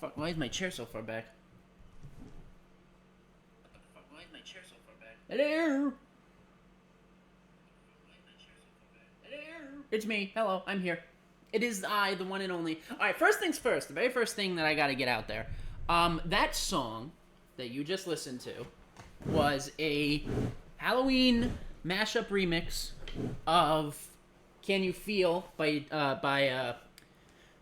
Fuck, why is my chair so far back? Hello? It's me. Hello, I'm here. It is I, the one and only. Alright, first things first. The very first thing that I gotta get out there. That song that you just listened to was a Halloween mashup remix of Can You Feel by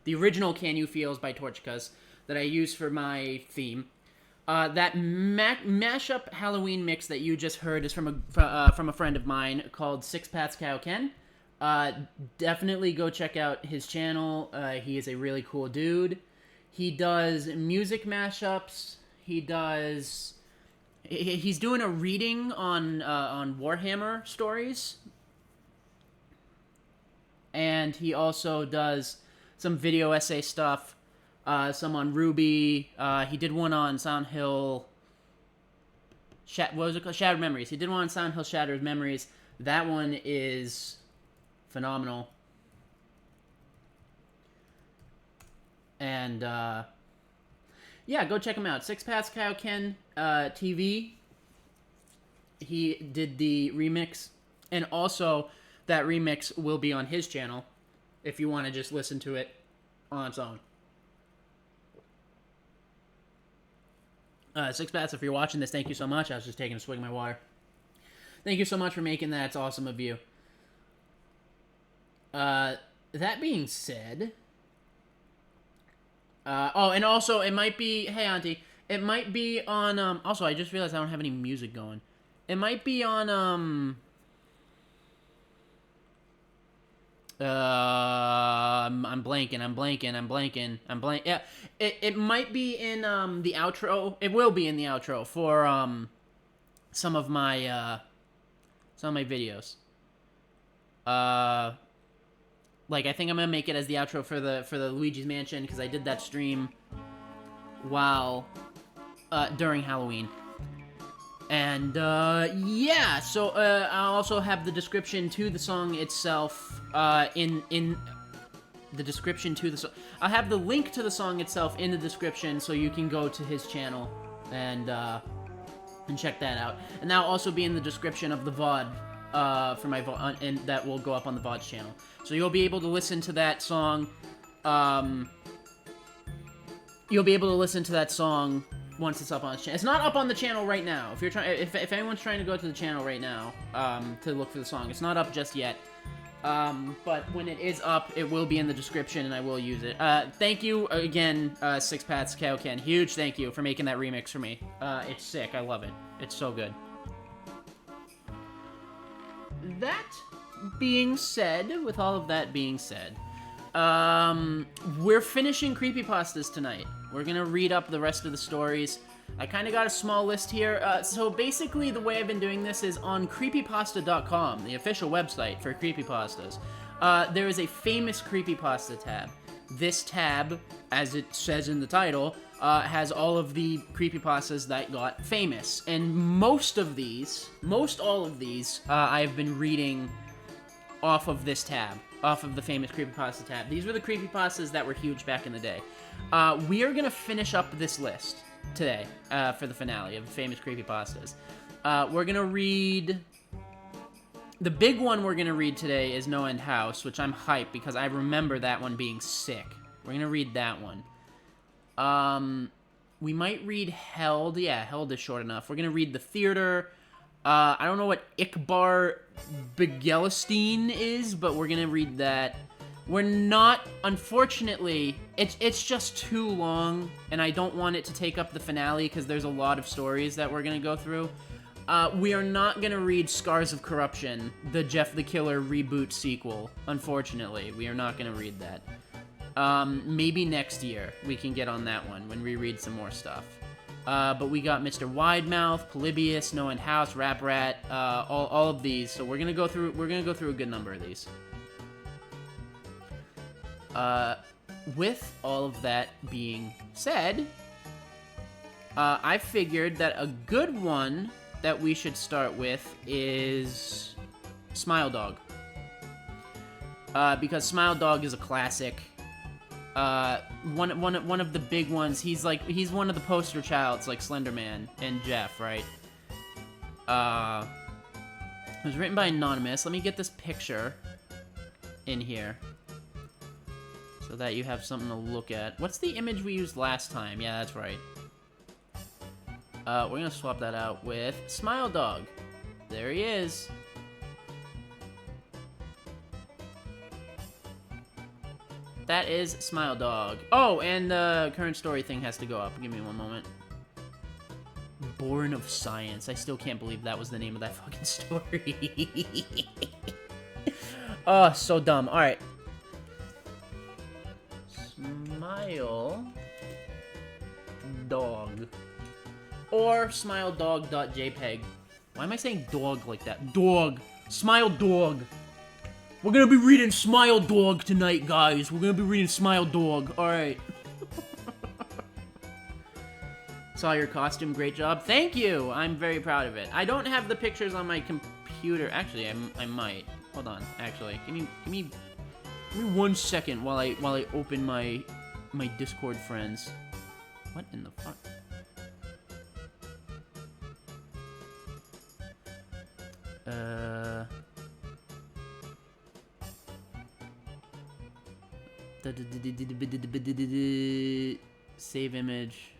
the original Can You Feels by Torchicas that I used for my theme. That mashup Halloween mix that you just heard is from a friend of mine called Six Paths Cow Ken. Definitely go check out his channel. He is a really cool dude. He does music mashups. He's doing a reading on Warhammer stories, and he also does some video essay stuff. Some on Ruby. He did one on Silent Hill. What was it called? Shattered Memories. He did one on Silent Hill Shattered Memories. That one is phenomenal. And yeah, go check him out. Six Paths Cow Ken TV. He did the remix, and also that remix will be on his channel if you want to just listen to it on its own. Six Paths, if you're watching this, thank you so much. I was just taking a swig of my water. Thank you so much for making that. It's awesome of you. That being said... and also, it might be... Hey, Auntie. It might be on... also, I just realized I don't have any music going. It might be on... I'm blanking. Yeah, it might be in the outro. It will be in the outro for some of my videos. Like I think I'm gonna make it as the outro for the Luigi's Mansion because I did that stream while during Halloween. And, yeah, so, I'll also have the description to the song itself, in the description to the song. I'll have the link to the song itself in the description, so you can go to his channel and check that out. And that'll also be in the description of the VOD, for my VOD, and that will go up on the VOD's channel. So you'll be able to listen to that song, once it's up on the channel. It's not up on the channel right now. If you're trying, if anyone's trying to go to the channel right now, to look for the song, it's not up just yet. But when it is up, it will be in the description, and I will use it. Thank you again, Six Paths Cow Ken. Huge thank you for making that remix for me. It's sick. I love it. It's so good. That being said, with all of that being said, we're finishing Creepypastas tonight. We're gonna read up the rest of the stories. I kind of got a small list here. So basically, the way I've been doing this is on creepypasta.com, the official website for Creepypastas. There is a famous Creepypasta tab. This tab, as it says in the title, has all of the Creepypastas that got famous. And most all of these, I've been reading off of this tab. Off of the famous Creepypasta tab. These were the Creepypastas that were huge back in the day. We are going to finish up this list today for the finale of the famous Creepypastas. We're going to read... The big one we're going to read today is No End House, which I'm hyped because I remember that one being sick. We're going to read that one. We might read Held. Yeah, Held is short enough. We're going to read The Theater. I don't know what Ikbar Begelstein is, but we're gonna read that. We're not, unfortunately, it's just too long, and I don't want it to take up the finale, because there's a lot of stories that we're gonna go through. We are not gonna read Scars of Corruption, the Jeff the Killer reboot sequel, unfortunately. We are not gonna read that. Maybe next year we can get on that one, when we read some more stuff. But we got Mr. Widemouth, Polybius, No End House, Rap Rat, all of these. So we're gonna go through a good number of these. With all of that being said, I figured that a good one that we should start with is Smile Dog. Because Smile Dog is a classic. One of the big ones. He's one of the poster childs, like Slenderman and Jeff, right? It was written by Anonymous. Let me get this picture in here so that you have something to look at. What's the image we used last time? Yeah, that's right. We're gonna swap that out with Smile Dog. There he is. That is Smile Dog. Oh, and the current story thing has to go up. Give me one moment. Born of Science. I still can't believe that was the name of that fucking story. Oh, so dumb. Alright. Smile Dog. Or smiledog.jpg. Why am I saying dog like that? Dog. Smile Dog. We're gonna be reading Smile Dog tonight, guys. We're gonna be reading Smile Dog. Alright. Saw your costume. Great job. Thank you. I'm very proud of it. I don't have the pictures on my computer. Actually, I might. Hold on. Actually, give me 1 second while I open my Discord friends. What in the fuck? Save image.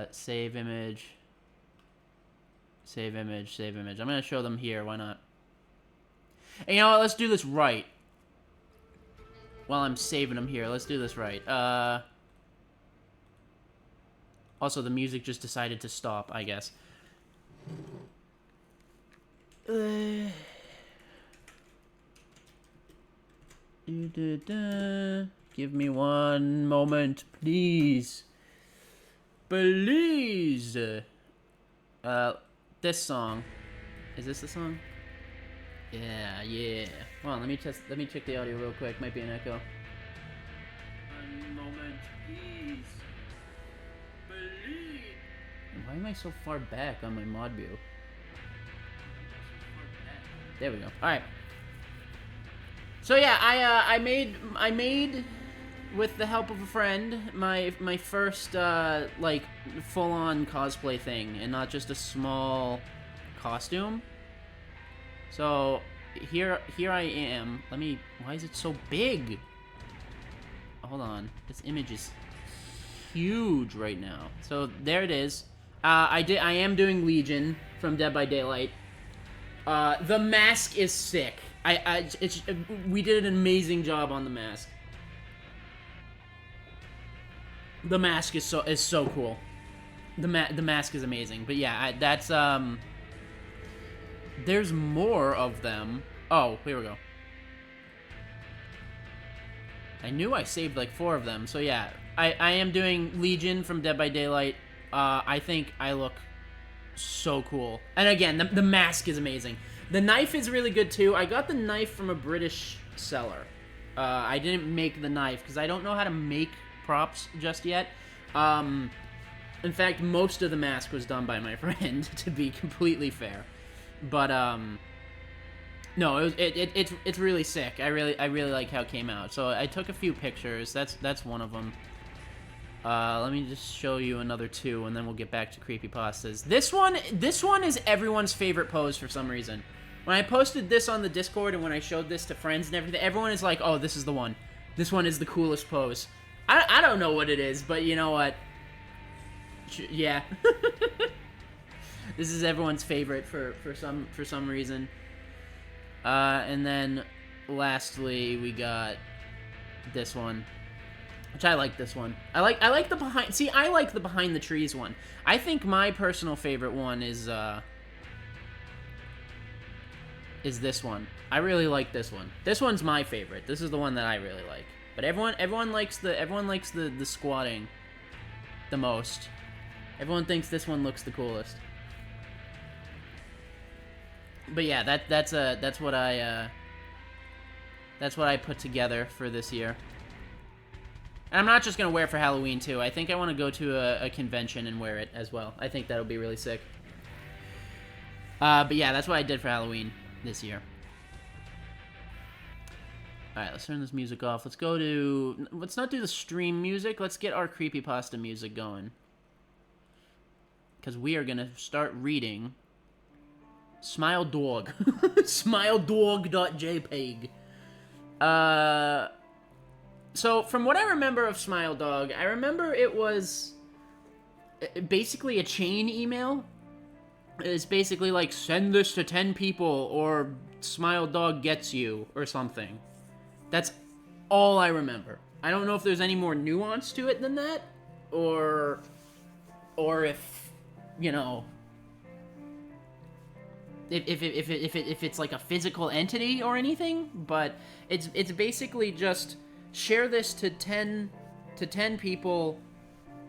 Save image. Save image. Save image. I'm gonna show them here. Why not? And you know what? Let's do this right. While I'm saving them here, let's do this right. Also, the music just decided to stop, I guess. Give me one moment, please. Please. This song. Is this the song? Yeah. Well, let me check the audio real quick. Might be an echo. One moment, please. Believe. Why am I so far back on my mod view? There we go. All right. So yeah, I made with the help of a friend my first like full-on cosplay thing, and not just a small costume. So here I am. Why is it so big? Hold on. This image is huge right now. So there it is. I am doing Legion from Dead by Daylight. The mask is sick. We did an amazing job on the mask. The mask is so cool. The mask is amazing. But yeah, that's there's more of them. Oh, here we go. I knew I saved like 4 of them. So yeah, I am doing Legion from Dead by Daylight. I think I look so cool. And again, the mask is amazing. The knife is really good too. I got the knife from a British seller. I didn't make the knife because I don't know how to make props just yet. In fact, most of the mask was done by my friend, to be completely fair. But no, it's really sick. I really like how it came out. So I took a few pictures. That's one of them. Let me just show you another 2, and then we'll get back to creepypastas. This one is everyone's favorite pose for some reason. When I posted this on the Discord and when I showed this to friends and everything, everyone is like, "Oh, this is the one. This one is the coolest pose." I don't know what it is, but you know what? Yeah. This is everyone's favorite for some reason. And then lastly, we got this one. Which I like this one. I like the behind... See, I like the behind the trees one. I think my personal favorite one is this one. I really like this one. This one's my favorite. This is the one that I really like. But everyone likes the squatting the most. Everyone thinks this one looks the coolest. But yeah, that's what I put together for this year. And I'm not just gonna wear it for Halloween too. I think I want to go to a convention and wear it as well. I think that'll be really sick. But yeah, that's what I did for Halloween this year. Alright, let's turn this music off. Let's go to... Let's not do the stream music. Let's get our creepypasta music going. Because we are going to start reading... Smile Dog. SmileDog.jpg. So, from what I remember of Smile Dog, I remember it was... basically a chain email. It's basically like, send this to 10 people, or Smile Dog gets you, or something. That's all I remember. I don't know if there's any more nuance to it than that, or if, you know, if it's like a physical entity or anything. But it's basically just share this to 10 people,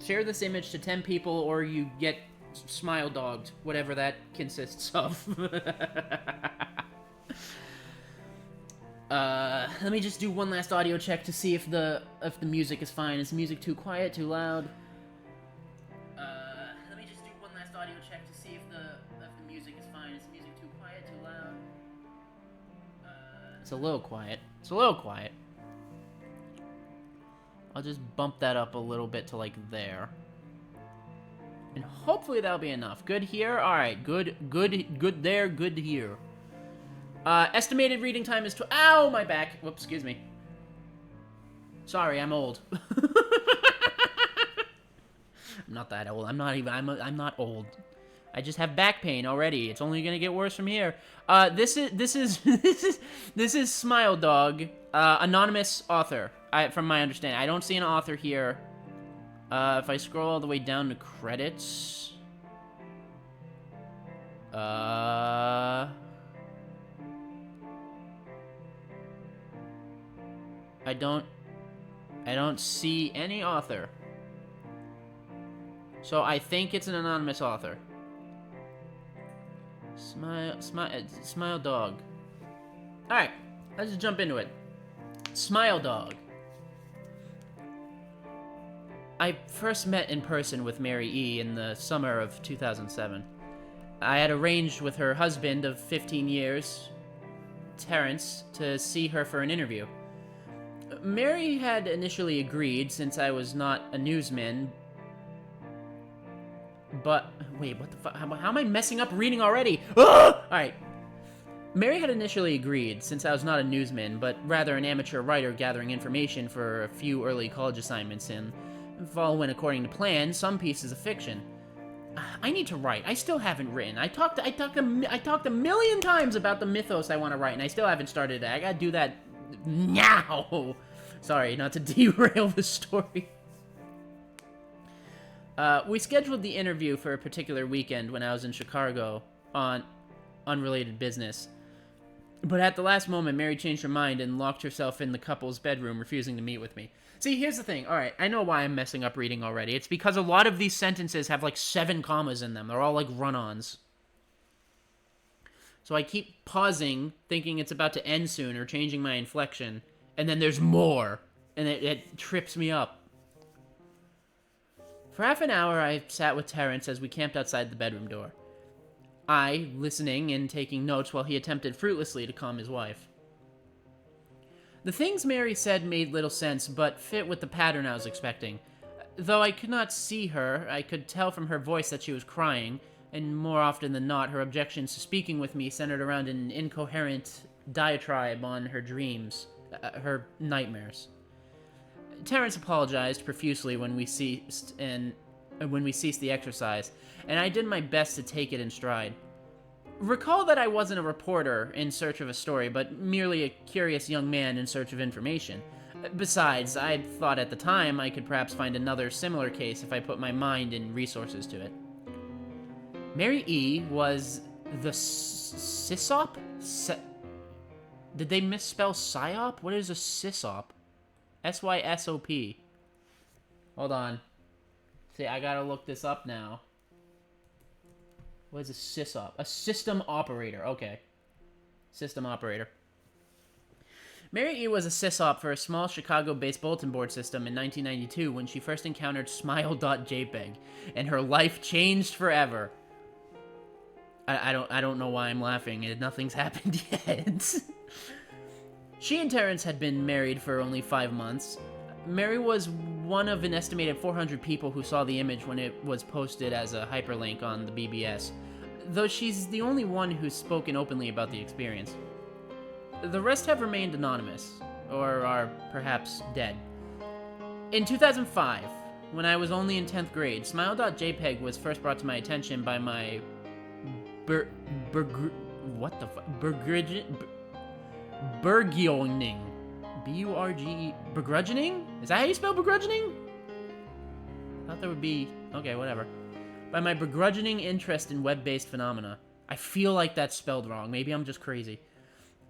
share this image to 10 people, or you get smile dogged, whatever that consists of. Let me just do one last audio check to see if the music is fine. Is the music too quiet, too loud? Let me just do one last audio check to see if the music is fine. Is the music too quiet, too loud? It's a little quiet. It's a little quiet. I'll just bump that up a little bit to, like, there. And hopefully that'll be enough. Good here? Alright, good there, good here. Estimated reading time is ow, my back. Whoops, excuse me. Sorry, I'm old. I'm not that old. I'm not old. I just have back pain already. It's only gonna get worse from here. This is Smile Dog, anonymous author. From my understanding, I don't see an author here. If I scroll all the way down to credits, I don't see any author. So I think it's an anonymous author. Smile Dog. Alright, let's just jump into it. Smile Dog. I first met in person with Mary E. in the summer of 2007. I had arranged with her husband of 15 years, Terrence, to see her for an interview. Mary had initially agreed, since I was not a newsman, but... Wait, what the fuck? How am I messing up reading already? Ah! Alright. Mary had initially agreed, since I was not a newsman, but rather an amateur writer gathering information for a few early college assignments, and if all went according to plan, some pieces of fiction. I need to write. I still haven't written. I talked a million times about the mythos I want to write, and I still haven't started it. I gotta do that now. Sorry, not to derail the story. We scheduled the interview for a particular weekend when I was in Chicago on unrelated business. But at the last moment, Mary changed her mind and locked herself in the couple's bedroom, refusing to meet with me. See, here's the thing. Alright, I know why I'm messing up reading already. It's because a lot of these sentences have like 7 commas in them. They're all like run-ons. So I keep pausing, thinking it's about to end soon, or changing my inflection. And then there's more. And it trips me up. For half an hour, I sat with Terrence as we camped outside the bedroom door. I, listening and taking notes while he attempted fruitlessly to calm his wife. The things Mary said made little sense, but fit with the pattern I was expecting. Though I could not see her, I could tell from her voice that she was crying, and more often than not, her objections to speaking with me centered around an incoherent diatribe on her dreams, her nightmares. Terrence apologized profusely when we ceased the exercise, and I did my best to take it in stride. Recall that I wasn't a reporter in search of a story, but merely a curious young man in search of information. Besides, I thought at the time I could perhaps find another similar case if I put my mind and resources to it. Mary E. was the Sysop? Did they misspell psyop? What is a Sysop? S-Y-S-O-P. Hold on. See, I gotta look this up now. What is a sysop? A system operator. Okay. System operator. Mary E. was a sysop for a small Chicago-based bulletin board system in 1992 when she first encountered Smile.jpg, and her life changed forever. I don't know why I'm laughing. Nothing's happened yet. She and Terrence had been married for only 5 months. Mary was one of an estimated 400 people who saw the image when it was posted as a hyperlink on the BBS, though she's the only one who's spoken openly about the experience. The rest have remained anonymous, or are perhaps dead. In 2005, when I was only in 10th grade, Smile.jpg was first brought to my attention by my Burgeoning. B-U-R-G-E... Begrudgening? Is that how you spell begrudgening? I thought there would be... Okay, whatever. By my begrudgening interest in web-based phenomena. I feel like that's spelled wrong. Maybe I'm just crazy.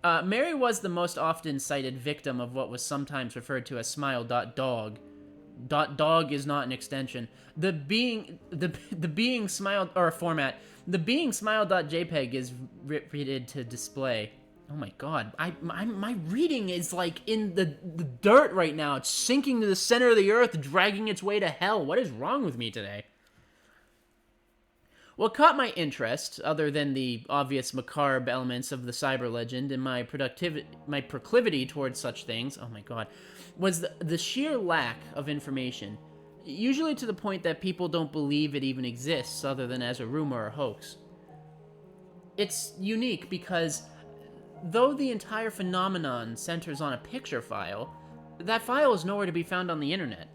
Mary was the most often cited victim of what was sometimes referred to as smile.dog. .dog is not an extension. The being smile... Or a format. The being smile.jpg is repeated to display... Oh my god, my reading is like in the dirt right now. It's sinking to the center of the earth, dragging its way to hell. What is wrong with me today? What caught my interest, other than the obvious macabre elements of the cyber legend and my proclivity towards such things, oh my god, was the sheer lack of information. Usually to the point that people don't believe it even exists, other than as a rumor or hoax. It's unique because... though the entire phenomenon centers on a picture file, that file is nowhere to be found on the internet.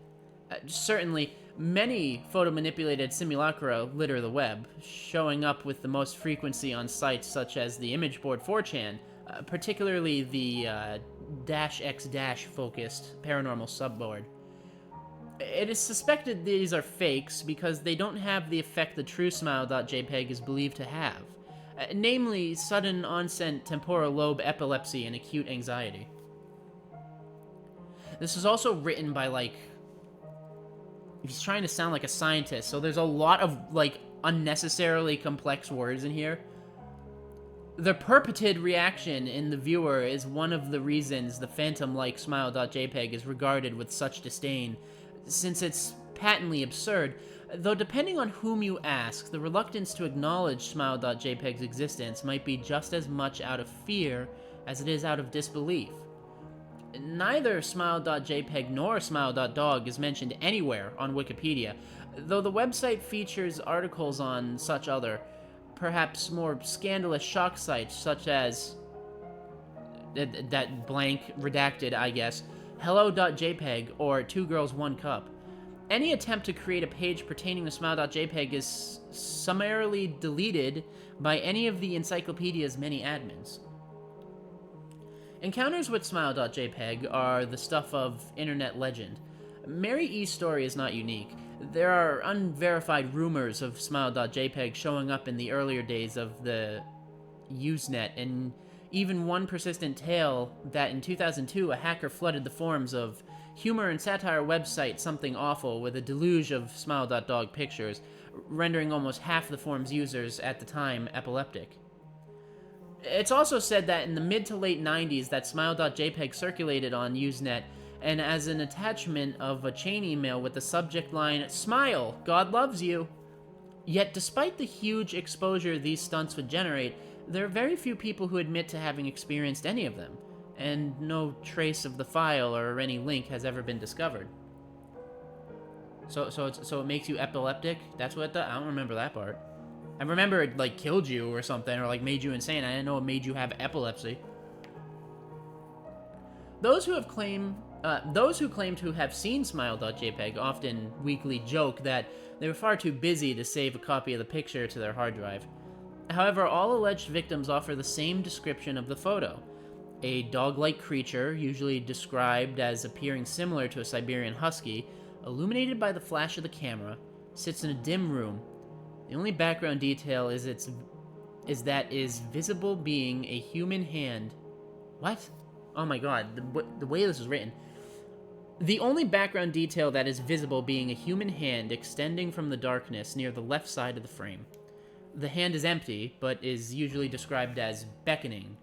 Certainly, many photo-manipulated simulacra litter the web, showing up with the most frequency on sites such as the image board 4chan, particularly the -x-focused paranormal subboard. It is suspected these are fakes because they don't have the effect the true Smile.jpg is believed to have. Namely, sudden onset temporal lobe epilepsy and acute anxiety. This was also written by, like... He's trying to sound like a scientist, so there's a lot of, like, unnecessarily complex words in here. The purported reaction in the viewer is one of the reasons the phantom-like Smile.jpg is regarded with such disdain, since it's patently absurd. Though depending on whom you ask, the reluctance to acknowledge Smile.jpg's existence might be just as much out of fear as it is out of disbelief. Neither Smile.jpg nor Smile.dog is mentioned anywhere on Wikipedia, though the website features articles on such other, perhaps more scandalous shock sites such as... that blank, redacted, I guess, Hello.jpg or Two Girls One Cup. Any attempt to create a page pertaining to Smile.jpg is summarily deleted by any of the encyclopedia's many admins. Encounters with Smile.jpg are the stuff of internet legend. Mary E.'s story is not unique. There are unverified rumors of Smile.jpg showing up in the earlier days of the Usenet, and even one persistent tale that in 2002 a hacker flooded the forums of humor and satire website Something Awful with a deluge of Smile.dog pictures, rendering almost half the forum's users at the time epileptic. It's also said that in the mid to late 90s that Smile.jpg circulated on Usenet, and as an attachment of a chain email with the subject line, "Smile, God loves you." Yet despite the huge exposure these stunts would generate, there are very few people who admit to having experienced any of them, and no trace of the file or any link has ever been discovered. So it makes you epileptic? That's what I don't remember that part. I remember it, like, killed you or something, or, like, made you insane. I didn't know it made you have epilepsy. Those who claim to have seen Smile.jpg often weakly joke that they were far too busy to save a copy of the picture to their hard drive. However, all alleged victims offer the same description of the photo. A dog-like creature, usually described as appearing similar to a Siberian husky, illuminated by the flash of the camera, sits in a dim room. The only background detail is that is visible being a human hand. What? Oh my god, the way this is written. The only background detail that is visible being a human hand extending from the darkness near the left side of the frame. The hand is empty, but is usually described as beckoning.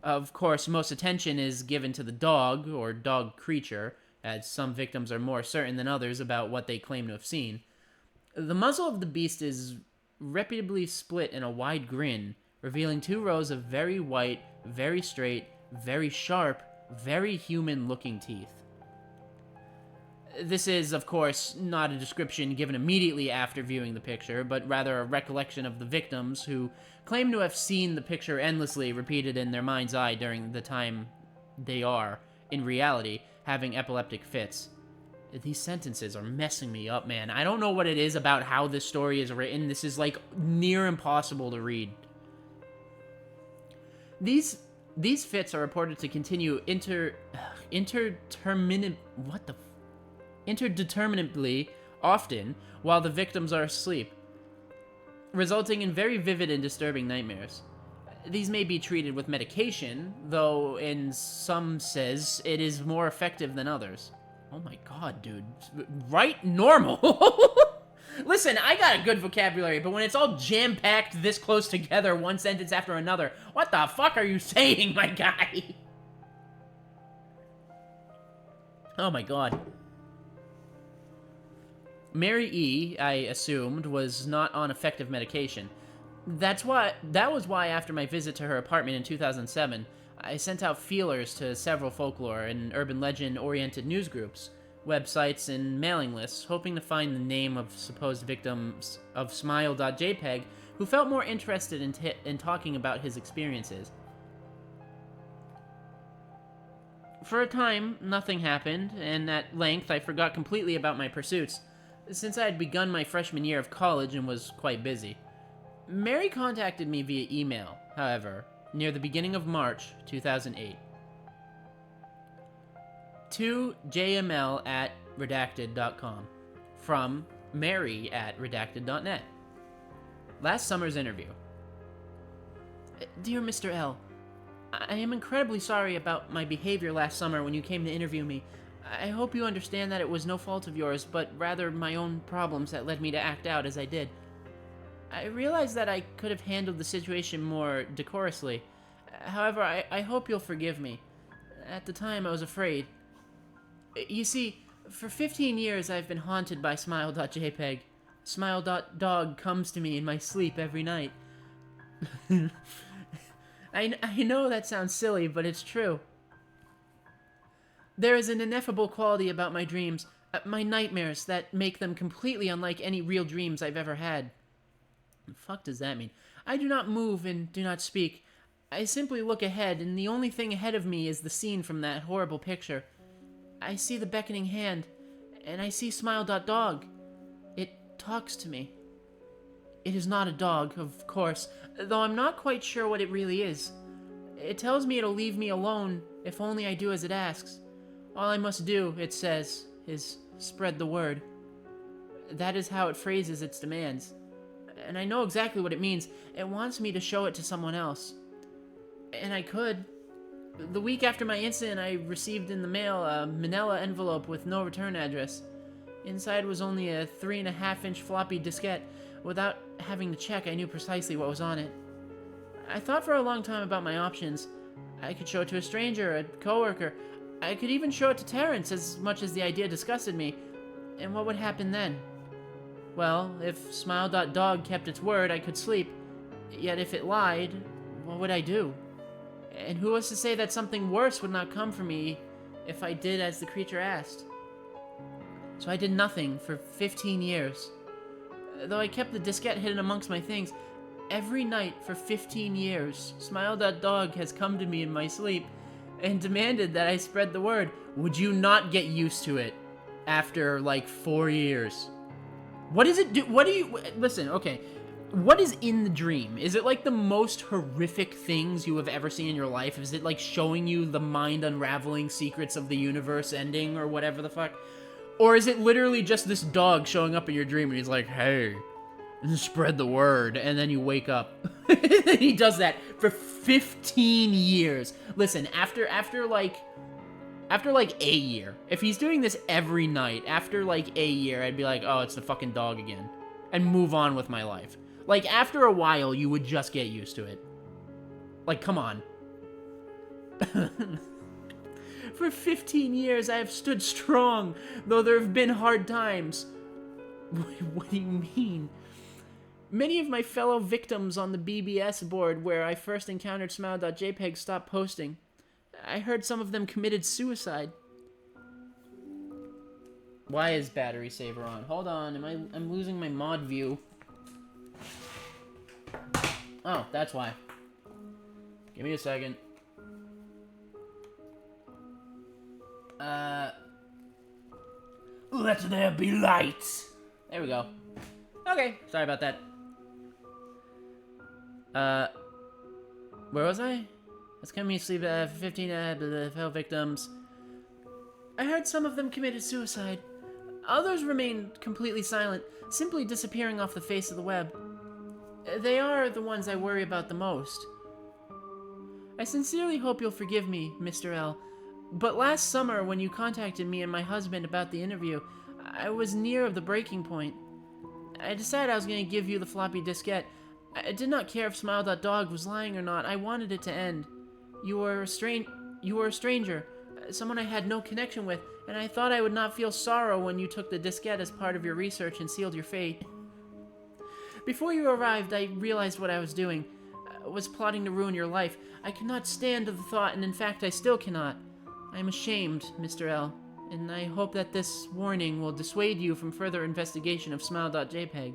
Of course, most attention is given to the dog, or dog creature, as some victims are more certain than others about what they claim to have seen. The muzzle of the beast is reputably split in a wide grin, revealing two rows of very white, very straight, very sharp, very human-looking teeth. This is, of course, not a description given immediately after viewing the picture, but rather a recollection of the victims who claim to have seen the picture endlessly repeated in their mind's eye during the time they are, in reality, having epileptic fits. These sentences are messing me up, man. I don't know what it is about how this story is written. This is, like, near impossible to read. These fits are reported to continue interdeterminately often while the victims are asleep, resulting in very vivid and disturbing nightmares. These may be treated with medication, though in some says it is more effective than others. Oh my god, dude. Right? Normal. Listen, I got a good vocabulary, but when it's all jam-packed this close together, one sentence after another, what the fuck are you saying, my guy? Oh my god. Mary E., I assumed, was not on effective medication. That was why after my visit to her apartment in 2007, I sent out feelers to several folklore and urban legend-oriented news groups, websites, and mailing lists, hoping to find the name of supposed victims of Smile.jpg who felt more interested in talking about his experiences. For a time, nothing happened, and at length I forgot completely about my pursuits, since I had begun my freshman year of college and was quite busy. Mary contacted me via email, however, near the beginning of March 2008. To jml@redacted.com from mary@redacted.net. Last summer's interview. Dear Mr. L, I am incredibly sorry about my behavior last summer when you came to interview me. I hope you understand that it was no fault of yours, but rather my own problems that led me to act out as I did. I realize that I could have handled the situation more decorously. However, I hope you'll forgive me. At the time, I was afraid. You see, for 15 years, I've been haunted by Smile.jpg. Smile.dog comes to me in my sleep every night. I know that sounds silly, but it's true. There is an ineffable quality about my dreams, my nightmares, that make them completely unlike any real dreams I've ever had. What the fuck does that mean? I do not move and do not speak. I simply look ahead, and the only thing ahead of me is the scene from that horrible picture. I see the beckoning hand, and I see Smile.dog. It talks to me. It is not a dog, of course, though I'm not quite sure what it really is. It tells me it'll leave me alone if only I do as it asks. All I must do, it says, is spread the word. That is how it phrases its demands. And I know exactly what it means. It wants me to show it to someone else. And I could. The week after my incident, I received in the mail a manila envelope with no return address. Inside was only a 3.5-inch floppy diskette. Without having to check, I knew precisely what was on it. I thought for a long time about my options. I could show it to a stranger, a coworker. I could even show it to Terrence, as much as the idea disgusted me. And what would happen then? Well, if Smile.dog kept its word, I could sleep. Yet if it lied, what would I do? And who was to say that something worse would not come for me if I did as the creature asked? So I did nothing for 15 years. Though I kept the diskette hidden amongst my things, every night for 15 years, Smile.dog has come to me in my sleep and demanded that I spread the word. Would you not get used to it after, like, 4 years? What does it do? What do you... Listen, okay. What is in the dream? Is it, like, the most horrific things you have ever seen in your life? Is it, like, showing you the mind-unraveling secrets of the universe ending or whatever the fuck? Or is it literally just this dog showing up in your dream and he's like, hey, spread the word, and then you wake up. And he does that for 15 years. Listen, after like a year, if he's doing this every night, after like a year, I'd be like, oh, it's the fucking dog again, and move on with my life. Like, after a while, you would just get used to it. Like, come on. For 15 years, I have stood strong, though there have been hard times. What do you mean? Many of my fellow victims on the BBS board where I first encountered Smile.jpg stopped posting. I heard some of them committed suicide. Why is battery saver on? Hold on, I'm losing my mod view. Oh, that's why. Give me a second. Let there be light. There we go. Okay, sorry about that. Where was I? It's coming me sleep 15 fell victims. I heard some of them committed suicide. Others remained completely silent, simply disappearing off the face of the web. They are the ones I worry about the most. I sincerely hope you'll forgive me, Mr. L. But last summer, when you contacted me and my husband about the interview, I was near the breaking point. I decided I was going to give you the floppy diskette. I did not care if Smile.dog was lying or not. I wanted it to end. You were a stranger, someone I had no connection with, and I thought I would not feel sorrow when you took the diskette as part of your research and sealed your fate. Before you arrived, I realized what I was doing. I was plotting to ruin your life. I cannot stand the thought, and in fact, I still cannot. I am ashamed, Mr. L, and I hope that this warning will dissuade you from further investigation of Smile.jpg.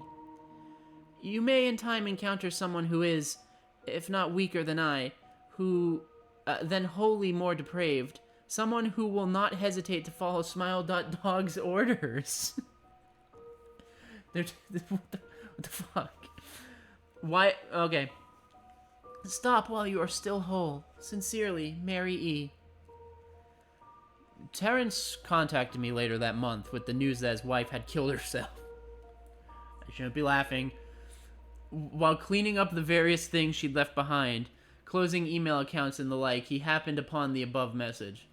You may in time encounter someone who is, if not weaker than I, then wholly more depraved. Someone who will not hesitate to follow Smile.dog's orders. What the fuck? Why? Okay. Stop while you are still whole. Sincerely, Mary E. Terrence contacted me later that month with the news that his wife had killed herself. I shouldn't be laughing. While cleaning up the various things she'd left behind, closing email accounts and the like, he happened upon the above message.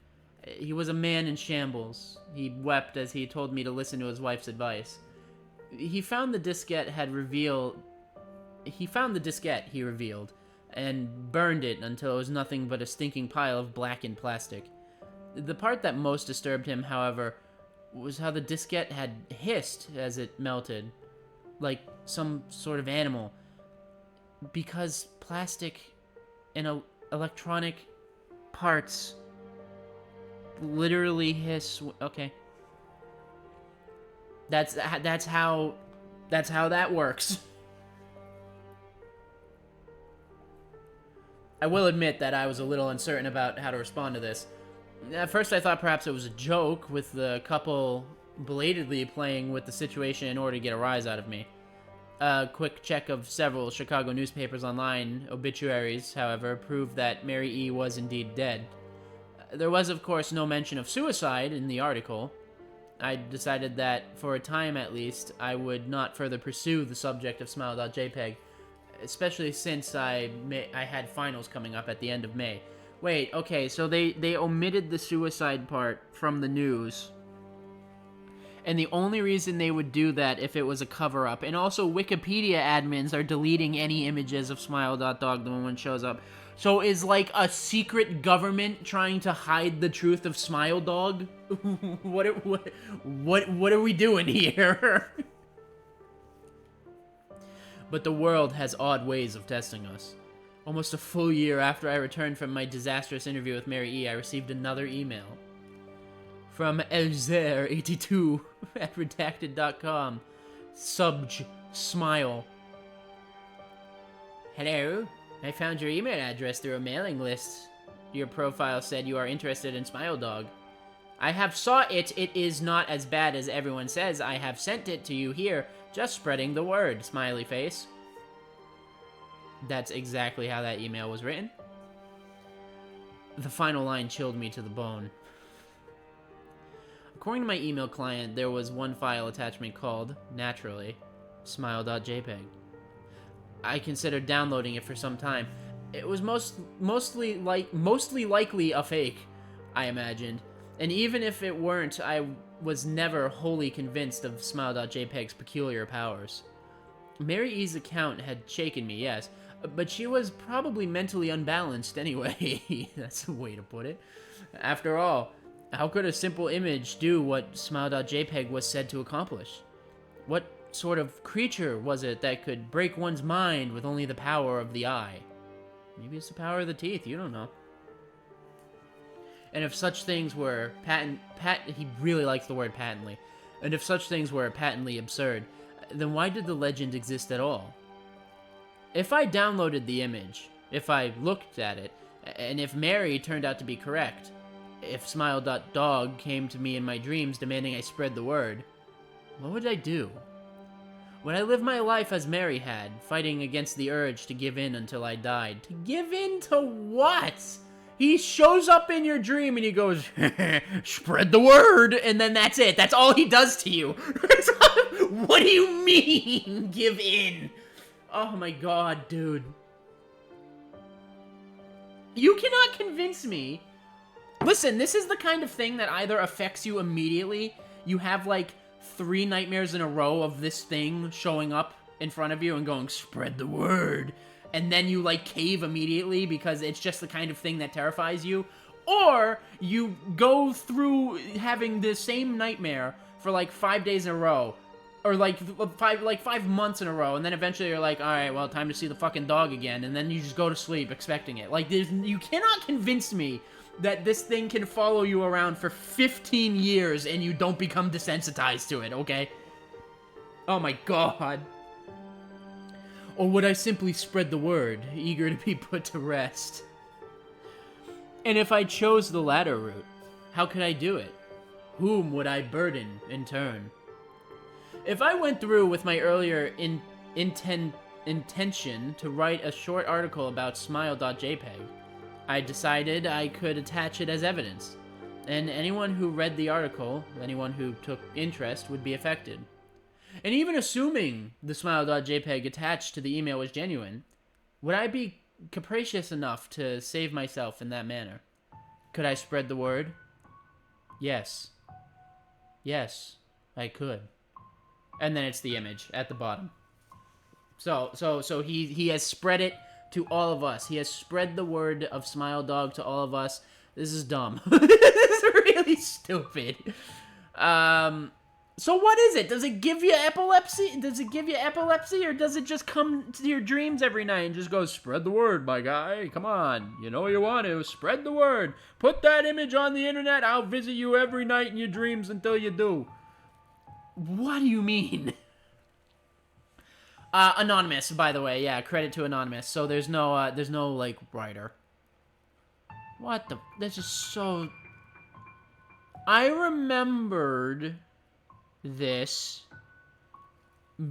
He was a man in shambles. He wept as he told me to listen to his wife's advice. He found the diskette, he revealed, and burned it until it was nothing but a stinking pile of blackened plastic. The part that most disturbed him, however, was how the diskette had hissed as it melted, like some sort of animal. Because plastic and electronic parts literally hiss. Okay. That's how that works. I will admit that I was a little uncertain about how to respond to this. At first I thought perhaps it was a joke, with the couple belatedly playing with the situation in order to get a rise out of me. A quick check of several Chicago newspapers online obituaries, however, proved that Mary E. was indeed dead. There was, of course, no mention of suicide in the article. I decided that, for a time at least, I would not further pursue the subject of Smile.jpg, especially since I had finals coming up at the end of May. Wait, okay, so they omitted the suicide part from the news. And the only reason they would do that if it was a cover-up. And also, Wikipedia admins are deleting any images of Smile.dog the moment it shows up. So is, like, a secret government trying to hide the truth of Smile Dog? What are we doing here? But the world has odd ways of testing us. Almost a full year after I returned from my disastrous interview with Mary E., I received another email. From Elzer82 at redacted.com. Subj. Smile. Hello? I found your email address through a mailing list. Your profile said you are interested in Smile Dog. I have saw it. It is not as bad as everyone says. I have sent it to you here. Just spreading the word, smiley face. That's exactly how that email was written. The final line chilled me to the bone. According to my email client, there was one file attachment called, naturally, Smile.jpg. I considered downloading it for some time. It was mostly likely a fake, I imagined. And even if it weren't, I was never wholly convinced of Smile.jpg's peculiar powers. Mary E's account had shaken me, yes, but she was probably mentally unbalanced anyway. That's a way to put it. After all, how could a simple image do what Smile.jpg was said to accomplish? What sort of creature was it that could break one's mind with only the power of the eye? Maybe it's the power of the teeth, you don't know. And if such things were he really likes the word patently. And if such things were patently absurd, then why did the legend exist at all? If I downloaded the image, if I looked at it, and if Mary turned out to be correct, if Smile.dog came to me in my dreams demanding I spread the word, what would I do? Would I live my life as Mary had, fighting against the urge to give in until I died? To give in to what? He shows up in your dream and he goes, spread the word, and then that's it. That's all he does to you. What do you mean, give in? Oh my god, dude. You cannot convince me. Listen, this is the kind of thing that either affects you immediately, you have like 3 nightmares in a row of this thing showing up in front of you and going, spread the word, and then you like cave immediately because it's just the kind of thing that terrifies you, or you go through having the same nightmare for like 5 days in a row, or like 5 months in a row, and then eventually you're like, all right, well, time to see the fucking dog again, and then you just go to sleep expecting it. Like, you cannot convince me that this thing can follow you around for 15 years and you don't become desensitized to it, okay? Oh my god. Or would I simply spread the word, eager to be put to rest? And if I chose the latter route, how could I do it? Whom would I burden in turn? If I went through with my earlier intention to write a short article about smile.jpg, I decided I could attach it as evidence, and anyone who read the article, anyone who took interest, would be affected. And even assuming the smile.jpg attached to the email was genuine, would I be capricious enough to save myself in that manner? Could I spread the word? Yes. Yes, I could. And then it's the image at the bottom. So he has spread it to all of us. He has spread the word of Smile Dog to all of us. This is dumb. This is really stupid. So what is it? Does it give you epilepsy? Does it give you epilepsy, or does it just come to your dreams every night and just go, spread the word, my guy. Come on. You know you want to. Spread the word. Put that image on the internet. I'll visit you every night in your dreams until you do. What do you mean? Anonymous, by the way. Yeah, credit to Anonymous. So there's no, like, writer. What the... This is so... I remembered this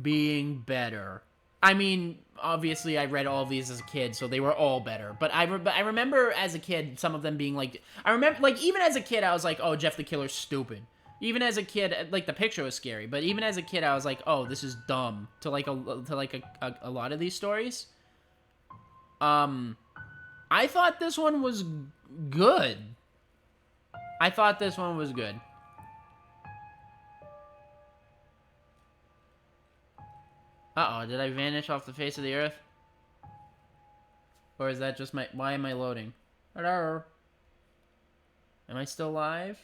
being better. I mean, obviously I read all of these as a kid, so they were all better. But I remember as a kid, some of them being like... I remember, like, even as a kid, I was like, oh, Jeff the Killer's stupid. Even as a kid, like, the picture was scary. But even as a kid, I was like, oh, this is dumb. To a lot of these stories. I thought this one was good. I thought this one was good. Uh-oh, did I vanish off the face of the earth? Or is that just my... Why am I loading? Hello? Am I still live?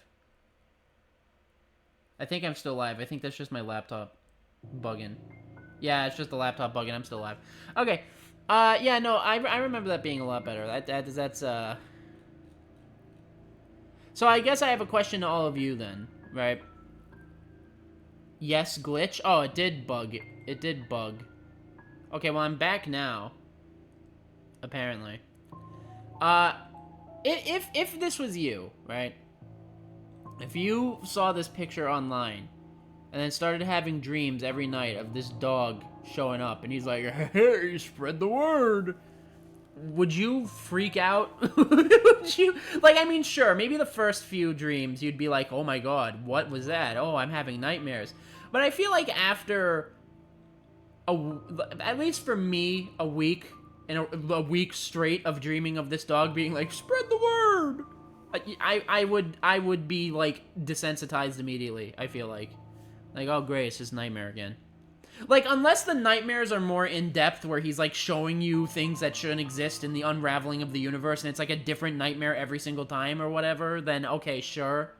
I think I'm still live. I think that's just my laptop bugging. Yeah, it's just the laptop bugging. I'm still live. Okay. Yeah, no, I remember that being a lot better. That's So I guess I have a question to all of you then, right? Yes, glitch? Oh, it did bug. It did bug. Okay, well, I'm back now. Apparently. If this was you, right? If you saw this picture online, and then started having dreams every night of this dog showing up, and he's like, hey, spread the word, would you freak out? Would you, like, I mean, sure, maybe the first few dreams, you'd be like, oh my god, what was that? Oh, I'm having nightmares. But I feel like after, at least for me, a week, and a week straight of dreaming of this dog being like, spread the word, I would be, like, desensitized immediately, I feel like. Like, oh, great, it's just nightmare again. Like, unless the nightmares are more in-depth, where he's, like, showing you things that shouldn't exist in the unraveling of the universe, and it's, like, a different nightmare every single time or whatever, then, okay, sure.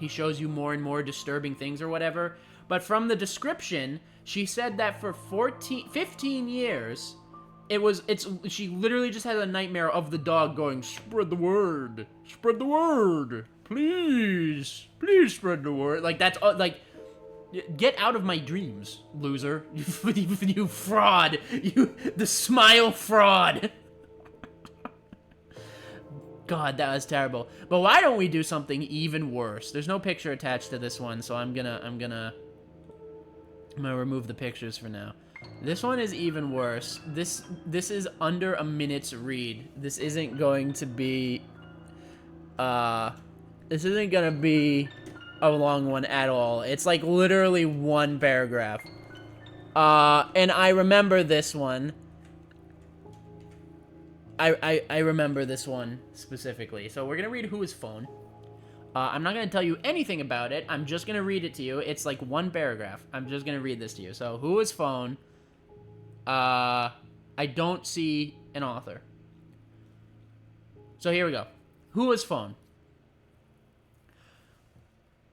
He shows you more and more disturbing things or whatever. But from the description, she said that for 15 years, She literally just had a nightmare of the dog going, spread the word, please, please spread the word. Like, that's, like, get out of my dreams, loser. You fraud. The smile fraud. God, that was terrible. But why don't we do something even worse? There's no picture attached to this one, so I'm gonna remove the pictures for now. This one is even worse. This is under a minute's read. This isn't going to be this isn't gonna be a long one at all. It's like literally one paragraph. And I remember this one. I remember this one specifically. So we're gonna read Who is Phone. I'm not gonna tell you anything about it. I'm just gonna read it to you. It's like one paragraph. I'm just gonna read this to you. So, Who is Phone? I don't see an author. So here we go. Who is Phone?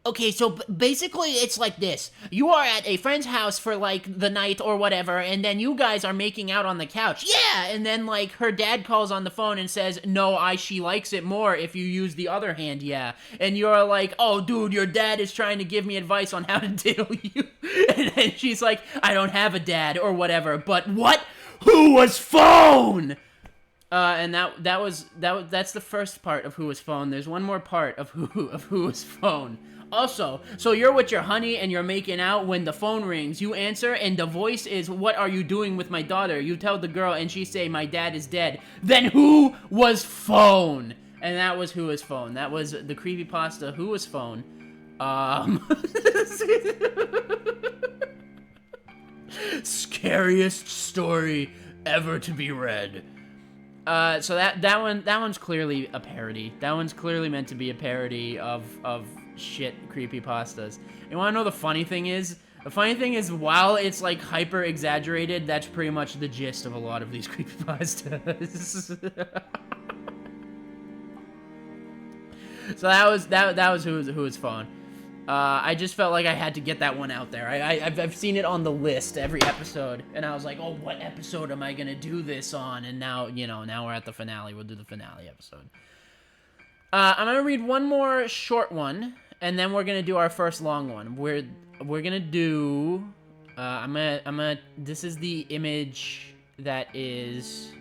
Okay, so basically it's like this. You are at a friend's house for, like, the night or whatever, and then you guys are making out on the couch. Yeah! And then, like, her dad calls on the phone and says, no, she likes it more if you use the other hand, yeah. And you're like, oh, dude, your dad is trying to give me advice on how to diddle you. And then she's like, I don't have a dad or whatever. But what? Who was Phone? And that's the first part of Who is Phone. There's one more part of Who is Phone. Also, so you're with your honey and you're making out when the phone rings. You answer and the voice is, what are you doing with my daughter? You tell the girl and she say, my dad is dead. Then who was Phone? And that was Who is Phone. That was the creepypasta Who is Phone. Scariest story ever to be read. So that one's clearly a parody. That one's clearly meant to be a parody of shit creepypastas. You wanna know the funny thing is? The funny thing is, while it's like hyper exaggerated, that's pretty much the gist of a lot of these creepypastas. So that was Who is Phone. I just felt like I had to get that one out there. I've seen it on the list every episode, and I was like, oh, what episode am I gonna do this on? And now, now we're at the finale. We'll do the finale episode. I'm gonna read one more short one, and then we're gonna do our first long one. We're gonna do. This is the image that is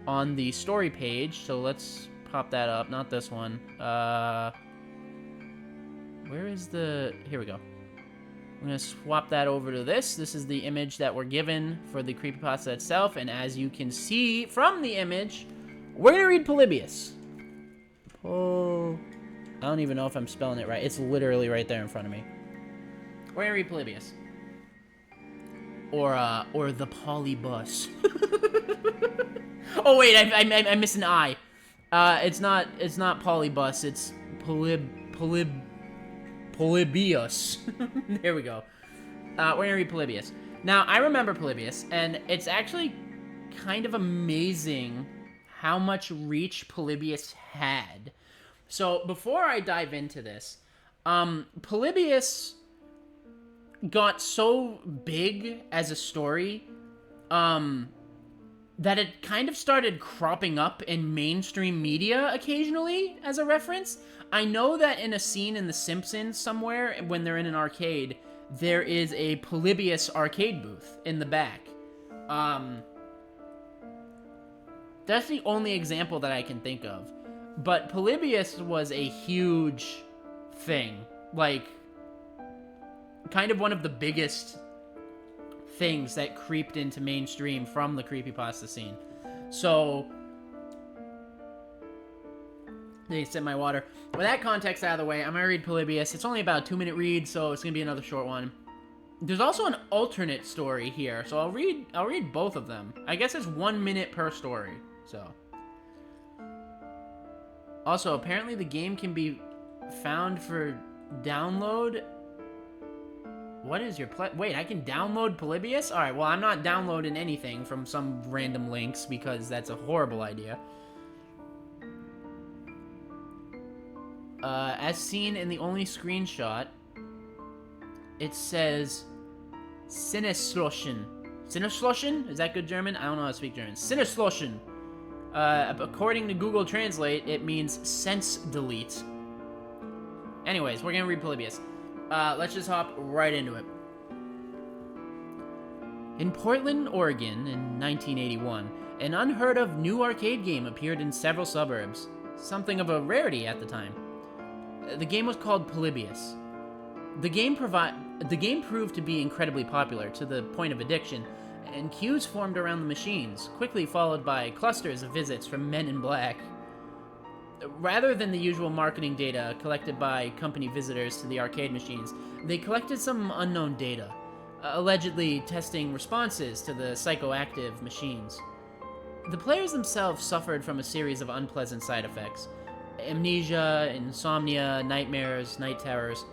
on the story page. So let's pop that up. Not this one. Where is the... Here we go. I'm going to swap that over to this. This is the image that we're given for the creepypasta itself. And as you can see from the image, we're going to read Polybius. I don't even know if I'm spelling it right. It's literally right there in front of me. We're going to read Polybius. Or the Polybus. Oh, wait, I missed an I. It's not Polybus. It's Polybius. There we go. We're gonna read Polybius. Now, I remember Polybius, and it's actually kind of amazing how much reach Polybius had. So, before I dive into this, Polybius got so big as a story, that it kind of started cropping up in mainstream media occasionally as a reference. I know that in a scene in The Simpsons somewhere, when they're in an arcade, there is a Polybius arcade booth in the back. That's the only example that I can think of. But Polybius was a huge thing. Like, kind of one of the biggest things that creeped into mainstream from the creepypasta scene. So, they sip my water. With that context out of the way, I'm gonna read Polybius. It's only about a 2-minute read, so it's gonna be another short one. There's also an alternate story here, so I'll read both of them. I guess it's 1 minute per story. So, also apparently the game can be found for download. What is your wait, I can download Polybius? Alright, well, I'm not downloading anything from some random links because that's a horrible idea. As seen in the only screenshot, it says Sinistroschen. Sinneschlossen? Is that good German? I don't know how to speak German. Sinneschlossen. According to Google Translate, it means sense delete. Anyways, we're gonna read Polybius. Let's just hop right into it. In Portland, Oregon, in 1981, an unheard of new arcade game appeared in several suburbs, something of a rarity at the time. The game was called Polybius. The game proved to be incredibly popular, to the point of addiction, and queues formed around the machines, quickly followed by clusters of visits from men in black. Rather than the usual marketing data collected by company visitors to the arcade machines, they collected some unknown data, allegedly testing responses to the psychoactive machines. The players themselves suffered from a series of unpleasant side effects: amnesia, insomnia, nightmares, night terrors,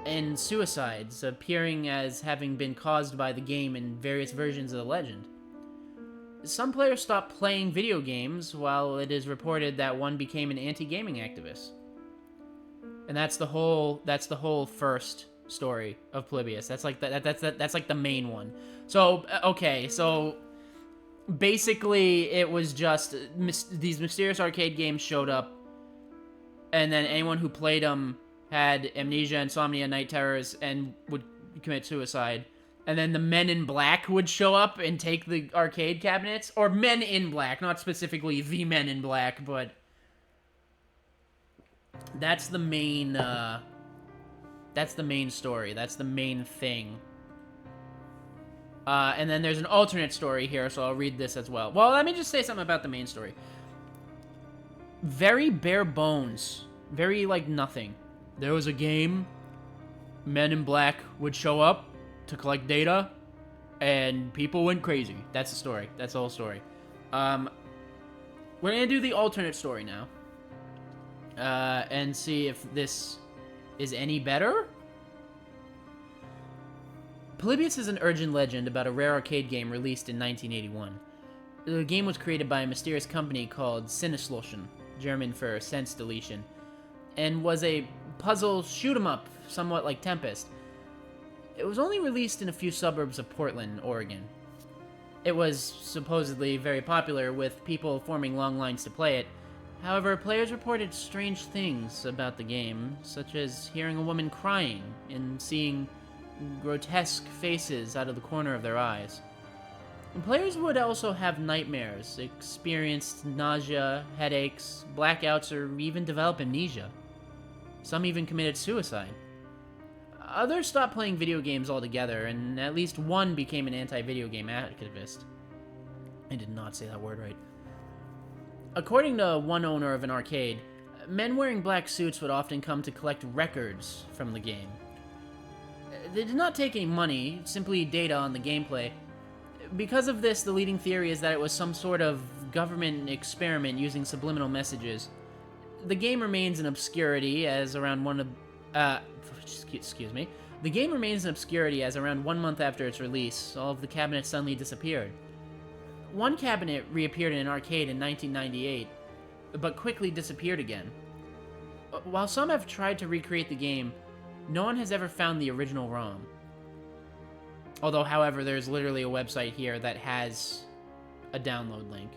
and suicides, appearing as having been caused by the game in various versions of the legend. Some players stopped playing video games, while it is reported that one became an anti-gaming activist. And that's the whole first story of Polybius. That's like that's like the main one. So okay, so basically it was just these mysterious arcade games showed up, and then anyone who played them had amnesia, insomnia, night terrors, and would commit suicide. And then the Men in Black would show up and take the arcade cabinets. Or Men in Black, not specifically the Men in Black, but that's the main story. That's the main thing. And then there's an alternate story here, so I'll read this as well. Well, let me just say something about the main story. Very bare bones. Very, like, nothing. There was a game. Men in Black would show up to collect data, and people went crazy. That's the story. That's the whole story. We're gonna do the alternate story now. And see if this is any better. Polybius is an urgent legend about a rare arcade game released in 1981. The game was created by a mysterious company called Sinneschlossen, German for sense deletion, and was a puzzle shoot-'em-up, somewhat like Tempest. It was only released in a few suburbs of Portland, Oregon. It was supposedly very popular, with people forming long lines to play it. However, players reported strange things about the game, such as hearing a woman crying and seeing grotesque faces out of the corner of their eyes. Players would also have nightmares, experienced nausea, headaches, blackouts, or even develop amnesia. Some even committed suicide. Others stopped playing video games altogether, and at least one became an anti-video game activist. I did not say that word right. According to one owner of an arcade, men wearing black suits would often come to collect records from the game. They did not take any money, simply data on the gameplay. Because of this, the leading theory is that it was some sort of government experiment using subliminal messages. The game remains in obscurity as around The game remains in obscurity as around 1 month after its release, all of the cabinets suddenly disappeared. One cabinet reappeared in an arcade in 1998, but quickly disappeared again. While some have tried to recreate the game, no one has ever found the original ROM. Although, however, there's literally a website here that has a download link.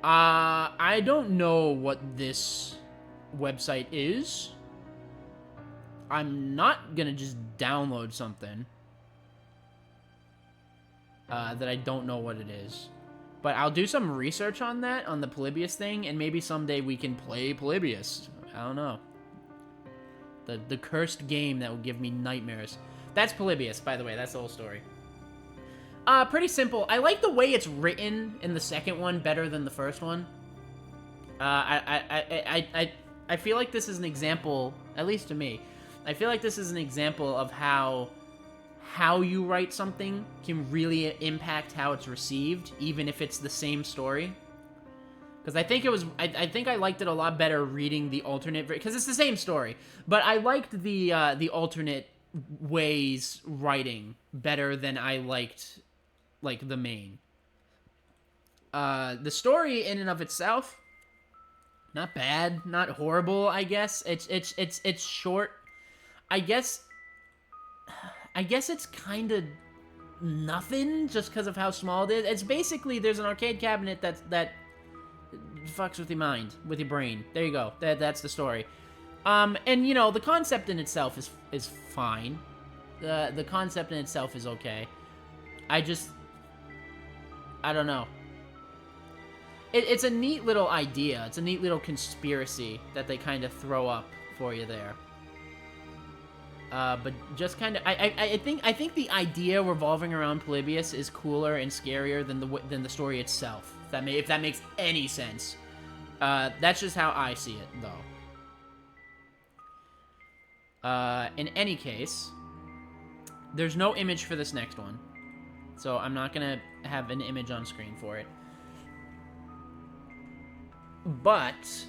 I don't know what this website is. I'm not gonna just download something that I don't know what it is. But I'll do some research on that, on the Polybius thing, and maybe someday we can play Polybius. I don't know. The cursed game that will give me nightmares. That's Polybius, by the way. That's the whole story. Pretty simple. I like the way it's written in the second one better than the first one. I feel like this is an example, at least to me, I feel like this is an example of how you write something can really impact how it's received, even if it's the same story. Because I think it was, I think I liked it a lot better reading the alternate, because it's the same story, but I liked the alternate ways writing better than I liked, like, the main. The story in and of itself, not bad, not horrible, I guess. It's short. I guess it's kind of nothing just because of how small it is. It's basically, there's an arcade cabinet that fucks with your mind, with your brain. There you go. That's the story. And, you know, the concept in itself is fine. The concept in itself is okay. I don't know. It's a neat little idea. It's a neat little conspiracy that they kind of throw up for you there. But just kind of, I think the idea revolving around Polybius is cooler and scarier than the story itself. If that makes any sense. That's just how I see it, though. In any case, there's no image for this next one, so I'm not gonna have an image on screen for it. But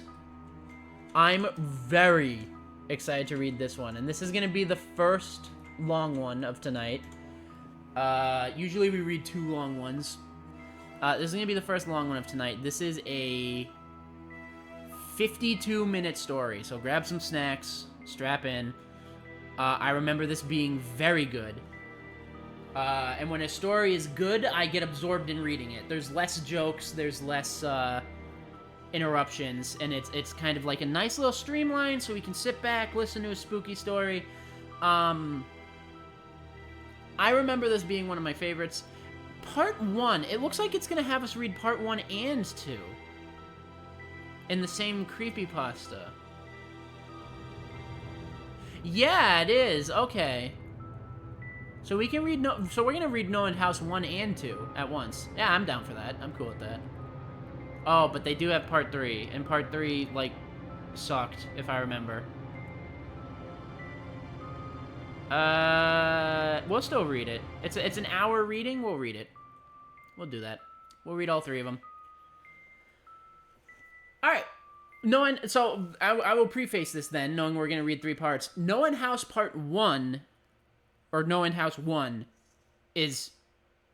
I'm very excited to read this one, and this is gonna be the first long one of tonight. Usually we read 2 long ones. This is gonna be the first long one of tonight. This is a 52-minute story, so grab some snacks, strap in. I remember this being very good. And when a story is good, I get absorbed in reading it. There's less jokes, there's less interruptions, and it's kind of like a nice little streamline, so we can sit back, listen to a spooky story. I remember this being one of my favorites. Part 1, it looks like it's going to have us read Part 1 and 2 in the same creepypasta. Yeah, it is. Okay. So we can read so we're going to read No End House 1 and 2 at once. Yeah, I'm down for that. I'm cool with that. Oh, but they do have Part 3, and Part 3, like, sucked, if I remember. We'll still read it. It's an hour reading. We'll read it. We'll do that. We'll read all 3 of them. All right. So I will preface this then, knowing we're going to read 3 parts. No End House Part 1, or No End House 1, is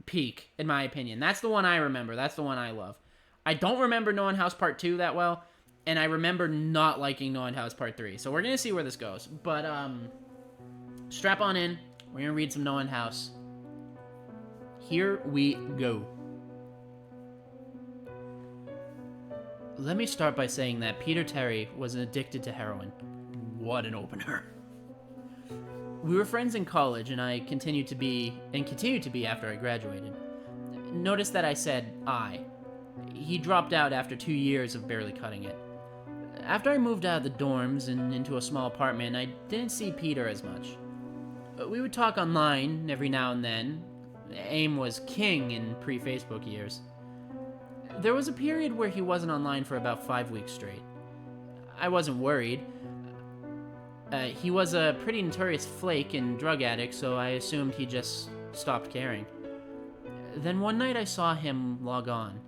peak, in my opinion. That's the one I remember. That's the one I love. I don't remember No End House Part 2 that well, and I remember not liking No End House Part 3. So we're going to see where this goes. But, strap on in. We're going to read some No End House. Here we go. Let me start by saying that Peter Terry was addicted to heroin. What an opener. We were friends in college, and I continued to be after I graduated. Notice that I said I. He dropped out after 2 years of barely cutting it. After I moved out of the dorms and into a small apartment, I didn't see Peter as much. We would talk online every now and then. AIM was king in pre-Facebook years. There was a period where he wasn't online for about 5 weeks straight. I wasn't worried. He was a pretty notorious flake and drug addict, so I assumed he just stopped caring. Then one night I saw him log on.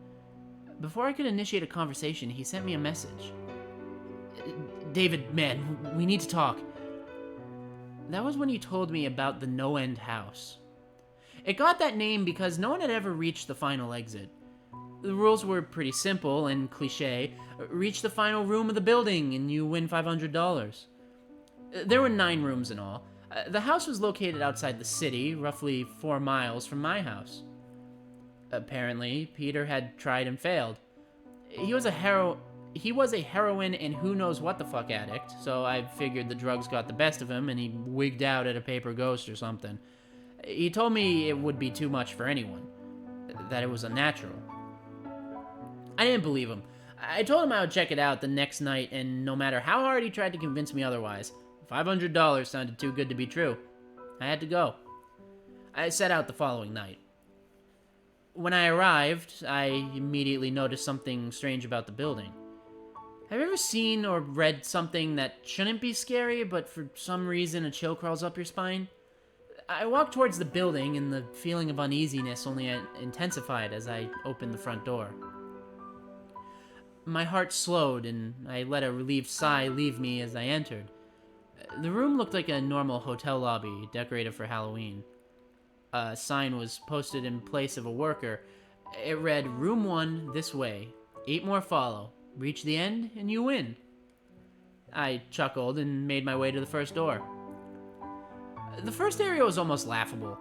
Before I could initiate a conversation, he sent me a message. David, man, we need to talk. That was when he told me about the No End House. It got that name because no one had ever reached the final exit. The rules were pretty simple and cliche. Reach the final room of the building and you win $500. There were 9 rooms in all. The house was located outside the city, roughly 4 miles from my house. Apparently, Peter had tried and failed. He was a heroin and who knows what the fuck addict, so I figured the drugs got the best of him and he wigged out at a paper ghost or something. He told me it would be too much for anyone, that it was unnatural. I didn't believe him. I told him I would check it out the next night, and no matter how hard he tried to convince me otherwise, $500 sounded too good to be true. I had to go. I set out the following night. When I arrived, I immediately noticed something strange about the building. Have you ever seen or read something that shouldn't be scary, but for some reason a chill crawls up your spine? I walked towards the building, and the feeling of uneasiness only intensified as I opened the front door. My heart slowed, and I let a relieved sigh leave me as I entered. The room looked like a normal hotel lobby, decorated for Halloween. A sign was posted in place of a worker. It read, "Room 1, this way. 8 more follow. Reach the end, and you win." I chuckled and made my way to the first door. The first area was almost laughable.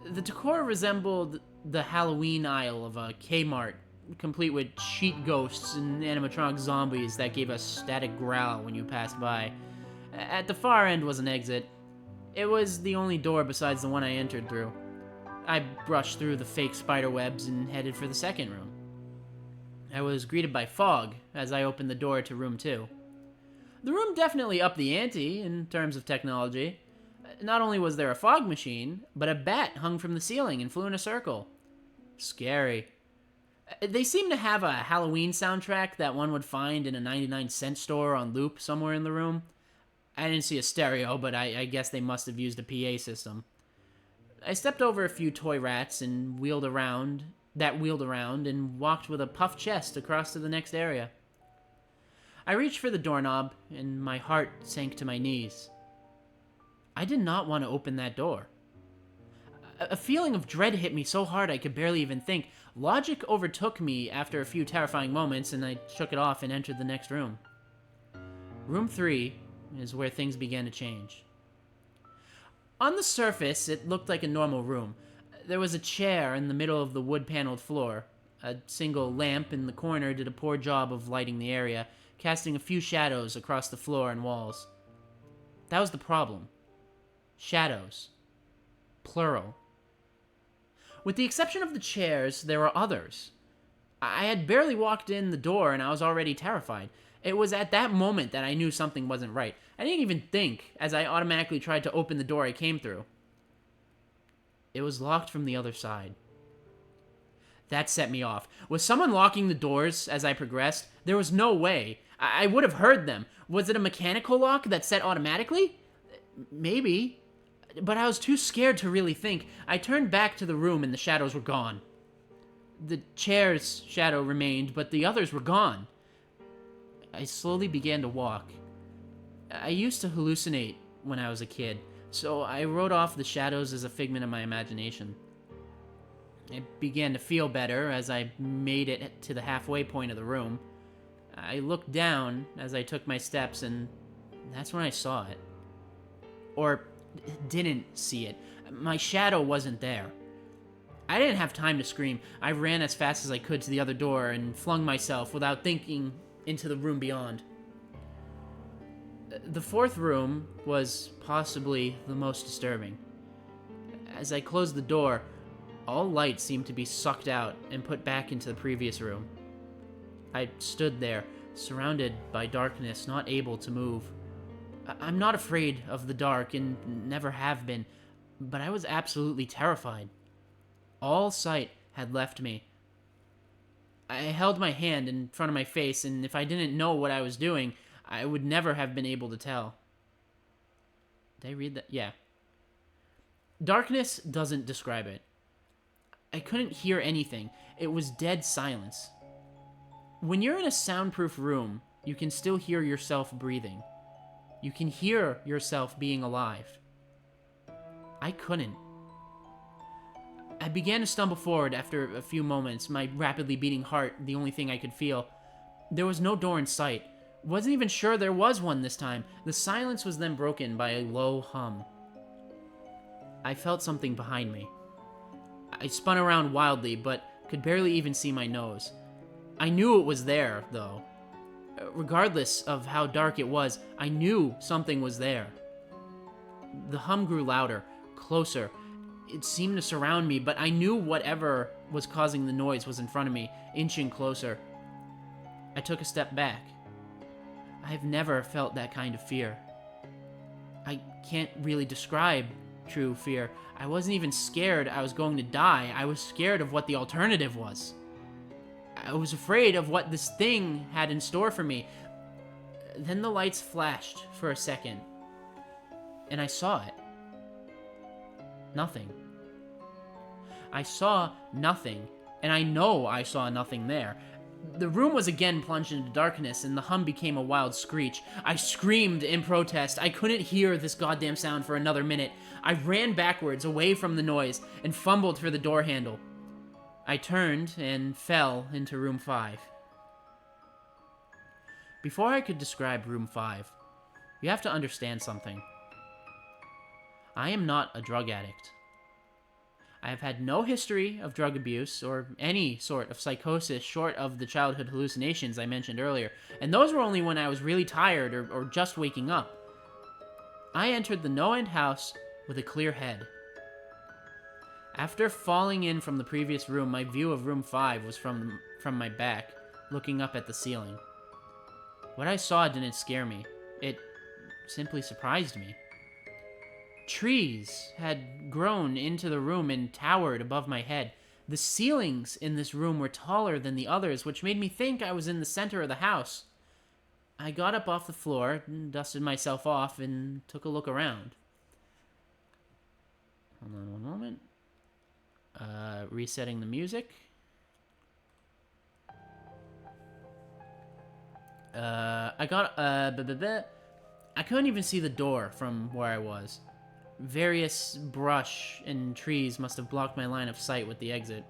The decor resembled the Halloween aisle of a Kmart, complete with sheet ghosts and animatronic zombies that gave a static growl when you passed by. At the far end was an exit. It was the only door besides the one I entered through. I brushed through the fake spider webs and headed for the second room. I was greeted by fog as I opened the door to room 2. The room definitely upped the ante in terms of technology. Not only was there a fog machine, but a bat hung from the ceiling and flew in a circle. Scary. They seemed to have a Halloween soundtrack that one would find in a 99-cent store on loop somewhere in the room. I didn't see a stereo, but I guess they must have used a PA system. I stepped over a few toy rats and wheeled around and walked with a puffed chest across to the next area. I reached for the doorknob, and my heart sank to my knees. I did not want to open that door. A feeling of dread hit me so hard I could barely even think. Logic overtook me after a few terrifying moments, and I shook it off and entered the next room. Room 3 is where things began to change. On the surface, it looked like a normal room. There was a chair in the middle of the wood-paneled floor. A single lamp in the corner did a poor job of lighting the area, casting a few shadows across the floor and walls. That was the problem. Shadows. Plural. With the exception of the chairs, there were others. I had barely walked in the door and I was already terrified. It was at that moment that I knew something wasn't right. I didn't even think, as I automatically tried to open the door I came through. It was locked from the other side. That set me off. Was someone locking the doors as I progressed? There was no way. I would have heard them. Was it a mechanical lock that set automatically? Maybe. But I was too scared to really think. I turned back to the room and the shadows were gone. The chair's shadow remained, but the others were gone. I slowly began to walk. I used to hallucinate when I was a kid, so I wrote off the shadows as a figment of my imagination. I began to feel better as I made it to the halfway point of the room. I looked down as I took my steps, and that's when I saw it. Or didn't see it. My shadow wasn't there. I didn't have time to scream. I ran as fast as I could to the other door and flung myself, without thinking, into the room beyond. The fourth room was possibly the most disturbing. As I closed the door, all light seemed to be sucked out and put back into the previous room. I stood there, surrounded by darkness, not able to move. I'm not afraid of the dark and never have been, but I was absolutely terrified. All sight had left me. I held my hand in front of my face, and if I didn't know what I was doing, I would never have been able to tell. Did I read that? Yeah. Darkness doesn't describe it. I couldn't hear anything. It was dead silence. When you're in a soundproof room, you can still hear yourself breathing. You can hear yourself being alive. I couldn't. I began to stumble forward after a few moments, my rapidly beating heart the only thing I could feel. There was no door in sight. Wasn't even sure there was one this time. The silence was then broken by a low hum. I felt something behind me. I spun around wildly, but could barely even see my nose. I knew it was there, though. Regardless of how dark it was, I knew something was there. The hum grew louder, closer. It seemed to surround me, but I knew whatever was causing the noise was in front of me, inching closer. I took a step back. I've never felt that kind of fear. I can't really describe true fear. I wasn't even scared I was going to die. I was scared of what the alternative was. I was afraid of what this thing had in store for me. Then the lights flashed for a second, and I saw it. Nothing. I saw nothing, and I know I saw nothing there. The room was again plunged into darkness, and the hum became a wild screech. I screamed in protest. I couldn't hear this goddamn sound for another minute. I ran backwards, away from the noise, and fumbled for the door handle. I turned and fell into room 5. Before I could describe room 5, you have to understand something. I am not a drug addict. I have had no history of drug abuse or any sort of psychosis short of the childhood hallucinations I mentioned earlier, and those were only when I was really tired or just waking up. I entered the no-end house with a clear head. After falling in from the previous room, my view of room 5 was from my back, looking up at the ceiling. What I saw didn't scare me. It simply surprised me. Trees had grown into the room and towered above my head. The ceilings in this room were taller than the others, which made me think I was in the center of the house. I got up off the floor, dusted myself off, and took a look around. Hold on one moment. Resetting the music. I couldn't even see the door from where I was. Various brush and trees must have blocked my line of sight with the exit.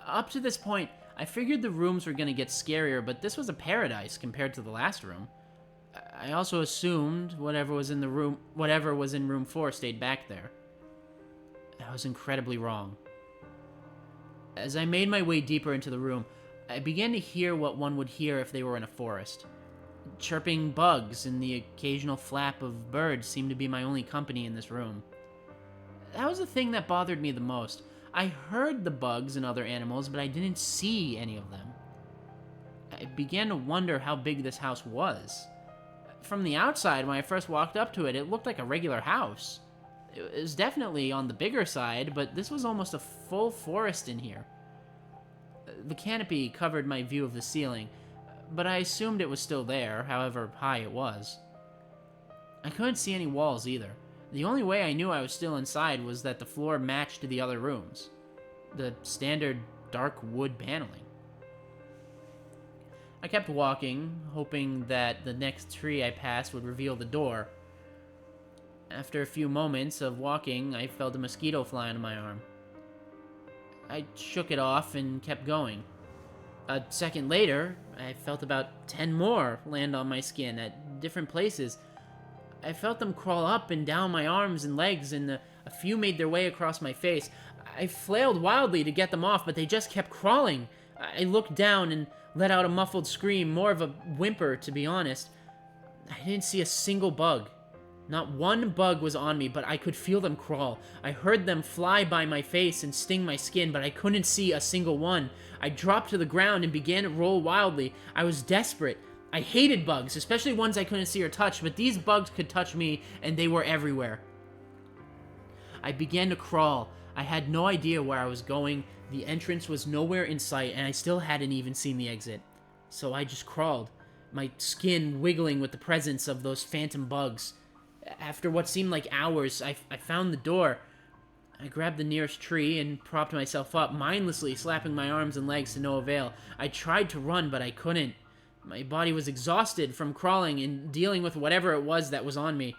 Up to this point, I figured the rooms were going to get scarier, but this was a paradise compared to the last room. I also assumed whatever was in room 4 stayed back there. I was incredibly wrong. As I made my way deeper into the room, I began to hear what one would hear if they were in a forest. Chirping bugs and the occasional flap of birds seemed to be my only company in this room. That was the thing that bothered me the most. I heard the bugs and other animals, but I didn't see any of them. I began to wonder how big this house was. From the outside, when I first walked up to it, it looked like a regular house. It was definitely on the bigger side, but this was almost a full forest in here. The canopy covered my view of the ceiling, but I assumed it was still there, however high it was. I couldn't see any walls either. The only way I knew I was still inside was that the floor matched the other rooms. The standard dark wood paneling. I kept walking, hoping that the next tree I passed would reveal the door. After a few moments of walking, I felt a mosquito fly onto my arm. I shook it off and kept going. A second later, I felt about 10 more land on my skin at different places. I felt them crawl up and down my arms and legs, and a few made their way across my face. I flailed wildly to get them off, but they just kept crawling. I looked down and let out a muffled scream, more of a whimper, to be honest. I didn't see a single bug. Not one bug was on me, but I could feel them crawl. I heard them fly by my face and sting my skin, but I couldn't see a single one. I dropped to the ground and began to roll wildly. I was desperate. I hated bugs, especially ones I couldn't see or touch, but these bugs could touch me, and they were everywhere. I began to crawl. I had no idea where I was going. The entrance was nowhere in sight, and I still hadn't even seen the exit. So I just crawled, my skin wiggling with the presence of those phantom bugs. After what seemed like hours, I found the door. I grabbed the nearest tree and propped myself up, mindlessly slapping my arms and legs to no avail. I tried to run, but I couldn't. My body was exhausted from crawling and dealing with whatever it was that was on me.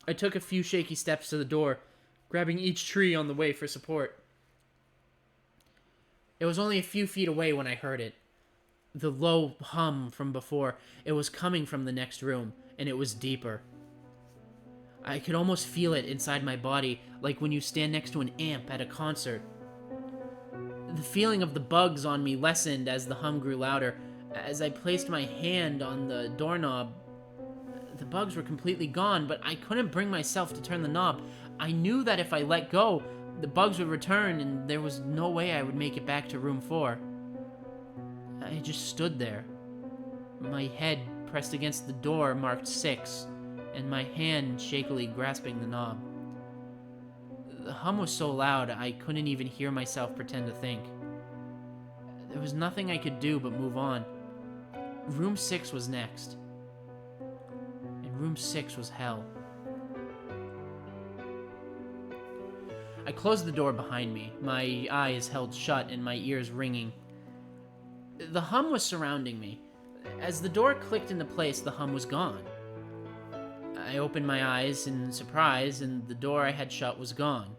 I took a few shaky steps to the door, grabbing each tree on the way for support. It was only a few feet away when I heard it. The low hum from before. It was coming from the next room, and it was deeper. I could almost feel it inside my body, like when you stand next to an amp at a concert. The feeling of the bugs on me lessened as the hum grew louder. As I placed my hand on the doorknob, the bugs were completely gone, but I couldn't bring myself to turn the knob. I knew that if I let go, the bugs would return, and there was no way I would make it back to room 4. I just stood there, my head pressed against the door marked 6, and my hand shakily grasping the knob. The hum was so loud, I couldn't even hear myself pretend to think. There was nothing I could do but move on. Room 6 was next. And room 6 was hell. I closed the door behind me, my eyes held shut and my ears ringing. The hum was surrounding me. As the door clicked into place, the hum was gone. I opened my eyes in surprise, and the door I had shut was gone.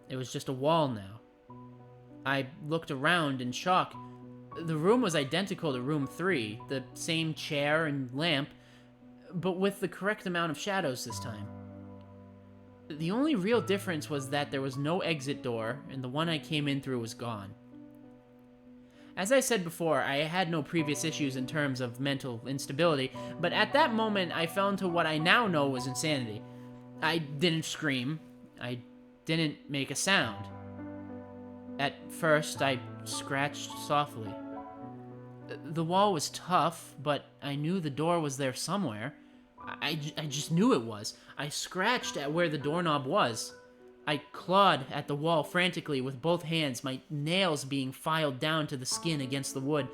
It was just a wall now. I looked around in shock. The room was identical to room 3, the same chair and lamp, but with the correct amount of shadows this time. The only real difference was that there was no exit door, and the one I came in through was gone. As I said before, I had no previous issues in terms of mental instability, but at that moment I fell into what I now know was insanity. I didn't scream. I didn't make a sound. At first, I scratched softly. The wall was tough, but I knew the door was there somewhere. I just knew it was. I scratched at where the doorknob was. I clawed at the wall frantically with both hands, my nails being filed down to the skin against the wood.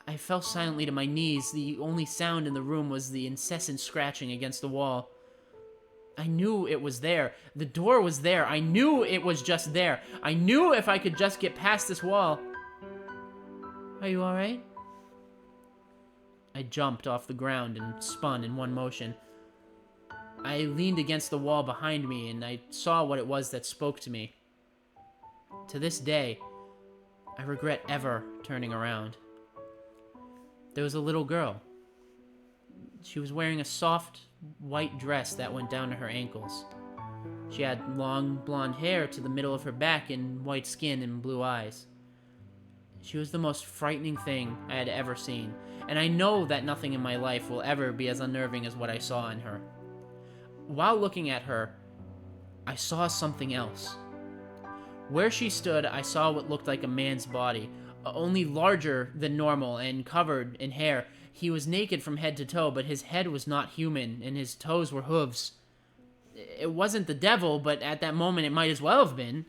I fell silently to my knees. The only sound in the room was the incessant scratching against the wall. I knew it was there. The door was there. I knew it was just there. I knew if I could just get past this wall. Are you alright? I jumped off the ground and spun in one motion. I leaned against the wall behind me, and I saw what it was that spoke to me. To this day, I regret ever turning around. There was a little girl. She was wearing a soft, white dress that went down to her ankles. She had long, blonde hair to the middle of her back and white skin and blue eyes. She was the most frightening thing I had ever seen, and I know that nothing in my life will ever be as unnerving as what I saw in her. While looking at her, I saw something else. Where she stood, I saw what looked like a man's body, only larger than normal and covered in hair. He was naked from head to toe, but his head was not human, and his toes were hooves. It wasn't the devil, but at that moment it might as well have been.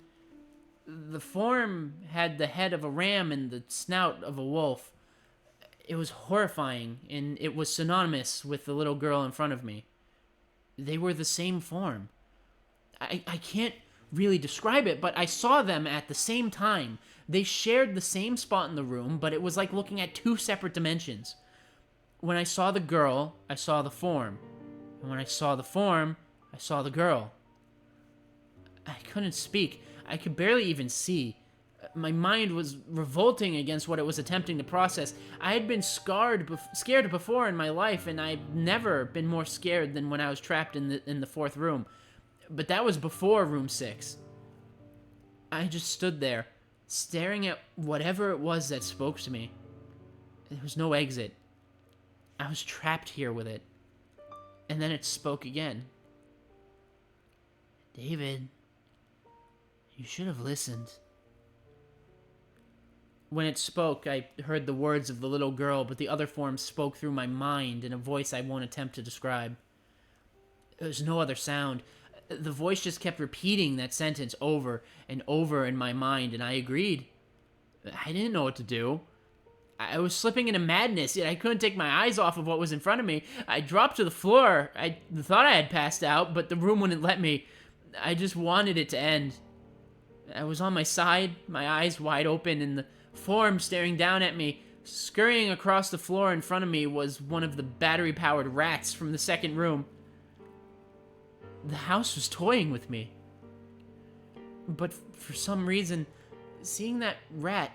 The form had the head of a ram and the snout of a wolf. It was horrifying, and it was synonymous with the little girl in front of me. They were the same form. I can't really describe it, but I saw them at the same time. They shared the same spot in the room, but it was like looking at two separate dimensions. When I saw the girl, I saw the form. And when I saw the form, I saw the girl. I couldn't speak. I could barely even see. My mind was revolting against what it was attempting to process. I had been scared before in my life, and I'd never been more scared than when I was trapped in the fourth room. But that was before room 6. I just stood there, staring at whatever it was that spoke to me. There was no exit. I was trapped here with it. And then it spoke again. David, you should have listened. When it spoke, I heard the words of the little girl, but the other form spoke through my mind in a voice I won't attempt to describe. There was no other sound. The voice just kept repeating that sentence over and over in my mind, and I agreed. I didn't know what to do. I was slipping into madness, yet I couldn't take my eyes off of what was in front of me. I dropped to the floor. I thought I had passed out, but the room wouldn't let me. I just wanted it to end. I was on my side, my eyes wide open, and the form staring down at me. Scurrying across the floor in front of me was one of the battery-powered rats from the second room. The house was toying with me. But for some reason, seeing that rat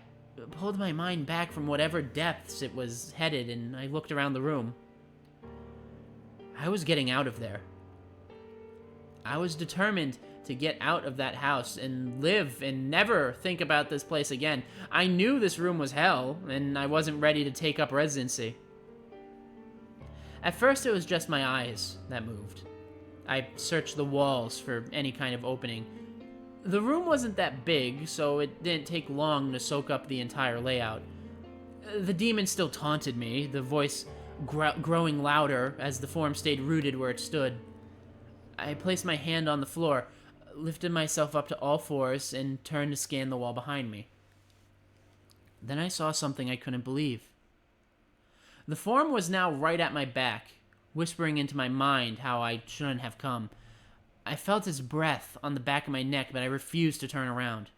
pulled my mind back from whatever depths it was headed, and I looked around the room. I was getting out of there. I was determined to get out of that house and live and never think about this place again. I knew this room was hell, and I wasn't ready to take up residency. At first, it was just my eyes that moved. I searched the walls for any kind of opening. The room wasn't that big, so it didn't take long to soak up the entire layout. The demon still taunted me, the voice growing louder as the form stayed rooted where it stood. I placed my hand on the floor, lifted myself up to all fours, and turned to scan the wall behind me. Then I saw something I couldn't believe. The form was now right at my back, whispering into my mind how I shouldn't have come. I felt his breath on the back of my neck, but I refused to turn around.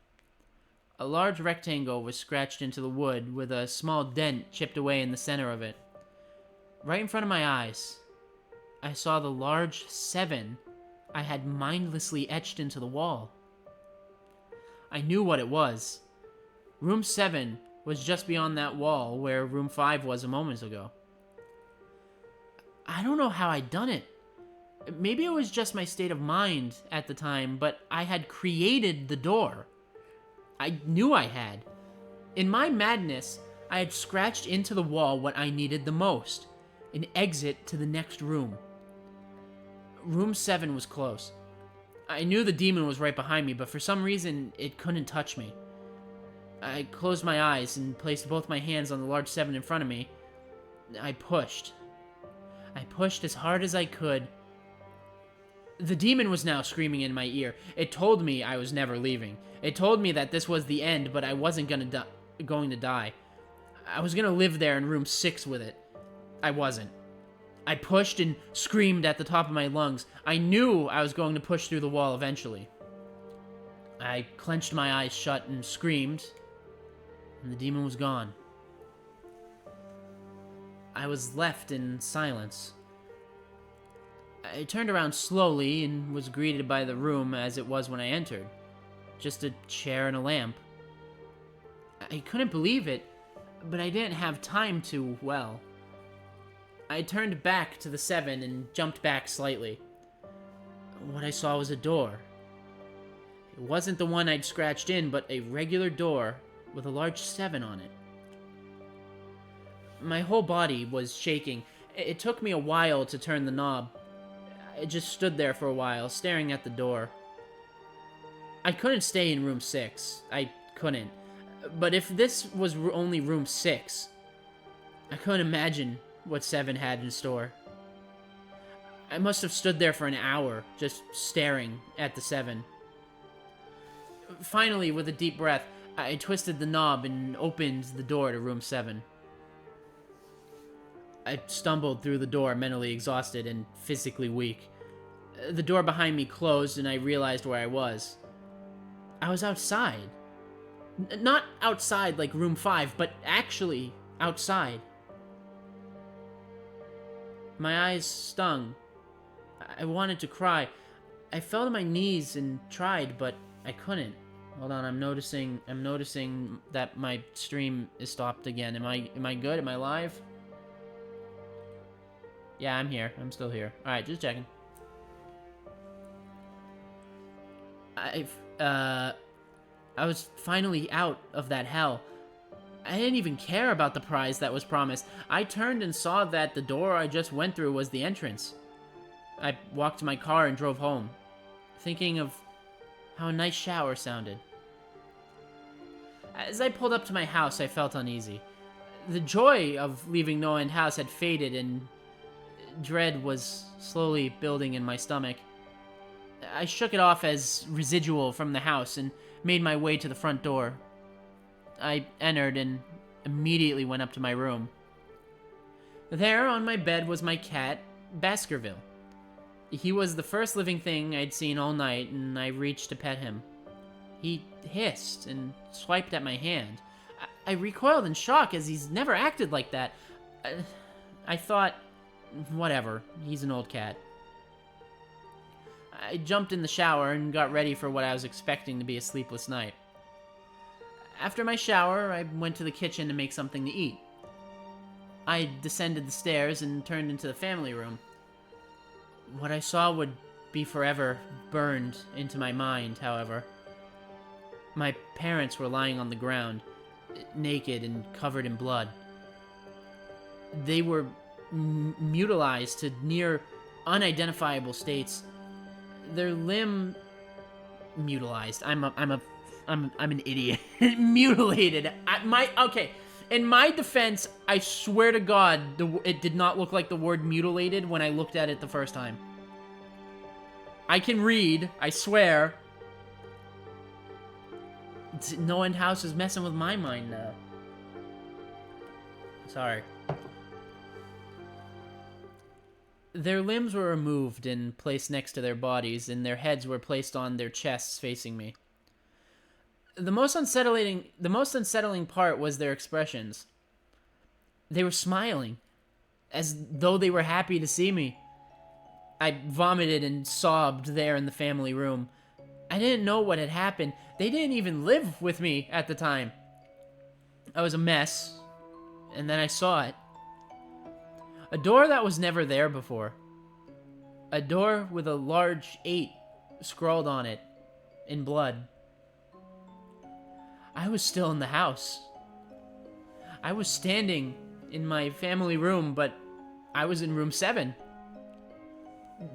A large rectangle was scratched into the wood, with a small dent chipped away in the center of it. Right in front of my eyes, I saw the large 7 I had mindlessly etched into the wall. I knew what it was. Room 7 was just beyond that wall where room 5 was a moment ago. I don't know how I'd done it. Maybe it was just my state of mind at the time, but I had created the door. I knew I had. In my madness, I had scratched into the wall what I needed the most, an exit to the next room. Room 7 was close. I knew the demon was right behind me, but for some reason, it couldn't touch me. I closed my eyes and placed both my hands on the large 7 in front of me. I pushed. I pushed as hard as I could. The demon was now screaming in my ear. It told me I was never leaving. It told me that this was the end, but I wasn't going to die. I was going to live there in room 6 with it. I wasn't. I pushed and screamed at the top of my lungs. I knew I was going to push through the wall eventually. I clenched my eyes shut and screamed, and the demon was gone. I was left in silence. I turned around slowly and was greeted by the room as it was when I entered. Just a chair and a lamp. I couldn't believe it, but I didn't have time to, well. I turned back to the 7 and jumped back slightly. What I saw was a door. It wasn't the one I'd scratched in, but a regular door with a large 7 on it. My whole body was shaking. It took me a while to turn the knob. I just stood there for a while, staring at the door. I couldn't stay in room 6. I couldn't. But if this was only room 6, I couldn't imagine what 7 had in store. I must have stood there for an hour, just staring at the 7. Finally, with a deep breath, I twisted the knob and opened the door to room 7. I stumbled through the door, mentally exhausted and physically weak. The door behind me closed, and I realized where I was. I was outside. Not outside like room 5, but actually outside. My eyes stung. I wanted to cry. I fell to my knees and tried, but I couldn't. Hold on, I'm noticing that my stream is stopped again. Am I good? Am I live? Yeah, I'm here. I'm still here. Alright, just checking. I was finally out of that hell. I didn't even care about the prize that was promised. I turned and saw that the door I just went through was the entrance. I walked to my car and drove home, thinking of how a nice shower sounded. As I pulled up to my house, I felt uneasy. The joy of leaving No End House had faded, and dread was slowly building in my stomach. I shook it off as residual from the house and made my way to the front door. I entered and immediately went up to my room. There on my bed was my cat, Baskerville. He was the first living thing I'd seen all night, and I reached to pet him. He hissed and swiped at my hand. I recoiled in shock, as he's never acted like that. I thought, whatever, he's an old cat. I jumped in the shower and got ready for what I was expecting to be a sleepless night. After my shower, I went to the kitchen to make something to eat. I descended the stairs and turned into the family room. What I saw would be forever burned into my mind, however. My parents were lying on the ground, naked and covered in blood. They were mutilized to near unidentifiable states. Their limb mutilized. I'm an idiot. Mutilated. Okay. In my defense, I swear to God, it did not look like the word mutilated when I looked at it the first time. I can read, I swear. No End House is messing with my mind now. Sorry. Their limbs were removed and placed next to their bodies, and their heads were placed on their chests facing me. The most unsettling part was their expressions. They were smiling, as though they were happy to see me. I vomited and sobbed there in the family room. I didn't know what had happened. They didn't even live with me at the time. I was a mess, and then I saw it. A door that was never there before. A door with a large 8 scrawled on it in blood. I was still in the house. I was standing in my family room, but I was in room 7.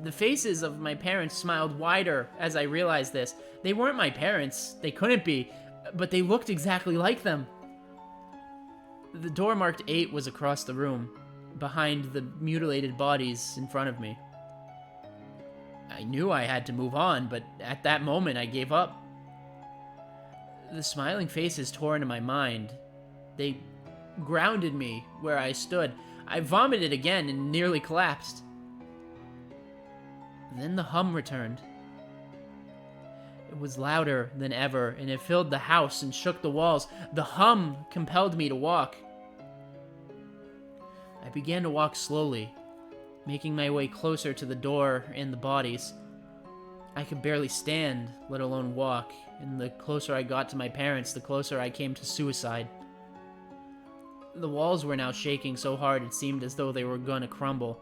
The faces of my parents smiled wider as I realized this. They weren't my parents. They couldn't be, but they looked exactly like them. The door marked 8 was across the room, behind the mutilated bodies in front of me. I knew I had to move on, but at that moment I gave up. The smiling faces tore into my mind. They grounded me where I stood. I vomited again and nearly collapsed. Then the hum returned. It was louder than ever, and it filled the house and shook the walls. The hum compelled me to walk. I began to walk slowly, making my way closer to the door and the bodies. I could barely stand, let alone walk, and the closer I got to my parents, the closer I came to suicide. The walls were now shaking so hard it seemed as though they were gonna crumble,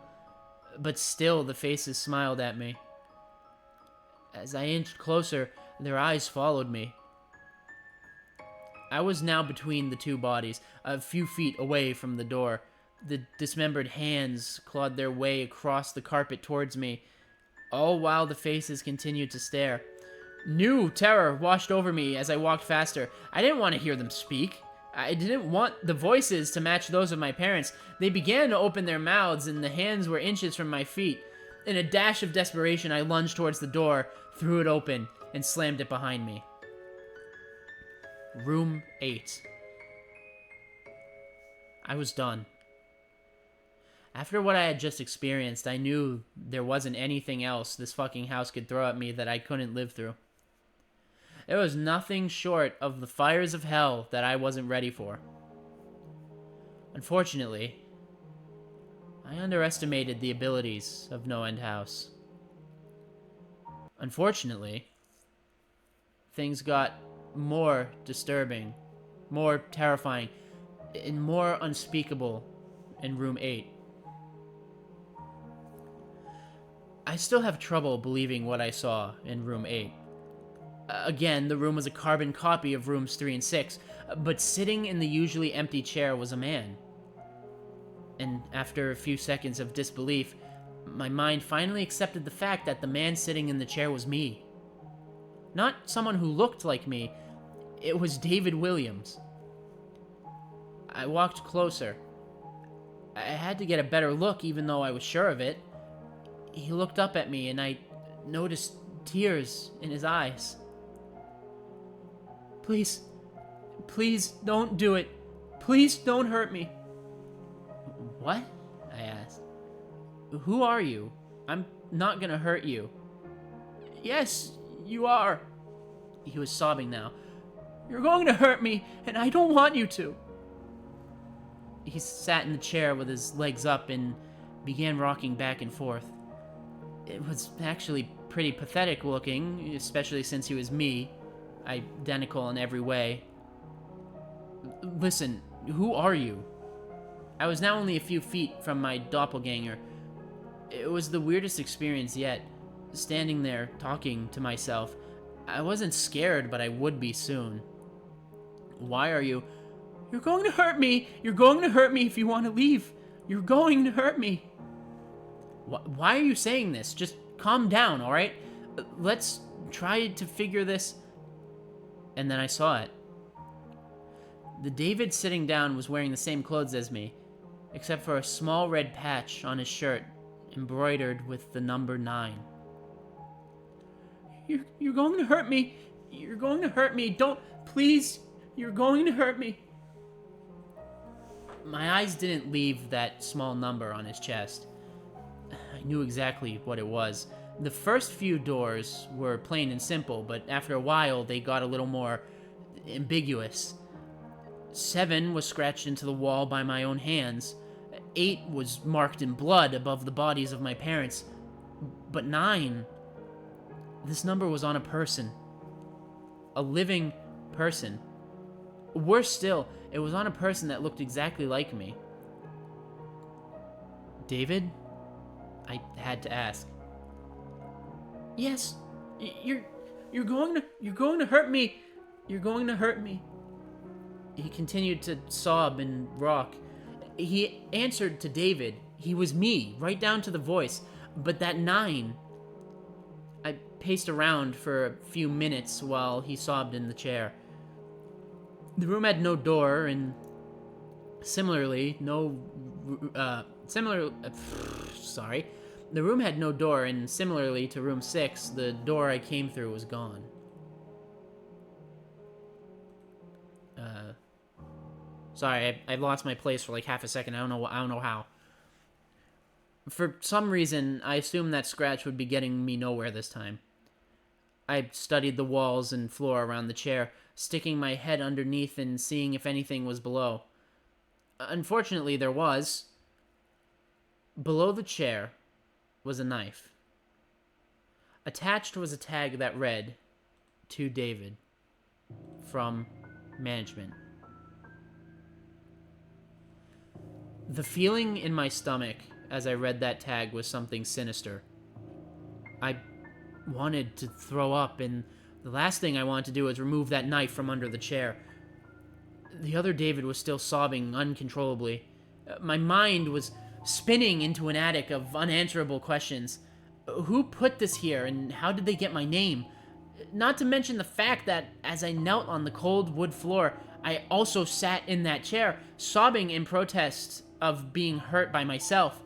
but still the faces smiled at me. As I inched closer, their eyes followed me. I was now between the two bodies, a few feet away from the door. The dismembered hands clawed their way across the carpet towards me, all while the faces continued to stare. New terror washed over me as I walked faster. I didn't want to hear them speak. I didn't want the voices to match those of my parents. They began to open their mouths, and the hands were inches from my feet. In a dash of desperation, I lunged towards the door, threw it open, and slammed it behind me. Room 8. I was done. After what I had just experienced, I knew there wasn't anything else this fucking house could throw at me that I couldn't live through. There was nothing short of the fires of hell that I wasn't ready for. Unfortunately, I underestimated the abilities of No End House. Unfortunately, things got more disturbing, more terrifying, and more unspeakable in Room 8. I still have trouble believing what I saw in Room 8. Again, the room was a carbon copy of Rooms 3 and 6, but sitting in the usually empty chair was a man. And after a few seconds of disbelief, my mind finally accepted the fact that the man sitting in the chair was me. Not someone who looked like me, it was David Williams. I walked closer. I had to get a better look even though I was sure of it. He looked up at me and I noticed tears in his eyes. Please don't do it. Please don't hurt me. What? I asked. Who are you? I'm not gonna hurt you. Yes, you are. He was sobbing now. You're going to hurt me, and I don't want you to. He sat in the chair with his legs up and began rocking back and forth. It was actually pretty pathetic looking, especially since he was me, identical in every way. Listen, who are you? I was now only a few feet from my doppelganger. It was the weirdest experience yet, standing there talking to myself. I wasn't scared, but I would be soon. Why are you? You're going to hurt me! You're going to hurt me if you want to leave! You're going to hurt me! Why are you saying this? Just calm down, alright? Let's try to figure this... And then I saw it. The David sitting down was wearing the same clothes as me, except for a small red patch on his shirt, embroidered with the number 9. You're going to hurt me! You're going to hurt me! Don't... Please! You're going to hurt me! My eyes didn't leave that small number on his chest. I knew exactly what it was. The first few doors were plain and simple, but after a while they got a little more ambiguous. 7 was scratched into the wall by my own hands. 8 was marked in blood above the bodies of my parents. But 9... This number was on a person. A living person. Worse still, it was on a person that looked exactly like me. David? I had to ask. Yes, you're going to hurt me. You're going to hurt me. He continued to sob and rock. He answered to David. He was me, right down to the voice. But that 9... I paced around for a few minutes while he sobbed in the chair. The room had no door, and similarly, sorry. The room had no door, and similarly to room 6, the door I came through was gone. Sorry, I lost my place for like half a second. I don't know how. For some reason, I assumed that scratch would be getting me nowhere this time. I studied the walls and floor around the chair, sticking my head underneath and seeing if anything was below. Unfortunately, there was. Below the chair was a knife. Attached was a tag that read, "To David, from management." The feeling in my stomach as I read that tag was something sinister. I wanted to throw up, and the last thing I wanted to do was remove that knife from under the chair. The other David was still sobbing uncontrollably. My mind was spinning into an attic of unanswerable questions. Who put this here, and how did they get my name? Not to mention the fact that, as I knelt on the cold wood floor, I also sat in that chair, sobbing in protest of being hurt by myself.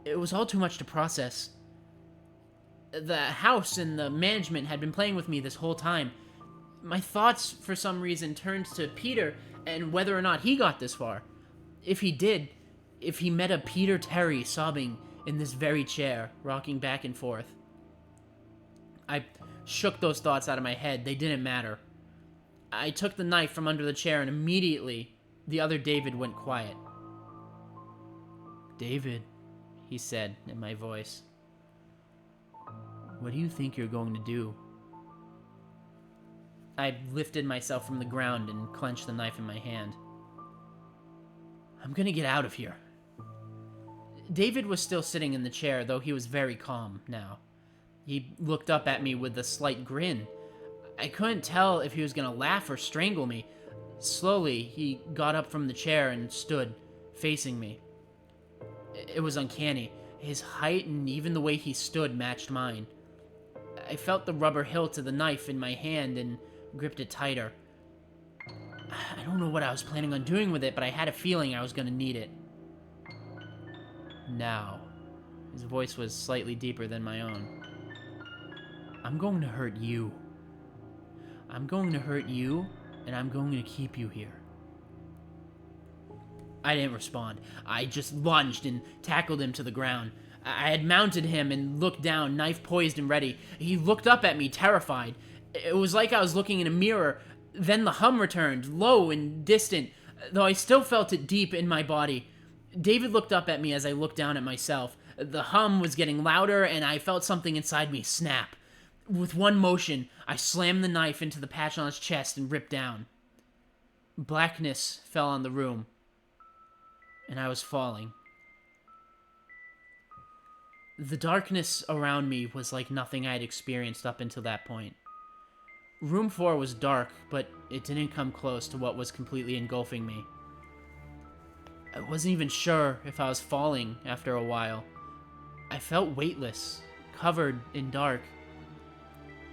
It was all too much to process. The house and the management had been playing with me this whole time. My thoughts, for some reason, turned to Peter and whether or not he got this far. If he did, if he met a Peter Terry sobbing in this very chair, rocking back and forth. I shook those thoughts out of my head. They didn't matter. I took the knife from under the chair, and immediately the other David went quiet. "David," he said in my voice, "what do you think you're going to do?" I lifted myself from the ground and clenched the knife in my hand. "I'm gonna get out of here." David was still sitting in the chair, though he was very calm now. He looked up at me with a slight grin. I couldn't tell if he was gonna laugh or strangle me. Slowly, he got up from the chair and stood, facing me. It was uncanny. His height and even the way he stood matched mine. I felt the rubber hilt of the knife in my hand and gripped it tighter. I don't know what I was planning on doing with it, but I had a feeling I was going to need it. "Now," his voice was slightly deeper than my own, "I'm going to hurt you. I'm going to hurt you, and I'm going to keep you here." I didn't respond. I just lunged and tackled him to the ground. I had mounted him and looked down, knife poised and ready. He looked up at me, terrified. It was like I was looking in a mirror. Then the hum returned, low and distant, though I still felt it deep in my body. David looked up at me as I looked down at myself. The hum was getting louder, and I felt something inside me snap. With one motion, I slammed the knife into the patch on his chest and ripped down. Blackness fell on the room, and I was falling. The darkness around me was like nothing I had experienced up until that point. Room 4 was dark, but it didn't come close to what was completely engulfing me. I wasn't even sure if I was falling after a while. I felt weightless, covered in dark.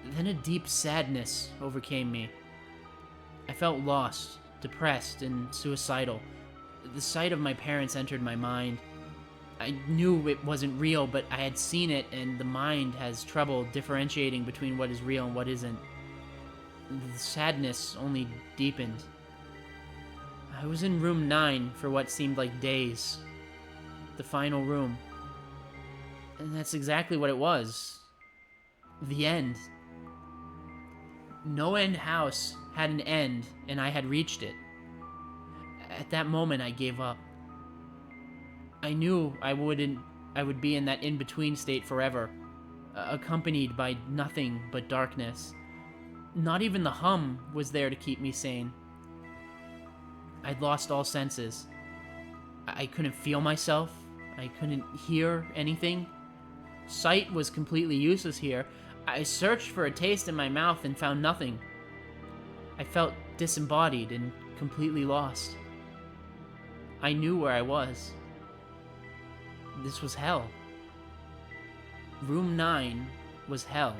Then a deep sadness overcame me. I felt lost, depressed, and suicidal. The sight of my parents entered my mind. I knew it wasn't real, but I had seen it, and the mind has trouble differentiating between what is real and what isn't. The sadness only deepened. I was in room 9 for what seemed like days. The final room. And that's exactly what it was. The end. No End House had an end, and I had reached it. At that moment, I gave up. I knew I would be in that in-between state forever, accompanied by nothing but darkness. Not even the hum was there to keep me sane. I'd lost all senses. I couldn't feel myself. I couldn't hear anything. Sight was completely useless here. I searched for a taste in my mouth and found nothing. I felt disembodied and completely lost. I knew where I was. This was hell. Room 9 was hell.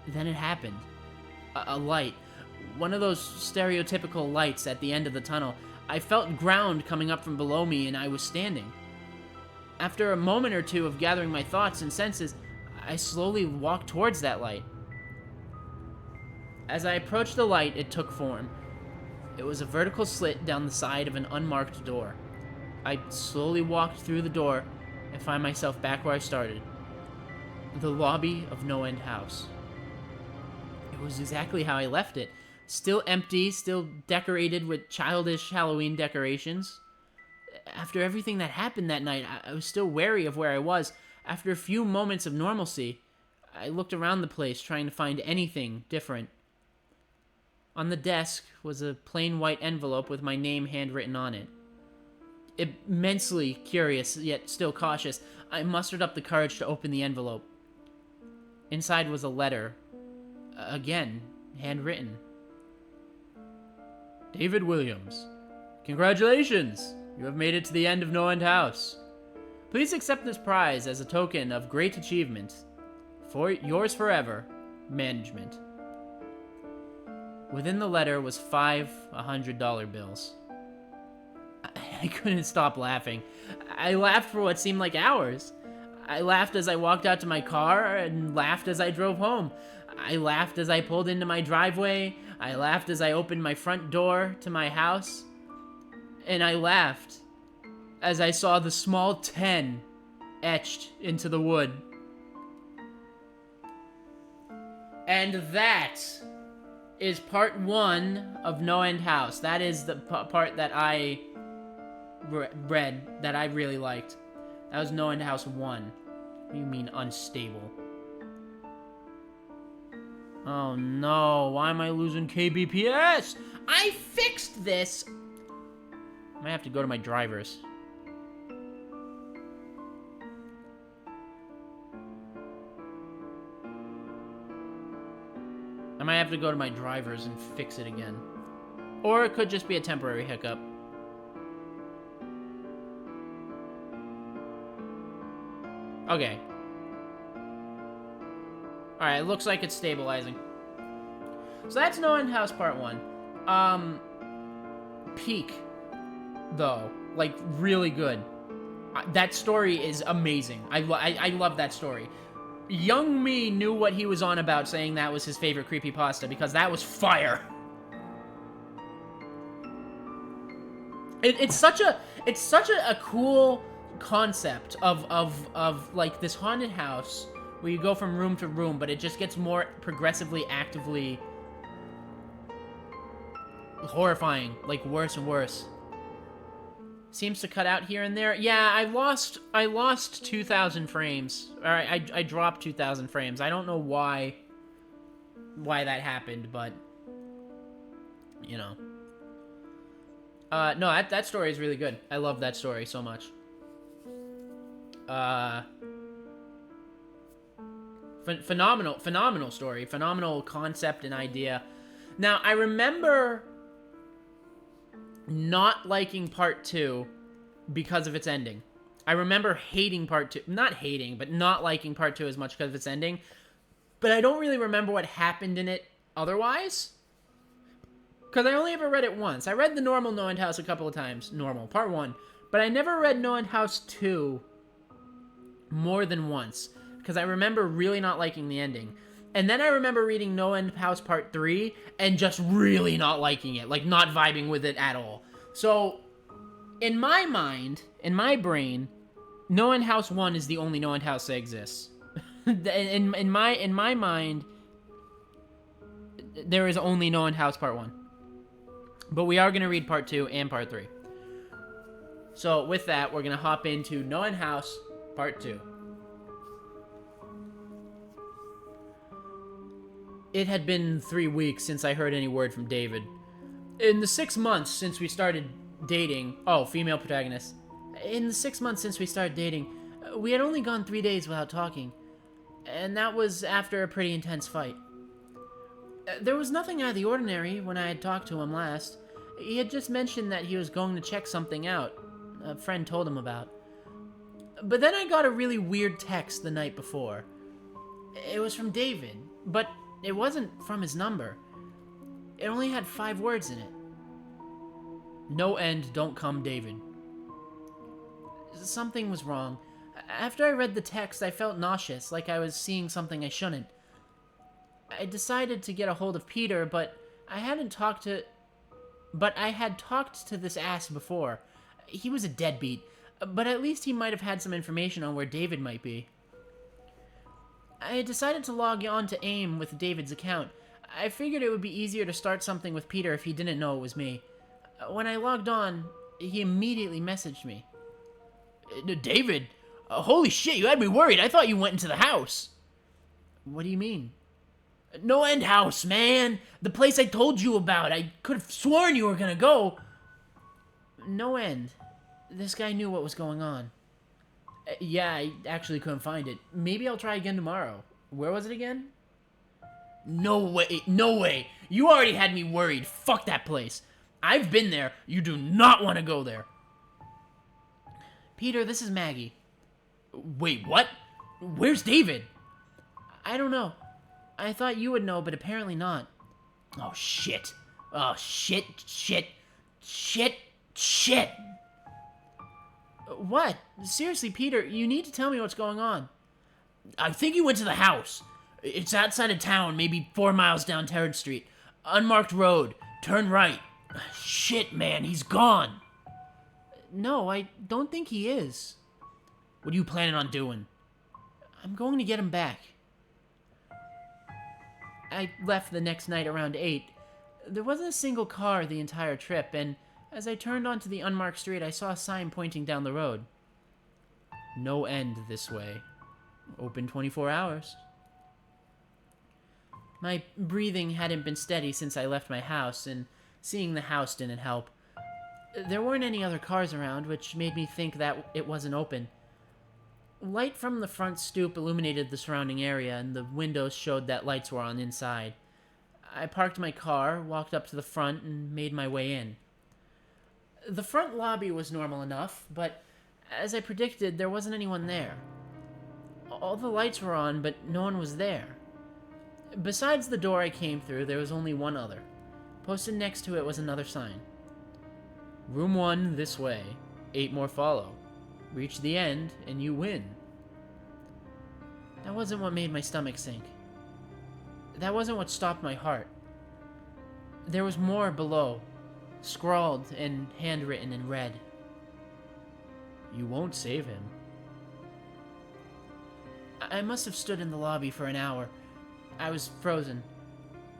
Then it happened. A light. One of those stereotypical lights at the end of the tunnel. I felt ground coming up from below me, and I was standing. After a moment or two of gathering my thoughts and senses, I slowly walked towards that light. As I approached the light, it took form. It was a vertical slit down the side of an unmarked door. I slowly walked through the door and find myself back where I started. The lobby of No End House. It was exactly how I left it. Still empty, still decorated with childish Halloween decorations. After everything that happened that night, I was still wary of where I was. After a few moments of normalcy, I looked around the place trying to find anything different. On the desk was a plain white envelope with my name handwritten on it. Immensely curious, yet still cautious, I mustered up the courage to open the envelope. Inside was a letter. Again, handwritten. David Williams, congratulations! You have made it to the end of No End House. Please accept this prize as a token of great achievement. For yours forever, Management. Within the letter was 5 $100 bills. I couldn't stop laughing. I laughed for what seemed like hours. I laughed as I walked out to my car and laughed as I drove home. I laughed as I pulled into my driveway. I laughed as I opened my front door to my house. And I laughed as I saw the small 10 etched into the wood. And that is part 1 of No End House. That is the part that I read that I really liked. That was No End House 1. What do you mean unstable? Oh no, why am I losing KBPS? I fixed this! I might have to go to my drivers. I might have to go to my drivers and fix it again. Or it could just be a temporary hiccup. Okay. Alright, it looks like it's stabilizing. So that's No End House Part 1. Peak, though. Like, really good. That story is amazing. I love that story. Young me knew what he was on about saying that was his favorite creepypasta, because that was fire. It's such a cool concept of like this haunted house where you go from room to room, but it just gets more progressively actively horrifying, like worse and worse. Seems to cut out here and there. Yeah, I lost 2,000 frames. Alright, I dropped 2,000 frames. I don't know why that happened, but you know. No, that story is really good. I love that story so much. Phenomenal story. Phenomenal concept and idea. Now, I remember not liking part 2 because of its ending. I remember hating part 2. Not hating, but not liking part 2 as much because of its ending. But I don't really remember what happened in it otherwise. Because I only ever read it once. I read the normal No End House a couple of times. Normal, part 1. But I never read No End House 2 more than once. Because I remember really not liking the ending. And then I remember reading No End House Part 3 and just really not liking it. Like, not vibing with it at all. So, in my mind, in my brain, No End House 1 is the only No End House that exists. in my mind, there is only No End House Part 1. But we are going to read Part 2 and Part 3. So, with that, we're going to hop into No End House Part 2. It had been 3 weeks since I heard any word from David. In the 6 months since we started dating... Oh, female protagonist. In the 6 months since we started dating, We had only gone 3 days without talking, and that was after a pretty intense fight. There was nothing out of the ordinary when I had talked to him last. He had just mentioned that he was going to check something out a friend told him about. But then I got a really weird text the night before. It was from David, but it wasn't from his number. It only had 5 words in it. No end, don't come, David. Something was wrong. After I read the text, I felt nauseous, like I was seeing something I shouldn't. I decided to get a hold of Peter, but I had talked to this ass before. He was a deadbeat, but at least he might have had some information on where David might be. I decided to log on to AIM with David's account. I figured it would be easier to start something with Peter if he didn't know it was me. When I logged on, he immediately messaged me. David? Holy shit, you had me worried. I thought you went into the house. What do you mean? No End House, man. The place I told you about. I could have sworn you were gonna go. No End. This guy knew what was going on. Yeah, I actually couldn't find it. Maybe I'll try again tomorrow. Where was it again? No way. No way. You already had me worried. Fuck that place. I've been there. You do not want to go there. Peter, this is Maggie. Wait, what? Where's David? I don't know. I thought you would know, but apparently not. Oh, shit. Oh, shit. What? Seriously, Peter, you need to tell me what's going on. I think he went to the house. It's outside of town, maybe 4 miles down Terrence Street. Unmarked road. Turn right. Shit, man, he's gone. No, I don't think he is. What are you planning on doing? I'm going to get him back. I left the next night around 8. There wasn't a single car the entire trip, and as I turned onto the unmarked street, I saw a sign pointing down the road. No End this way. Open 24 hours. My breathing hadn't been steady since I left my house, and seeing the house didn't help. There weren't any other cars around, which made me think that it wasn't open. Light from the front stoop illuminated the surrounding area, and the windows showed that lights were on inside. I parked my car, walked up to the front, and made my way in. The front lobby was normal enough, but as I predicted, there wasn't anyone there. All the lights were on, but no one was there. Besides the door I came through, there was only one other. Posted next to it was another sign. Room 1 this way. 8 more follow. Reach the end, and you win. That wasn't what made my stomach sink. That wasn't what stopped my heart. There was more below, scrawled and handwritten in red. You won't save him. I must have stood in the lobby for an hour. I was frozen.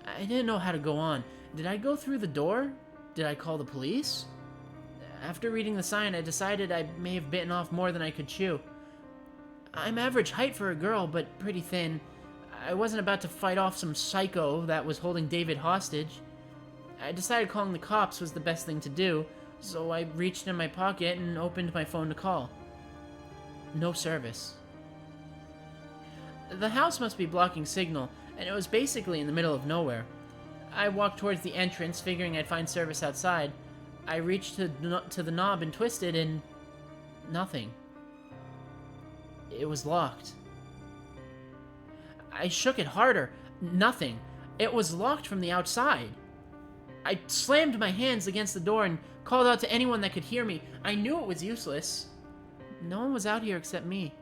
I didn't know how to go on. Did I go through the door? Did I call the police? After reading the sign, I decided I may have bitten off more than I could chew. I'm average height for a girl, but pretty thin. I wasn't about to fight off some psycho that was holding David hostage. I decided calling the cops was the best thing to do, so I reached in my pocket and opened my phone to call. No service. The house must be blocking signal, and it was basically in the middle of nowhere. I walked towards the entrance, figuring I'd find service outside. I reached to the knob and twisted, and nothing. It was locked. I shook it harder. Nothing. It was locked from the outside. I slammed my hands against the door and called out to anyone that could hear me. I knew it was useless. No one was out here except me.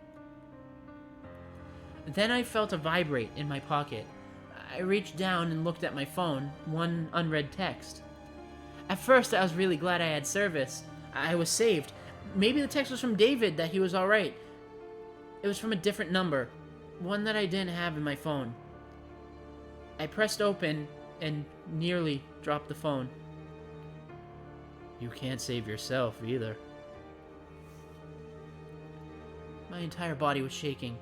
Then I felt a vibrate in my pocket. I reached down and looked at my phone, one unread text. At first, I was really glad I had service. I was saved. Maybe the text was from David, that he was alright. It was from a different number, one that I didn't have in my phone. I pressed open and nearly dropped the phone. You can't save yourself, either. My entire body was shaking.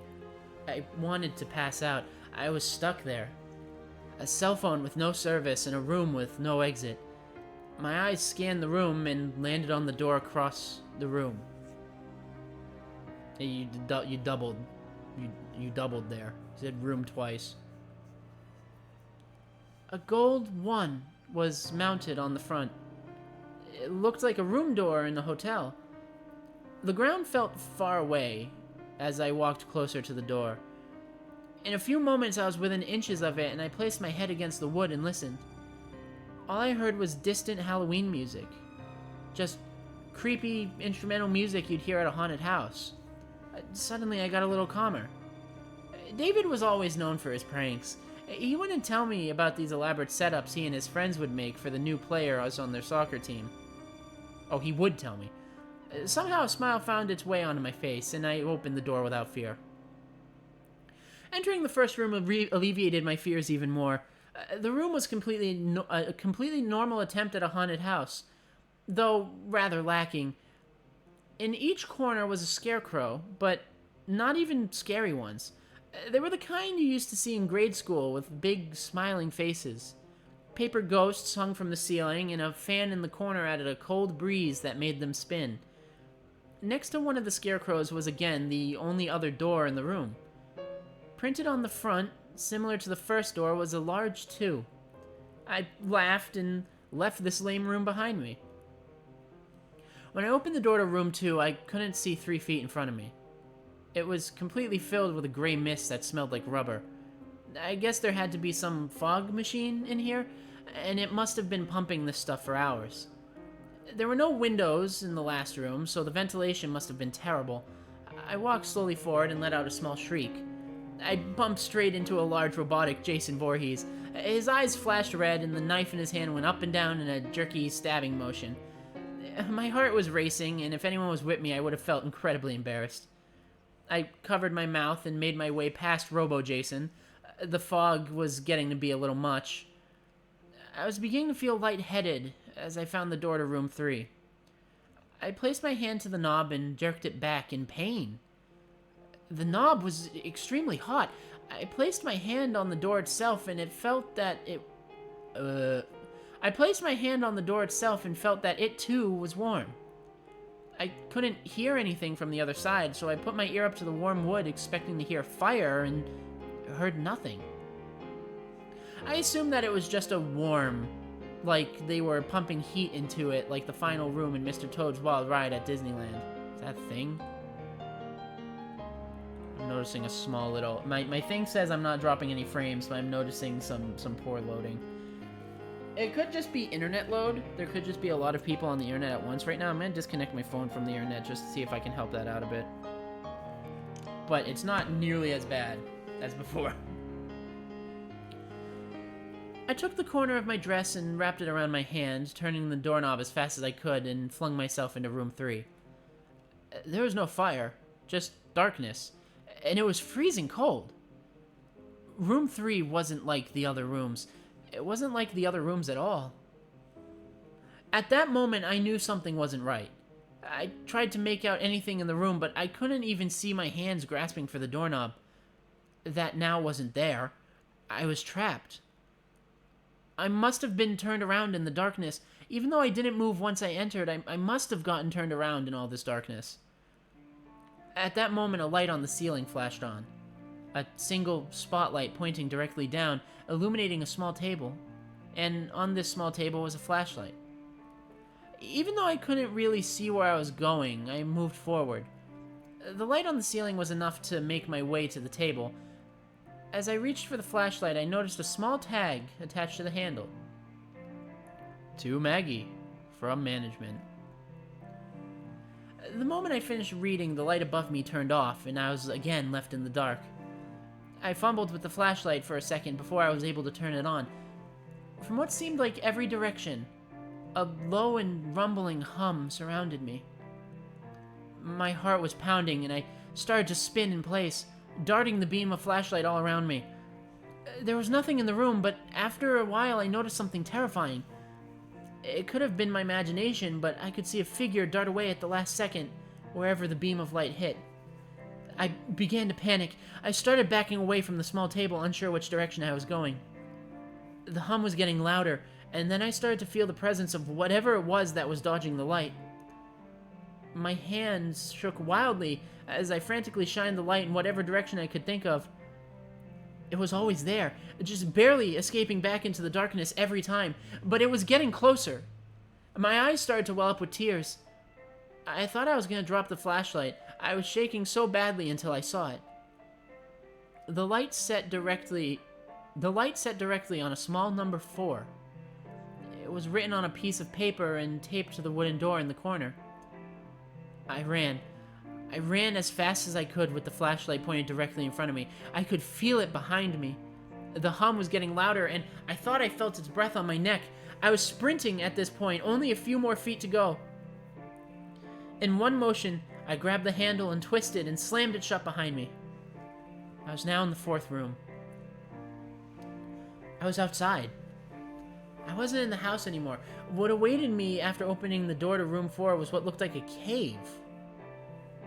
I wanted to pass out. I was stuck there. A cell phone with no service in a room with no exit. My eyes scanned the room and landed on the door across the room. You doubled. You doubled there. You said room twice. A gold 1 was mounted on the front. It looked like a room door in a hotel. The ground felt far away as I walked closer to the door. In a few moments, I was within inches of it, and I placed my head against the wood and listened. All I heard was distant Halloween music. Just creepy instrumental music you'd hear at a haunted house. Suddenly, I got a little calmer. David was always known for his pranks. He wouldn't tell me about these elaborate setups he and his friends would make for the new players on their soccer team. Oh, he would tell me. Somehow a smile found its way onto my face, and I opened the door without fear. Entering the first room alleviated my fears even more. The room was a completely normal attempt at a haunted house, though rather lacking. In each corner was a scarecrow, but not even scary ones. They were the kind you used to see in grade school, with big, smiling faces. Paper ghosts hung from the ceiling, and a fan in the corner added a cold breeze that made them spin. Next to one of the scarecrows was again the only other door in the room. Printed on the front, similar to the first door, was a large 2. I laughed and left this lame room behind me. When I opened the door to room 2, I couldn't see 3 feet in front of me. It was completely filled with a gray mist that smelled like rubber. I guess there had to be some fog machine in here, and it must have been pumping this stuff for hours. There were no windows in the last room, so the ventilation must have been terrible. I walked slowly forward and let out a small shriek. I bumped straight into a large robotic Jason Voorhees. His eyes flashed red, and the knife in his hand went up and down in a jerky stabbing motion. My heart was racing, and if anyone was with me, I would have felt incredibly embarrassed. I covered my mouth and made my way past Robo-Jason. The fog was getting to be a little much. I was beginning to feel lightheaded as I found the door to room 3. I placed my hand to the knob and jerked it back in pain. The knob was extremely hot. I placed my hand on the door itself and it felt that it... I placed my hand on the door itself and felt that it too was warm. I couldn't hear anything from the other side, so I put my ear up to the warm wood expecting to hear fire and heard nothing. I assumed that it was just a warm, like they were pumping heat into it like the final room in Mr. Toad's Wild Ride at Disneyland. Is that a thing? I'm noticing a small little... My thing says I'm not dropping any frames, but I'm noticing some poor loading. It could just be internet load. There could just be a lot of people on the internet at once right now. I'm going to disconnect my phone from the internet just to see if I can help that out a bit. But it's not nearly as bad as before. I took the corner of my dress and wrapped it around my hand, turning the doorknob as fast as I could, and flung myself into room 3. There was no fire, just darkness, and it was freezing cold. Room 3 wasn't like the other rooms. It wasn't like the other rooms at all. At that moment, I knew something wasn't right. I tried to make out anything in the room, but I couldn't even see my hands grasping for the doorknob. That now wasn't there. I was trapped. I must have been turned around in the darkness. Even though I didn't move once I entered, I must have gotten turned around in all this darkness. At that moment, a light on the ceiling flashed on. A single spotlight pointing directly down, illuminating a small table. And on this small table was a flashlight. Even though I couldn't really see where I was going, I moved forward. The light on the ceiling was enough to make my way to the table. As I reached for the flashlight, I noticed a small tag attached to the handle. To Maggie, from management. The moment I finished reading, the light above me turned off, and I was again left in the dark. I fumbled with the flashlight for a second before I was able to turn it on. From what seemed like every direction, a low and rumbling hum surrounded me. My heart was pounding, and I started to spin in place, darting the beam of flashlight all around me. There was nothing in the room, but after a while I noticed something terrifying. It could have been my imagination, but I could see a figure dart away at the last second, wherever the beam of light hit. I began to panic. I started backing away from the small table, unsure which direction I was going. The hum was getting louder, and then I started to feel the presence of whatever it was that was dodging the light. My hands shook wildly as I frantically shined the light in whatever direction I could think of. It was always there, just barely escaping back into the darkness every time, but it was getting closer. My eyes started to well up with tears. I thought I was going to drop the flashlight. I was shaking so badly until I saw it. The light set directly on a small number 4. It was written on a piece of paper and taped to the wooden door in the corner. I ran as fast as I could with the flashlight pointed directly in front of me. I could feel it behind me. The hum was getting louder, and I thought I felt its breath on my neck. I was sprinting at this point, only a few more feet to go. In one motion, I grabbed the handle and twisted and slammed it shut behind me. I was now in the 4th room. I was outside. I wasn't in the house anymore. What awaited me after opening the door to room 4 was what looked like a cave.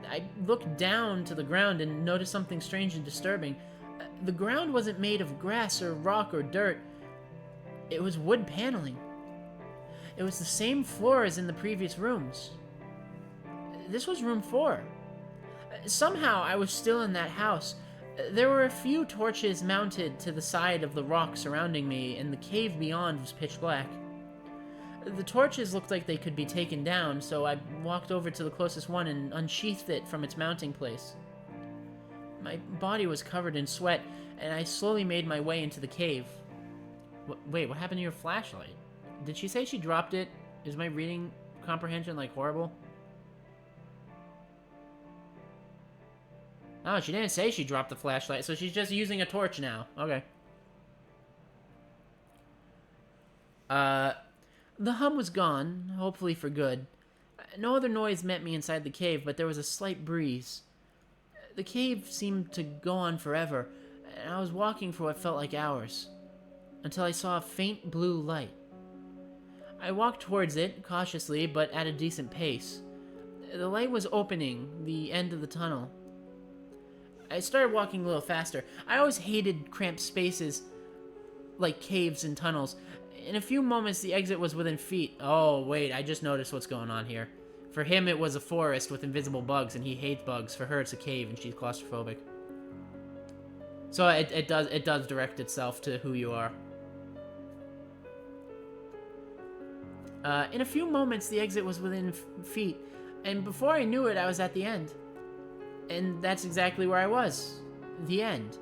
I looked down to the ground and noticed something strange and disturbing. The ground wasn't made of grass or rock or dirt. It was wood paneling. It was the same floor as in the previous rooms. This was room 4. Somehow I was still in that house. There were a few torches mounted to the side of the rock surrounding me, and the cave beyond was pitch black. The torches looked like they could be taken down, so I walked over to the closest one and unsheathed it from its mounting place. My body was covered in sweat, and I slowly made my way into the cave. Wait, what happened to your flashlight? Did she say she dropped it? Is my reading comprehension, like, horrible? Oh, she didn't say she dropped the flashlight, so she's just using a torch now. Okay. The hum was gone, hopefully for good. No other noise met me inside the cave, but there was a slight breeze. The cave seemed to go on forever, and I was walking for what felt like hours, until I saw a faint blue light. I walked towards it, cautiously, but at a decent pace. The light was opening the end of the tunnel. I started walking a little faster. I always hated cramped spaces, like caves and tunnels. In a few moments, the exit was within feet. Oh, wait, I just noticed what's going on here. For him, it was a forest with invisible bugs, and he hates bugs. For her, it's a cave, and she's claustrophobic. So it does direct itself to who you are. In a few moments, the exit was within feet, and before I knew it, I was at the end. And that's exactly where I was. The end.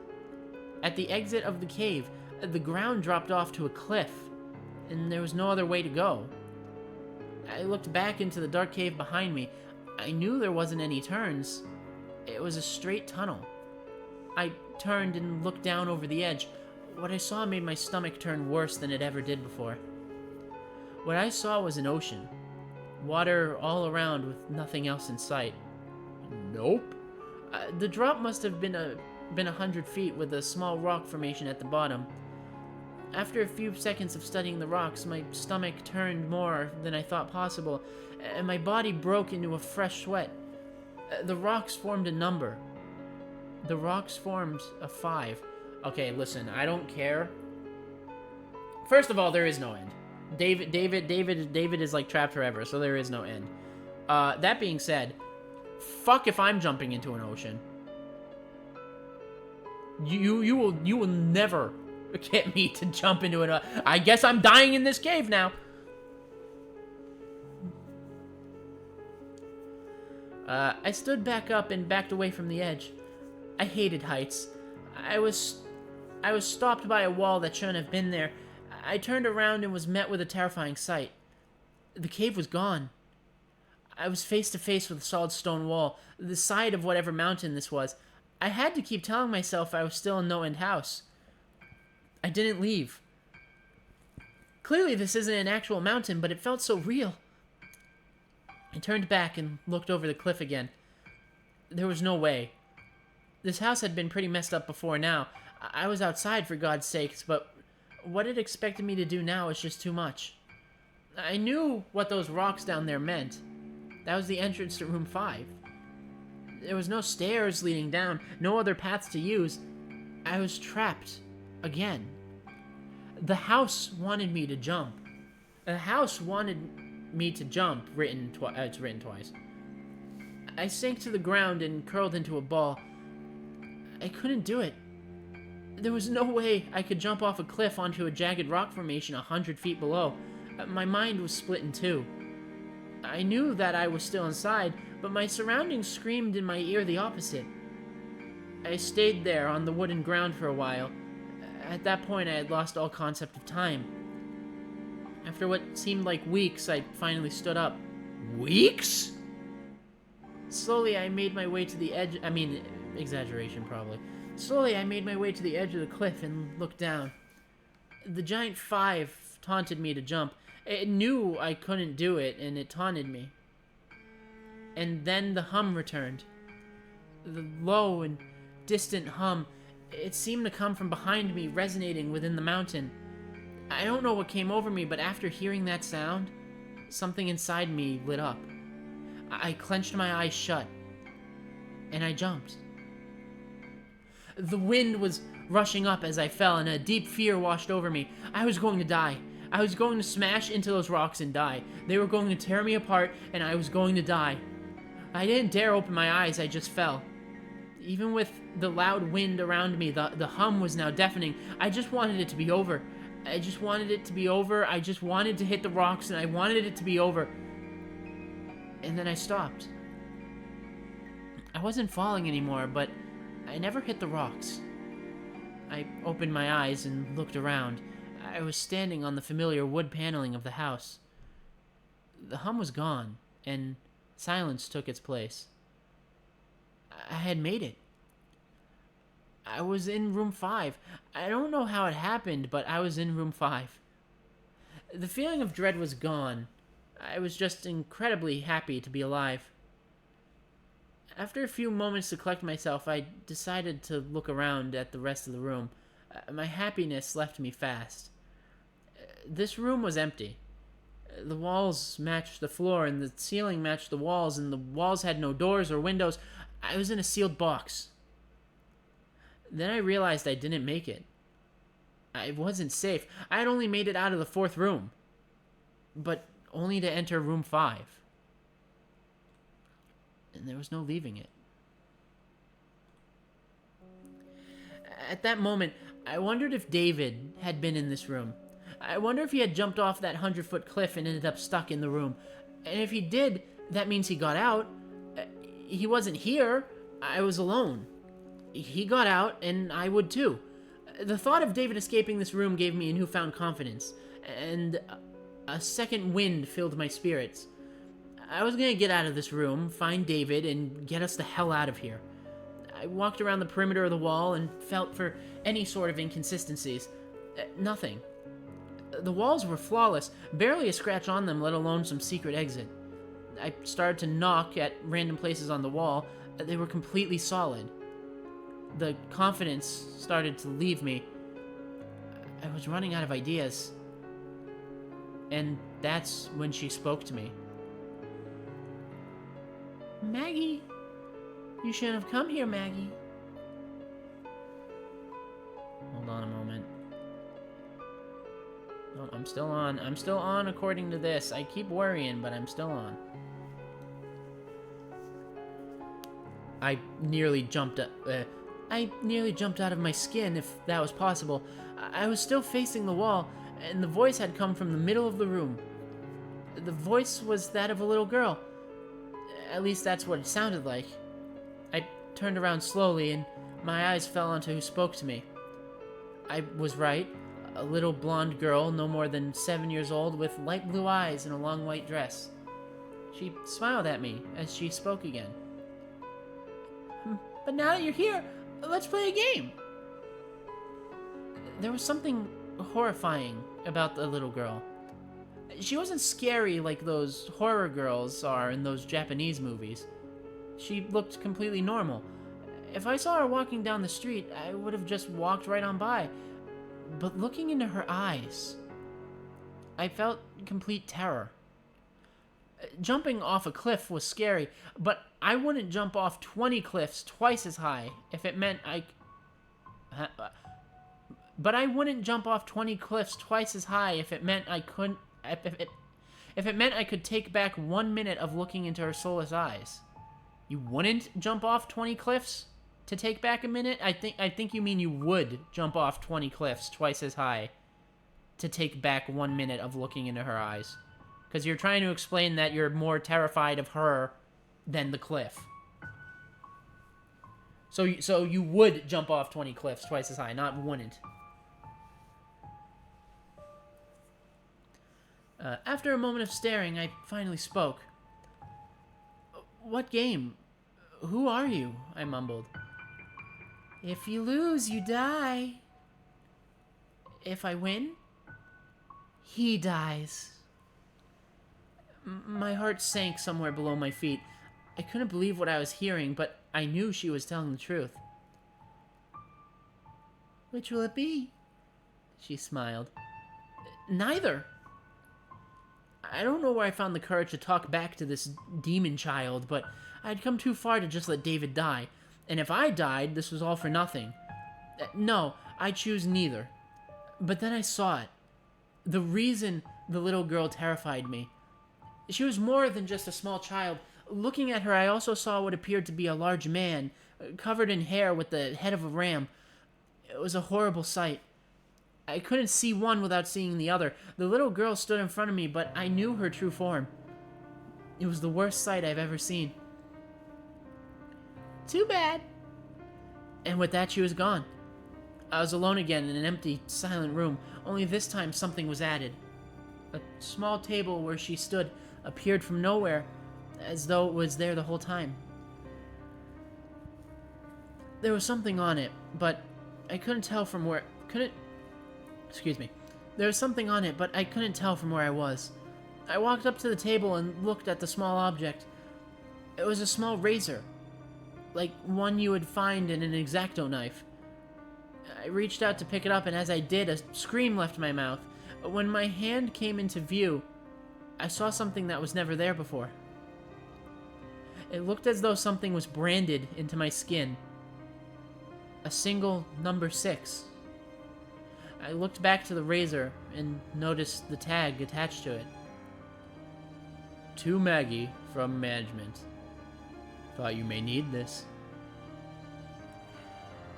At the exit of the cave, the ground dropped off to a cliff, and there was no other way to go. I looked back into the dark cave behind me. I knew there wasn't any turns. It was a straight tunnel. I turned and looked down over the edge. What I saw made my stomach turn worse than it ever did before. What I saw was an ocean. Water all around with nothing else in sight. Nope. The drop must have been 100 feet with a small rock formation at the bottom. After a few seconds of studying the rocks, my stomach turned more than I thought possible, and my body broke into a fresh sweat. The rocks formed a number. The rocks formed a 5. Okay, listen, I don't care. First of all, there is no end. David is like trapped forever, so there is no end. That being said, fuck if I'm jumping into an ocean. You will never get me to jump into an. I guess I'm dying in this cave now. I stood back up and backed away from the edge. I hated heights. I was stopped by a wall that shouldn't have been there. I turned around and was met with a terrifying sight. The cave was gone. I was face to face with a solid stone wall, the side of whatever mountain this was. I had to keep telling myself I was still in No End House. I didn't leave. Clearly this isn't an actual mountain, but it felt so real. I turned back and looked over the cliff again. There was no way. This house had been pretty messed up before now. I was outside, for God's sakes, but what it expected me to do now was just too much. I knew what those rocks down there meant. That was the entrance to room 5. There was no stairs leading down, no other paths to use. I was trapped. Again. The house wanted me to jump. The house wanted me to jump, it's written twice. I sank to the ground and curled into a ball. I couldn't do it. There was no way I could jump off a cliff onto a jagged rock formation 100 feet below. My mind was split in two. I knew that I was still inside, but my surroundings screamed in my ear the opposite. I stayed there on the wooden ground for a while. At that point, I had lost all concept of time. After what seemed like weeks, I finally stood up. Weeks? Slowly, I made my way to the edge. Exaggeration, probably. Slowly, I made my way to the edge of the cliff and looked down. The giant five taunted me to jump. It knew I couldn't do it, and it taunted me. And then the hum returned. The low and distant hum. It seemed to come from behind me, resonating within the mountain. I don't know what came over me, but after hearing that sound, something inside me lit up. I clenched my eyes shut, and I jumped. The wind was rushing up as I fell, and a deep fear washed over me. I was going to die. I was going to smash into those rocks and die. They were going to tear me apart, and I was going to die. I didn't dare open my eyes, I just fell. Even with the loud wind around me, the hum was now deafening. I just wanted it to be over. I just wanted it to be over. I just wanted to hit the rocks, and I wanted it to be over. And then I stopped. I wasn't falling anymore, but I never hit the rocks. I opened my eyes and looked around. I was standing on the familiar wood paneling of the house. The hum was gone, and silence took its place. I had made it. I was in room 5. I don't know how it happened, but I was in room 5. The feeling of dread was gone. I was just incredibly happy to be alive. After a few moments to collect myself, I decided to look around at the rest of the room. My happiness left me fast. This room was empty. The walls matched the floor, and the ceiling matched the walls, and the walls had no doors or windows. I was in a sealed box. Then I realized I didn't make it. I wasn't safe. I had only made it out of the 4th room, but only to enter room 5. And there was no leaving it. At that moment, I wondered if David had been in this room. I wonder if he had jumped off that 100-foot cliff and ended up stuck in the room. And if he did, that means he got out. He wasn't here. I was alone. He got out, and I would too. The thought of David escaping this room gave me a newfound confidence, and a second wind filled my spirits. I was gonna get out of this room, find David, and get us the hell out of here. I walked around the perimeter of the wall and felt for any sort of inconsistencies. Nothing. The walls were flawless, barely a scratch on them, let alone some secret exit. I started to knock at random places on the wall. They were completely solid. The confidence started to leave me. I was running out of ideas. And that's when she spoke to me. Maggie, you shouldn't have come here, Maggie. Hold on a moment. No, I'm still on. I'm still on according to this. I keep worrying, but I'm still on. I nearly jumped out of my skin, if that was possible. I was still facing the wall, and the voice had come from the middle of the room. The voice was that of a little girl. At least that's what it sounded like. I turned around slowly, and my eyes fell onto who spoke to me. I was right. A little blonde girl, no more than 7 years old, with light blue eyes and a long white dress. She smiled at me as she spoke again. But now that you're here, let's play a game. There was something horrifying about the little girl. She wasn't scary like those horror girls are in those Japanese movies. She looked completely normal. If I saw her walking down the street, I would have just walked right on by. But looking into her eyes, I felt complete terror. Jumping off a cliff was scary, but I wouldn't jump off 20 cliffs twice as high if it meant But I wouldn't jump off 20 cliffs twice as high if it meant I couldn't. If it meant I could take back 1 minute of looking into her soulless eyes. You wouldn't jump off 20 cliffs to take back a minute? I think you mean you would jump off 20 cliffs twice as high to take back 1 minute of looking into her eyes. Because you're trying to explain that you're more terrified of her than the cliff. So you would jump off 20 cliffs twice as high, not wouldn't. After a moment of staring, I finally spoke. What game? Who are you? I mumbled. If you lose, you die. If I win, he dies. My heart sank somewhere below my feet. I couldn't believe what I was hearing, but I knew she was telling the truth. Which will it be? She smiled. Neither. I don't know where I found the courage to talk back to this demon child, but I'd come too far to just let David die. And if I died, this was all for nothing. No, I choose neither. But then I saw it. The reason the little girl terrified me. She was more than just a small child. Looking at her, I also saw what appeared to be a large man, covered in hair with the head of a ram. It was a horrible sight. I couldn't see one without seeing the other. The little girl stood in front of me, but I knew her true form. It was the worst sight I've ever seen. Too bad. And with that, she was gone. I was alone again in an empty, silent room, only this time something was added. A small table where she stood appeared from nowhere, as though it was there the whole time. There was something on it, but I couldn't tell from where... There was something on it, but I couldn't tell from where I was. I walked up to the table and looked at the small object. It was a small razor, like one you would find in an X-Acto knife. I reached out to pick it up, and as I did, a scream left my mouth. When my hand came into view, I saw something that was never there before. It looked as though something was branded into my skin. A single number 6. I looked back to the razor and noticed the tag attached to it. To Maggie from management. Thought you may need this.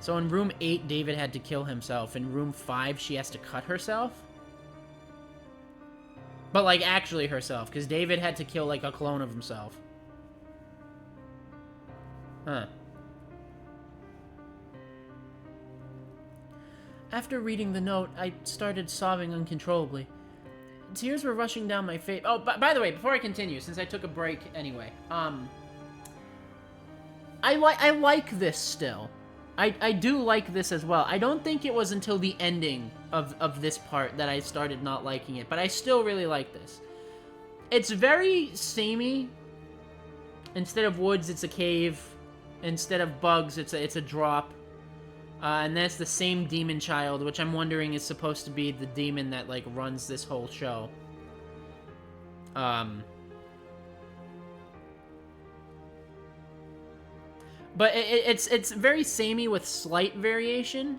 So in room 8, David had to kill himself. In room 5, she has to cut herself? But, like, actually herself, because David had to kill, like, a clone of himself. Huh. After reading the note, I started sobbing uncontrollably. Tears were rushing down my face. Oh, by the way, before I continue, since I took a break anyway, I like this still. I do like this as well. I don't think it was until the ending of this part that I started not liking it, but I still really like this. It's very samey. Instead of woods, it's a cave. Instead of bugs, it's a drop. And that's the same demon child, which I'm wondering is supposed to be the demon that, like, runs this whole show. But it's very samey with slight variation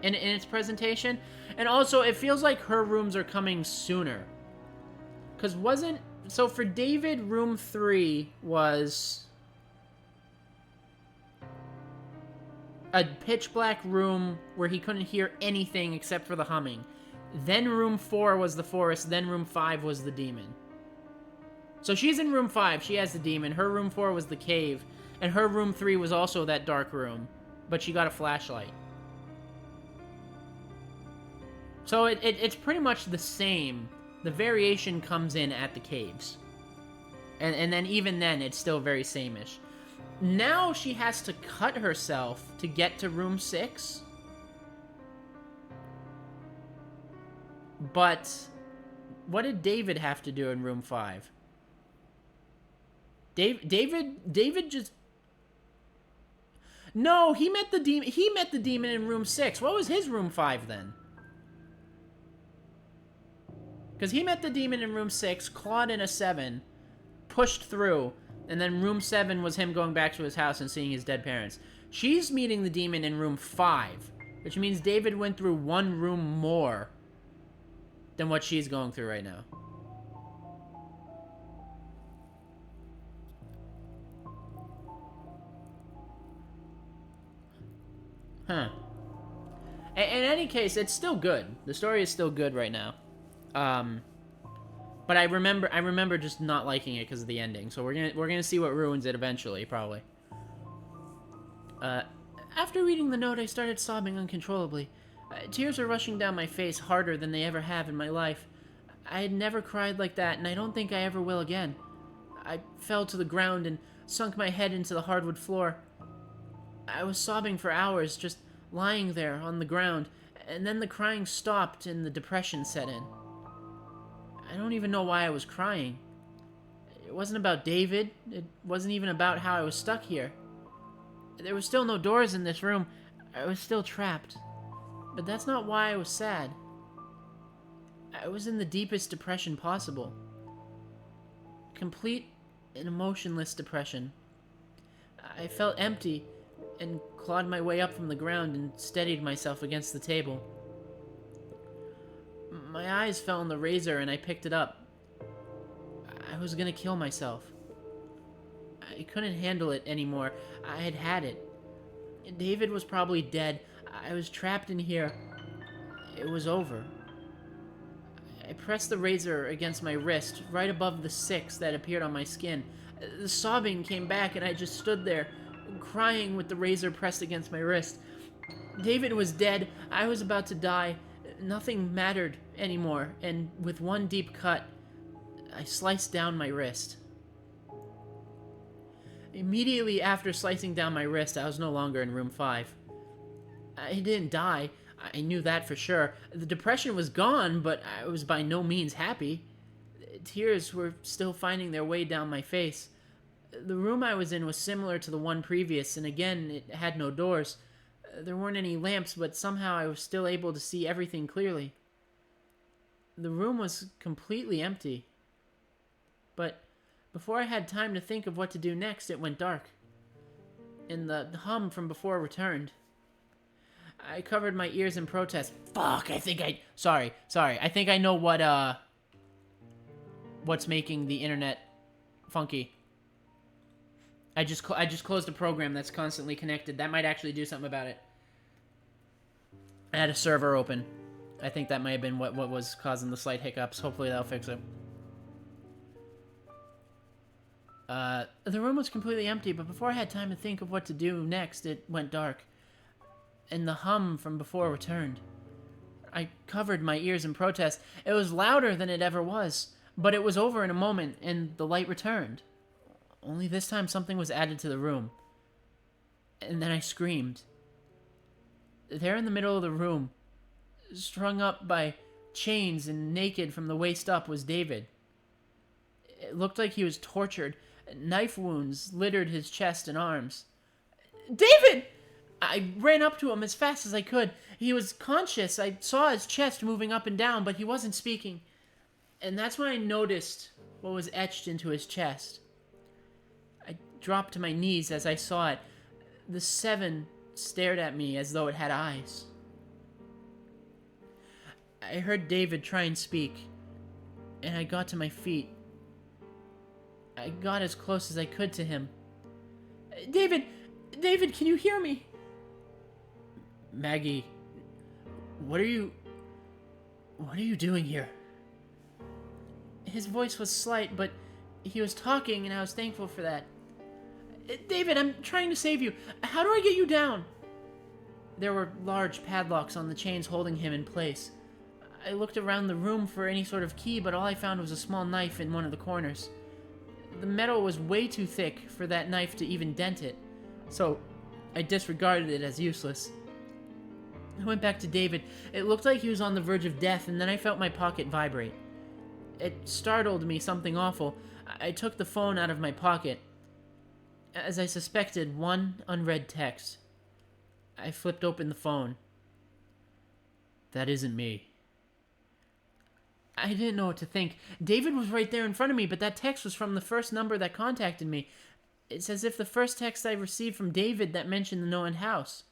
in its presentation. And also, it feels like her rooms are coming sooner. Because so for David, room 3 was a pitch black room where he couldn't hear anything except for the humming. Then room 4 was the forest, then room 5 was the demon. So she's in room 5, she has the demon. Her room 4 was the cave, and her room 3 was also that dark room, but she got a flashlight. So it's pretty much the same. The variation comes in at the caves. And then even then, it's still very same-ish. Now she has to cut herself to get to room 6. But what did David have to do in room 5? David just... No, he met the demon in room 6. What was his room 5 then? Because he met the demon in room 6, clawed in a 7, pushed through, and then room 7 was him going back to his house and seeing his dead parents. She's meeting the demon in room 5, which means David went through one room more than what she's going through right now. Huh. In any case, it's still good. The story is still good right now. But I remember just not liking it because of the ending. So we're gonna see what ruins it eventually, probably. After reading the note, I started sobbing uncontrollably. Tears were rushing down my face harder than they ever have in my life. I had never cried like that, and I don't think I ever will again. I fell to the ground and sunk my head into the hardwood floor. I was sobbing for hours, just lying there on the ground, and then the crying stopped and the depression set in. I don't even know why I was crying. It wasn't about David. It wasn't even about how I was stuck here. There were still no doors in this room. I was still trapped. But that's not why I was sad. I was in the deepest depression possible. Complete and emotionless depression. I felt empty and clawed my way up from the ground and steadied myself against the table. My eyes fell on the razor and I picked it up. I was gonna kill myself. I couldn't handle it anymore. I had had it. David was probably dead. I was trapped in here. It was over. I pressed the razor against my wrist, right above the 6 that appeared on my skin. The sobbing came back and I just stood there, crying with the razor pressed against my wrist. David was dead. I was about to die. Nothing mattered anymore, and with one deep cut, I sliced down my wrist. Immediately after slicing down my wrist, I was no longer in room 5. I didn't die. I knew that for sure. The depression was gone, but I was by no means happy. Tears were still finding their way down my face. The room I was in was similar to the one previous, and again, it had no doors. There weren't any lamps, but somehow I was still able to see everything clearly. The room was completely empty. But before I had time to think of what to do next, it went dark. And the hum from before returned. I covered my ears in protest. Fuck, Sorry. I think I know what's making the internet funky. I just closed a program that's constantly connected. That might actually do something about it. I had a server open. I think that might have been what was causing the slight hiccups. Hopefully that'll fix it. The room was completely empty, but before I had time to think of what to do next, it went dark. And the hum from before returned. I covered my ears in protest. It was louder than it ever was, but it was over in a moment, and the light returned. Only this time something was added to the room. And then I screamed. There in the middle of the room, strung up by chains and naked from the waist up, was David. It looked like he was tortured. Knife wounds littered his chest and arms. David! I ran up to him as fast as I could. He was conscious. I saw his chest moving up and down, but he wasn't speaking. And that's when I noticed what was etched into his chest. I dropped to my knees as I saw it. The 7 stared at me as though it had eyes. I heard David try and speak, and I got to my feet. I got as close as I could to him. David, can you hear me? Maggie, what are you doing here? His voice was slight, but he was talking, and I was thankful for that. David, I'm trying to save you. How do I get you down? There were large padlocks on the chains holding him in place. I looked around the room for any sort of key, but all I found was a small knife in one of the corners. The metal was way too thick for that knife to even dent it, so I disregarded it as useless. I went back to David. It looked like he was on the verge of death, and then I felt my pocket vibrate. It startled me something awful. I took the phone out of my pocket. As I suspected, one unread text. I flipped open the phone. That isn't me. I didn't know what to think. David was right there in front of me, but that text was from the first number that contacted me. It's as if the first text I received from David that mentioned the no-end house.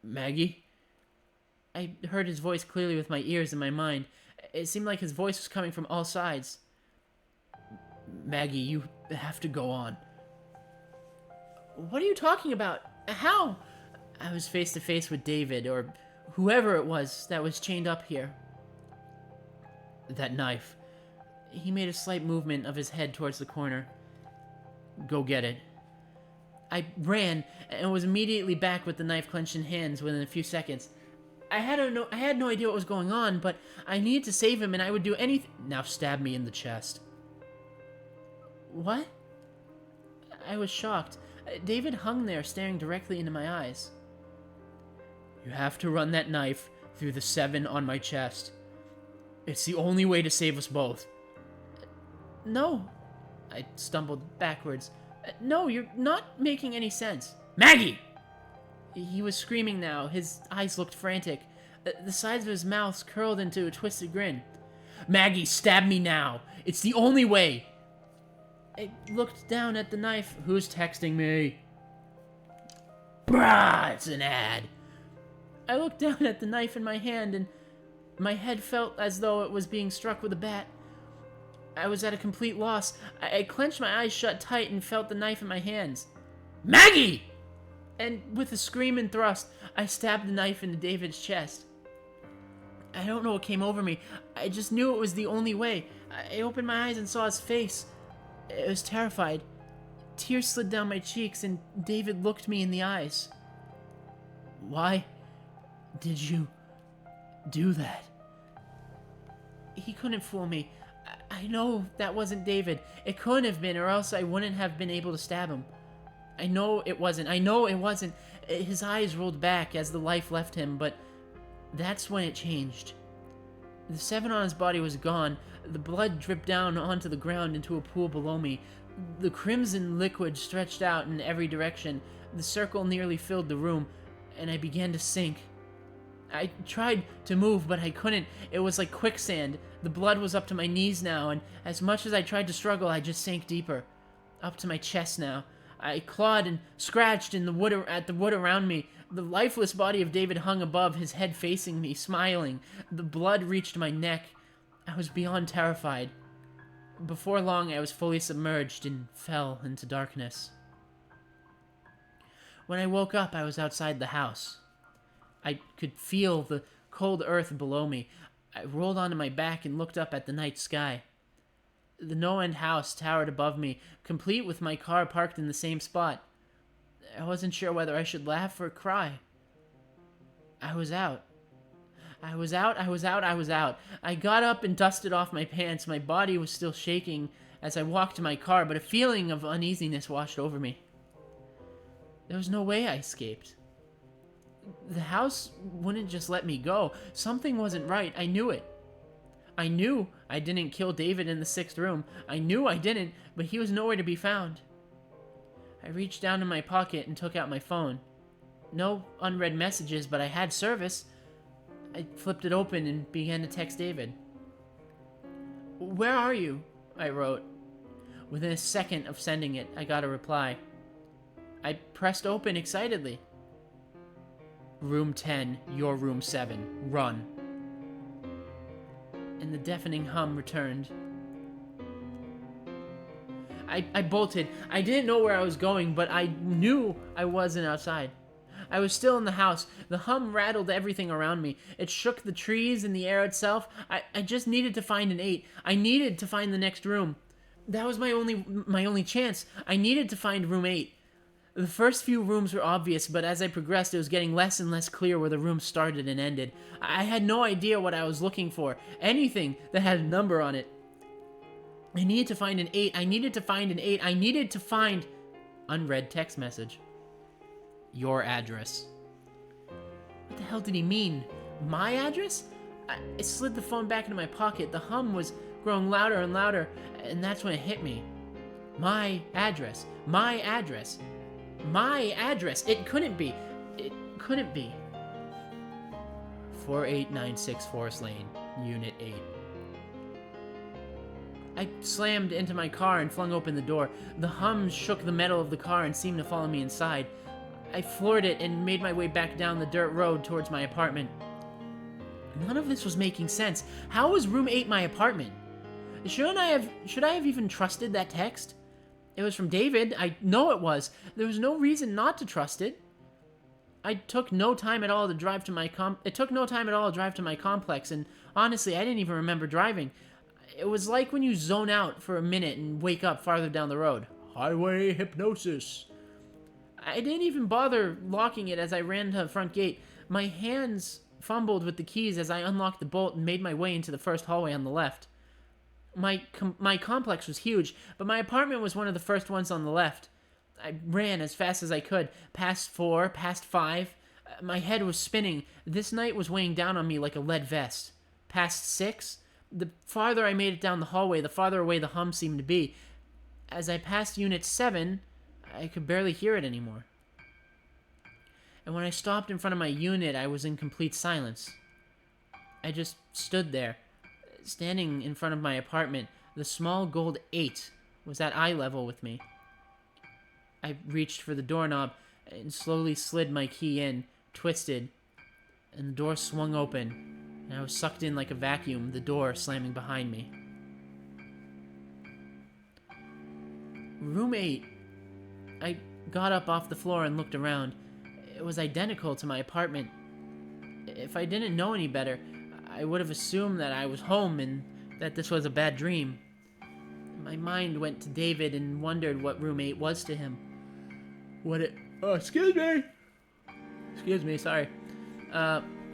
Maggie? I heard his voice clearly with my ears and my mind. It seemed like his voice was coming from all sides. Maggie, you have to go on. What are you talking about? How? I was face to face with David, or whoever it was that was chained up here. That knife. He made a slight movement of his head towards the corner. Go get it. I ran and was immediately back with the knife clenched in hands within a few seconds. I had no idea what was going on, but I needed to save him and I would do anything. Now stab me in the chest. What? I was shocked. David hung there staring directly into my eyes. You have to run that knife through the 7 on my chest. It's the only way to save us both. No. I stumbled backwards. No, you're not making any sense. Maggie! He was screaming now. His eyes looked frantic. The sides of his mouth curled into a twisted grin. Maggie, stab me now. It's the only way. I looked down at the knife. Who's texting me? Brah, it's an ad. I looked down at the knife in my hand and my head felt as though it was being struck with a bat. I was at a complete loss. I clenched my eyes shut tight and felt the knife in my hands. Maggie! And with a scream and thrust, I stabbed the knife into David's chest. I don't know what came over me. I just knew it was the only way. I opened my eyes and saw his face. I was terrified. Tears slid down my cheeks and David looked me in the eyes. Why did you do that? He couldn't fool me. I know that wasn't David. It couldn't have been, or else I wouldn't have been able to stab him. I know it wasn't. His eyes rolled back as the life left him, but that's when it changed. The 7 on his body was gone. The blood dripped down onto the ground into a pool below me. The crimson liquid stretched out in every direction. The circle nearly filled the room, and I began to sink. I tried to move, but I couldn't. It was like quicksand. The blood was up to my knees now, and as much as I tried to struggle, I just sank deeper. Up to my chest now. I clawed and scratched in the wood at the wood around me. The lifeless body of David hung above, his head facing me, smiling. The blood reached my neck. I was beyond terrified. Before long, I was fully submerged and fell into darkness. When I woke up, I was outside the house. I could feel the cold earth below me. I rolled onto my back and looked up at the night sky. The no-end house towered above me, complete with my car parked in the same spot. I wasn't sure whether I should laugh or cry. I was out. I was out. I got up and dusted off my pants. My body was still shaking as I walked to my car, but a feeling of uneasiness washed over me. There was no way I escaped. The house wouldn't just let me go. Something wasn't right. I knew it. I knew I didn't kill David in the 6th room. I knew I didn't, but he was nowhere to be found. I reached down in my pocket and took out my phone. No unread messages, but I had service. I flipped it open and began to text David. Where are you? I wrote. Within a second of sending it, I got a reply. I pressed open excitedly. Room 10, your room 7. Run. And the deafening hum returned. I bolted. I didn't know where I was going, but I knew I wasn't outside. I was still in the house. The hum rattled everything around me. It shook the trees and the air itself. I just needed to find an 8. I needed to find the next room. That was my only chance. I needed to find room 8. The first few rooms were obvious, but as I progressed, it was getting less and less clear where the room started and ended. I had no idea what I was looking for. Anything that had a number on it. I needed to find an 8. I needed to find... Unread text message. Your address. What the hell did he mean? My address? I slid the phone back into my pocket. The hum was growing louder and louder, and that's when it hit me. My address. My address. My address. It couldn't be. It couldn't be. 4896 Forest Lane, Unit 8. I slammed into my car and flung open the door. The hum shook the metal of the car and seemed to follow me inside. I floored it and made my way back down the dirt road towards my apartment. None of this was making sense. How was room 8 my apartment? Should I have even trusted that text? It was from David. I know it was. There was no reason not to trust it. It took no time at all to drive to my complex, and honestly, I didn't even remember driving. It was like when you zone out for a minute and wake up farther down the road. Highway hypnosis. I didn't even bother locking it as I ran to the front gate. My hands fumbled with the keys as I unlocked the bolt and made my way into the first hallway on the left. My complex was huge, but my apartment was one of the first ones on the left. I ran as fast as I could, past 4, past 5. My head was spinning. This night was weighing down on me like a lead vest. Past 6. The farther I made it down the hallway, the farther away the hum seemed to be. As I passed Unit 7, I could barely hear it anymore. And when I stopped in front of my unit, I was in complete silence. I just stood there, standing in front of my apartment. The small gold 8 was at eye level with me. I reached for the doorknob and slowly slid my key in, twisted, and the door swung open, and I was sucked in like a vacuum, the door slamming behind me. Room 8. I got up off the floor and looked around. It was identical to my apartment. If I didn't know any better, I would have assumed that I was home and that this was a bad dream. My mind went to David and wondered what Room 8 was to him. Excuse me, sorry.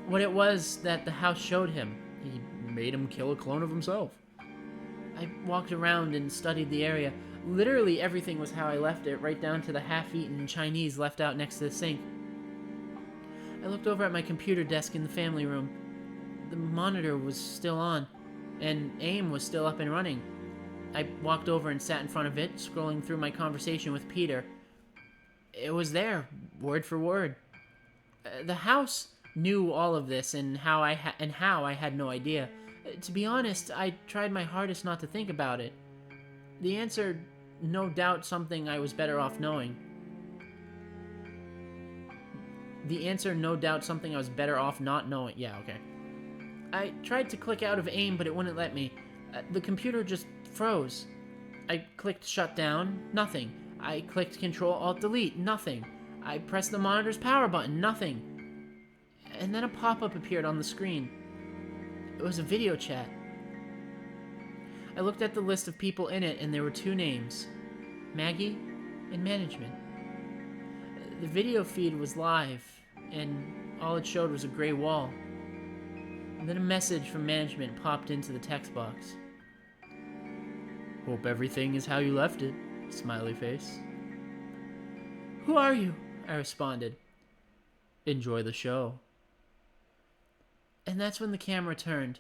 What it was that the house showed him. He made him kill a clone of himself. I walked around and studied the area. Literally everything was how I left it, right down to the half-eaten Chinese left out next to the sink. I looked over at my computer desk in the family room. The monitor was still on, and AIM was still up and running. I walked over and sat in front of it, scrolling through my conversation with Peter. It was there, word for word. The house knew all of this, and how I had no idea. To be honest, I tried my hardest not to think about it. The answer, no doubt something I was better off knowing. Not knowing. Yeah, okay. I tried to click out of AIM, but it wouldn't let me. The computer just froze. I clicked shut down, nothing. I clicked Control-Alt-Delete, nothing. I pressed the monitor's power button, nothing. And then a pop-up appeared on the screen. It was a video chat. I looked at the list of people in it, and there were 2 names, Maggie and Management. The video feed was live, and all it showed was a gray wall. And then a message from Management popped into the text box. Hope everything is how you left it. Smiley face. Who are you? I responded. Enjoy the show. And that's when the camera turned.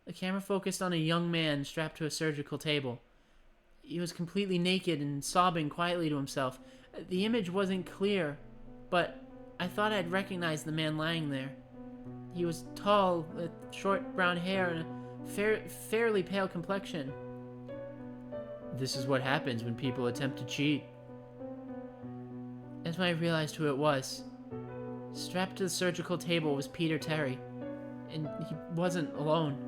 The camera focused on a young man strapped to a surgical table. He was completely naked and sobbing quietly to himself. The image wasn't clear, but I thought I'd recognize the man lying there. He was tall, with short brown hair and a fairly pale complexion. This is what happens when people attempt to cheat. That's when I realized who it was. Strapped to the surgical table was Peter Terry, and he wasn't alone.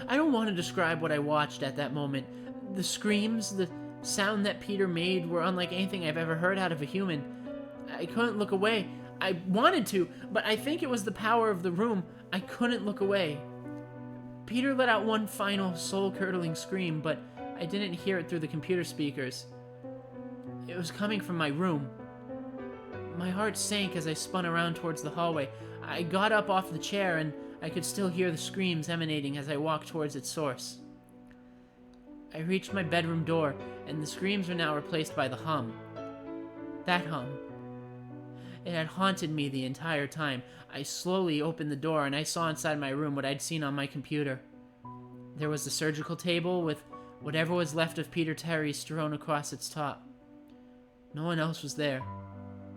I don't want to describe what I watched at that moment. The screams, the sound that Peter made were unlike anything I've ever heard out of a human. I couldn't look away. I wanted to, but I think it was the power of the room. I couldn't look away. Peter let out one final soul-curdling scream, but I didn't hear it through the computer speakers. It was coming from my room. My heart sank as I spun around towards the hallway. I got up off the chair, and I could still hear the screams emanating as I walked towards its source. I reached my bedroom door, and the screams were now replaced by the hum. That hum. It had haunted me the entire time. I slowly opened the door, and I saw inside my room what I'd seen on my computer. There was the surgical table with whatever was left of Peter Terry strewn across its top. No one else was there.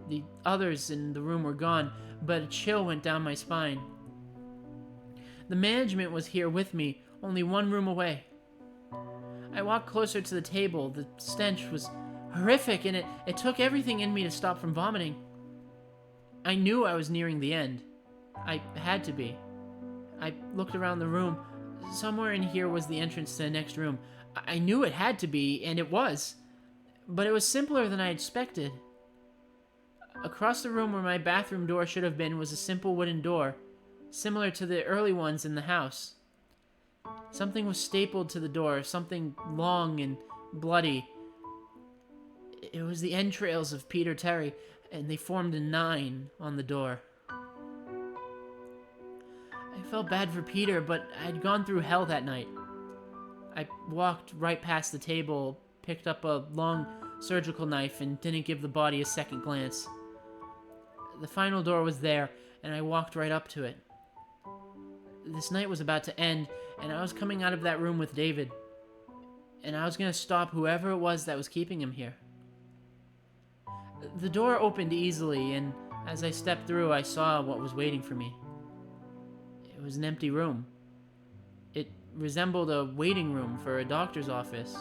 The others in the room were gone, but a chill went down my spine. The management was here with me, only one room away. I walked closer to the table. The stench was horrific, and it took everything in me to stop from vomiting. I knew I was nearing the end. I had to be. I looked around the room. Somewhere in here was the entrance to the next room. I knew it had to be, and it was. But it was simpler than I expected. Across the room where my bathroom door should have been was a simple wooden door, similar to the early ones in the house. Something was stapled to the door, something long and bloody. It was the entrails of Peter Terry, and they formed a 9 on the door. I felt bad for Peter, but I'd gone through hell that night. I walked right past the table, picked up a long surgical knife, and didn't give the body a second glance. The final door was there, and I walked right up to it. This night was about to end, and I was coming out of that room with David. And I was going to stop whoever it was that was keeping him here. The door opened easily, and as I stepped through, I saw what was waiting for me. It was an empty room. It resembled a waiting room for a doctor's office.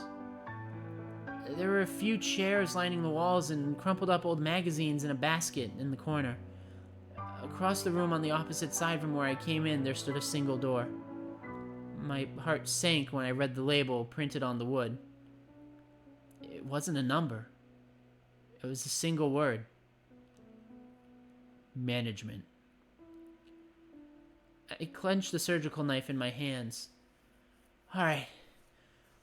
There were a few chairs lining the walls and crumpled up old magazines in a basket in the corner. Across the room on the opposite side from where I came in, there stood a single door. My heart sank when I read the label printed on the wood. It wasn't a number. It was a single word. Management. I clenched the surgical knife in my hands. Alright,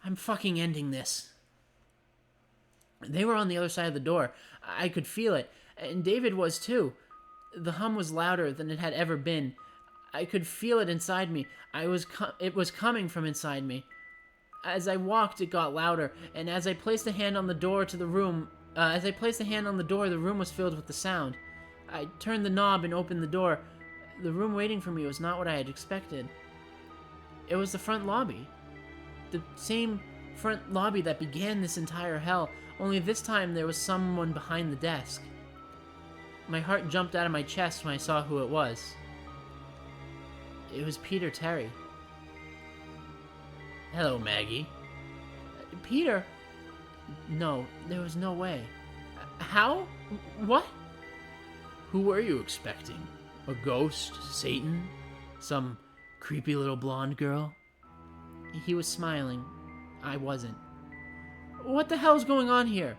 I'm fucking ending this. They were on the other side of the door. I could feel it, and David was too. The hum was louder than it had ever been. I could feel it inside me. It was coming from inside me. As I walked, it got louder, and as I placed a hand on the door to the room, the room was filled with the sound. I turned the knob and opened the door. The room waiting for me was not what I had expected. It was the front lobby. The same front lobby that began this entire hell, only this time there was someone behind the desk. My heart jumped out of my chest when I saw who it was. It was Peter Terry. Hello, Maggie. Peter? No, there was no way. How? What? Who were you expecting? A ghost? Satan? Some creepy little blonde girl? He was smiling. I wasn't. What the hell's going on here?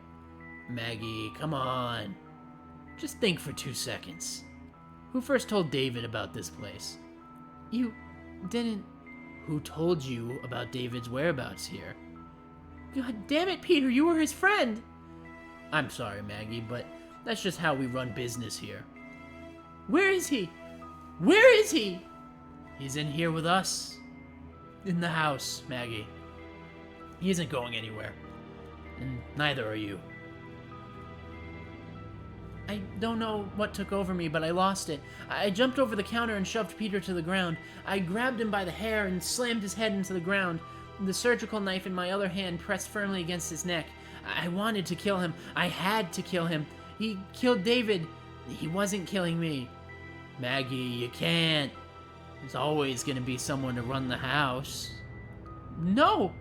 Maggie, come on. Just think for 2 seconds. Who first told David about this place? You didn't... Who told you about David's whereabouts here? God damn it, Peter, you were his friend! I'm sorry, Maggie, but that's just how we run business here. Where is he? Where is he? He's in here with us. In the house, Maggie. He isn't going anywhere. And neither are you. I don't know what took over me, but I lost it. I jumped over the counter and shoved Peter to the ground. I grabbed him by the hair and slammed his head into the ground. The surgical knife in my other hand pressed firmly against his neck. I wanted to kill him. I had to kill him. He killed David. He wasn't killing me. Maggie, you can't. There's always gonna be someone to run the house. No!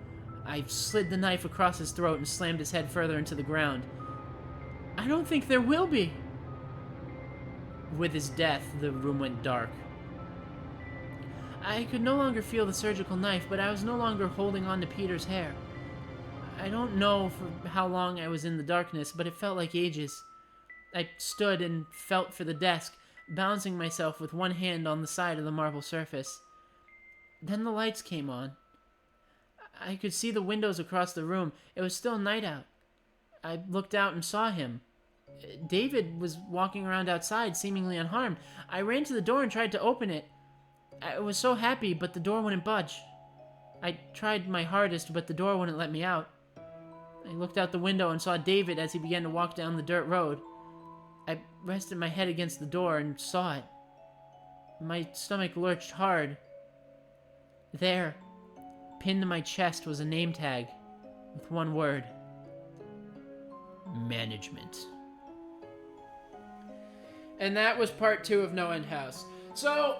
I slid the knife across his throat and slammed his head further into the ground. I don't think there will be. With his death, the room went dark. I could no longer feel the surgical knife, but I was no longer holding on to Peter's hair. I don't know for how long I was in the darkness, but it felt like ages. I stood and felt for the desk, balancing myself with one hand on the side of the marble surface. Then the lights came on. I could see the windows across the room. It was still night out. I looked out and saw him. David was walking around outside, seemingly unharmed. I ran to the door and tried to open it. I was so happy, but the door wouldn't budge. I tried my hardest, but the door wouldn't let me out. I looked out the window and saw David as he began to walk down the dirt road. I rested my head against the door and saw it. My stomach lurched hard. There, pinned to my chest, was a name tag with one word. Management. And that was part 2 of No End House. So,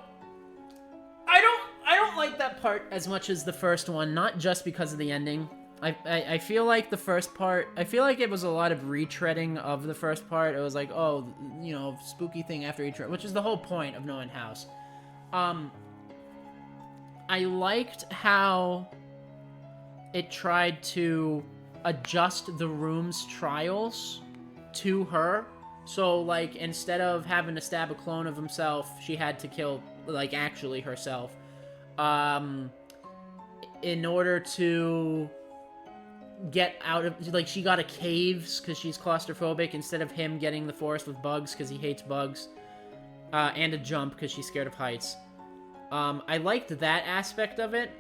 I don't like that part as much as the first one, not just because of the ending. I feel like the first part, I feel like it was a lot of retreading of the first part. It was like, oh, you know, spooky thing after each, which is the whole point of No End House. I liked how it tried to adjust the room's trials to her. So, like, instead of having to stab a clone of himself, she had to kill, like, actually herself. In order to get out of, like, she got a caves because she's claustrophobic instead of him getting the forest with bugs because he hates bugs. And a jump because she's scared of heights. I liked that aspect of it.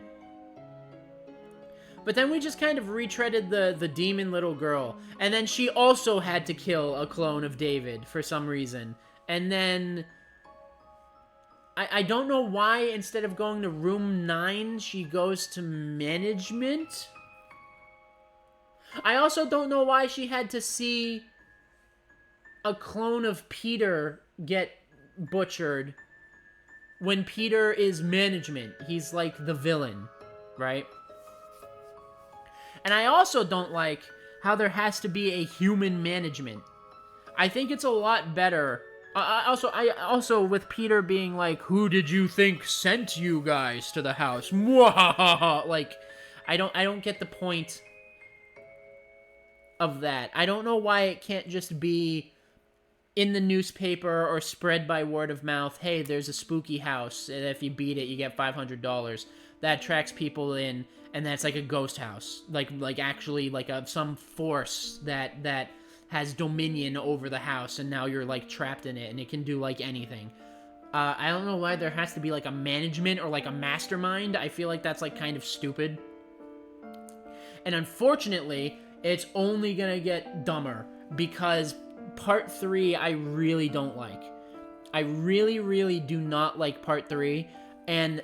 But then we just kind of retreaded the demon little girl. And then she also had to kill a clone of David for some reason. And then I don't know why instead of going to room 9, she goes to management. I also don't know why she had to see a clone of Peter get butchered when Peter is management. He's like the villain, right? And I also don't like how there has to be a human management. I think it's a lot better. I also with Peter being like, "Who did you think sent you guys to the house?" Mwahaha. Like, I don't get the point of that. I don't know why it can't just be in the newspaper or spread by word of mouth. Hey, there's a spooky house, and if you beat it, you get $500. That attracts people in, and that's like a ghost house, like actually like some force that has dominion over the house, and now you're like trapped in it, and it can do like anything. I don't know why there has to be like a management or like a mastermind. I feel like that's like kind of stupid. And unfortunately, it's only gonna get dumber because part 3 I really don't like. I really do not like part 3, and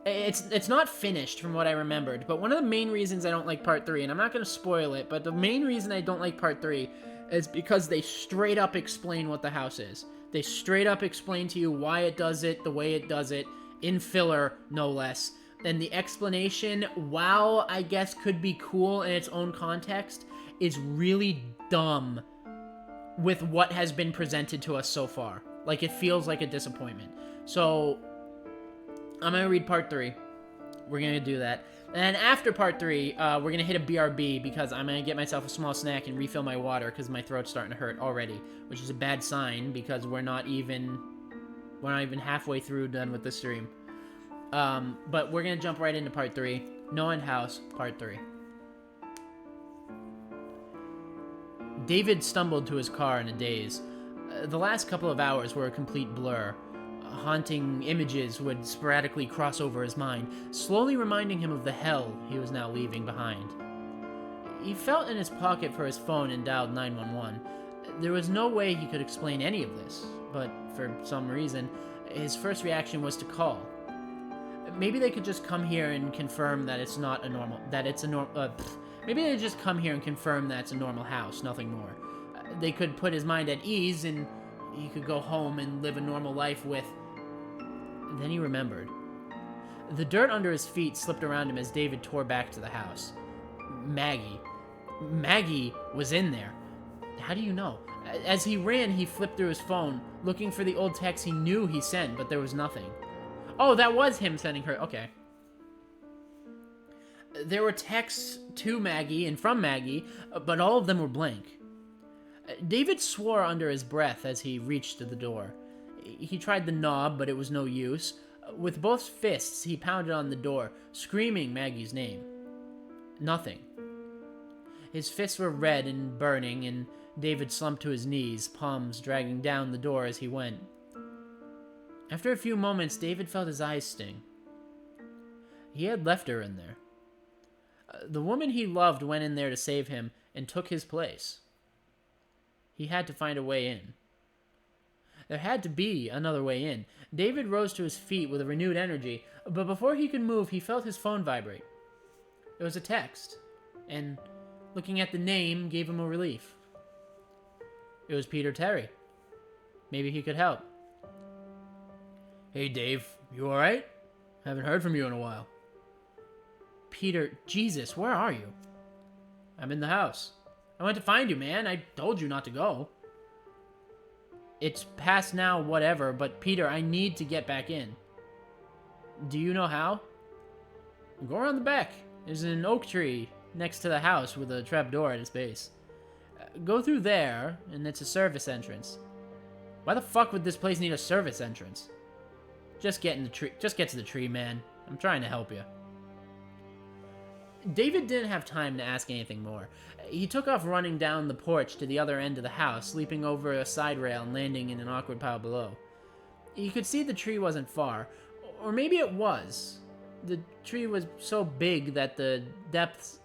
it's not finished from what I remembered, but one of the main reasons I don't like part 3, and I'm not going to spoil it, but the main reason I don't like part 3 is because they straight up explain what the house is. They straight up explain to you why it does it the way it does it, in filler, no less. And the explanation, while I guess could be cool in its own context, is really dumb with what has been presented to us so far. Like, it feels like a disappointment. So I'm gonna read part 3. We're gonna do that. And after part 3, we're gonna hit a BRB because I'm gonna get myself a small snack and refill my water because my throat's starting to hurt already, which is a bad sign because we're not even halfway through done with the stream. But we're gonna jump right into part 3. No End House, part 3. David stumbled to his car in a daze. The last couple of hours were a complete blur. Haunting images would sporadically cross over his mind, slowly reminding him of the hell he was now leaving behind. He felt in his pocket for his phone and dialed 911. There was no way he could explain any of this, but for some reason, his first reaction was to call. Maybe they could just come here and confirm that it's not a normal... maybe they just come here and confirm that it's a normal house, nothing more. They could put his mind at ease and he could go home and live a normal life with... Then he remembered. The dirt under his feet slipped around him as David tore back to the house. Maggie. Maggie was in there. How do you know? As he ran, he flipped through his phone, looking for the old text he knew he sent, but there was nothing. Oh, that was him sending her. Okay. There were texts to Maggie and from Maggie, but all of them were blank. David swore under his breath as he reached the door. He tried the knob, but it was no use. With both fists, he pounded on the door, screaming Maggie's name. Nothing. His fists were red and burning, and David slumped to his knees, palms dragging down the door as he went. After a few moments, David felt his eyes sting. He had left her in there. The woman he loved went in there to save him and took his place. He had to find a way in. There had to be another way in. David rose to his feet with a renewed energy, but before he could move, he felt his phone vibrate. It was a text, and looking at the name gave him a relief. It was Peter Terry. Maybe he could help. Hey, Dave, you alright? Haven't heard from you in a while. Peter, Jesus, where are you? I'm in the house. I went to find you, man. I told you not to go. It's past now, whatever, but Peter, I need to get back in. Do you know how? Go around the back. There's an oak tree next to the house with a trapdoor at its base. Go through there, and it's a service entrance. Why the fuck would this place need a service entrance? Just get to the tree, man. I'm trying to help you. David didn't have time to ask anything more. He took off running down the porch to the other end of the house, leaping over a side rail and landing in an awkward pile below. He could see the tree wasn't far, or maybe it was. The tree was so big that the depth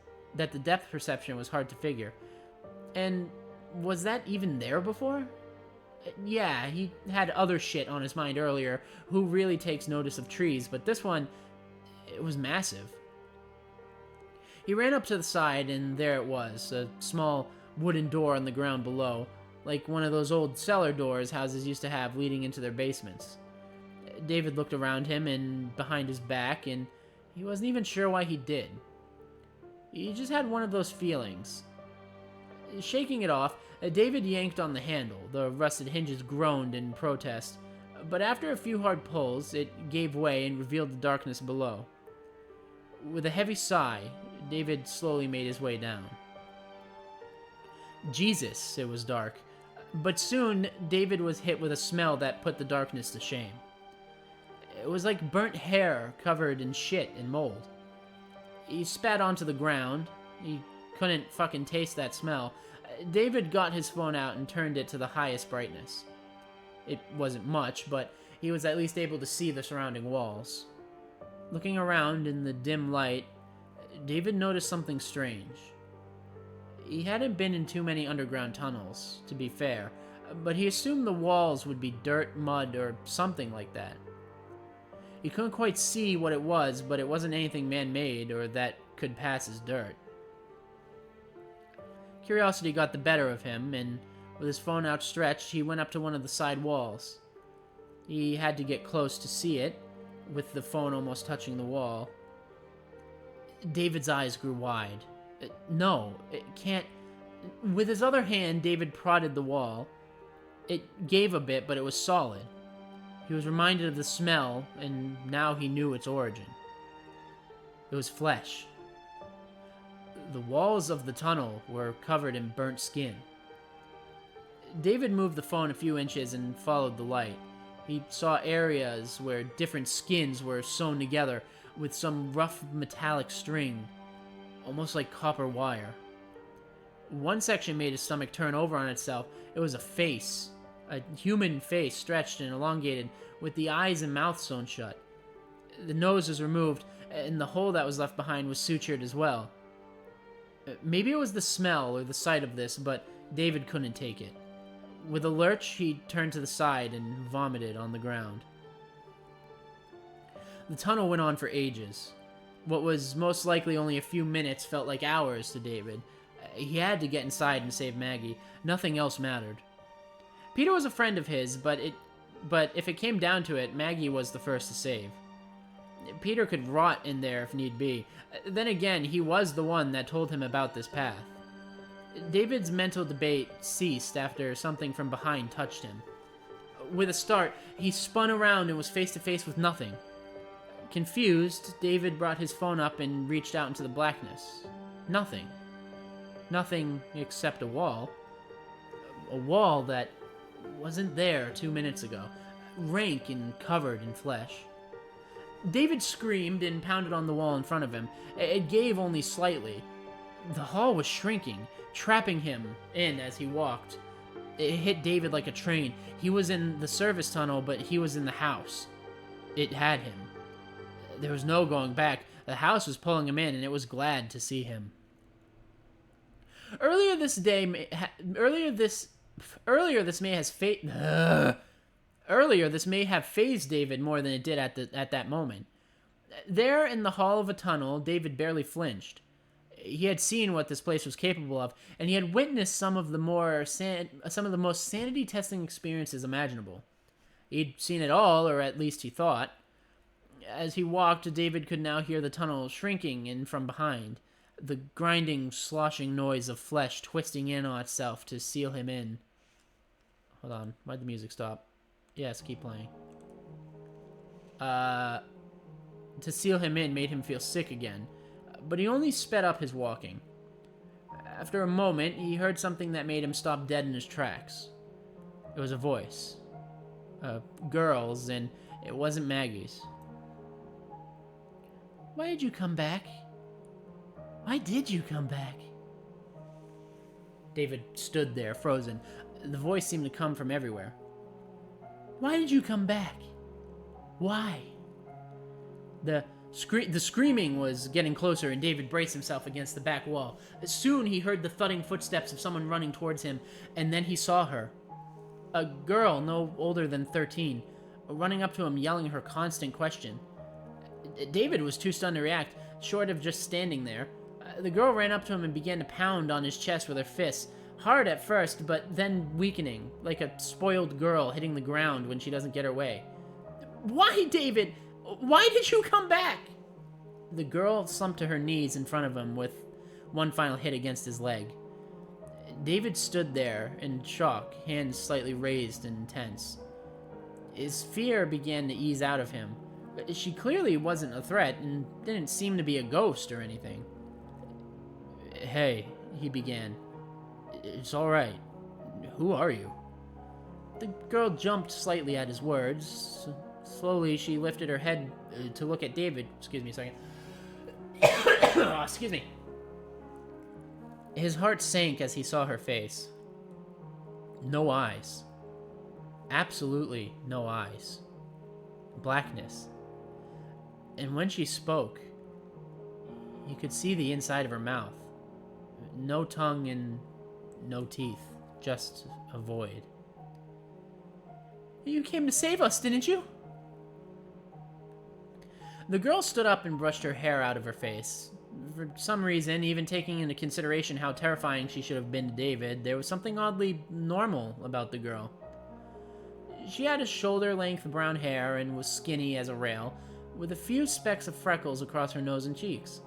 perception was hard to figure. And was that even there before? Yeah, he had other shit on his mind earlier. Who really takes notice of trees? But this one, it was massive. He ran up to the side, and there it was, a small wooden door on the ground below, like one of those old cellar doors houses used to have leading into their basements. David looked around him and behind his back, and he wasn't even sure why he did. He just had one of those feelings. Shaking it off, David yanked on the handle. The rusted hinges groaned in protest, but after a few hard pulls, it gave way and revealed the darkness below. With a heavy sigh, David slowly made his way down. Jesus, it was dark, but soon David was hit with a smell that put the darkness to shame. It was like burnt hair covered in shit and mold. He spat onto the ground. He couldn't fucking taste that smell. David got his phone out and turned it to the highest brightness. It wasn't much, but he was at least able to see the surrounding walls. Looking around in the dim light, David noticed something strange. He hadn't been in too many underground tunnels, to be fair, but he assumed the walls would be dirt, mud, or something like that. He couldn't quite see what it was, but it wasn't anything man-made or that could pass as dirt. Curiosity got the better of him, and with his phone outstretched, he went up to one of the side walls. He had to get close to see it, with the phone almost touching the wall. David's eyes grew wide. No, it can't... With his other hand, David prodded the wall. It gave a bit, but it was solid. He was reminded of the smell, and now he knew its origin. It was flesh. The walls of the tunnel were covered in burnt skin. David moved the phone a few inches and followed the light. He saw areas where different skins were sewn together with some rough metallic string, almost like copper wire. One section made his stomach turn over on itself. It was a face. A human face, stretched and elongated, with the eyes and mouth sewn shut. The nose was removed, and the hole that was left behind was sutured as well. Maybe it was the smell or the sight of this, but David couldn't take it. With a lurch, he turned to the side and vomited on the ground. The tunnel went on for ages. What was most likely only a few minutes felt like hours to David. He had to get inside and save Maggie. Nothing else mattered. Peter was a friend of his, but if it came down to it, Maggie was the first to save. Peter could rot in there if need be. Then again, he was the one that told him about this path. David's mental debate ceased after something from behind touched him. With a start, he spun around and was face to face with nothing. Confused, David brought his phone up and reached out into the blackness. Nothing. Nothing except a wall. A wall that wasn't there 2 minutes ago, rank and covered in flesh. David screamed and pounded on the wall in front of him. It gave only slightly. The hall was shrinking, trapping him in as he walked. It hit David like a train. He was in the service tunnel, but he was in the house. It had him. There was no going back. The house was pulling him in, and it was glad to see him. Earlier this may have phased David more than it did at that moment. There in the hall of a tunnel, David barely flinched. He had seen what this place was capable of, and he had witnessed some of the most sanity-testing experiences imaginable. He'd seen it all, or at least he thought. As he walked, David could now hear the tunnel shrinking in from behind, the grinding, sloshing noise of flesh twisting in on itself to seal him in. Hold on, why'd the music stop? Yes, keep playing. To seal him in made him feel sick again, but he only sped up his walking. After a moment, he heard something that made him stop dead in his tracks. It was a voice. girls, and it wasn't Maggie's. Why did you come back? Why did you come back? David stood there, frozen. The voice seemed to come from everywhere. Why did you come back? Why? The screaming was getting closer, and David braced himself against the back wall. Soon he heard the thudding footsteps of someone running towards him, and then he saw her. A girl no older than 13, running up to him, yelling her constant question. David was too stunned to react, short of just standing there. The girl ran up to him and began to pound on his chest with her fists, hard at first, but then weakening, like a spoiled girl hitting the ground when she doesn't get her way. Why, David? Why did you come back? The girl slumped to her knees in front of him with one final hit against his leg. David stood there in shock, hands slightly raised and tense. His fear began to ease out of him. She clearly wasn't a threat and didn't seem to be a ghost or anything. Hey, he began. It's all right. Who are you? The girl jumped slightly at his words. Slowly, she lifted her head to look at David. Excuse me a second. Oh, excuse me. His heart sank as he saw her face. No eyes. Absolutely no eyes. Blackness. And when she spoke, you could see the inside of her mouth. No tongue and no teeth. Just a void. You came to save us, didn't you? The girl stood up and brushed her hair out of her face. For some reason, even taking into consideration how terrifying she should have been to David, there was something oddly normal about the girl. She had a shoulder-length brown hair and was skinny as a rail, with a few specks of freckles across her nose and cheeks.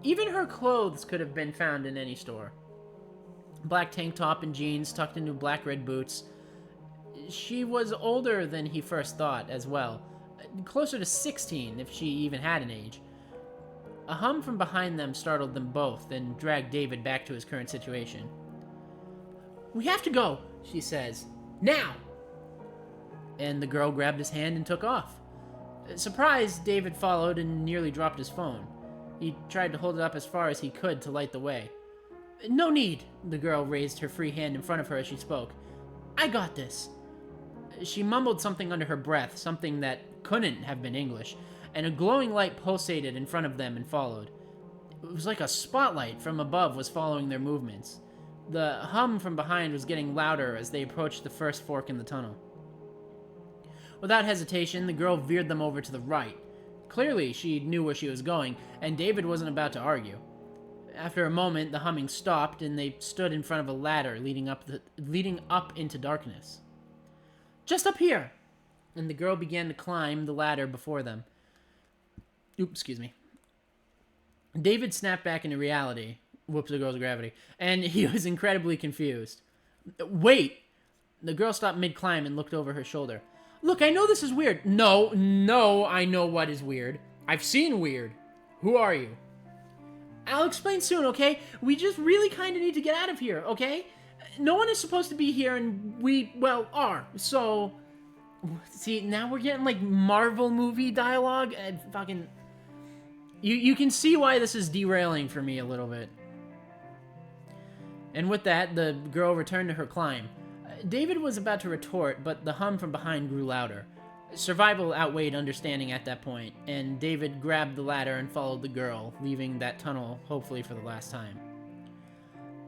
Even her clothes could have been found in any store. Black tank top and jeans tucked into black red boots. She was older than he first thought as well, closer to 16 if she even had an age. A hum from behind them startled them both and dragged David back to his current situation. We have to go, she says. Now! And the girl grabbed his hand and took off. Surprised, David followed and nearly dropped his phone. He tried to hold it up as far as he could to light the way. No need, the girl raised her free hand in front of her as she spoke. I got this. She mumbled something under her breath, something that couldn't have been English, and a glowing light pulsated in front of them and followed. It was like a spotlight from above was following their movements. The hum from behind was getting louder as they approached the first fork in the tunnel. Without hesitation, the girl veered them over to the right. Clearly, she knew where she was going, and David wasn't about to argue. After a moment, the humming stopped, and they stood in front of a ladder leading up into darkness. Just up here! And the girl began to climb the ladder before them. Oops, excuse me. David snapped back into reality. Whoops, there goes gravity. And he was incredibly confused. Wait! The girl stopped mid-climb and looked over her shoulder. Look, I know this is weird. No, I know what is weird. I've seen weird. Who are you? I'll explain soon, okay? We just really kind of need to get out of here, okay? No one is supposed to be here, and we, well, are. So, see, now we're getting, like, Marvel movie dialogue. And fucking... You can see why this is derailing for me a little bit. And with that, the girl returned to her climb. David was about to retort, but the hum from behind grew louder. Survival outweighed understanding at that point, and David grabbed the ladder and followed the girl, leaving that tunnel, hopefully for the last time.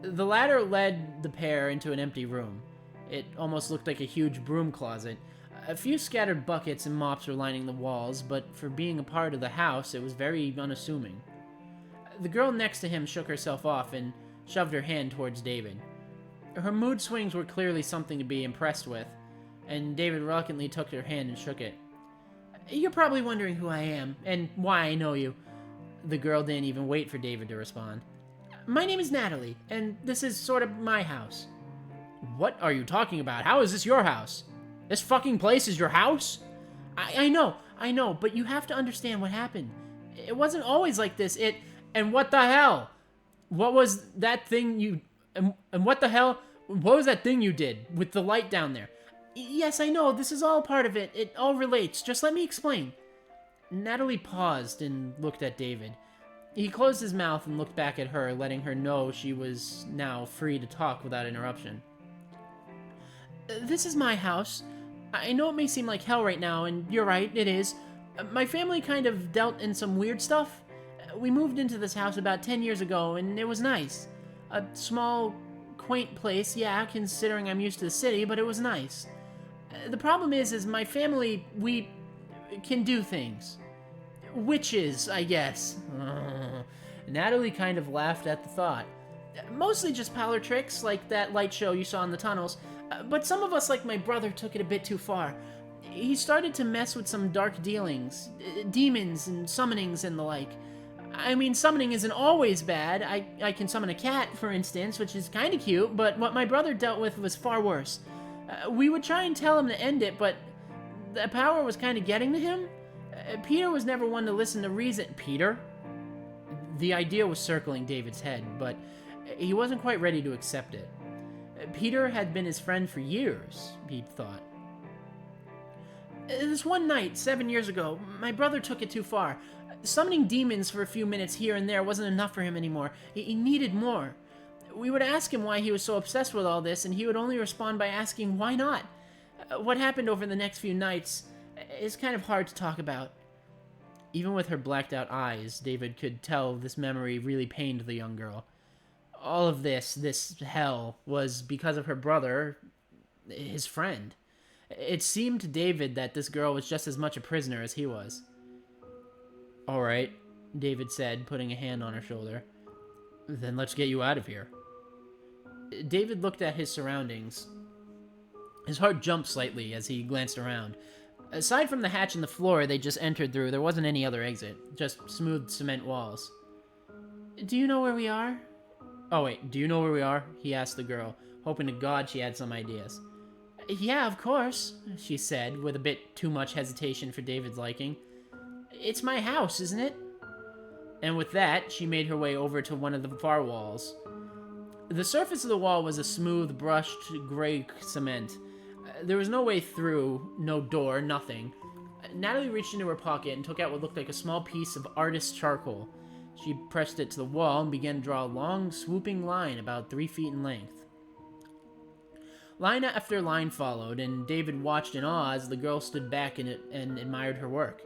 The ladder led the pair into an empty room. It almost looked like a huge broom closet. A few scattered buckets and mops were lining the walls, but for being a part of the house, it was very unassuming. The girl next to him shook herself off and shoved her hand towards David. Her mood swings were clearly something to be impressed with, and David reluctantly took her hand and shook it. You're probably wondering who I am, and why I know you. The girl didn't even wait for David to respond. My name is Natalie, and this is sort of my house. What are you talking about? How is this your house? This fucking place is your house? I know, but you have to understand what happened. It wasn't always like this, and what the hell? What was that thing you... And what the hell? What was that thing you did with the light down there? Yes, I know, this is all part of it. It all relates. Just let me explain. Natalie paused and looked at David. He closed his mouth and looked back at her, letting her know she was now free to talk without interruption. This is my house. I know it may seem like hell right now, and you're right, it is. My family kind of dealt in some weird stuff. We moved into this house about 10 years ago, and it was nice. A small, quaint place, yeah, considering I'm used to the city, but it was nice. The problem is my family, we can do things. Witches, I guess. Natalie kind of laughed at the thought. Mostly just parlor tricks, like that light show you saw in the tunnels. But some of us, like my brother, took it a bit too far. He started to mess with some dark dealings, demons and summonings and the like. I mean, summoning isn't always bad. I can summon a cat, for instance, which is kind of cute, but what my brother dealt with was far worse. We would try and tell him to end it, but the power was kind of getting to him. Peter was never one to listen to reason. Peter? The idea was circling David's head, but he wasn't quite ready to accept it. Peter had been his friend for years, he thought. This one night, 7 years ago, my brother took it too far. Summoning demons for a few minutes here and there wasn't enough for him anymore. He needed more. We would ask him why he was so obsessed with all this, and he would only respond by asking why not. What happened over the next few nights is kind of hard to talk about. Even with her blacked out eyes, David could tell this memory really pained the young girl. All of this hell, was because of her brother, his friend. It seemed to David that this girl was just as much a prisoner as he was. "All right," David said, putting a hand on her shoulder. "Then let's get you out of here." David looked at his surroundings. His heart jumped slightly as he glanced around. Aside from the hatch in the floor they just entered through, there wasn't any other exit, just smooth cement walls. "Do you know where we are?" "Oh wait, do you know where we are?" he asked the girl, hoping to God she had some ideas. "Yeah, of course," she said, with a bit too much hesitation for David's liking. "It's my house, isn't it?" And with that, she made her way over to one of the far walls. The surface of the wall was a smooth, brushed, gray cement. There was no way through, no door, nothing. Natalie reached into her pocket and took out what looked like a small piece of artist's charcoal. She pressed it to the wall and began to draw a long, swooping line about 3 feet in length. Line after line followed, and David watched in awe as the girl stood back and admired her work.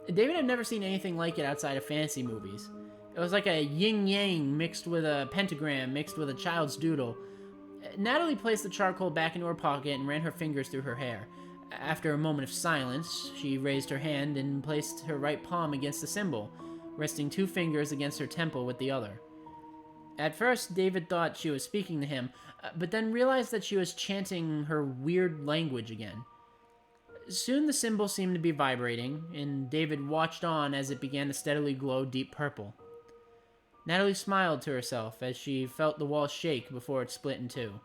David had never seen anything like it outside of fantasy movies. It was like a yin-yang mixed with a pentagram mixed with a child's doodle. Natalie placed the charcoal back into her pocket and ran her fingers through her hair. After a moment of silence, she raised her hand and placed her right palm against the symbol, resting 2 fingers against her temple with the other. At first, David thought she was speaking to him, but then realized that she was chanting her weird language again. Soon the symbol seemed to be vibrating, and David watched on as it began to steadily glow deep purple. Natalie smiled to herself as she felt the wall shake before it split in 2.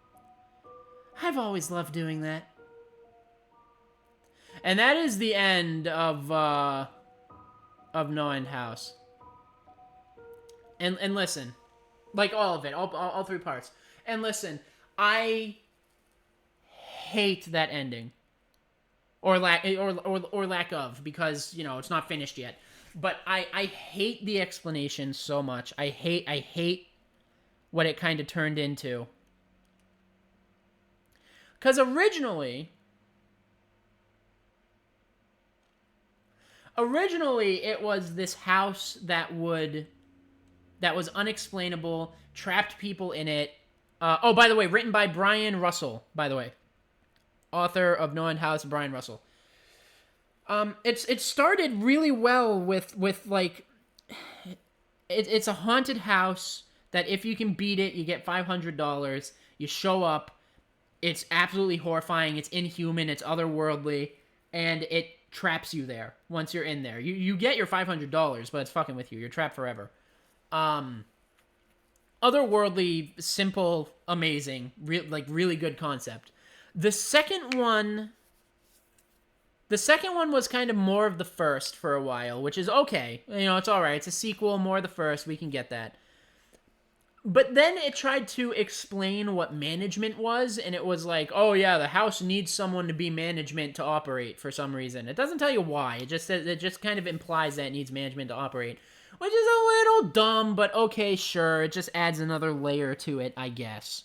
"I've always loved doing that." And that is the end of No End House. And listen, like all of it, all 3 parts. And listen, I hate that ending, or lack of, because it's not finished yet. But I hate the explanation so much. I hate what it kind of turned into. Because originally it was this house that was unexplainable, trapped people in it. Oh, by the way, written by Brian Russell, by the way. Author of No End House, Brian Russell. It started really well with like, it's a haunted house that if you can beat it, you get $500. You show up, it's absolutely horrifying, it's inhuman, it's otherworldly, and it traps you there once you're in there. You get your $500, but it's fucking with you. You're trapped forever. Otherworldly, simple, amazing, really good concept. The second one was kind of more of the first for a while, which is okay. It's all right. It's a sequel, more of the first. We can get that. But then it tried to explain what management was, and it was like, oh yeah, the house needs someone to be management to operate for some reason. It doesn't tell you why. It just says, it just kind of implies that it needs management to operate, which is a little dumb, but okay, sure. It just adds another layer to it, I guess.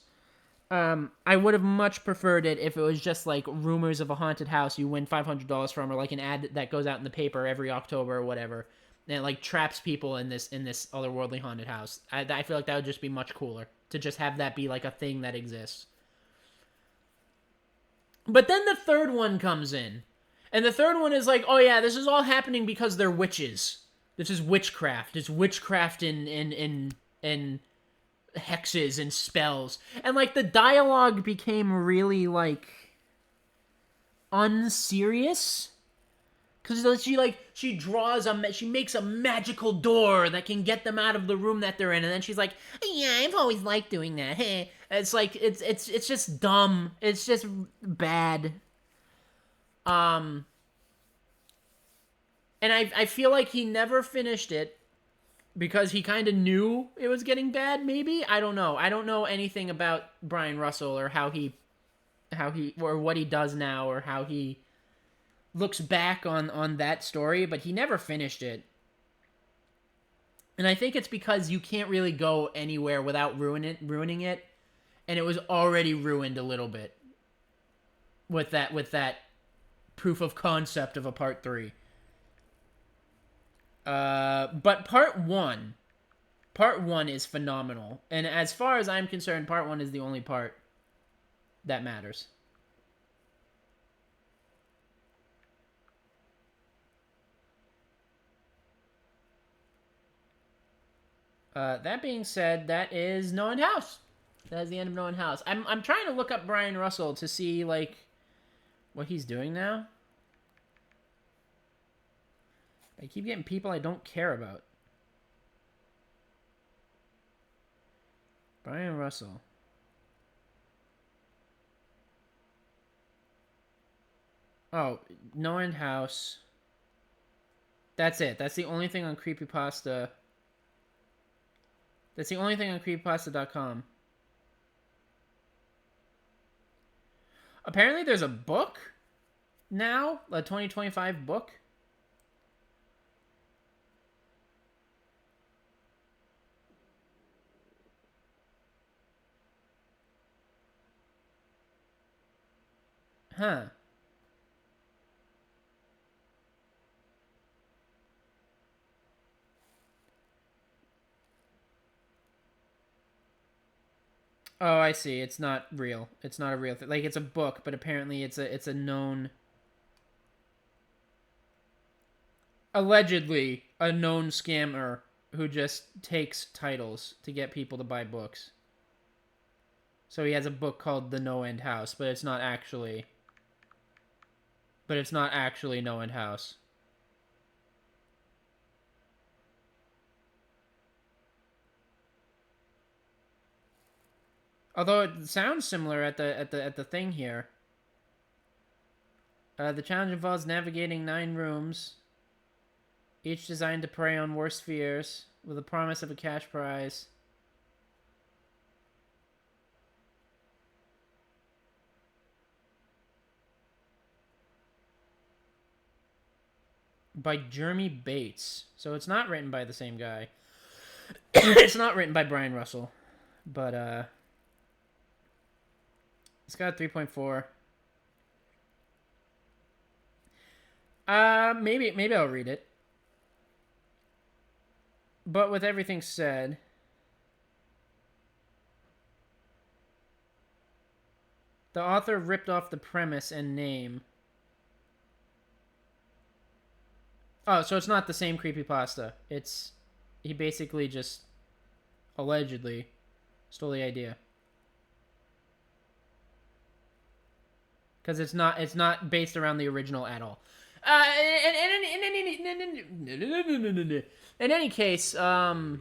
I would have much preferred it if it was just like rumors of a haunted house you win $500 from, or like an ad that goes out in the paper every October or whatever, and it like traps people in this otherworldly haunted house. I feel like that would just be much cooler to just have that be like a thing that exists. But then the third one comes in, and the third one is like, oh yeah, this is all happening because they're witches. This is witchcraft. It's witchcraft in hexes and spells, and like the dialogue became really like unserious, because she draws she makes a magical door that can get them out of the room that they're in, and then she's like, yeah, I've always liked doing that. It's like it's just dumb. It's just bad. And I feel like he never finished it because he kind of knew it was getting bad, maybe? I don't know. I don't know anything about Brian Russell, or how he or what he does now, or how he looks back on that story, but he never finished it. And I think it's because you can't really go anywhere without ruining it, and it was already ruined a little bit with that proof of concept of a part 3. But part one is phenomenal. And as far as I'm concerned, part 1 is the only part that matters. That being said, that is No End House. That is the end of No End House. I'm trying to look up Brian Russell to see, like, what he's doing now. I keep getting people I don't care about. Brian Russell. Oh, No End House. That's it. That's the only thing on Creepypasta. That's the only thing on Creepypasta.com. Apparently there's a book now. A 2025 book. Huh. Oh, I see. It's not real. It's not a real thing. Like, it's a book, but apparently it's a known... Allegedly, a known scammer who just takes titles to get people to buy books. So he has a book called The No End House, but it's not actually... But it's not actually No End House. Although it sounds similar at the thing here. The challenge involves navigating 9 rooms, each designed to prey on worst fears, with a promise of a cash prize. By Jeremy Bates. So it's not written by the same guy. It's not written by Brian Russell. But, it's got 3.4. Maybe I'll read it. But with everything said, the author ripped off the premise and name. Oh, so it's not the same creepypasta. He basically just allegedly stole the idea. Because it's not based around the original at all. In any case, No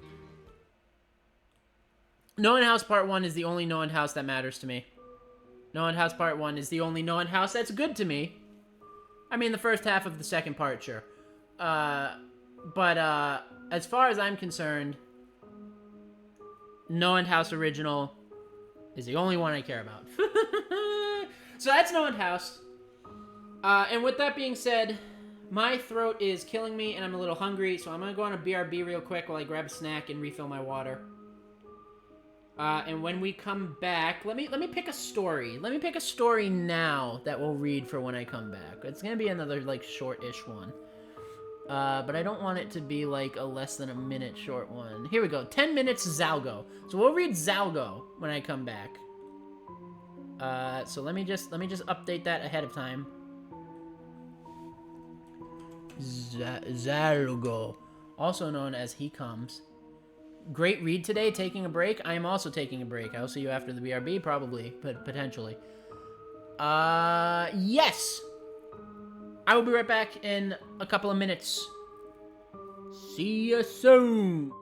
End House Part 1 is the only No End House that matters to me. No End House Part 1 is the only No End House that's good to me. I mean, the first half of the second part, sure. But as far as I'm concerned, No End House original is the only one I care about. So that's No End House. And with that being said, my throat is killing me and I'm a little hungry, so I'm gonna go on a BRB real quick while I grab a snack and refill my water. And when we come back, let me pick a story. Let me pick a story now that we'll read for when I come back. It's gonna be another, like, short-ish one. But I don't want it to be, like, a less than a minute short one. Here we go. 10 minutes Zalgo. So we'll read Zalgo when I come back. So let me just update that ahead of time. Zalgo, also known as He Comes. Great read today, taking a break. I am also taking a break. I'll see you after the BRB, probably, but potentially. Yes! I will be right back in a couple of minutes. See you soon!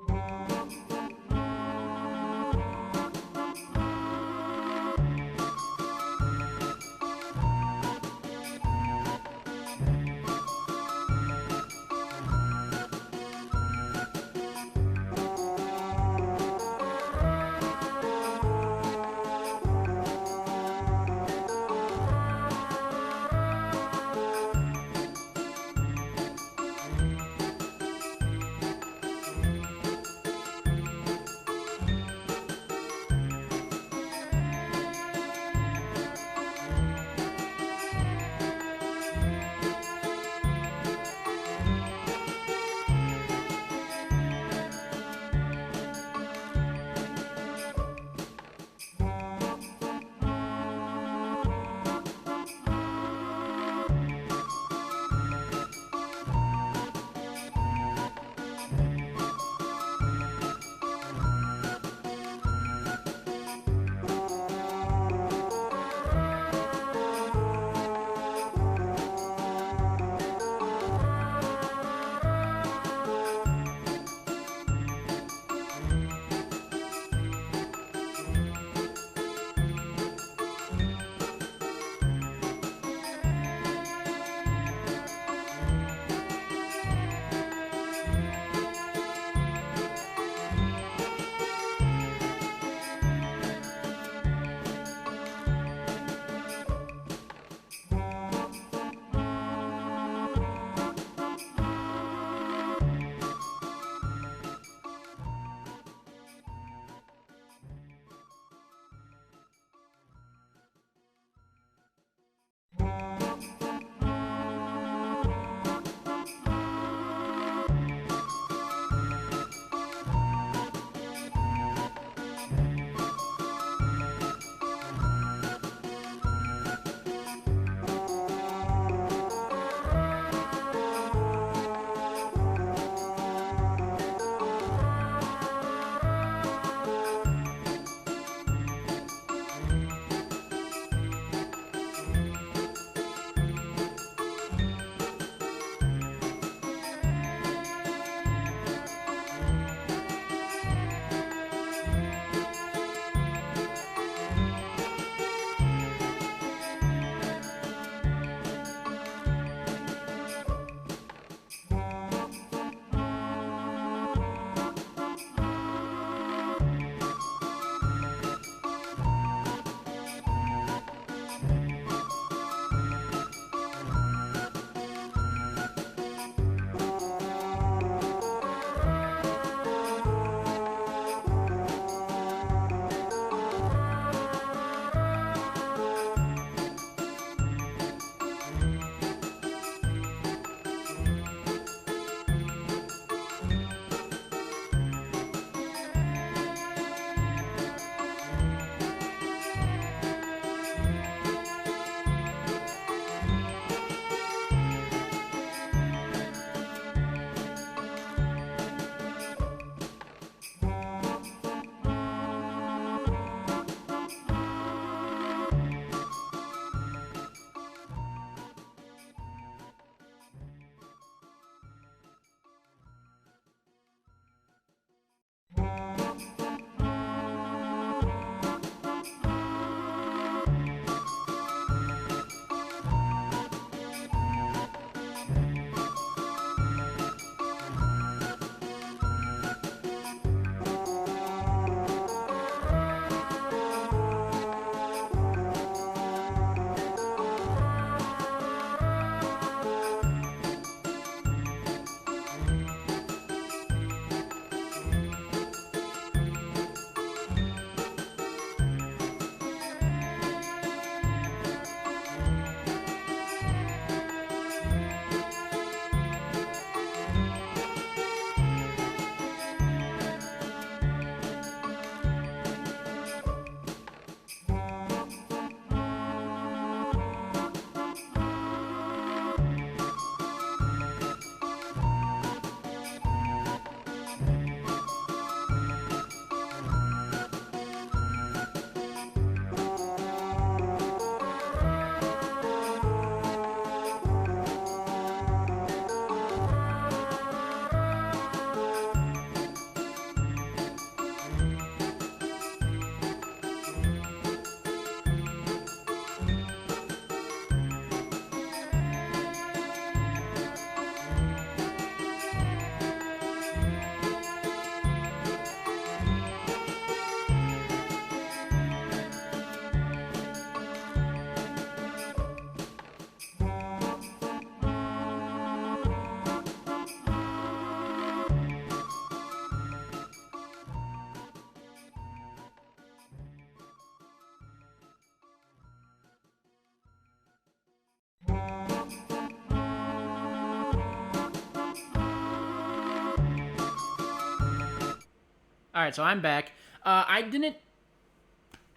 Alright, so I'm back. I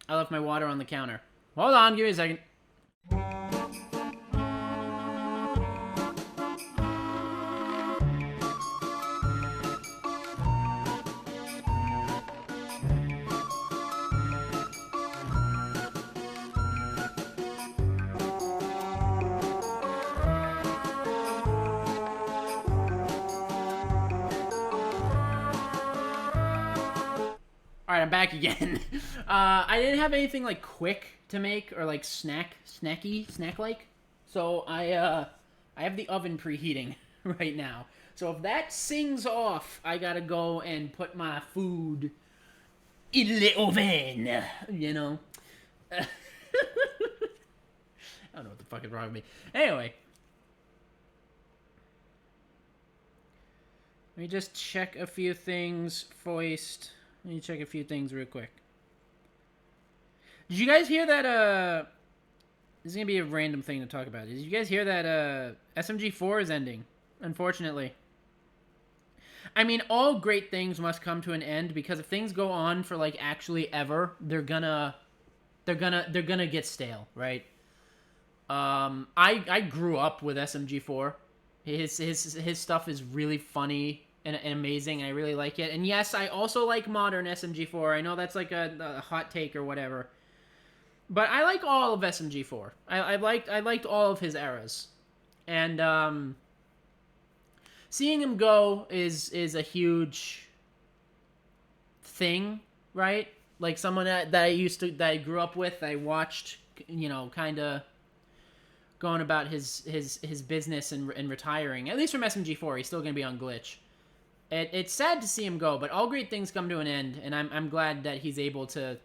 left my water on the counter. Hold on, give me a second. Alright, I'm back again. I didn't have anything, like, quick to make, or, like, snack-like. So, I have the oven preheating right now. So, if that sings off, I gotta go and put my food in the oven, you know? I don't know what the fuck is wrong with me. Anyway. Let me just check a few things first. Let me check a few things real quick. Did you guys hear that, this is gonna be a random thing to talk about. Did you guys hear that, SMG4 is ending? Unfortunately. I mean, all great things must come to an end, because if things go on for, like, actually ever, they're gonna get stale, right? I grew up with SMG4. His stuff is really funny and amazing. I really like it. And yes, I also like modern SMG4. I know that's like a hot take or whatever, but I like all of SMG4. I liked all of his eras, and seeing him go is a huge thing, right? Like someone that I grew up with, I watched, you know, kind of going about his business and retiring. At least from SMG4, he's still gonna be on Glitch. It's sad to see him go, but all great things come to an end, and I'm glad that he's able to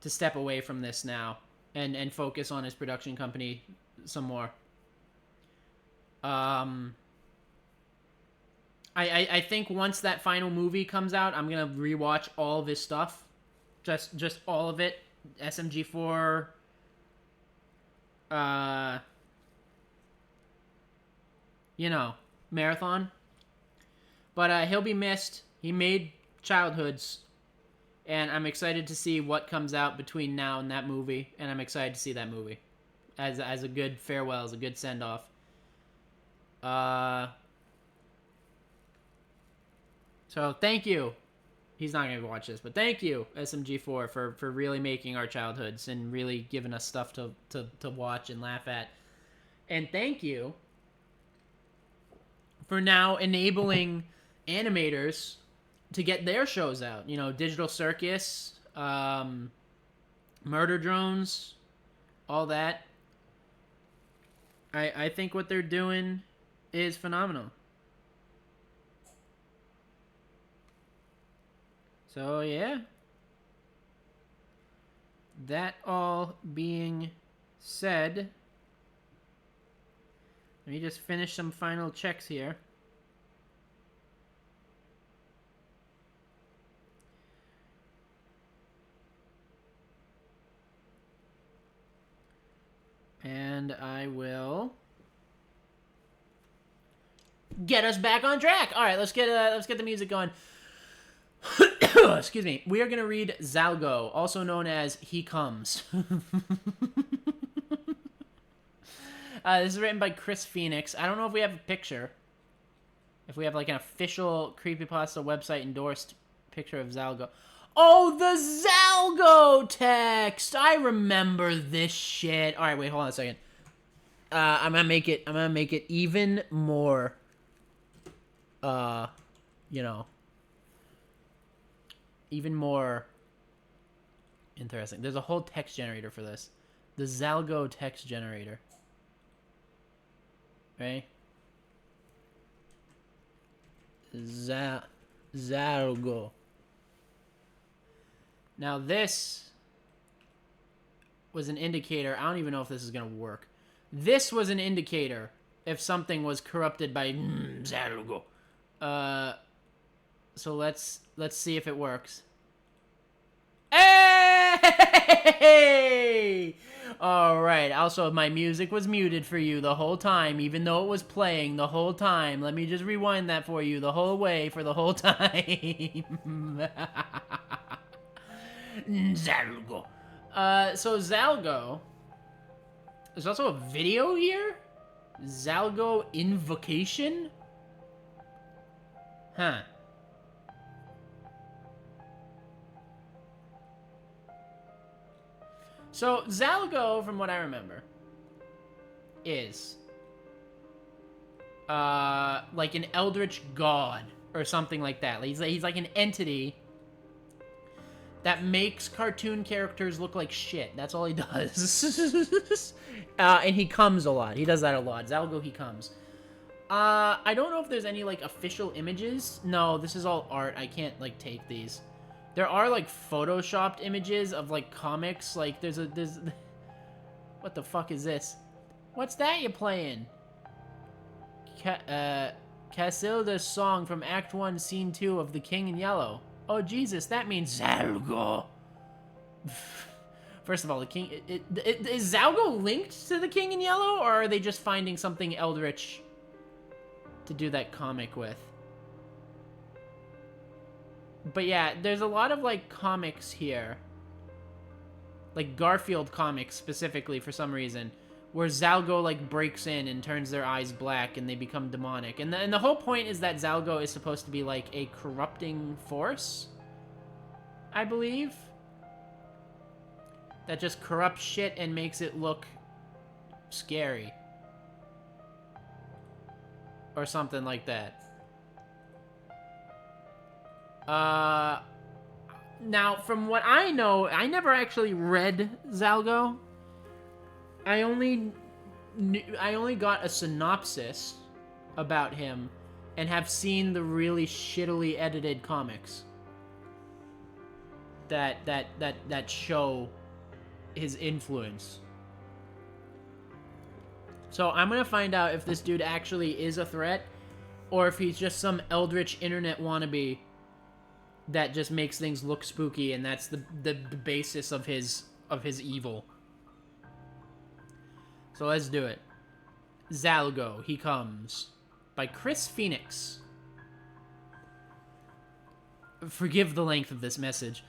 step away from this now and focus on his production company some more. I think once that final movie comes out, I'm gonna rewatch all of his stuff, just all of it. SMG4. You know, marathon. But he'll be missed. He made childhoods, and I'm excited to see what comes out between now and that movie, and I'm excited to see that movie as a good farewell, as a good send-off. So thank you. He's not going to watch this, but thank you, SMG4, for really making our childhoods and really giving us stuff to watch and laugh at. And thank you for now enabling animators to get their shows out. You know, Digital Circus, Murder Drones, all that. I think what they're doing is phenomenal. So, yeah. That all being said, let me just finish some final checks here. And I will get us back on track. All right, let's get the music going. Excuse me. We are going to read Zalgo, also known as He Comes. This is written by Chris Phoenix. I don't know if we have a picture. If we have like an official Creepypasta website endorsed picture of Zalgo. Oh, the Zalgo text! I remember this shit. All right, wait, hold on a second. I'm gonna make it even more. You know, even more interesting. There's a whole text generator for this. The Zalgo text generator. Right? Zalgo. Now this was an indicator. I don't even know if this is going to work. This was an indicator if something was corrupted by Zalgo. So let's see if it works. Hey! Alright, also, my music was muted for you the whole time, even though it was playing the whole time. Let me just rewind that for you the whole way for the whole time. Zalgo. So Zalgo... There's also a video here? Zalgo Invocation? Huh. So, Zalgo, from what I remember, is, like an eldritch god, or something like that. He's like an entity that makes cartoon characters look like shit. That's all he does. And he comes a lot. He does that a lot. Zalgo, he comes. I don't know if there's any, like, official images. No, this is all art. I can't, like, take these. There are, like, photoshopped images of, like, comics. Like, there's... What the fuck is this? What's that you're playing? Casilda's song from Act 1, Scene 2 of The King in Yellow. Oh, Jesus, that means Zalgo. First of all, the King... is Zalgo linked to The King in Yellow, or are they just finding something eldritch to do that comic with? But yeah, there's a lot of, like, comics here. Like, Garfield comics, specifically, for some reason. Where Zalgo, like, breaks in and turns their eyes black and they become demonic. And the whole point is that Zalgo is supposed to be, like, a corrupting force? I believe? That just corrupts shit and makes it look scary. Or something like that. Now, from what I know, I never actually read Zalgo. I only got a synopsis about him and have seen the really shittily edited comics that show his influence. So I'm gonna find out if this dude actually is a threat or if he's just some eldritch internet wannabe that just makes things look spooky, and that's the basis of his evil. So let's do it. Zalgo, He Comes, by Chris Phoenix. Forgive the length of this message.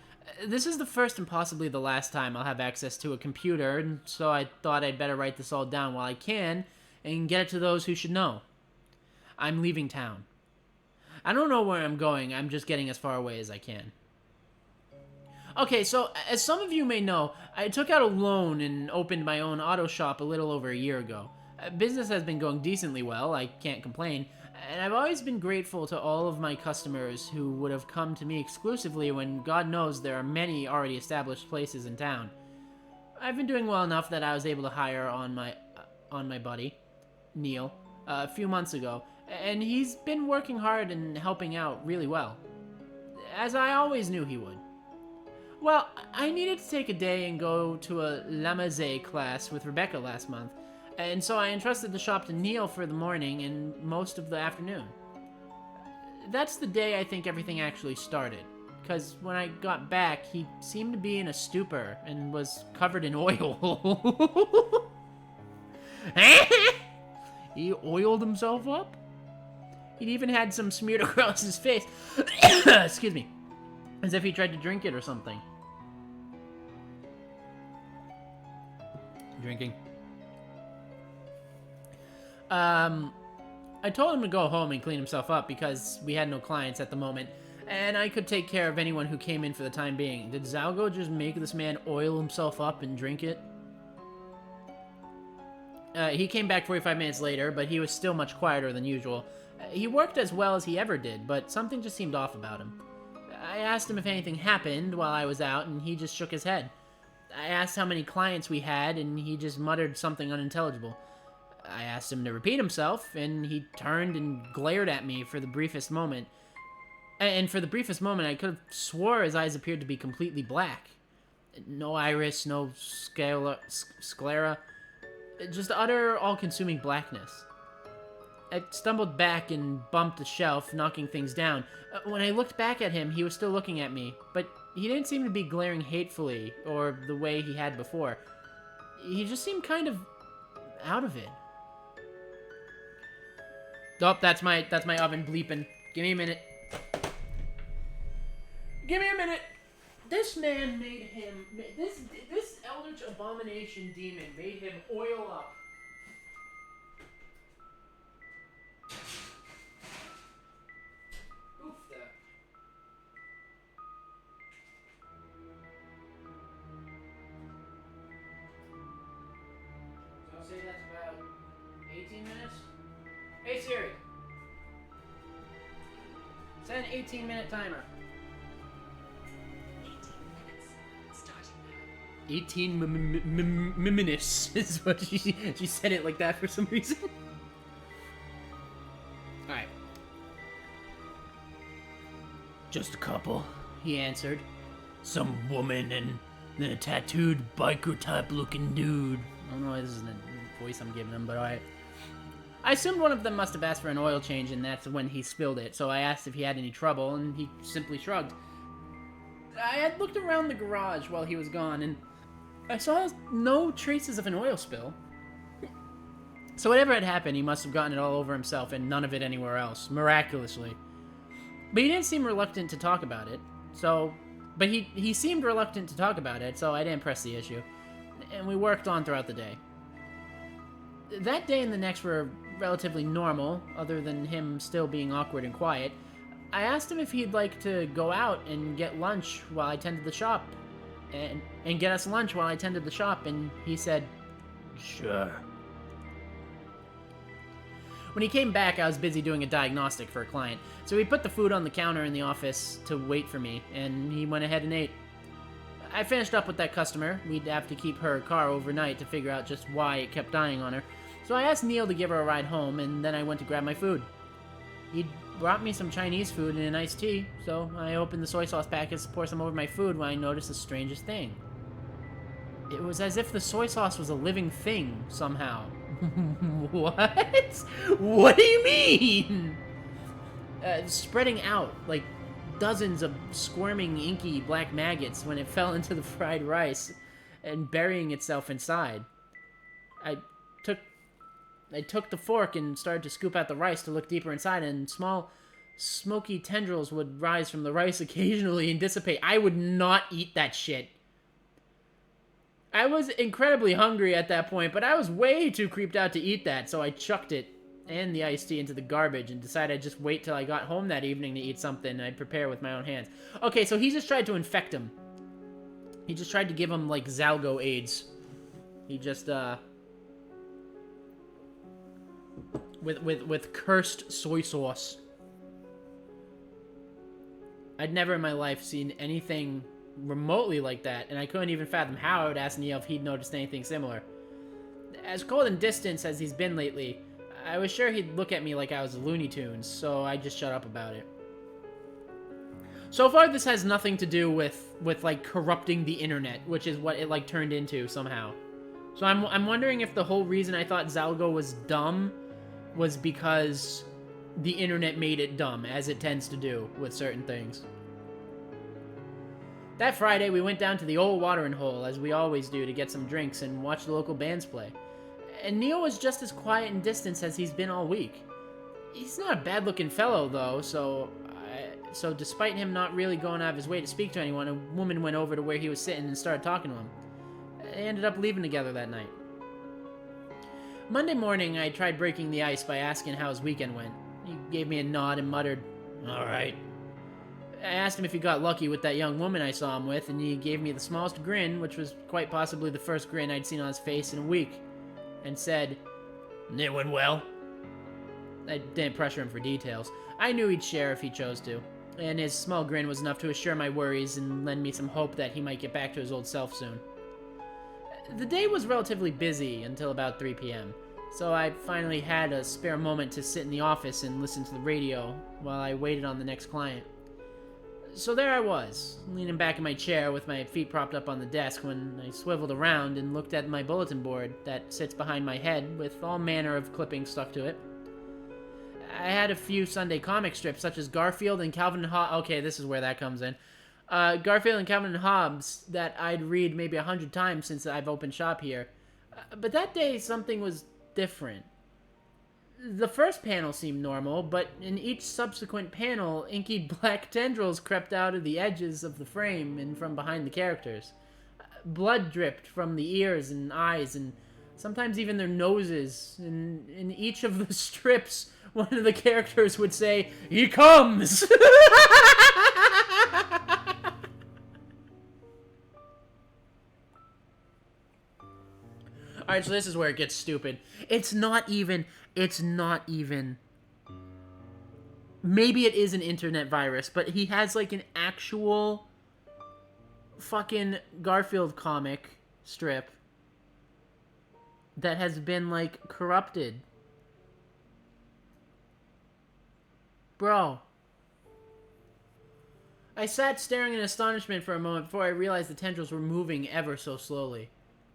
This is the first and possibly the last time I'll have access to a computer, and so I thought I'd better write this all down while I can, and get it to those who should know. I'm leaving town. I don't know where I'm going, I'm just getting as far away as I can. Okay, so, as some of you may know, I took out a loan and opened my own auto shop a little over a year ago. Business has been going decently well, I can't complain, and I've always been grateful to all of my customers who would have come to me exclusively when God knows there are many already established places in town. I've been doing well enough that I was able to hire on my buddy, Neil, a few months ago, and he's been working hard and helping out really well, as I always knew he would. Well, I needed to take a day and go to a Lamaze class with Rebecca last month, and so I entrusted the shop to Neil for the morning and most of the afternoon. That's the day I think everything actually started, because when I got back, he seemed to be in a stupor and was covered in oil. He oiled himself up? He'd even had some smeared across his face. Excuse me. As if he tried to drink it or something. Drinking. I told him to go home and clean himself up because we had no clients at the moment, and I could take care of anyone who came in for the time being. Did Zalgo just make this man oil himself up and drink it? He came back 45 minutes later, but he was still much quieter than usual. He worked as well as he ever did, but something just seemed off about him. I asked him if anything happened while I was out, and he just shook his head. I asked how many clients we had, and he just muttered something unintelligible. I asked him to repeat himself, and he turned and glared at me for the briefest moment. And for the briefest moment, I could have swore his eyes appeared to be completely black. No iris, no sclera. Just utter, all-consuming blackness. I stumbled back and bumped a shelf, knocking things down. When I looked back at him, he was still looking at me, but he didn't seem to be glaring hatefully or the way he had before. He just seemed kind of out of it. Oh, that's my oven bleeping. Give me a minute. Give me a minute. This man made him, this eldritch abomination demon made him oil up. Oof there. So I'll say that's about 18 minutes. Hey Siri. Set an 18-minute timer. 18 minutes is what she said it like that for some reason. Alright. Just a couple, he answered. Some woman and then a tattooed biker type looking dude. I don't know why this is the voice I'm giving him, but alright. I assumed one of them must have asked for an oil change, and that's when he spilled it, so I asked if he had any trouble, and he simply shrugged. I had looked around the garage while he was gone, and I saw no traces of an oil spill. So whatever had happened, he must have gotten it all over himself and none of it anywhere else, miraculously. But he didn't seem reluctant to talk about it, But he seemed reluctant to talk about it, so I didn't press the issue. And we worked on throughout the day. That day and the next were relatively normal, other than him still being awkward and quiet. I asked him if he'd like to go out and get lunch while I tended the shop. And get us lunch while I tended the shop, and he said, sure. When he came back, I was busy doing a diagnostic for a client, so he put the food on the counter in the office to wait for me, and he went ahead and ate. I finished up with that customer. We'd have to keep her car overnight to figure out just why it kept dying on her, so I asked Neil to give her a ride home, and then I went to grab my food. He'd brought me some Chinese food and an iced tea, so I opened the soy sauce packets to pour some over my food when I noticed the strangest thing. It was as if the soy sauce was a living thing, somehow. What? What do you mean? Spreading out, like dozens of squirming, inky black maggots when it fell into the fried rice and burying itself inside. I took the fork and started to scoop out the rice to look deeper inside, and small, smoky tendrils would rise from the rice occasionally and dissipate. I would not eat that shit. I was incredibly hungry at that point, but I was way too creeped out to eat that, so I chucked it and the iced tea into the garbage and decided I'd just wait till I got home that evening to eat something and I'd prepare with my own hands. Okay, so he just tried to infect him. He just tried to give him, like, Zalgo AIDS. He just, with cursed soy sauce. I'd never in my life seen anything remotely like that, and I couldn't even fathom how. I would ask Neil if he'd noticed anything similar. As cold and distant as he's been lately, I was sure he'd look at me like I was Looney Tunes, so I just shut up about it. So far, this has nothing to do with like, corrupting the internet, which is what it, like, turned into somehow. So I'm wondering if the whole reason I thought Zalgo was dumb was because the internet made it dumb, as it tends to do with certain things. That Friday, we went down to the old watering hole, as we always do, to get some drinks and watch the local bands play. And Neil was just as quiet and distant as he's been all week. He's not a bad-looking fellow, though, so despite him not really going out of his way to speak to anyone, a woman went over to where he was sitting and started talking to him. They ended up leaving together that night. Monday morning, I tried breaking the ice by asking how his weekend went. He gave me a nod and muttered, "All right." I asked him if he got lucky with that young woman I saw him with, and he gave me the smallest grin, which was quite possibly the first grin I'd seen on his face in a week, and said, "It went well." I didn't pressure him for details. I knew he'd share if he chose to, and his small grin was enough to assure my worries and lend me some hope that he might get back to his old self soon. The day was relatively busy until about 3 p.m., so I finally had a spare moment to sit in the office and listen to the radio while I waited on the next client. So there I was, leaning back in my chair with my feet propped up on the desk when I swiveled around and looked at my bulletin board that sits behind my head with all manner of clippings stuck to it. I had a few Sunday comic strips such as Garfield and Calvin and Hobbes. Okay, this is where that comes in. Garfield and Calvin and Hobbes that I'd read maybe 100 times since I've opened shop here. But that day, something was different. The first panel seemed normal, but in each subsequent panel, inky black tendrils crept out of the edges of the frame and from behind the characters. Blood dripped from the ears and eyes, and sometimes even their noses. And in each of the strips, one of the characters would say, "He comes!" Alright, so this is where it gets stupid. It's not even... Maybe it is an internet virus, but he has, like, an actual fucking Garfield comic strip that has been, like, corrupted. Bro. I sat staring in astonishment for a moment before I realized the tendrils were moving ever so slowly.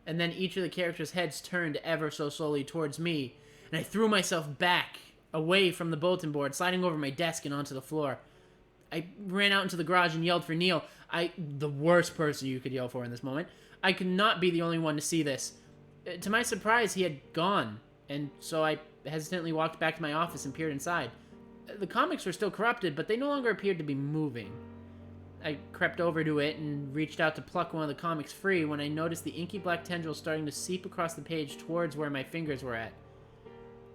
And then each of the characters' heads turned ever so slowly towards me, and I threw myself back, away from the bulletin board, sliding over my desk and onto the floor. I ran out into the garage and yelled for Neil. The worst person you could yell for in this moment. I could not be the only one to see this. To my surprise, he had gone, and so I hesitantly walked back to my office and peered inside. The comics were still corrupted, but they no longer appeared to be moving. I crept over to it and reached out to pluck one of the comics free when I noticed the inky black tendrils starting to seep across the page towards where my fingers were at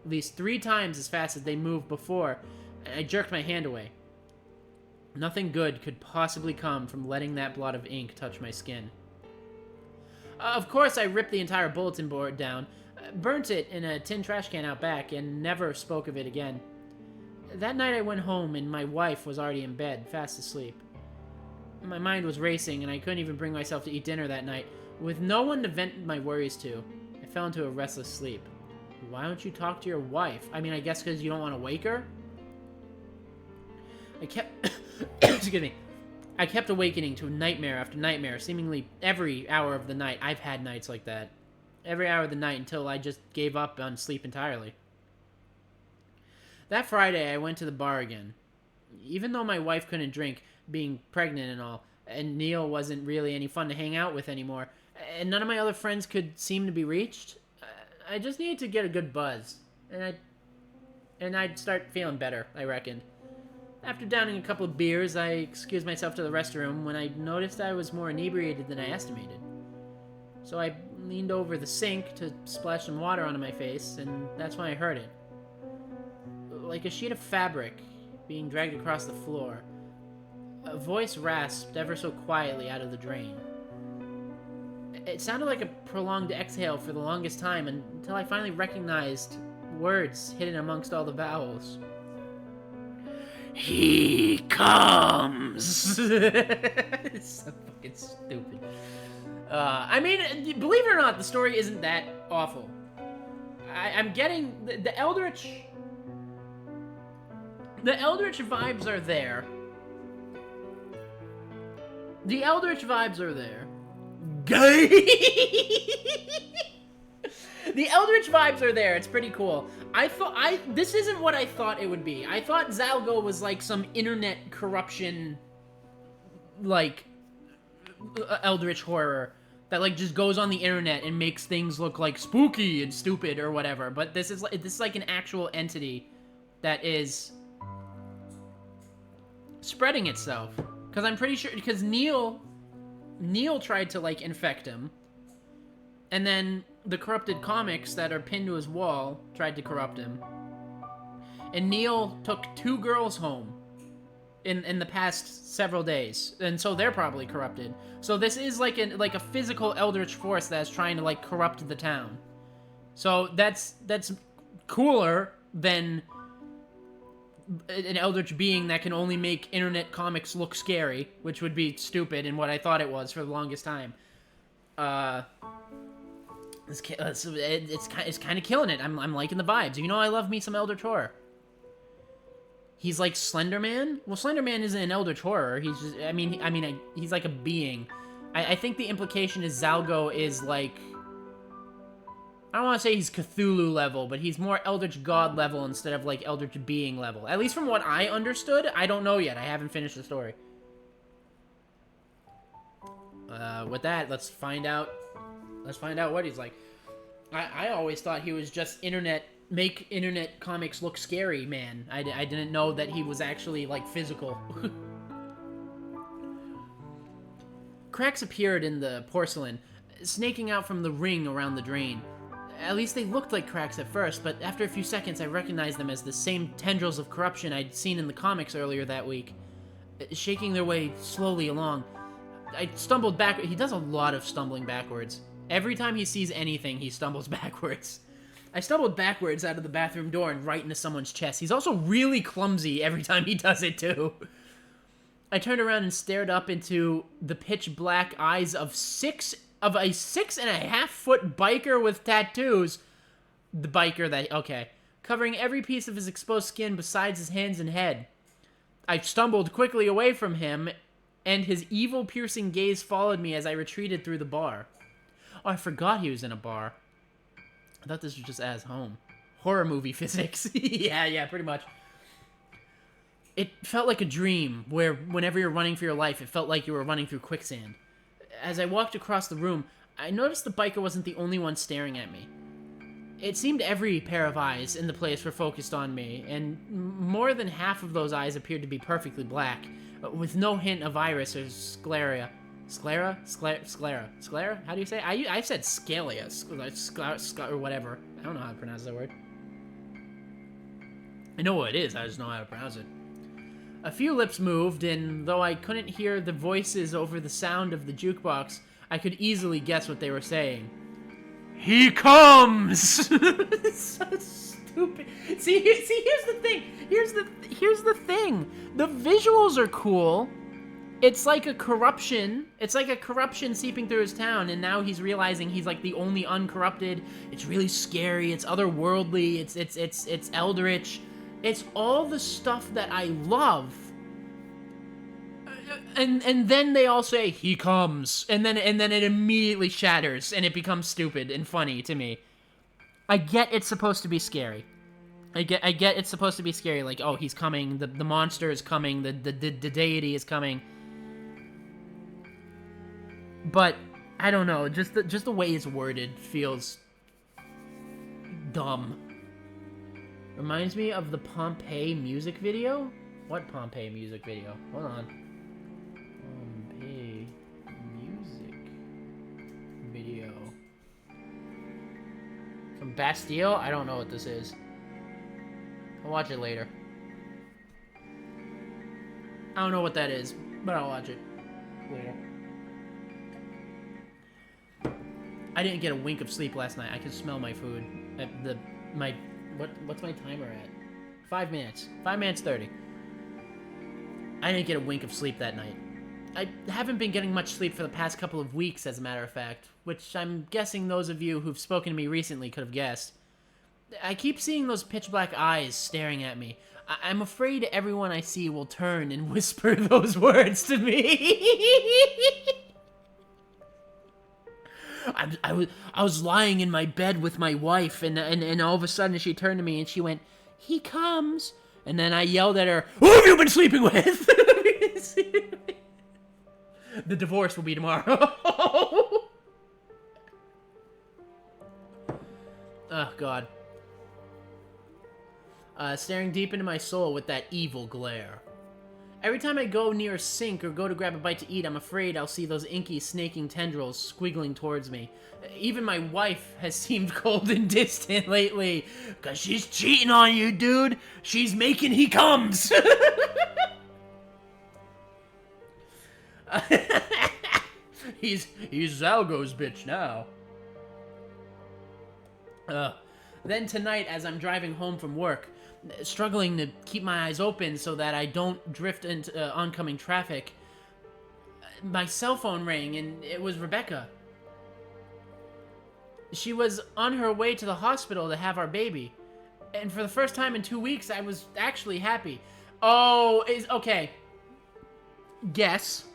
least 3 times as fast as they moved before, and I jerked my hand away. Nothing good could possibly come from letting that blot of ink touch my skin. Of course, I ripped the entire bulletin board down, burnt it in a tin trash can out back, and never spoke of it again. That night I went home, and my wife was already in bed, fast asleep. My mind was racing, and I couldn't even bring myself to eat dinner that night. With no one to vent my worries to, I fell into a restless sleep. Why don't you talk to your wife? I mean, I guess because you don't want to wake her? I kept... Excuse me. I kept awakening to nightmare after nightmare, seemingly every hour of the night. I've had nights like that. Every hour of the night until I just gave up on sleep entirely. That Friday, I went to the bar again. Even though my wife couldn't drink, being pregnant and all, and Neil wasn't really any fun to hang out with anymore, and none of my other friends could seem to be reached, I just needed to get a good buzz, and I'd start feeling better, I reckoned. After downing a couple of beers, I excused myself to the restroom when I noticed I was more inebriated than I estimated. So I leaned over the sink to splash some water onto my face, and that's when I heard it. Like a sheet of fabric being dragged across the floor. A voice rasped ever so quietly out of the drain. It sounded like a prolonged exhale for the longest time until I finally recognized words hidden amongst all the vowels. He comes! It's so fucking stupid. I mean, believe it or not, the story isn't that awful. I'm getting... The Eldritch... The Eldritch vibes are there. The Eldritch vibes are there. Gay! The Eldritch vibes are there. It's pretty cool. This isn't what I thought it would be. I thought Zalgo was like some internet corruption, like, Eldritch horror that like just goes on the internet and makes things look like spooky and stupid or whatever. But this is like an actual entity that is spreading itself. Because I'm pretty sure, because Neil tried to, like, infect him. And then the corrupted comics that are pinned to his wall tried to corrupt him. And Neil took 2 girls home in the past several days. And so they're probably corrupted. So this is like a physical eldritch force that's trying to, like, corrupt the town. So that's cooler than an eldritch being that can only make internet comics look scary, which would be stupid and what I thought it was for the longest time. It's kind of killing it. I'm liking the vibes. You know, I love me some eldritch horror. He's like Slender Man. Well, Slender Man isn't an eldritch horror. He's just, I mean, he's like a being. I think the implication is Zalgo is like, I don't want to say he's Cthulhu level, but he's more Eldritch God level instead of, like, Eldritch Being level. At least from what I understood. I don't know yet. I haven't finished the story. With that, let's find out what he's like. I always thought he was just make internet comics look scary, man. I didn't know that he was actually, like, physical. Cracks appeared in the porcelain, snaking out from the ring around the drain. At least they looked like cracks at first, but after a few seconds I recognized them as the same tendrils of corruption I'd seen in the comics earlier that week, shaking their way slowly along. I stumbled back. He does a lot of stumbling backwards. Every time he sees anything, he stumbles backwards. I stumbled backwards out of the bathroom door and right into someone's chest. He's also really clumsy every time he does it, too. I turned around and stared up into the pitch black eyes of a 6.5-foot biker with tattoos. The biker that, okay, covering every piece of his exposed skin besides his hands and head. I stumbled quickly away from him, and his evil, piercing gaze followed me as I retreated through the bar. Oh, I forgot he was in a bar. I thought this was just as home. Horror movie physics. yeah, pretty much. It felt like a dream, where whenever you're running for your life, it felt like you were running through quicksand. As I walked across the room, I noticed the biker wasn't the only one staring at me. It seemed every pair of eyes in the place were focused on me, and more than half of those eyes appeared to be perfectly black, with no hint of iris or sclera. Sclera? How do you say it? I said scalia, or whatever. I don't know how to pronounce that word. I know what it is, I just know how to pronounce it. A few lips moved, and though I couldn't hear the voices over the sound of the jukebox, I could easily guess what they were saying. He comes! It's so stupid. See, here's the thing. Here's the thing. The visuals are cool. It's like a corruption. It's like a corruption seeping through his town, and now he's realizing he's like the only uncorrupted. It's really scary. It's otherworldly. It's eldritch. It's all the stuff that I love. And then they all say, he comes. And then it immediately shatters, and it becomes stupid and funny to me. I get it's supposed to be scary. I get it's supposed to be scary, like, oh, he's coming, the monster is coming, the deity is coming. But, I don't know, just the way it's worded feels dumb. Reminds me of the Pompeii music video? What Pompeii music video? Hold on. Pompeii music video. From Bastille? I don't know what this is. I'll watch it later. I don't know what that is, but I'll watch it later. I didn't get a wink of sleep last night. I could smell my food. What's my timer at? 5 minutes. 5 minutes 30. I didn't get a wink of sleep that night. I haven't been getting much sleep for the past couple of weeks, as a matter of fact, which I'm guessing those of you who've spoken to me recently could have guessed. I keep seeing those pitch black eyes staring at me. I'm afraid everyone I see will turn and whisper those words to me. I was lying in my bed with my wife, and all of a sudden she turned to me and she went, he comes. And then I yelled at her, who have you been sleeping with? The divorce will be tomorrow. Oh, God. Staring deep into my soul with that evil glare. Every time I go near a sink or go to grab a bite to eat, I'm afraid I'll see those inky, snaking tendrils squiggling towards me. Even my wife has seemed cold and distant lately. 'Cause she's cheating on you, dude. She's making he comes. He's Zalgo's bitch now. Then tonight, as I'm driving home from work, struggling to keep my eyes open so that I don't drift into oncoming traffic, my cell phone rang, and it was Rebecca. She was on her way to the hospital to have our baby, and for the first time in 2 weeks, I was actually happy. Oh, okay. Guess.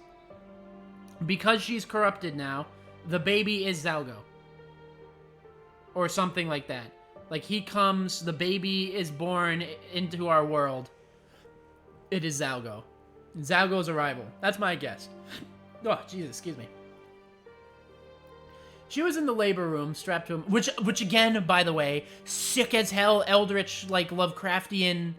Because she's corrupted now, the baby is Zalgo. Or something like that. Like, he comes, the baby is born into our world. It is Zalgo. Zalgo's arrival. That's my guess. Oh, Jesus, excuse me. She was in the labor room, strapped to him, which again, by the way, sick as hell, eldritch, like, Lovecraftian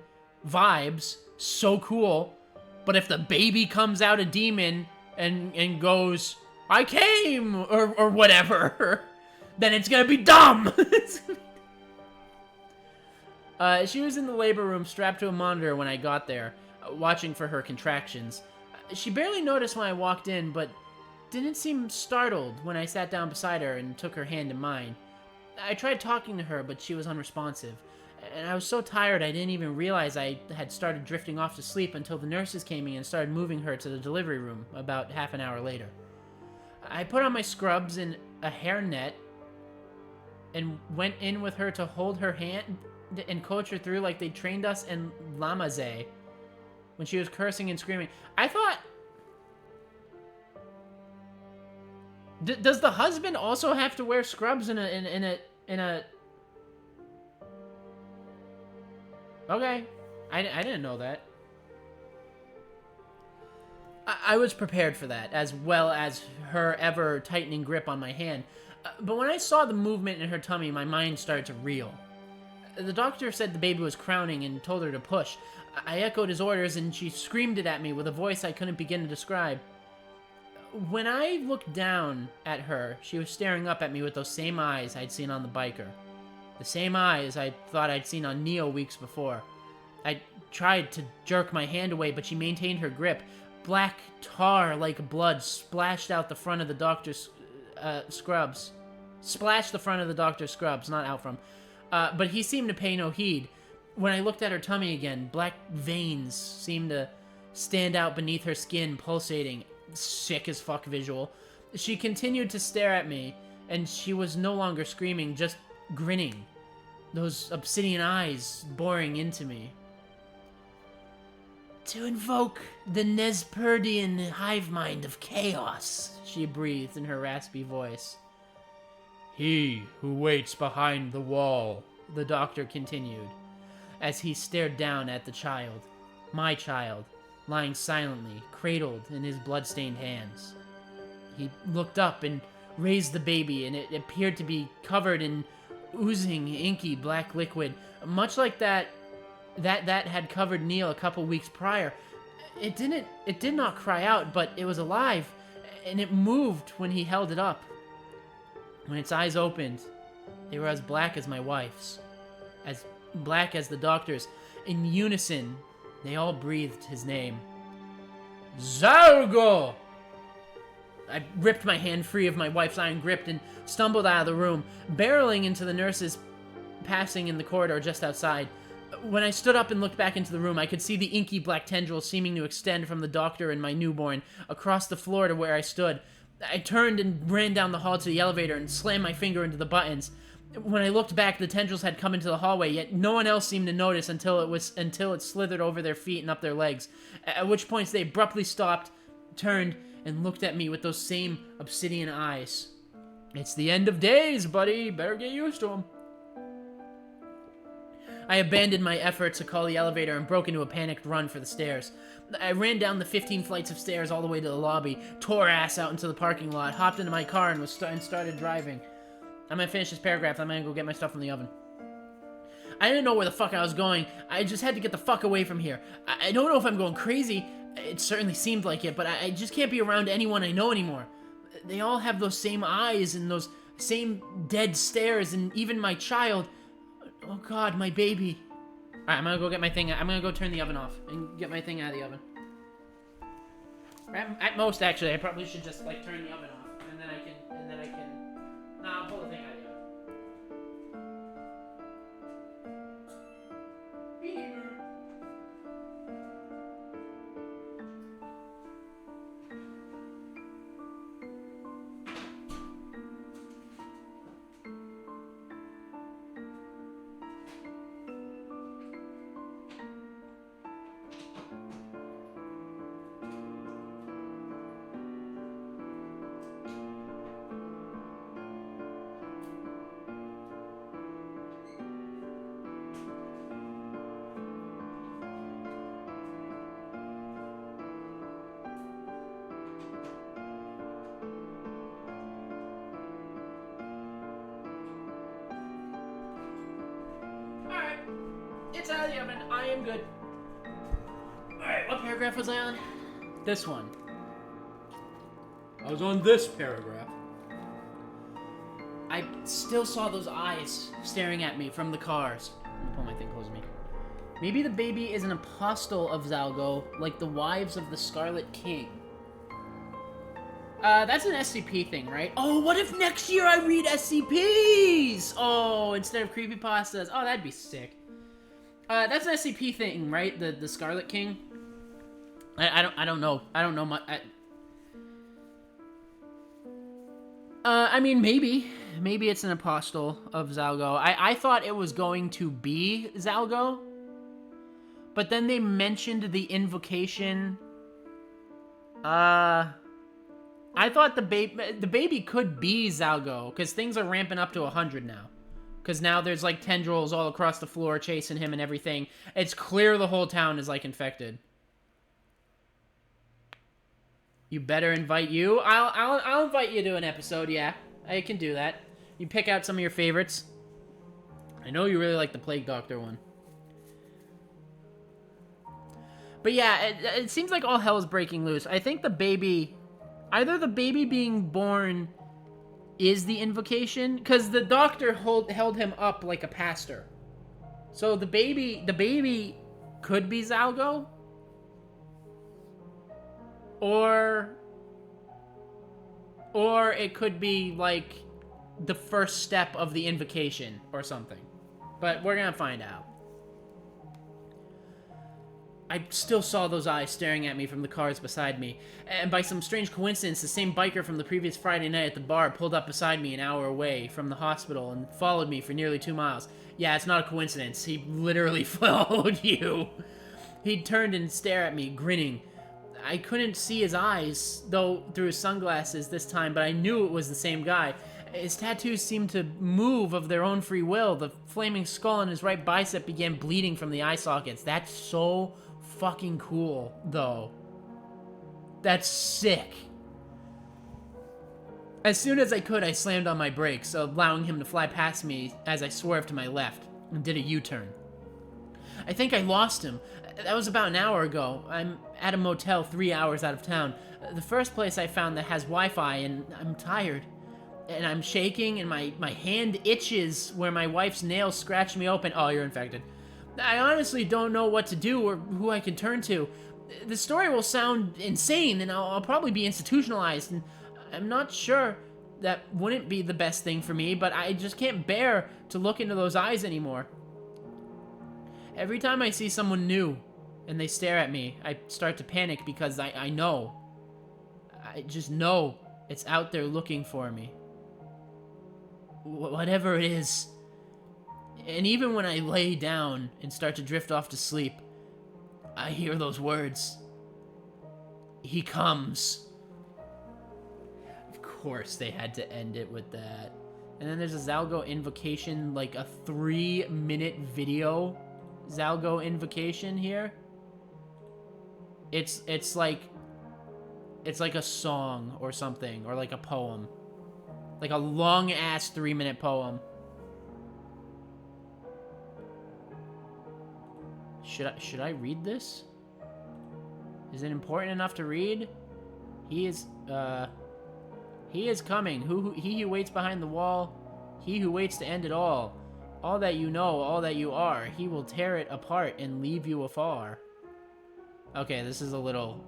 vibes. So cool. But if the baby comes out a demon and goes, I came, or whatever, then it's gonna be dumb. She was in the labor room, strapped to a monitor when I got there, watching for her contractions. She barely noticed when I walked in, but didn't seem startled when I sat down beside her and took her hand in mine. I tried talking to her, but she was unresponsive, and I was so tired I didn't even realize I had started drifting off to sleep until the nurses came in and started moving her to the delivery room about half an hour later. I put on my scrubs and a hairnet and went in with her to hold her hand and coach her through like they trained us in Lamaze when she was cursing and screaming. I thought... does the husband also have to wear scrubs in a... Okay. I didn't know that. I was prepared for that, as well as her ever-tightening grip on my hand. But when I saw the movement in her tummy, my mind started to reel. The doctor said the baby was crowning and told her to push. I echoed his orders, and she screamed it at me with a voice I couldn't begin to describe. When I looked down at her, she was staring up at me with those same eyes I'd seen on the biker. The same eyes I thought I'd seen on Neo weeks before. I tried to jerk my hand away, but she maintained her grip. Black tar like blood splashed out the front of the doctor's scrubs. Splashed the front of the doctor's scrubs, not out from. But he seemed to pay no heed. When I looked at her tummy again, black veins seemed to stand out beneath her skin, pulsating. Sick as fuck visual. She continued to stare at me, and she was no longer screaming, just grinning. Those obsidian eyes boring into me. To invoke the Nesperdian hive mind of chaos, she breathed in her raspy voice. He who waits behind the wall, the doctor continued, as he stared down at the child, my child, lying silently, cradled in his blood-stained hands. He looked up and raised the baby, and it appeared to be covered in oozing, inky black liquid, much like that had covered Neil a couple weeks prior. It did not cry out, but it was alive, and it moved when he held it up. When its eyes opened, they were as black as my wife's, as black as the doctor's. In unison, they all breathed his name. Zargo! I ripped my hand free of my wife's iron grip and stumbled out of the room, barreling into the nurses passing in the corridor just outside. When I stood up and looked back into the room, I could see the inky black tendrils seeming to extend from the doctor and my newborn across the floor to where I stood. I turned and ran down the hall to the elevator and slammed my finger into the buttons. When I looked back, the tendrils had come into the hallway, yet no one else seemed to notice until it slithered over their feet and up their legs, at which points they abruptly stopped, turned, and looked at me with those same obsidian eyes. It's the end of days, buddy. Better get used to them. I abandoned my effort to call the elevator and broke into a panicked run for the stairs. I ran down the 15 flights of stairs all the way to the lobby, tore ass out into the parking lot, hopped into my car, and started driving. I'm gonna finish this paragraph, I'm gonna go get my stuff from the oven. I didn't know where the fuck I was going. I just had to get the fuck away from here. I don't know if I'm going crazy. It certainly seemed like it, but I just can't be around anyone I know anymore. They all have those same eyes and those same dead stares, and even my child. Oh god, my baby. Alright, I'm gonna go get my thing. I'm gonna go turn the oven off and get my thing out of the oven. At most, actually, I probably should just, like, turn the oven off. And then I can... Nah, I'll pull the thing out of the oven. out of the oven. I am good. Alright, what paragraph was I on? This one. I was on this paragraph. I still saw those eyes staring at me from the cars. Let me pull my thing close to me. Maybe the baby is an apostle of Zalgo, like the wives of the Scarlet King. That's an SCP thing, right? Oh, what if next year I read SCPs? Oh, instead of creepypastas. Oh, that'd be sick. That's an SCP thing, right? The Scarlet King. I don't know. I don't know much. I mean, maybe it's an apostle of Zalgo. I thought it was going to be Zalgo, but then they mentioned the invocation. I thought the baby could be Zalgo, because things are ramping up to 100 now. Because now there's, like, tendrils all across the floor chasing him and everything. It's clear the whole town is, like, infected. You better invite you? I'll invite you to an episode, yeah. I can do that. You pick out some of your favorites. I know you really like the Plague Doctor one. But yeah, it seems like all hell is breaking loose. I think the baby... Either the baby being born is the invocation, because the doctor held him up like a pastor. So the baby could be Zalgo, or it could be like the first step of the invocation or something. But we're gonna find out. I still saw those eyes staring at me from the cars beside me, and by some strange coincidence, the same biker from the previous Friday night at the bar pulled up beside me an hour away from the hospital and followed me for nearly 2 miles. Yeah, it's not a coincidence. He literally followed you. He'd turned and stared at me, grinning. I couldn't see his eyes, though, through his sunglasses this time, but I knew it was the same guy. His tattoos seemed to move of their own free will. The flaming skull on his right bicep began bleeding from the eye sockets. That's so fucking cool, though. That's sick. As soon as I could, I slammed on my brakes, allowing him to fly past me as I swerved to my left and did a U-turn. I think I lost him. That was about an hour ago. I'm at a motel 3 hours out of town. The first place I found that has Wi-Fi, and I'm tired. And I'm shaking, and my hand itches where my wife's nails scratched me open. Oh, you're infected. I honestly don't know what to do or who I can turn to. The story will sound insane, and I'll probably be institutionalized, and I'm not sure that wouldn't be the best thing for me, but I just can't bear to look into those eyes anymore. Every time I see someone new and they stare at me, I start to panic because I know. I just know it's out there looking for me. Whatever it is. And even when I lay down and start to drift off to sleep, I hear those words. He comes. Of course they had to end it with that. And then there's a Zalgo invocation, like a 3-minute video Zalgo invocation here. It's like a song or something, or like a poem. Like a long-ass 3-minute poem. Should I read this? Is it important enough to read? He is coming. He who waits behind the wall, he who waits to end it all. All that you know, all that you are, he will tear it apart and leave you afar. Okay, this is a little...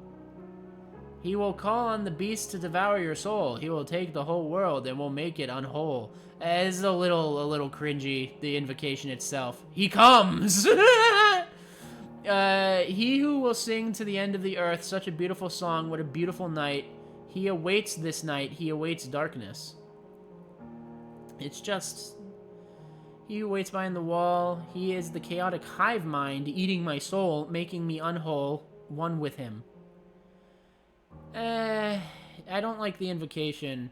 He will call on the beast to devour your soul. He will take the whole world and will make it unwhole. It's a little cringy, the invocation itself. He comes! He who will sing to the end of the earth such a beautiful song, what a beautiful night. He awaits this night, he awaits darkness. It's just... He who waits behind the wall, he is the chaotic hive mind, eating my soul, making me unwhole, one with him. I don't like the invocation.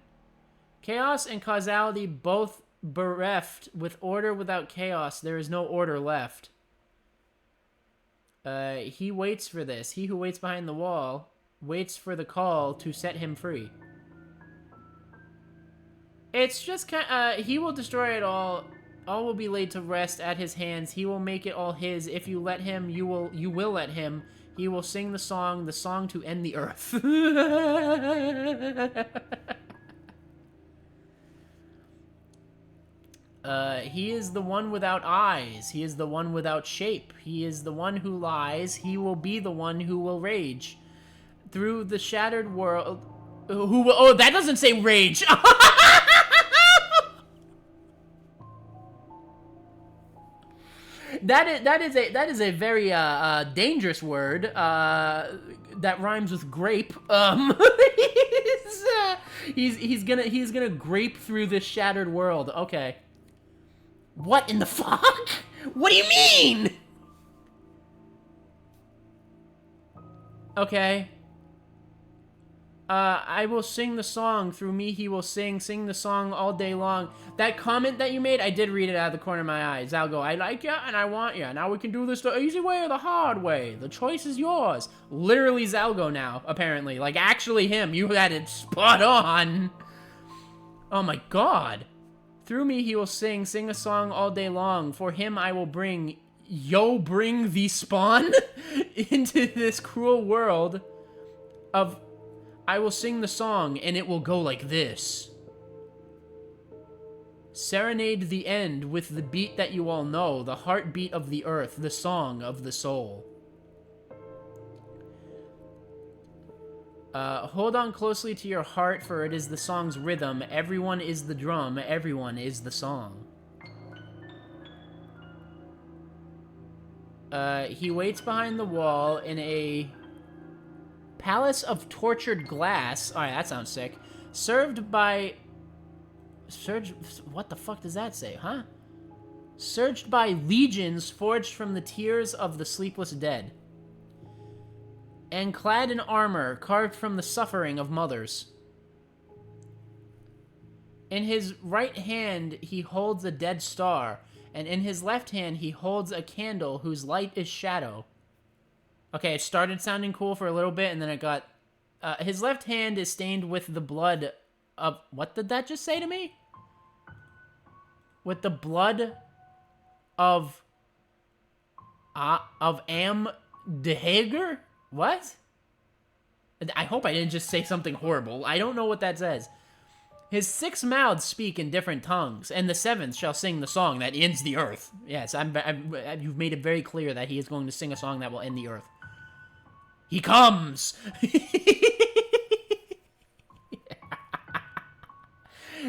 Chaos and causality both bereft. With order without chaos, there is no order left. He waits for this. He who waits behind the wall waits for the call to set him free. It's just kind he will destroy it all. All will be laid to rest at his hands. He will make it all his. If you let him, you will let him. He will sing the song to end the earth. He is the one without eyes. He is the one without shape. He is the one who lies. He will be the one who will rage. Through the shattered world... Oh, that doesn't say rage! That is a very dangerous word that rhymes with grape. He's gonna grape through this shattered world. Okay. What in the fuck? What do you mean? Okay. I will sing the song. Through me he will sing the song all day long. That comment that you made, I did read it out of the corner of my eye. Zalgo, I like ya and I want ya. Now we can do this the easy way or the hard way. The choice is yours. Literally Zalgo now, apparently. Like, actually him. You had it spot on. Oh my god. Through me he will sing a song all day long. For him I will bring the spawn into this cruel world of... I will sing the song, and it will go like this. Serenade the end with the beat that you all know, the heartbeat of the earth, the song of the soul. Hold on closely to your heart, for it is the song's rhythm. Everyone is the drum, everyone is the song. He waits behind the wall in a... palace of tortured glass. Alright, that sounds sick. Served by... What the fuck does that say, huh? Surged by legions forged from the tears of the sleepless dead. And clad in armor carved from the suffering of mothers. In his right hand he holds a dead star, and in his left hand he holds a candle whose light is shadow. Okay, it started sounding cool for a little bit, and then it got... his left hand is stained with the blood of... What did that just say to me? With the blood of... Am Dehager? What? I hope I didn't just say something horrible. I don't know what that says. His 6 mouths speak in different tongues, and the 7th shall sing the song that ends the earth. Yes, you've made it very clear that he is going to sing a song that will end the earth. He comes!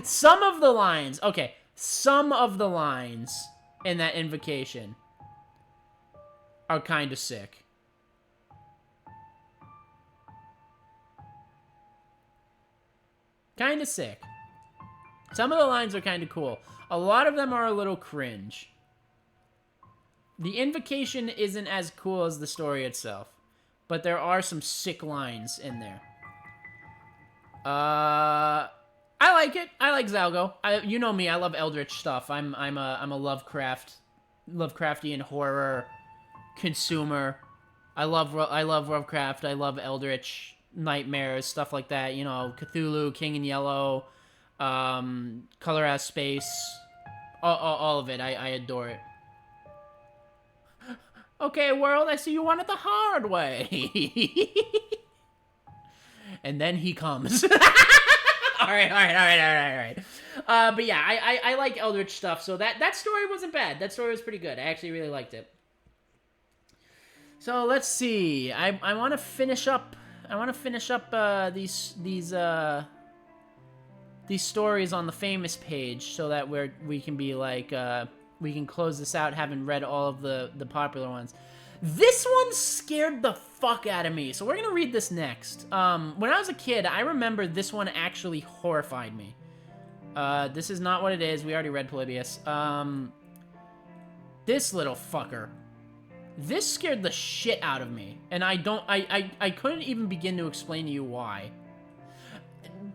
Some of the lines in that invocation are kind of sick. Kind of sick. Some of the lines are kind of cool. A lot of them are a little cringe. The invocation isn't as cool as the story itself, but there are some sick lines in there. I like it. I like Zalgo. You know me. I love Eldritch stuff. I'm a Lovecraftian horror consumer. I love Lovecraft. I love Eldritch nightmares, stuff like that. You know, Cthulhu, King in Yellow, Color As Space, all of it. I adore it. Okay, world, I see you want it the hard way. And then he comes. All right. But yeah, I like Eldritch stuff, so that story wasn't bad. That story was pretty good. I actually really liked it. So let's see. I want to finish up. These stories on the famous page, so that we can be like we can close this out having read all of the popular ones. This one scared the fuck out of me, so we're gonna read this next. When I was a kid, I remember this one actually horrified me. This is not what it is. We already read Polybius. This little fucker. This scared the shit out of me, and I couldn't even begin to explain to you why.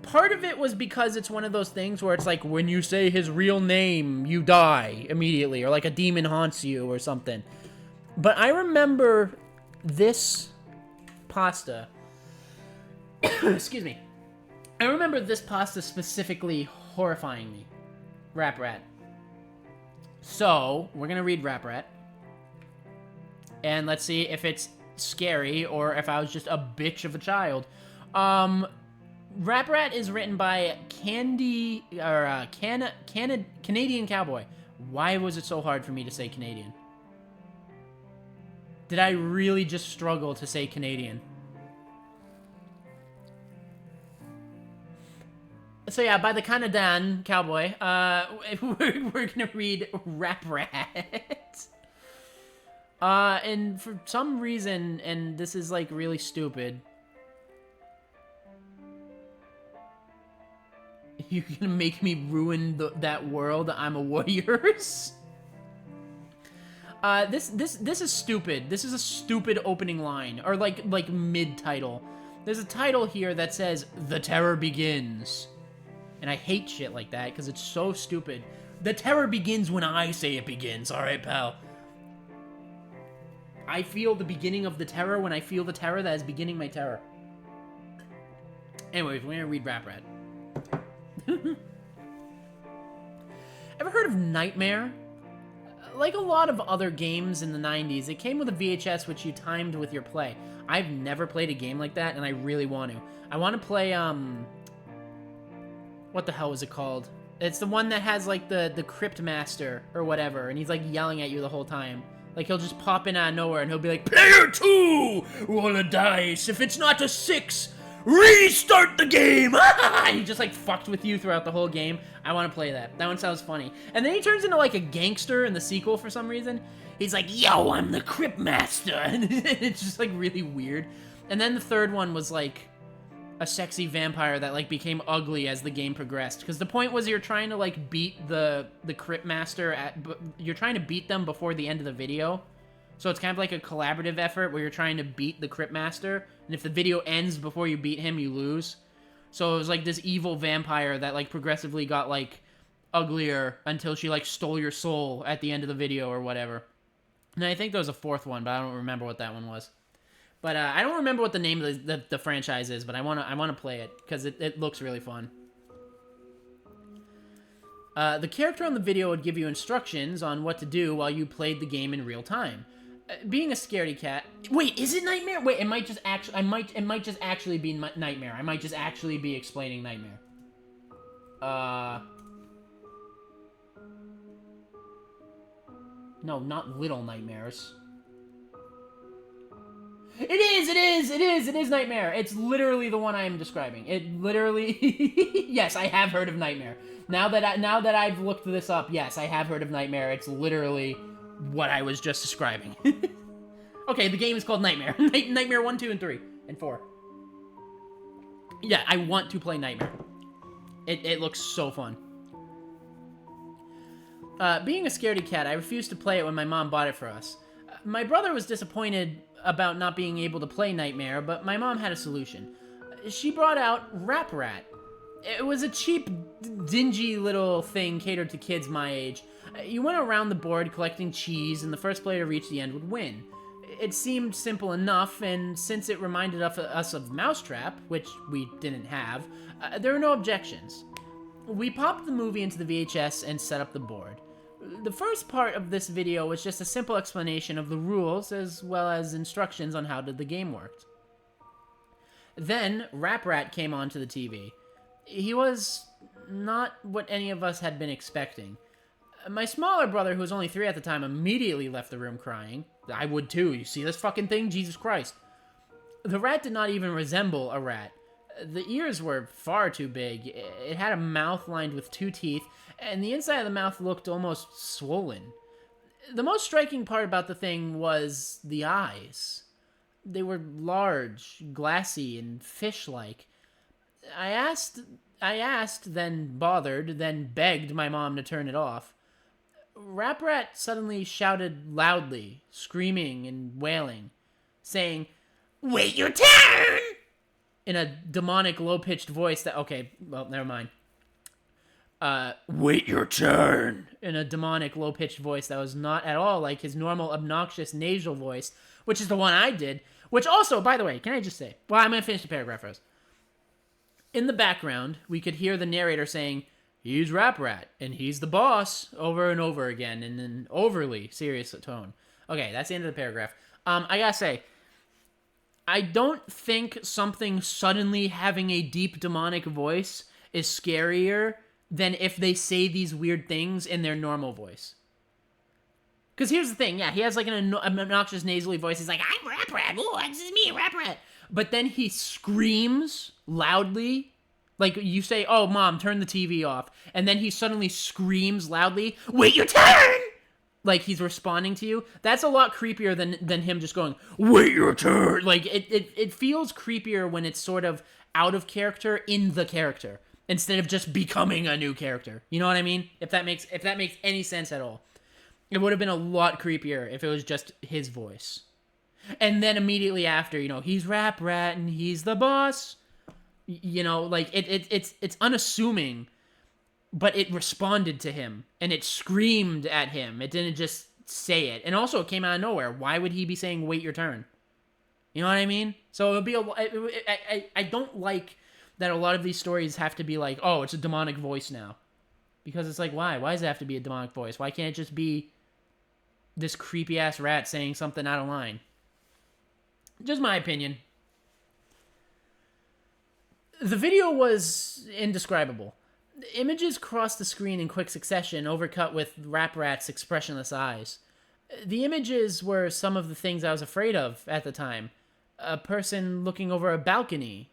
Part of it was because it's one of those things where it's like, when you say his real name, you die immediately, or like a demon haunts you or something. But I remember this pasta. Excuse me. I remember this pasta specifically horrifying me. Rap Rat. So, we're gonna read Rap Rat. And let's see if it's scary or if I was just a bitch of a child. Rap Rat is written by Canadian Cowboy. Why was it so hard for me to say Canadian? Did I really just struggle to say Canadian? So yeah, by the Canadian Cowboy, we're gonna read Rap Rat. And for some reason, and this is like really stupid, you're gonna make me ruin that world. I'm a warriors. This is stupid. This is a stupid opening line, or like mid-title. There's a title here that says, "The Terror Begins." And I hate shit like that, because it's so stupid. The terror begins when I say it begins, alright, pal? I feel the beginning of the terror when I feel the terror that is beginning my terror. Anyways, we're gonna read Rap Rat. Ever heard of Nightmare? Like a lot of other games in the 90s, it came with a VHS which you timed with your play. I've never played a game like that, and I really want to. I want to play, what the hell is it called? It's the one that has, like, the Crypt Master, or whatever, and he's, like, yelling at you the whole time. Like, he'll just pop in out of nowhere, and he'll be like, "Player 2, roll a dice. If it's not a 6, restart the game!" And he just, like, fucked with you throughout the whole game. I want to play that. That one sounds funny. And then he turns into, like, a gangster in the sequel for some reason. He's like, "Yo, I'm the Crypt Master!" And it's just, like, really weird. And then the third one was, like, a sexy vampire that, like, became ugly as the game progressed. Because the point was you're trying to, like, beat the Crypt Master you're trying to beat them before the end of the video. So it's kind of like a collaborative effort where you're trying to beat the Crypt Master. And if the video ends before you beat him, you lose. So it was, like, this evil vampire that, like, progressively got, like, uglier until she, like, stole your soul at the end of the video or whatever. And I think there was a fourth one, but I don't remember what that one was. But I don't remember what the name of the franchise is, but I wanna play it because it looks really fun. The character on the video would give you instructions on what to do while you played the game in real time. Being a scaredy cat. Wait, is it Nightmare? Wait, it might just actually. It might just actually be Nightmare. I might just actually be explaining Nightmare. No, not Little Nightmares. It is Nightmare. It's literally the one I am describing. It literally, yes, I have heard of Nightmare. Now that I've looked this up, yes, I have heard of Nightmare. It's literally what I was just describing. Okay, the game is called Nightmare. Nightmare 1, 2, and 3, and 4. Yeah, I want to play Nightmare. It looks so fun. Being a scaredy cat, I refused to play it when my mom bought it for us. My brother was disappointed about not being able to play Nightmare, but my mom had a solution. She brought out Rap Rat. It was a cheap, dingy little thing catered to kids my age. You went around the board collecting cheese, and the first player to reach the end would win. It seemed simple enough, and since it reminded us of Mousetrap, which we didn't have, there were no objections. We popped the movie into the VHS and set up the board. The first part of this video was just a simple explanation of the rules as well as instructions on how the game worked. Then, Rap Rat came onto the TV. He was not what any of us had been expecting. My smaller brother, who was only 3 at the time, immediately left the room crying. I would too. You see this fucking thing? Jesus Christ. The rat did not even resemble a rat. The ears were far too big. It had a mouth lined with 2 teeth, and the inside of the mouth looked almost swollen. The most striking part about the thing was the eyes. They were large, glassy, and fish-like. I asked, then bothered, then begged my mom to turn it off. Rap Rat suddenly shouted loudly, screaming and wailing, saying, "Wait your turn!" in a demonic, low-pitched voice that... Okay, well, never mind. Wait your turn! In a demonic, low-pitched voice that was not at all like his normal, obnoxious, nasal voice, which is the one I did. Which also, by the way, can I just say... Well, I'm going to finish the paragraph first. In the background, we could hear the narrator saying, he's Rap Rat, and he's the boss, over and over again, in an overly serious tone. Okay, that's the end of the paragraph. I gotta say, I don't think something suddenly having a deep demonic voice is scarier than if they say these weird things in their normal voice. Because here's the thing, yeah, he has like an obnoxious nasally voice. He's like, I'm Rap Rat, oh, this is me, Rap Rat. But then he screams loudly. Like, you say, oh, Mom, turn the TV off. And then he suddenly screams loudly, wait your turn! Like, he's responding to you. That's a lot creepier than him just going, wait your turn! Like, it feels creepier when it's sort of out of character in the character, instead of just becoming a new character. You know what I mean? If that makes any sense at all. It would have been a lot creepier if it was just his voice. And then immediately after, you know, he's Rap Rat and he's the boss. You know, like, it's unassuming, but it responded to him, and it screamed at him. It didn't just say it. And also, it came out of nowhere. Why would he be saying, wait your turn? You know what I mean? So it would be I don't like that a lot of these stories have to be like, oh, it's a demonic voice now. Because it's like, why? Why does it have to be a demonic voice? Why can't it just be this creepy-ass rat saying something out of line? Just my opinion. The video was indescribable. Images crossed the screen in quick succession, overcut with Rap Rat's expressionless eyes. The images were some of the things I was afraid of at the time. A person looking over a balcony.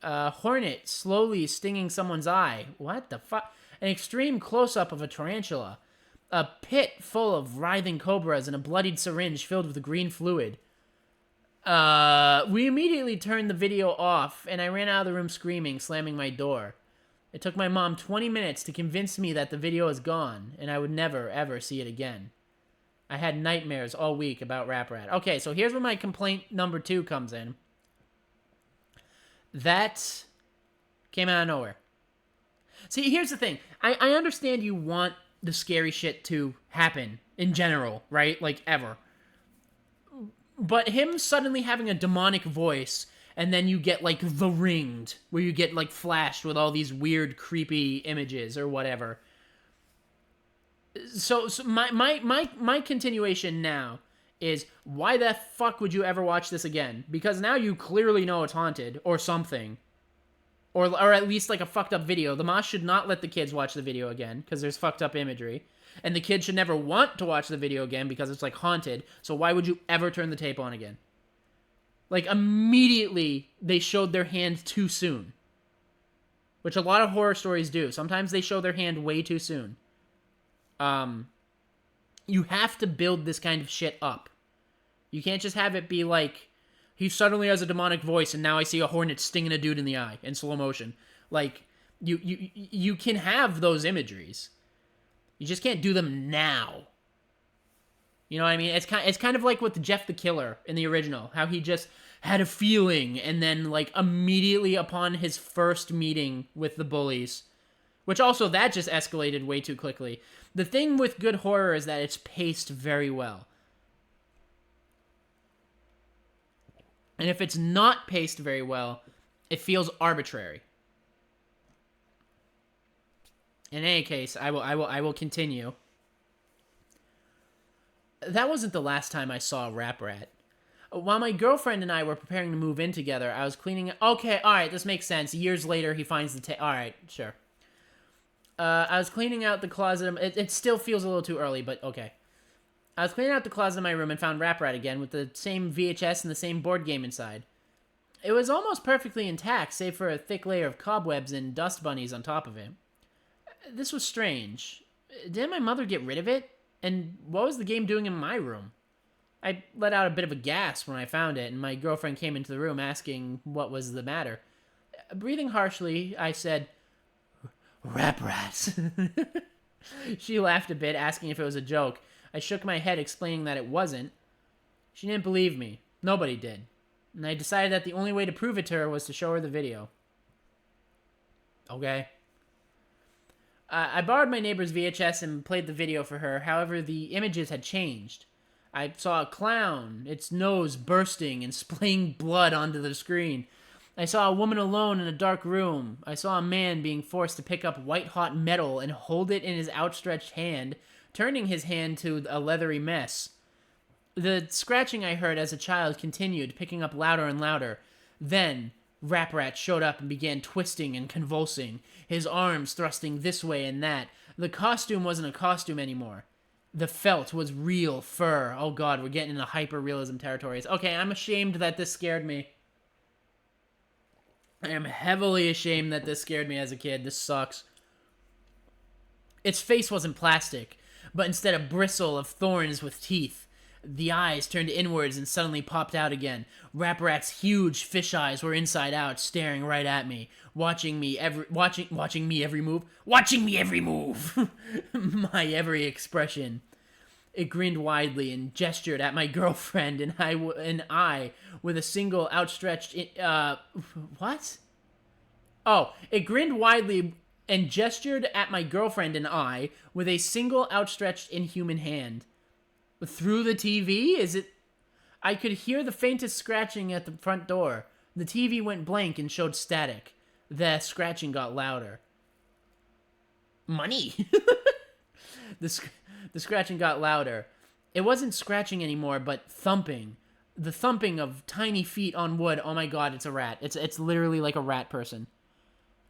A hornet slowly stinging someone's eye. What the fuck? An extreme close-up of a tarantula. A pit full of writhing cobras and a bloodied syringe filled with green fluid. We immediately turned the video off, and I ran out of the room screaming, slamming my door. It took my mom 20 minutes to convince me that the video is gone, and I would never, ever see it again. I had nightmares all week about Rap Rat. Okay, so here's where my complaint number 2 comes in. That came out of nowhere. See, here's the thing. I understand you want the scary shit to happen in general, right? Like, ever. But him suddenly having a demonic voice, and then you get, like, The Ringed, where you get, like, flashed with all these weird, creepy images or whatever. So my continuation now is, why the fuck would you ever watch this again? Because now you clearly know it's haunted, or something. Or at least, like, a fucked up video. The Moss should not let the kids watch the video again, because there's fucked up imagery. And the kids should never want to watch the video again, because it's, like, haunted. So why would you ever turn the tape on again? Like, immediately, they showed their hand too soon. Which a lot of horror stories do. Sometimes they show their hand way too soon. You have to build this kind of shit up. You can't just have it be like, he suddenly has a demonic voice, and now I see a hornet stinging a dude in the eye in slow motion. Like, you can have those imageries. You just can't do them now. You know what I mean? It's kind of like with Jeff the Killer in the original, how he just had a feeling, and then, like, immediately upon his first meeting with the bullies, which also, that just escalated way too quickly. The thing with good horror is that it's paced very well. And if it's not paced very well, it feels arbitrary. In any case, I will continue. That wasn't the last time I saw Rap Rat. While my girlfriend and I were preparing to move in together, I was cleaning... Okay, alright, this makes sense. Years later, he finds the tape. Alright, sure. I was cleaning out the closet. It still feels a little too early, but okay. I was cleaning out the closet in my room and found Rap Rat again with the same VHS and the same board game inside. It was almost perfectly intact, save for a thick layer of cobwebs and dust bunnies on top of it. This was strange. Didn't my mother get rid of it? And what was the game doing in my room? I let out a bit of a gasp when I found it, and my girlfriend came into the room asking what was the matter. Breathing harshly, I said, Rap Rat. She laughed a bit, asking if it was a joke. I shook my head, explaining that it wasn't. She didn't believe me. Nobody did. And I decided that the only way to prove it to her was to show her the video. Okay. I borrowed my neighbor's VHS and played the video for her. However, the images had changed. I saw a clown, its nose bursting and splaying blood onto the screen. I saw a woman alone in a dark room. I saw a man being forced to pick up white-hot metal and hold it in his outstretched hand, turning his hand to a leathery mess. The scratching I heard as a child continued, picking up louder and louder. Then, Rap Rat showed up and began twisting and convulsing, his arms thrusting this way and that. The costume wasn't a costume anymore. The felt was real fur. Oh god, we're getting into hyper-realism territories. Okay, I'm ashamed that this scared me. I am heavily ashamed that this scared me as a kid. This sucks. Its face wasn't plastic, but instead a bristle of thorns with teeth. The eyes turned inwards and suddenly popped out again. Rap Rat's huge fish eyes were inside out, staring right at me, watching me every move, my every expression. It grinned widely and gestured at my girlfriend, and I with a single outstretched. What? Oh, it grinned widely and gestured at my girlfriend and I with a single outstretched inhuman hand. Through the TV? Is it? I could hear the faintest scratching at the front door. The TV went blank and showed static. The scratching got louder. Money! The scratching got louder. It wasn't scratching anymore, but thumping. The thumping of tiny feet on wood. Oh my god, it's a rat. It's literally like a rat person.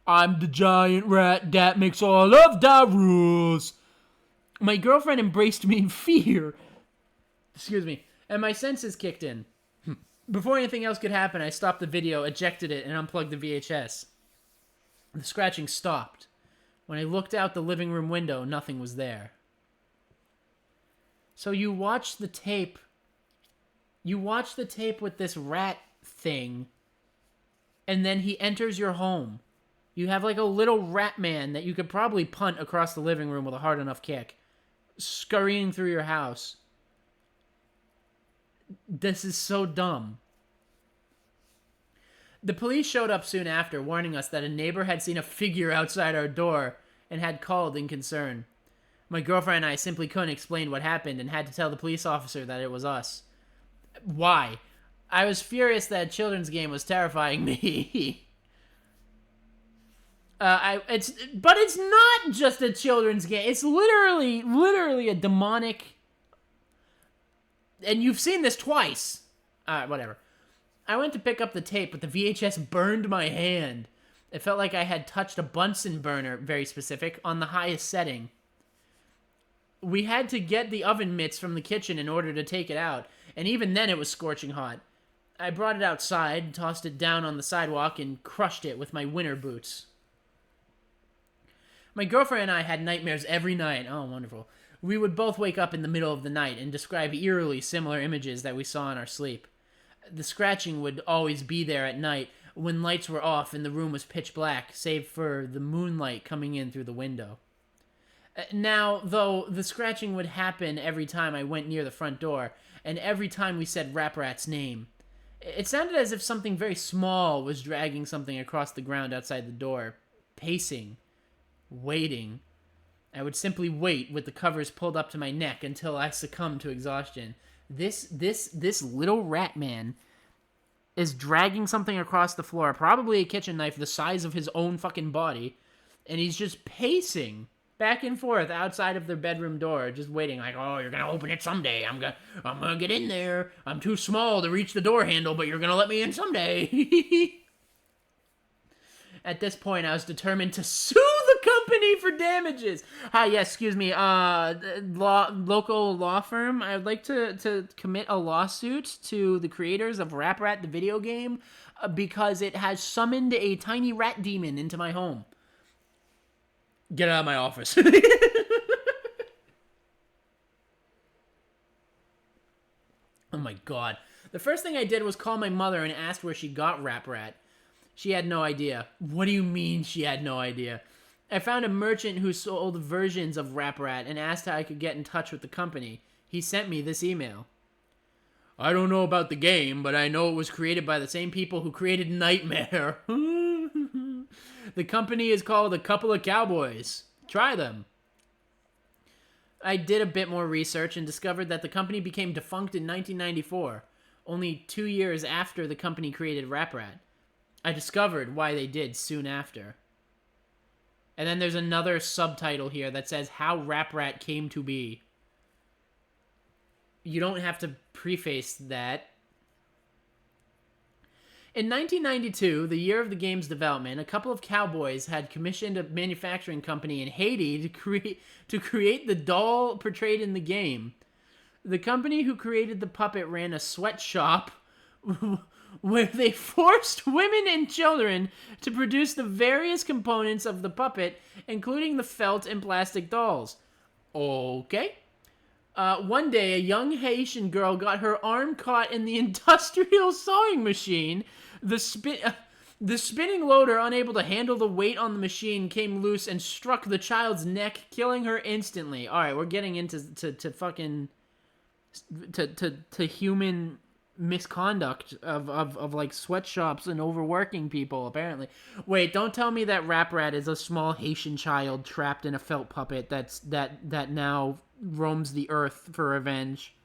I'm the giant rat that makes all of the rules. My girlfriend embraced me in fear. Excuse me. And my senses kicked in. Before anything else could happen, I stopped the video, ejected it, and unplugged the VHS. The scratching stopped. When I looked out the living room window, nothing was there. So you watch the tape. You watch the tape with this rat thing, and then he enters your home. You have like a little rat man that you could probably punt across the living room with a hard enough kick, scurrying through your house. This is so dumb. The police showed up soon after, warning us that a neighbor had seen a figure outside our door and had called in concern. My girlfriend and I simply couldn't explain what happened and had to tell the police officer that it was us. Why? I was furious that a children's game was terrifying me. But it's not just a children's game. It's literally a demonic. And you've seen this twice. Whatever. I went to pick up the tape, but the VHS burned my hand. It felt like I had touched a Bunsen burner, very specific, on the highest setting. We had to get the oven mitts from the kitchen in order to take it out, and even then it was scorching hot. I brought it outside, tossed it down on the sidewalk, and crushed it with my winter boots. My girlfriend and I had nightmares every night. Oh, wonderful. We would both wake up in the middle of the night and describe eerily similar images that we saw in our sleep. The scratching would always be there at night when lights were off and the room was pitch black, save for the moonlight coming in through the window. Now, though, the scratching would happen every time I went near the front door, and every time we said Rap Rat's name. It sounded as if something very small was dragging something across the ground outside the door, pacing, waiting. I would simply wait with the covers pulled up to my neck until I succumbed to exhaustion. This little rat man is dragging something across the floor, probably a kitchen knife the size of his own fucking body, and he's just pacing back and forth outside of their bedroom door, just waiting, like, oh, you're gonna open it someday. I'm gonna get in there. I'm too small to reach the door handle, but you're gonna let me in someday. At this point, I was determined to sue the company for damages. Hi, yes, excuse me, local law firm. I would like to commit a lawsuit to the creators of Rap Rat, the video game, because it has summoned a tiny rat demon into my home. Get out of my office. Oh my god. The first thing I did was call my mother and asked where she got Rap Rat. She had no idea. What do you mean she had no idea? I found a merchant who sold versions of Rap Rat and asked how I could get in touch with the company. He sent me this email. I don't know about the game, but I know it was created by the same people who created Nightmare. The company is called A Couple of Cowboys. Try them. I did a bit more research and discovered that the company became defunct in 1994, only 2 years after the company created Rap Rat. I discovered why they did soon after. And then there's another subtitle here that says How Rap Rat Came to Be. You don't have to preface that. In 1992, the year of the game's development, a couple of cowboys had commissioned a manufacturing company in Haiti to create the doll portrayed in the game. The company who created the puppet ran a sweatshop where they forced women and children to produce the various components of the puppet, including the felt and plastic dolls. Okay. One day, a young Haitian girl got her arm caught in the industrial sewing machine. The spinning loader, unable to handle the weight on the machine, came loose and struck the child's neck, killing her instantly. All right, we're getting into fucking to human misconduct of like sweatshops and overworking people, apparently. Wait, don't tell me that Rap Rat is a small Haitian child trapped in a felt puppet that now roams the earth for revenge.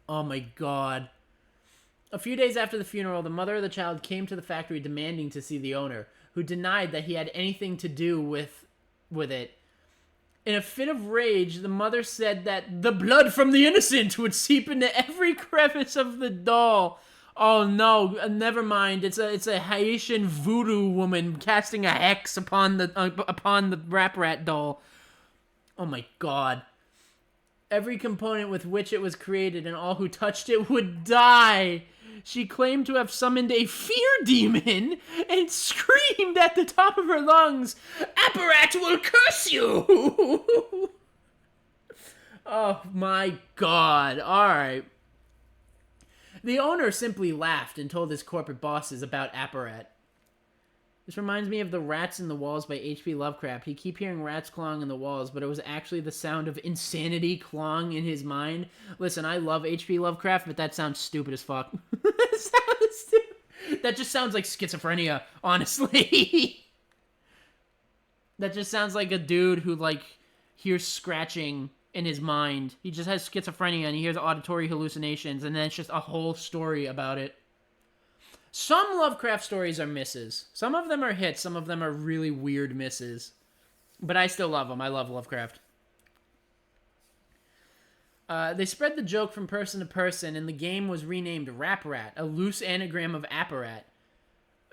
Oh my god. A few days after the funeral, the mother of the child came to the factory demanding to see the owner, who denied that he had anything to do with it. In a fit of rage, the mother said that the blood from the innocent would seep into every crevice of the doll. Oh no, never mind. It's a Haitian voodoo woman casting a hex upon the Rap Rat doll. Oh my god. Every component with which it was created and all who touched it would die. She claimed to have summoned a fear demon and screamed at the top of her lungs, "Apparat will curse you!" Oh my god. Alright. The owner simply laughed and told his corporate bosses about Apparat. This reminds me of The Rats in the Walls by H.P. Lovecraft. He keep hearing rats clawing in the walls, but it was actually the sound of insanity clawing in his mind. Listen, I love H.P. Lovecraft, but that sounds stupid as fuck. That just sounds like schizophrenia, honestly. That just sounds like a dude who, like, hears scratching in his mind. He just has schizophrenia and he hears auditory hallucinations, and then it's just a whole story about it. Some Lovecraft stories are misses. Some of them are hits, some of them are really weird misses. But I still love them. I love Lovecraft. They spread the joke from person to person, and the game was renamed Rap Rat, a loose anagram of Apparat.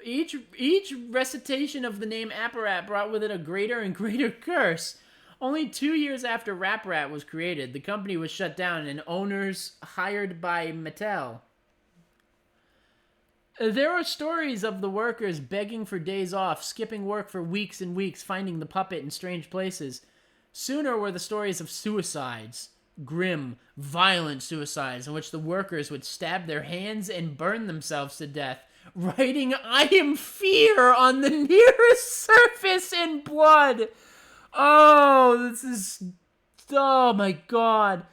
Each recitation of the name Apparat brought with it a greater and greater curse. Only 2 years after Rap Rat was created, the company was shut down and owners hired by Mattel. There are stories of the workers begging for days off, skipping work for weeks and weeks, finding the puppet in strange places. Sooner were the stories of suicides. Grim, violent suicides in which the workers would stab their hands and burn themselves to death, writing "I am fear" on the nearest surface in blood. Oh, this is... Oh my god.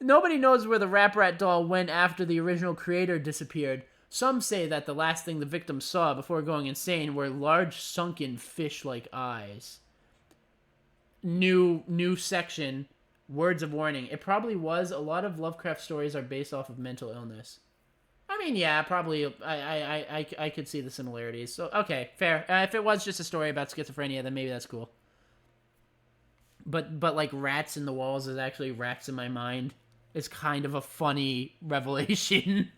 Nobody knows where the Rap Rat doll went after the original creator disappeared. Some say that the last thing the victim saw before going insane were large sunken fish-like eyes. New section, words of warning. It probably was. A lot of Lovecraft stories are based off of mental illness. I mean, yeah, probably. I could see the similarities. So, okay, fair. If it was just a story about schizophrenia, then maybe that's cool. But like rats in the walls is actually rats in my mind. It's kind of a funny revelation.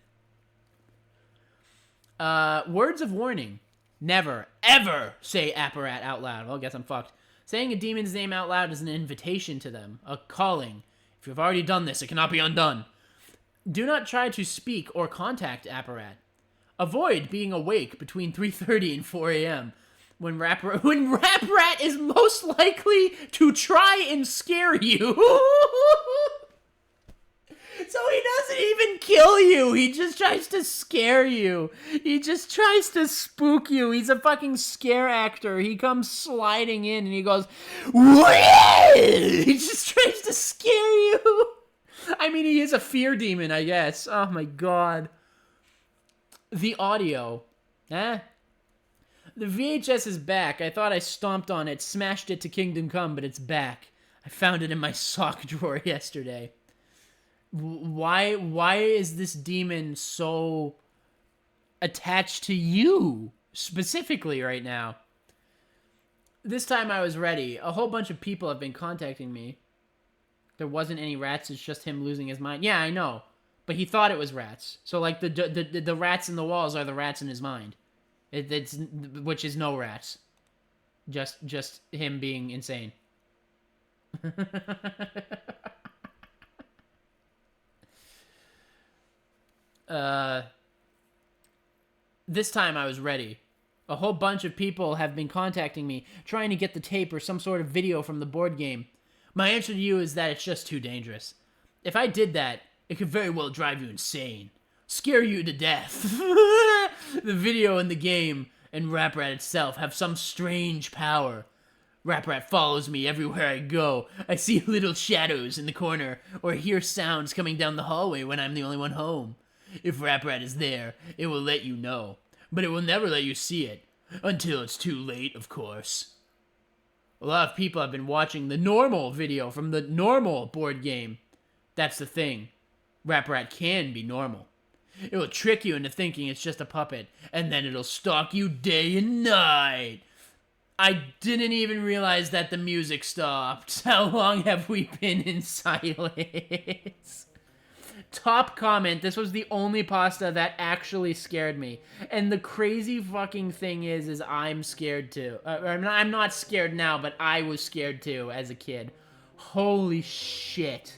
Words of warning. Never, ever say Apparat out loud. Well, I guess I'm fucked. Saying a demon's name out loud is an invitation to them, a calling. If you've already done this, it cannot be undone. Do not try to speak or contact Apparat. Avoid being awake between 3:30 and 4 a.m. when Rap Rat is most likely to try and scare you. So he doesn't even kill you. He just tries to scare you. He just tries to spook you. He's a fucking scare actor. He comes sliding in and he goes, "Wah!" He just tries to scare you. I mean, he is a fear demon, I guess. Oh my god. The audio. The VHS is back. I thought I stomped on it, smashed it to Kingdom Come, but it's back. I found it in my sock drawer yesterday. Why is this demon so attached to you specifically right now. This time I was ready. A whole bunch of people have been contacting me. There wasn't any rats. It's just him losing his mind. Yeah, I know. But he thought it was rats. So, like, the rats in the walls are the rats in his mind. Which is no rats. Just him being insane. This time I was ready. A whole bunch of people have been contacting me, trying to get the tape or some sort of video from the board game. My answer to you is that it's just too dangerous. If I did that, it could very well drive you insane. Scare you to death. The video and the game and Rap Rat itself have some strange power. Rap Rat follows me everywhere I go. I see little shadows in the corner or hear sounds coming down the hallway when I'm the only one home. If Rap Rat is there, it will let you know. But it will never let you see it. Until it's too late, of course. A lot of people have been watching the normal video from the normal board game. That's the thing. Rap Rat can be normal. It will trick you into thinking it's just a puppet, and then it'll stalk you day and night. I didn't even realize that the music stopped. How long have we been in silence? Top comment, this was the only pasta that actually scared me. And the crazy fucking thing is I'm scared too. I'm not scared now, but I was scared too as a kid. Holy shit.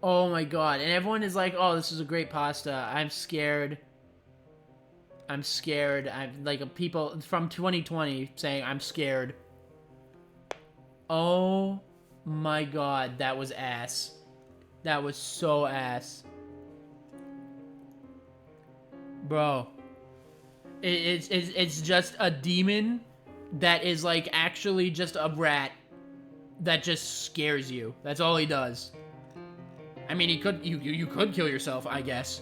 Oh my god. And everyone is like, oh, this is a great pasta. I'm scared. I'm scared. I'm like people from 2020 saying I'm scared. Oh my god, that was ass. That was so ass. Bro. It's just a demon that is like actually just a rat that just scares you. That's all he does. I mean, you could kill yourself, I guess,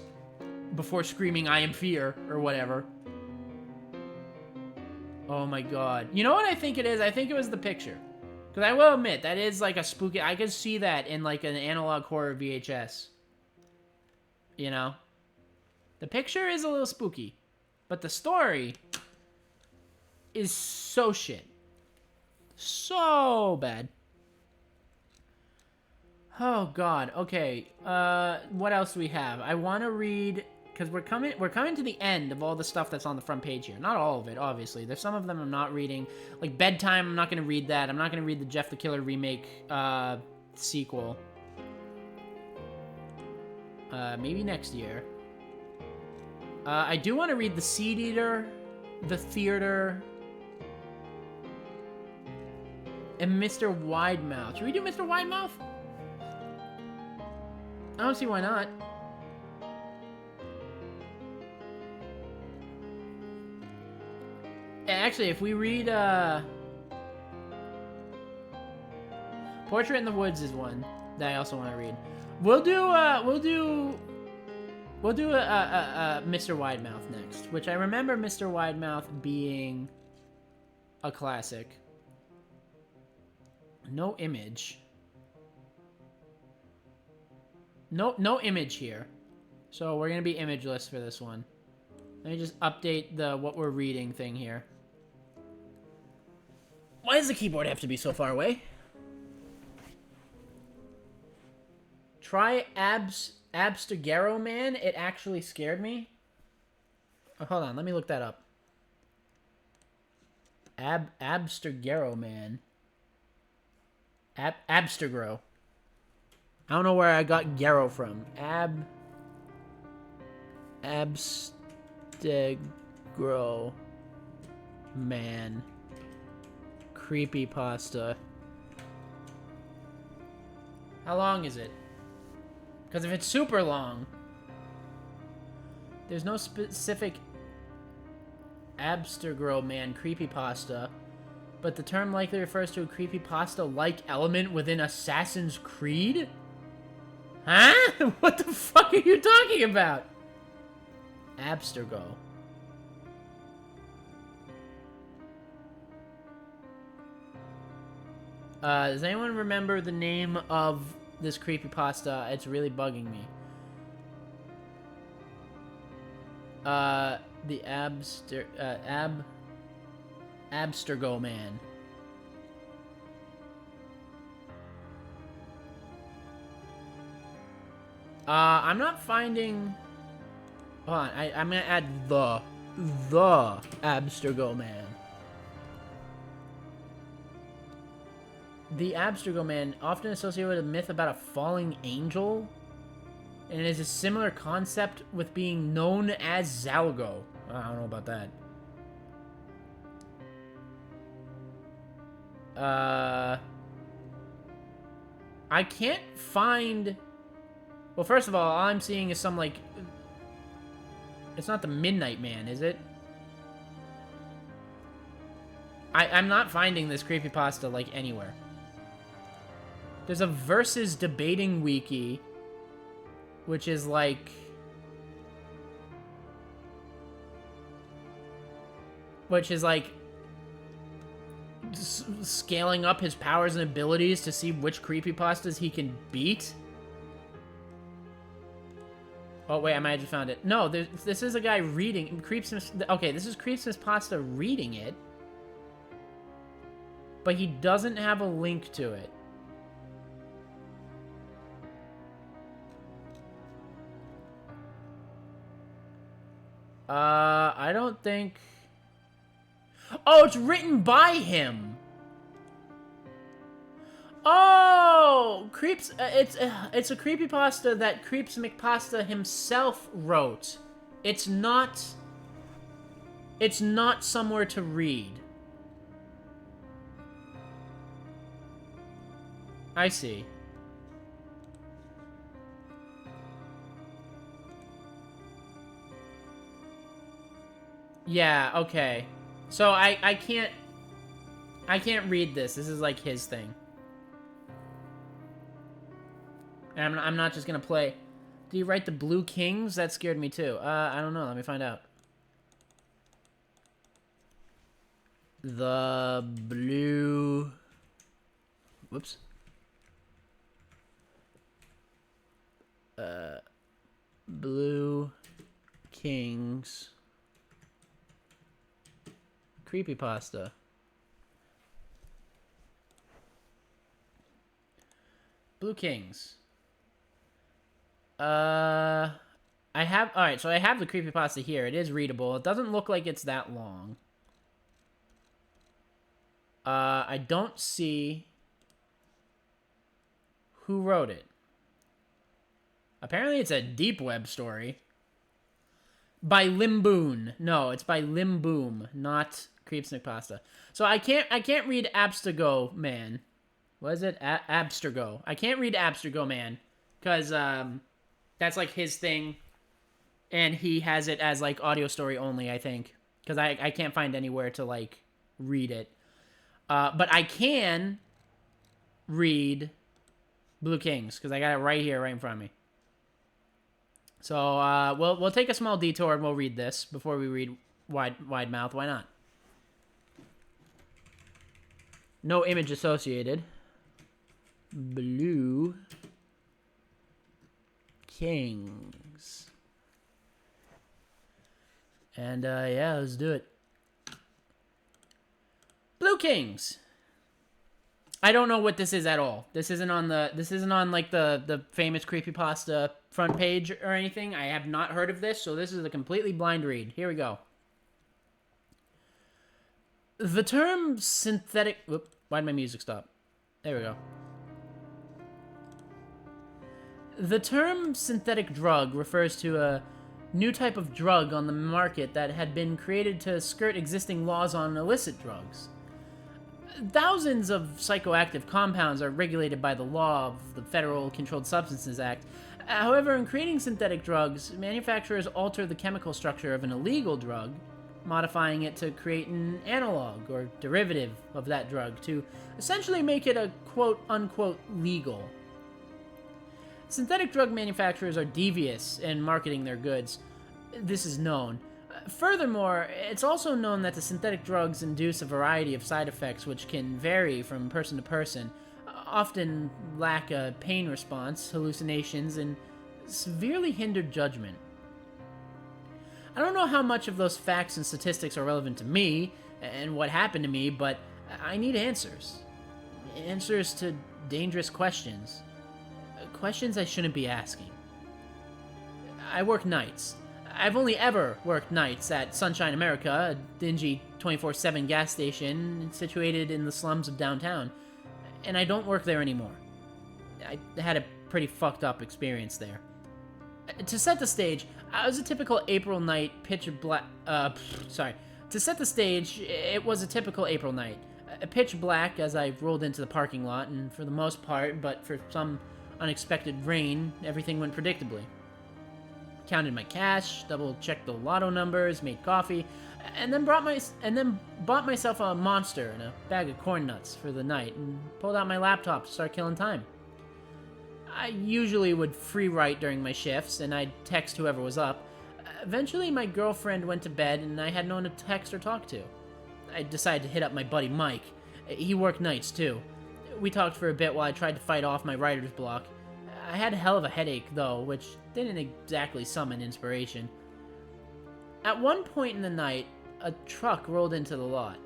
before screaming I am fear or whatever. Oh my god. You know what I think it is? I think it was the picture. Because I will admit, that is like a spooky... I could see that in like an analog horror VHS. You know? The picture is a little spooky. But the story is so shit. So bad. Oh god, okay. What else do we have? I want to read... Because we're coming to the end of all the stuff that's on the front page here. Not all of it, obviously. There's some of them I'm not reading. Like Bedtime, I'm not going to read that. I'm not going to read the Jeff the Killer remake sequel. Maybe next year. I do want to read The Seed Eater, The Theater, and Mr. Widemouth. Should we do Mr. Widemouth? I don't see why not. Actually, if we read, Portrait in the Woods is one that I also want to read. We'll do Mr. Widemouth next, which I remember Mr. Widemouth being a classic. No image. No image here. So we're gonna be imageless for this one. Let me just update the what we're reading thing here. Why does the keyboard have to be so far away? Try Abstergero Man. It actually scared me. Oh, hold on, let me look that up. Abstergero Man. Abstergro. I don't know where I got Gero from. Abstergro Man. Creepypasta. How long is it? Because if it's super long, there's no specific Abstergro Man creepypasta, but the term likely refers to a creepypasta-like element within Assassin's Creed? Huh? What the fuck are you talking about? Abstergo. Does anyone remember the name of this creepypasta? It's really bugging me. The Abstergo man. I'm not finding... Hold on, I'm gonna add the Abstergo man. The Abstergo man, often associated with a myth about a falling angel, and it is a similar concept with being known as Zalgo. I don't know about that. I can't find... Well, first of all I'm seeing is some, like... It's not the Midnight Man, is it? I'm not finding this creepypasta, like, anywhere. There's a versus debating wiki, which is, like... scaling up his powers and abilities to see which creepypastas he can beat. Oh, wait, I might have just found it. No, this is a guy reading... Okay, this is Creepypasta reading it. But he doesn't have a link to it. I don't think... Oh, it's written by him! Oh! It's a creepypasta that Creeps McPasta himself wrote. It's not somewhere to read. I see. Yeah, okay. So I can't read this. This is like his thing. And I'm not just gonna play. Did you write the Blue Kings? That scared me too. I don't know. Let me find out. The Blue... Whoops. Blue Kings creepypasta. Blue Kings. I have... Alright, so I have the creepypasta here. It is readable. It doesn't look like it's that long. I don't see who wrote it. Apparently it's a deep web story. By Limboon. No, it's by Limboom, not Creeps McPasta. So I can't read Abstergo Man. What is it? Abstergo. I can't read Abstergo Man because that's like his thing, and he has it as like audio story only, I think, because I can't find anywhere to like read it. But I can read Blue Kings because I got it right here, right in front of me. So we'll take a small detour and we'll read this before we read Wide Mouth. Why not? No image associated. Blue Kings. And yeah, let's do it. Blue Kings. I don't know what this is at all. This isn't on like the famous creepypasta front page or anything. I have not heard of this, so this is a completely blind read. Here we go. The term synthetic... Whoop, why'd my music stop? There we go. The term synthetic drug refers to a new type of drug on the market that had been created to skirt existing laws on illicit drugs. Thousands of psychoactive compounds are regulated by the law of the Federal Controlled Substances Act. However, in creating synthetic drugs, manufacturers alter the chemical structure of an illegal drug, modifying it to create an analog or derivative of that drug to essentially make it a quote-unquote legal. Synthetic drug manufacturers are devious in marketing their goods. This is known. Furthermore, it's also known that the synthetic drugs induce a variety of side effects which can vary from person to person, often lack a pain response, hallucinations, and severely hindered judgment. I don't know how much of those facts and statistics are relevant to me and what happened to me, but I need answers. Answers to dangerous questions. Questions I shouldn't be asking. I work nights. I've only ever worked nights at Sunshine America, a dingy 24/7 gas station situated in the slums of downtown, and I don't work there anymore. I had a pretty fucked up experience there. To set the stage, I was a typical April night, pitch black. To set the stage, it was a typical April night. Pitch black as I rolled into the parking lot, and for the most part, but for some unexpected rain, everything went predictably. Counted my cash, double-checked the lotto numbers, made coffee, and then bought myself a Monster and a bag of corn nuts for the night, and pulled out my laptop to start killing time. I usually would free write during my shifts, and I'd text whoever was up. Eventually, my girlfriend went to bed, and I had no one to text or talk to. I decided to hit up my buddy Mike. He worked nights, too. We talked for a bit while I tried to fight off my writer's block. I had a hell of a headache, though, which didn't exactly summon inspiration. At one point in the night, a truck rolled into the lot.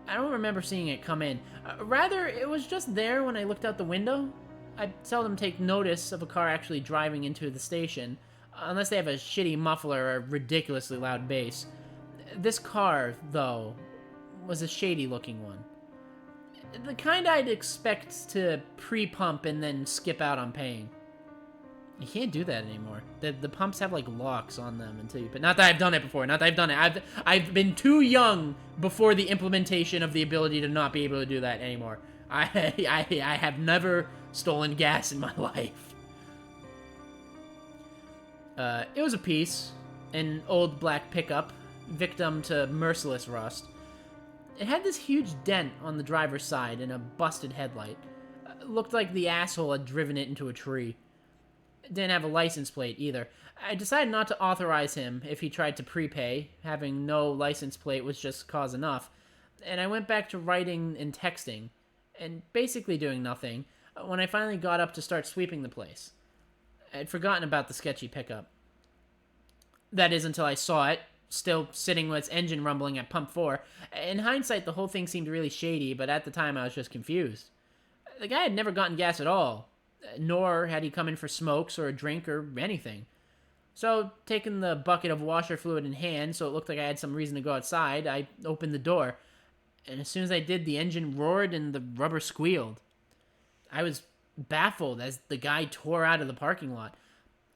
I don't remember seeing it come in. Rather, it was just there when I looked out the window. I seldom take notice of a car actually driving into the station, unless they have a shitty muffler or a ridiculously loud bass. This car, though, was a shady-looking one. The kind I'd expect to pre-pump and then skip out on paying. You can't do that anymore. The pumps have, like, locks on them until you... But not that I've done it before. Not that I've done it. I've been too young before the implementation of the ability to not be able to do that anymore. I have never stolen gas in my life. It was a piece. An old black pickup, victim to merciless rust. It had this huge dent on the driver's side and a busted headlight. Looked like the asshole had driven it into a tree. Didn't have a license plate either. I decided not to authorize him if he tried to prepay. Having no license plate was just cause enough. And I went back to writing and texting, and basically doing nothing, when I finally got up to start sweeping the place. I'd forgotten about the sketchy pickup. That is until I saw it, still sitting with its engine rumbling at pump 4. In hindsight, the whole thing seemed really shady, but at the time I was just confused. The guy had never gotten gas at all, nor had he come in for smokes or a drink or anything. So, taking the bucket of washer fluid in hand so it looked like I had some reason to go outside, I opened the door. And as soon as I did, the engine roared and the rubber squealed. I was baffled as the guy tore out of the parking lot.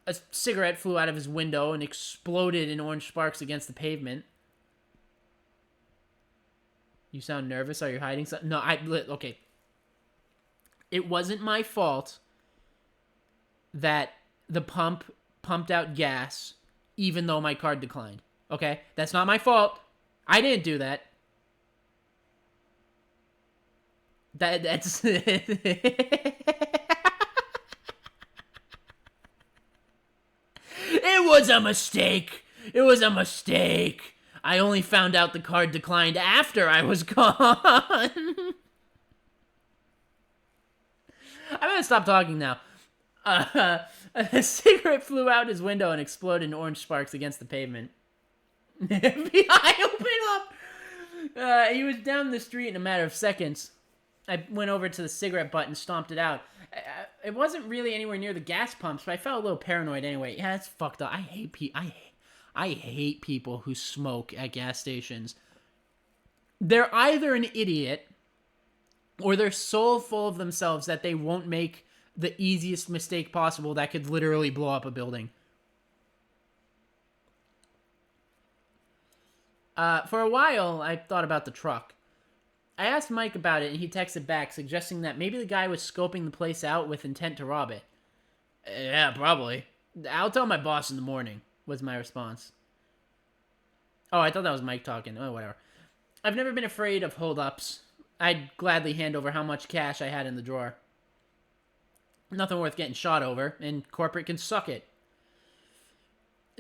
A cigarette flew out of his window and exploded in orange sparks against the pavement. You sound nervous? Are you hiding something? No, okay. It wasn't my fault that the pump pumped out gas even though my card declined. Okay? That's not my fault. I didn't do that. That's... It was a mistake. It was a mistake. I only found out the card declined after I was gone. I'm gonna stop talking now. A cigarette flew out his window and exploded in orange sparks against the pavement. FBI, open up! He was down the street in a matter of seconds. I went over to the cigarette butt and stomped it out. It wasn't really anywhere near the gas pumps, but I felt a little paranoid anyway. Yeah, it's fucked up. I hate people who smoke at gas stations. They're either an idiot, or they're so full of themselves that they won't make the easiest mistake possible that could literally blow up a building. For a while, I thought about the truck. I asked Mike about it, and he texted back, suggesting that maybe the guy was scoping the place out with intent to rob it. Yeah, probably. I'll tell my boss in the morning, was my response. Oh, I thought that was Mike talking. Oh, whatever. I've never been afraid of hold-ups. I'd gladly hand over how much cash I had in the drawer. Nothing worth getting shot over, and corporate can suck it.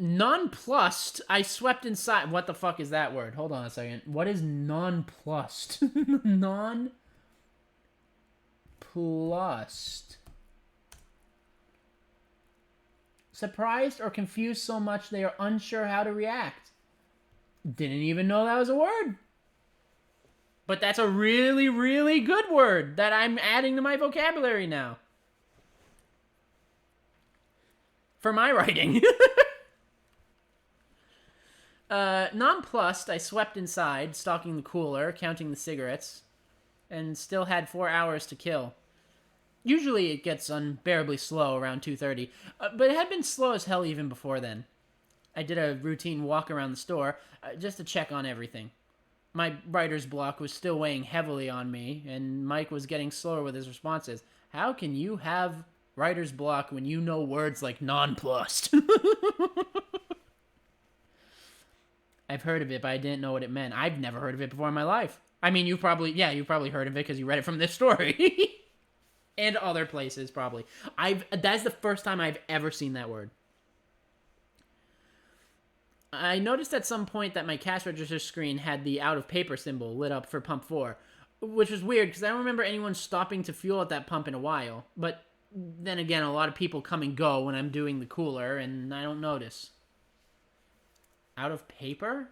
Nonplussed, I swept inside. What the fuck is that word? Hold on a second. What is nonplussed? Nonplussed. Surprised or confused so much they are unsure how to react. Didn't even know that was a word. But that's a really, really good word that I'm adding to my vocabulary now. For my writing. Nonplussed, I swept inside, stalking the cooler, counting the cigarettes, and still had 4 hours to kill. Usually it gets unbearably slow around 2:30, but it had been slow as hell even before then. I did a routine walk around the store, just to check on everything. My writer's block was still weighing heavily on me, and Mike was getting slower with his responses. How can you have writer's block when you know words like nonplussed? I've heard of it, but I didn't know what it meant. I've never heard of it before in my life. I mean, you probably heard of it because you read it from this story. And other places, probably. That's the first time I've ever seen that word. I noticed at some point that my cash register screen had the out of paper symbol lit up for pump 4, which was weird because I don't remember anyone stopping to fuel at that pump in a while. But then again, a lot of people come and go when I'm doing the cooler, and I don't notice. Out of paper?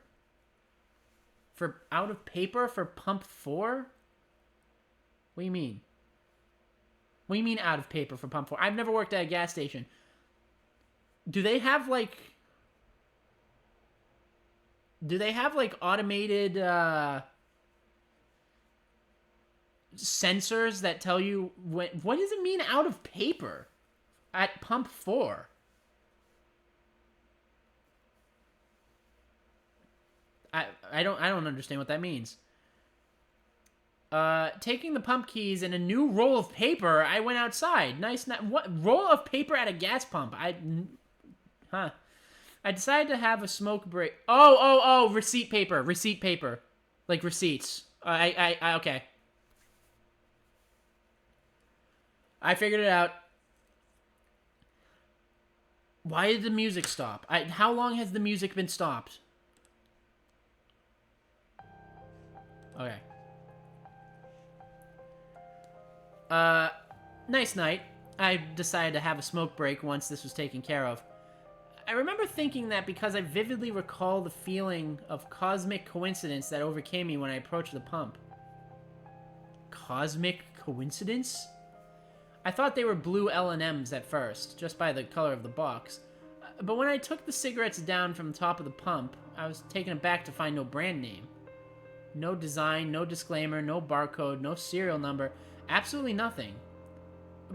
Out of paper for pump 4? What do you mean? What do you mean out of paper for pump 4? I've never worked at a gas station. Do they have like automated sensors that tell you what does it mean out of paper at pump 4? I don't understand what that means. Taking the pump keys and a new roll of paper, I went outside. Nice. What roll of paper at a gas pump? I decided to have a smoke break. Oh, receipt paper, like receipts. Okay. I figured it out. Why did the music stop? How long has the music been stopped? Okay. Nice night. I decided to have a smoke break once this was taken care of. I remember thinking that because I vividly recall the feeling of cosmic coincidence that overcame me when I approached the pump. Cosmic coincidence? I thought they were blue L&Ms at first, just by the color of the box. But when I took the cigarettes down from the top of the pump, I was taken aback to find no brand name. No design, no disclaimer, no barcode, no serial number, absolutely nothing.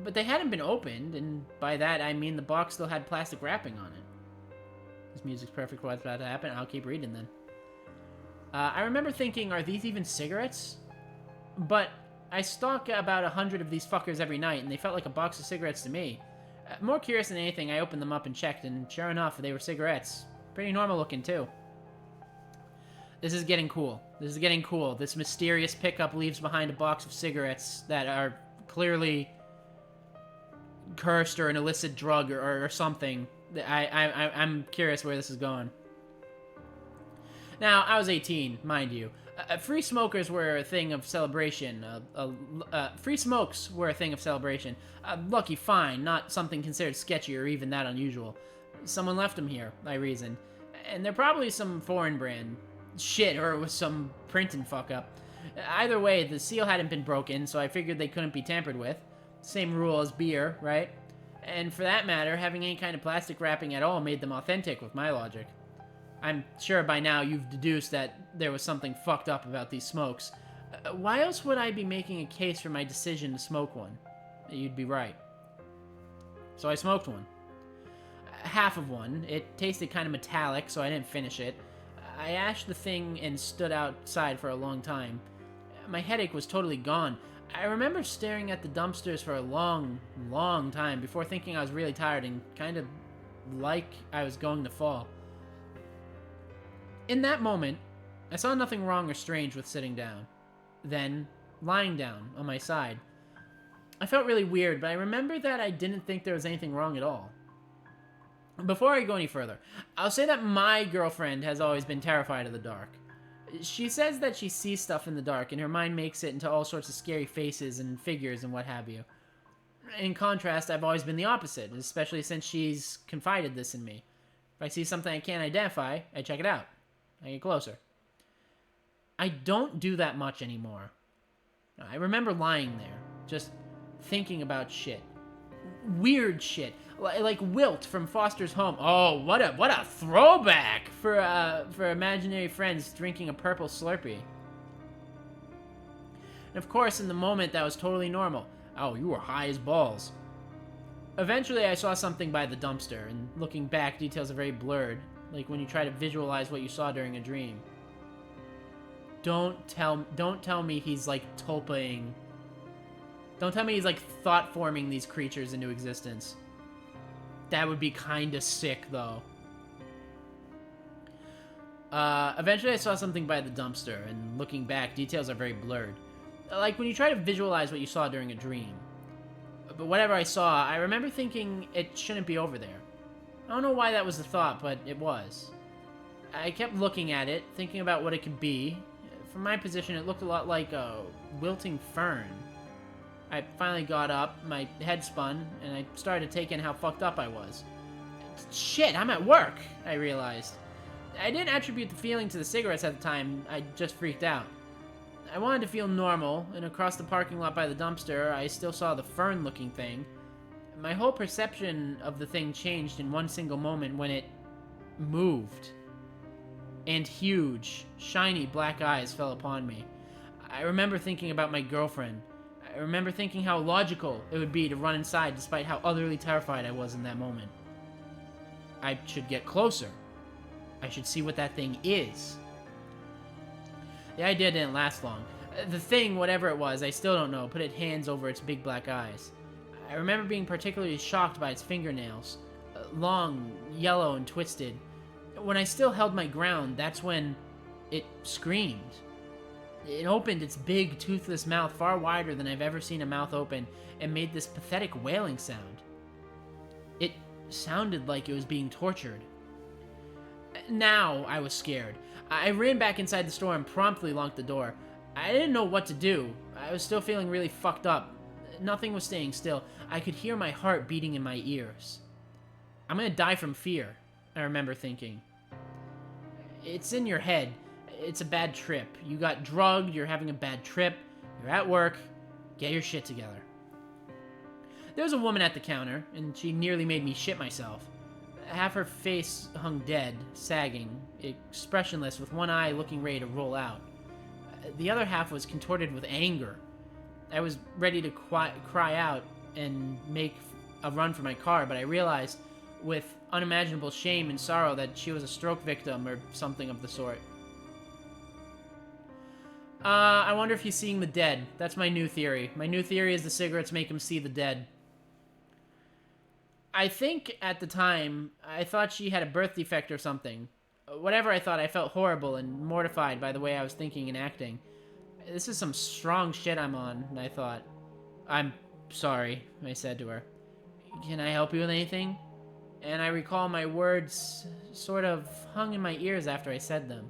But they hadn't been opened, and by that I mean the box still had plastic wrapping on it. This music's perfect for what's about to happen. I'll keep reading then. I remember thinking, are these even cigarettes? But I stalk about 100 of these fuckers every night, and they felt like a box of cigarettes to me. More curious than anything, I opened them up and checked, and sure enough, they were cigarettes. Pretty normal looking, too. This is getting cool. This mysterious pickup leaves behind a box of cigarettes that are clearly cursed or an illicit drug or something. I'm curious where this is going. Now, I was 18, mind you. Free smokers were a thing of celebration. Free smokes were a thing of celebration. Lucky, fine, not something considered sketchy or even that unusual. Someone left them here, I reasoned. And they're probably some foreign brand. Shit, or it was some printing fuck-up. Either way, the seal hadn't been broken, so I figured they couldn't be tampered with. Same rule as beer, right? And for that matter, having any kind of plastic wrapping at all made them authentic with my logic. I'm sure by now you've deduced that there was something fucked up about these smokes. Why else would I be making a case for my decision to smoke one? You'd be right. So I smoked one. Half of one. It tasted kind of metallic, so I didn't finish it. I ashed the thing and stood outside for a long time. My headache was totally gone. I remember staring at the dumpsters for a long, long time before thinking I was really tired and kind of like I was going to fall. In that moment, I saw nothing wrong or strange with sitting down. Then, lying down on my side. I felt really weird, but I remember that I didn't think there was anything wrong at all. Before I go any further, I'll say that my girlfriend has always been terrified of the dark. She says that she sees stuff in the dark, and her mind makes it into all sorts of scary faces and figures and what have you. In contrast, I've always been the opposite, especially since she's confided this in me. If I see something I can't identify, I check it out. I get closer. I don't do that much anymore. I remember lying there, just thinking about shit. Weird shit. Like Wilt from Foster's Home. Oh, what a throwback for imaginary friends drinking a purple Slurpee. And of course, in the moment, that was totally normal. Oh, you were high as balls. Eventually, I saw something by the dumpster, and looking back, details are very blurred, like when you try to visualize what you saw during a dream. Don't tell me he's like tulpaing. Don't tell me he's like thought-forming these creatures into existence. That would be kinda sick, though. Eventually I saw something by the dumpster, and looking back, details are very blurred. Like when you try to visualize what you saw during a dream. But whatever I saw, I remember thinking it shouldn't be over there. I don't know why that was the thought, but it was. I kept looking at it, thinking about what it could be. From my position, it looked a lot like a wilting fern. I finally got up, my head spun, and I started to take in how fucked up I was. Shit, I'm at work, I realized. I didn't attribute the feeling to the cigarettes at the time, I just freaked out. I wanted to feel normal, and across the parking lot by the dumpster, I still saw the fern-looking thing. My whole perception of the thing changed in one single moment when it moved. And huge, shiny black eyes fell upon me. I remember thinking about my girlfriend. I remember thinking how logical it would be to run inside despite how utterly terrified I was in that moment. I should get closer. I should see what that thing is. The idea didn't last long. The thing, whatever it was, I still don't know, put its hands over its big black eyes. I remember being particularly shocked by its fingernails. Long, yellow, and twisted. When I still held my ground, that's when it screamed. It opened its big, toothless mouth far wider than I've ever seen a mouth open, and made this pathetic wailing sound. It sounded like it was being tortured. Now I was scared. I ran back inside the store and promptly locked the door. I didn't know what to do. I was still feeling really fucked up. Nothing was staying still. I could hear my heart beating in my ears. I'm gonna die from fear, I remember thinking. It's in your head. It's a bad trip. You got drugged, you're having a bad trip, you're at work, get your shit together. There was a woman at the counter, and she nearly made me shit myself. Half her face hung dead, sagging, expressionless, with one eye looking ready to roll out. The other half was contorted with anger. I was ready to cry out and make a run for my car, but I realized, with unimaginable shame and sorrow, that she was a stroke victim or something of the sort. I wonder if he's seeing the dead. That's my new theory. My new theory is the cigarettes make him see the dead. I think, at the time, I thought she had a birth defect or something. Whatever I thought, I felt horrible and mortified by the way I was thinking and acting. This is some strong shit I'm on, I thought. I'm sorry, I said to her. Can I help you with anything? And I recall my words sort of hung in my ears after I said them.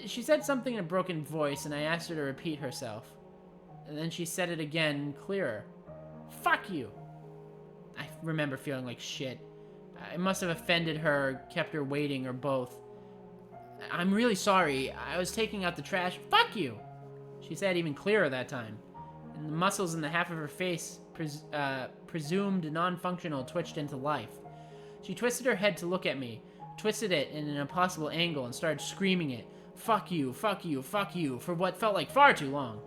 She said something in a broken voice, and I asked her to repeat herself. And then she said it again, clearer. Fuck you! I remember feeling like shit. I must have offended her, kept her waiting, or both. I'm really sorry. I was taking out the trash. Fuck you! She said even clearer that time. And the muscles in the half of her face, presumed non-functional, twitched into life. She twisted her head to look at me, twisted it in an impossible angle, and started screaming it. Fuck you, fuck you, fuck you, for what felt like far too long.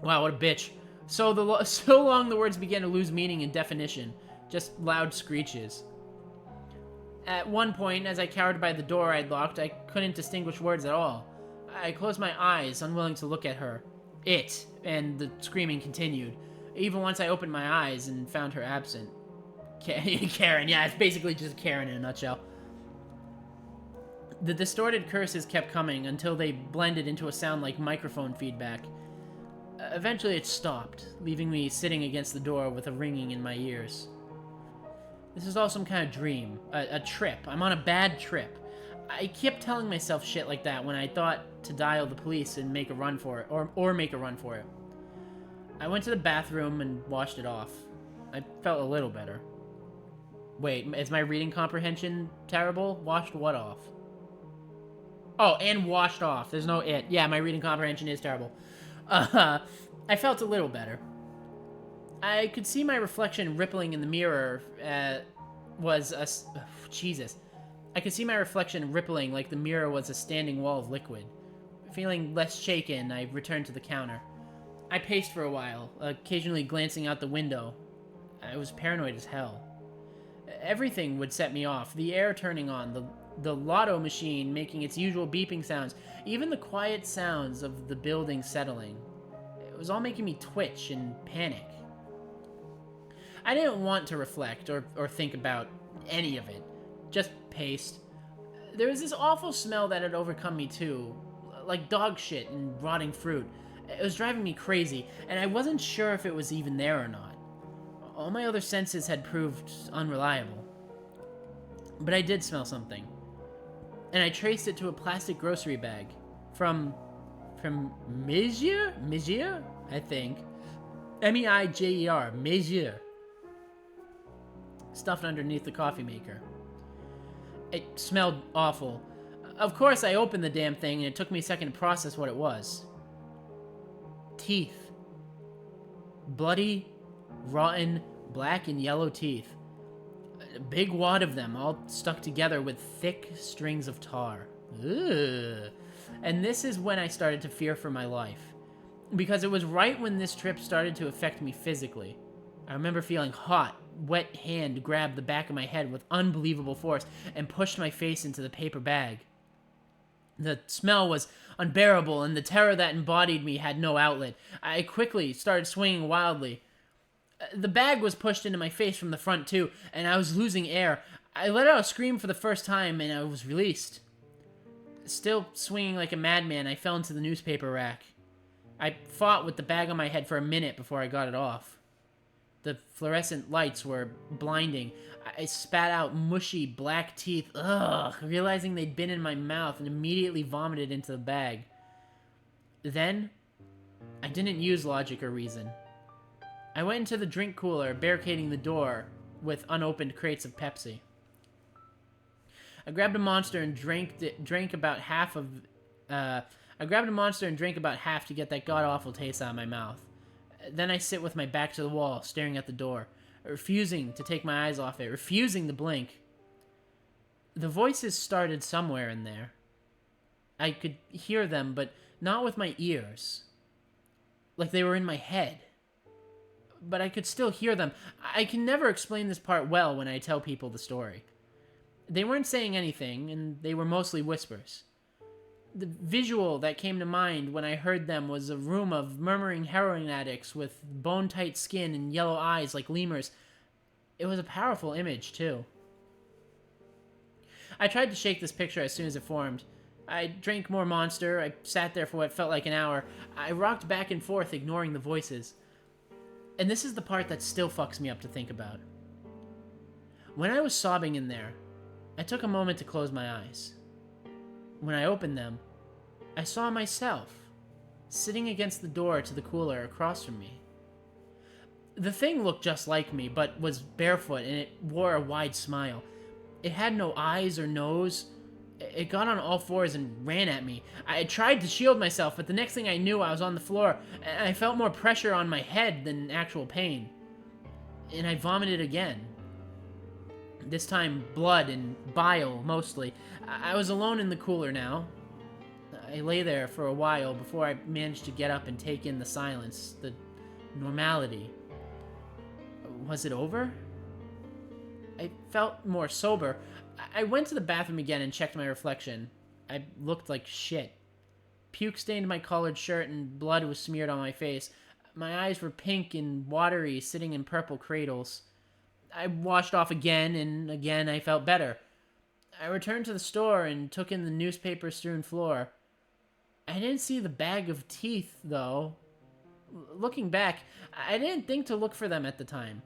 Wow, what a bitch. So long the words began to lose meaning and definition, just loud screeches. At one point, as I cowered by the door I'd locked, I couldn't distinguish words at all. I closed my eyes, unwilling to look at her. And the screaming continued, even once I opened my eyes and found her absent. Karen, yeah, it's basically just Karen in a nutshell. The distorted curses kept coming until they blended into a sound like microphone feedback. Eventually it stopped, leaving me sitting against the door with a ringing in my ears. This is all some kind of dream. A trip. I'm on a bad trip. I kept telling myself shit like that when I thought to dial the police and make a run for it, or make a run for it. I went to the bathroom and washed it off. I felt a little better. Wait, is my reading comprehension terrible? Washed what off? Oh, and washed off. There's no it. Yeah, my reading comprehension is terrible. I felt a little better. I could see my reflection rippling in the mirror. Jesus. I could see my reflection rippling like the mirror was a standing wall of liquid. Feeling less shaken, I returned to the counter. I paced for a while, occasionally glancing out the window. I was paranoid as hell. Everything would set me off. The air turning on, the lotto machine making its usual beeping sounds, even the quiet sounds of the building settling. It was all making me twitch and panic. I didn't want to reflect or think about any of it. Just paced. There was this awful smell that had overcome me too, like dog shit and rotting fruit. It was driving me crazy, and I wasn't sure if it was even there or not. All my other senses had proved unreliable. But I did smell something. And I traced it to a plastic grocery bag. From Meijer, I think. M-E-I-J-E-R, Meijer. Stuffed underneath the coffee maker. It smelled awful. Of course, I opened the damn thing, and it took me a second to process what it was. Teeth. Bloody, rotten, black and yellow teeth. A big wad of them, all stuck together with thick strings of tar. Ugh. And this is when I started to fear for my life. Because it was right when this trip started to affect me physically. I remember feeling hot, wet hand grab the back of my head with unbelievable force and pushed my face into the paper bag. The smell was unbearable, and the terror that embodied me had no outlet. I quickly started swinging wildly. The bag was pushed into my face from the front, too, and I was losing air. I let out a scream for the first time, and I was released. Still swinging like a madman, I fell into the newspaper rack. I fought with the bag on my head for a minute before I got it off. The fluorescent lights were blinding. I spat out mushy black teeth, realizing they'd been in my mouth, and immediately vomited into the bag. Then, I didn't use logic or reason. I went into the drink cooler, barricading the door with unopened crates of Pepsi. I grabbed a Monster and drank about half to get that god-awful taste out of my mouth. Then I sit with my back to the wall, staring at the door, refusing to take my eyes off it, refusing to blink. The voices started somewhere in there. I could hear them, but not with my ears. Like they were in my head. But I could still hear them. I can never explain this part well when I tell people the story. They weren't saying anything, and they were mostly whispers. The visual that came to mind when I heard them was a room of murmuring heroin addicts with bone-tight skin and yellow eyes like lemurs. It was a powerful image, too. I tried to shake this picture as soon as it formed. I drank more Monster. I sat there for what felt like an hour. I rocked back and forth, ignoring the voices. And this is the part that still fucks me up to think about. When I was sobbing in there, I took a moment to close my eyes. When I opened them, I saw myself, sitting against the door to the cooler across from me. The thing looked just like me, but was barefoot, and it wore a wide smile. It had no eyes or nose. It got on all fours and ran at me. I tried to shield myself, but the next thing I knew, I was on the floor, and I felt more pressure on my head than actual pain. And I vomited again. This time, blood and bile, mostly. I was alone in the cooler now. I lay there for a while before I managed to get up and take in the silence, the normality. Was it over? I felt more sober. I went to the bathroom again and checked my reflection. I looked like shit. Puke stained my collared shirt and blood was smeared on my face. My eyes were pink and watery, sitting in purple cradles. I washed off again, and again I felt better. I returned to the store and took in the newspaper-strewn floor. I didn't see the bag of teeth, though. Looking back, I didn't think to look for them at the time.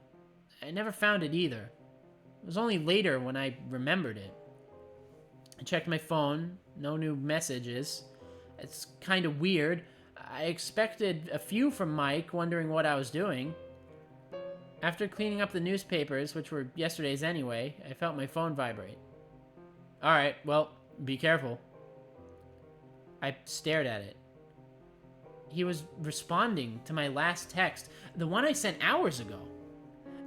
I never found it either. It was only later when I remembered it. I checked my phone. No new messages. It's kind of weird. I expected a few from Mike, wondering what I was doing. After cleaning up the newspapers, which were yesterday's anyway, I felt my phone vibrate. Alright, well, be careful. I stared at it. He was responding to my last text, the one I sent hours ago.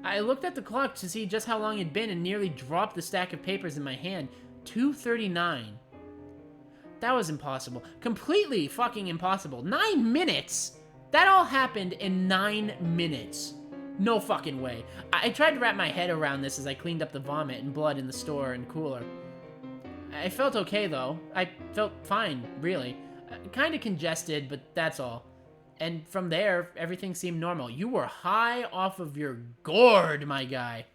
I looked at the clock to see just how long it'd been and nearly dropped the stack of papers in my hand. 2:39. That was impossible. Completely fucking impossible. 9 minutes! That all happened in 9 minutes. No fucking way. I tried to wrap my head around this as I cleaned up the vomit and blood in the store and cooler. I felt okay, though. I felt fine, really. Kinda congested, but that's all. And from there, everything seemed normal. You were high off of your gourd, my guy.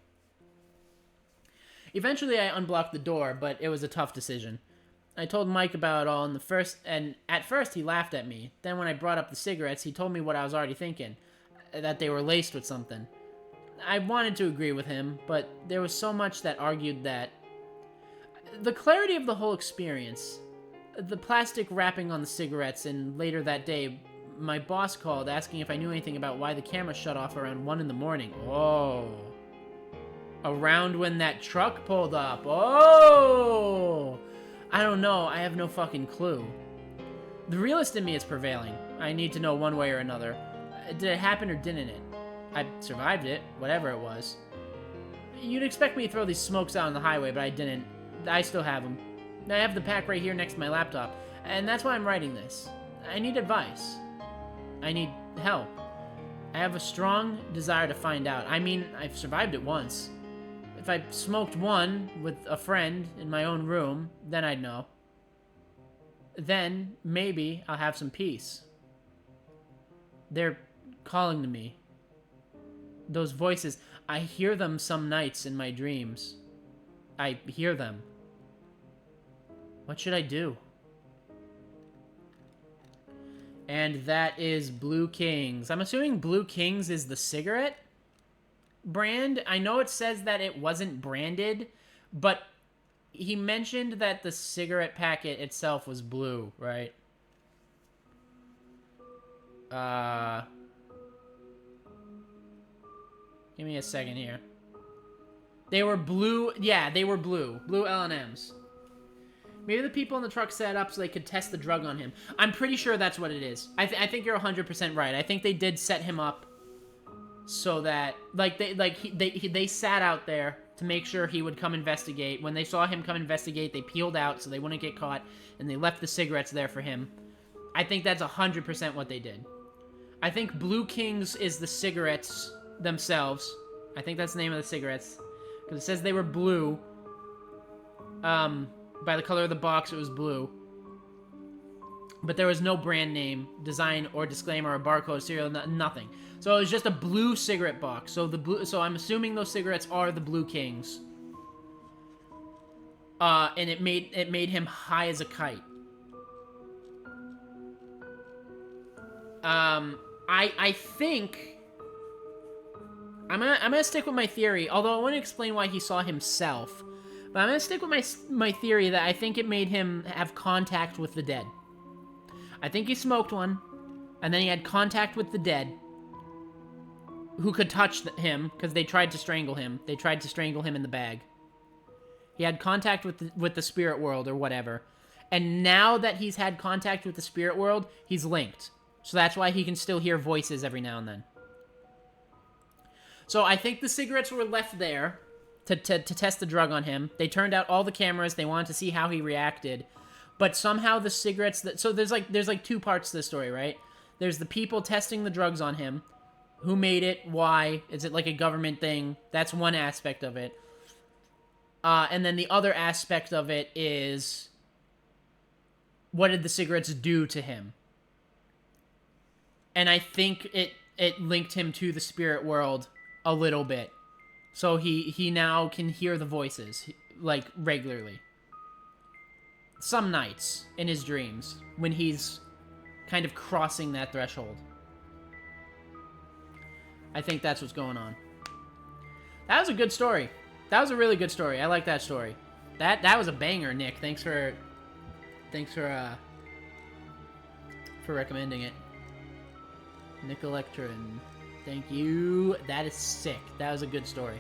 Eventually, I unblocked the door, but it was a tough decision. I told Mike about it all and at first he laughed at me. Then when I brought up the cigarettes, he told me what I was already thinking, that they were laced with something. I wanted to agree with him, but there was so much that argued that. The clarity of the whole experience, the plastic wrapping on the cigarettes, and later that day, my boss called asking if I knew anything about why the camera shut off around 1 in the morning. Oh. Around when that truck pulled up. Oh! I don't know. I have no fucking clue. The realist in me is prevailing. I need to know one way or another. Did it happen or didn't it? I survived it, whatever it was. You'd expect me to throw these smokes out on the highway, but I didn't. I still have them. I have the pack right here next to my laptop, and that's why I'm writing this. I need advice. I need help. I have a strong desire to find out. I mean, I've survived it once. If I smoked one with a friend in my own room, then I'd know. Then, maybe, I'll have some peace. They're calling to me. Those voices, I hear them some nights in my dreams. I hear them. What should I do? And that is Blue Kings. I'm assuming Blue Kings is the cigarette brand. I know it says that it wasn't branded, but he mentioned that the cigarette packet itself was blue, right? Give me a second here. They were blue. Yeah, they were blue. Blue L&Ms. Maybe the people in the truck set it up so they could test the drug on him. I'm pretty sure that's what it is. I think you're 100% right. I think they did set him up so that, they sat out there to make sure he would come investigate. When they saw him come investigate, they peeled out so they wouldn't get caught, and they left the cigarettes there for him. I think that's 100% what they did. I think Blue Kings is the cigarettes themselves. I think that's the name of the cigarettes. Because it says they were blue. By the color of the box, it was blue. But there was no brand name, design, or disclaimer, or barcode, serial, nothing. So it was just a blue cigarette box. So I'm assuming those cigarettes are the Blue Kings. And it made him high as a kite. I think I'm gonna stick with my theory, although I want to explain why he saw himself. But I'm gonna stick with my theory that I think it made him have contact with the dead. I think he smoked one, and then he had contact with the dead, who could touch him because they tried to strangle him. They tried to strangle him in the bag. He had contact with the spirit world or whatever, and now that he's had contact with the spirit world, he's linked. So that's why he can still hear voices every now and then. So I think the cigarettes were left there to test the drug on him. They turned out all the cameras. They wanted to see how he reacted. But somehow the cigarettes... So there's like two parts to the story, right? There's the people testing the drugs on him. Who made it? Why? Is it like a government thing? That's one aspect of it. And then the other aspect of it is... what did the cigarettes do to him? And I think it linked him to the spirit world a little bit. So he now can hear the voices, like, regularly. Some nights in his dreams, when he's kind of crossing that threshold. I think that's what's going on. That was a good story. That was a really good story. I like that story. That was a banger, Nick. Thanks for recommending it. Nicolectrin. Thank you. That is sick. That was a good story.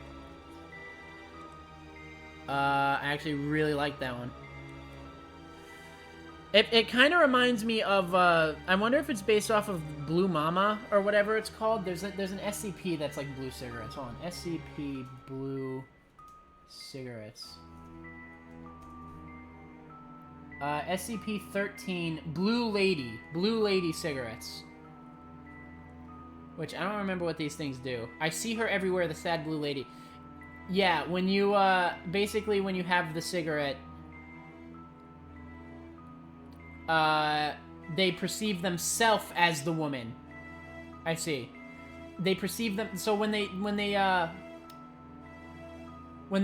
I actually really like that one. It kind of reminds me of, I wonder if it's based off of Blue Mama, or whatever it's called. There's an SCP that's like blue cigarettes. Hold on. SCP Blue Cigarettes. SCP-13 Blue Lady Cigarettes. Which, I don't remember what these things do. I see her everywhere, the sad blue lady. Yeah, when you, basically when you have the cigarette, they perceive themselves as the woman. I see. They perceive them, so when they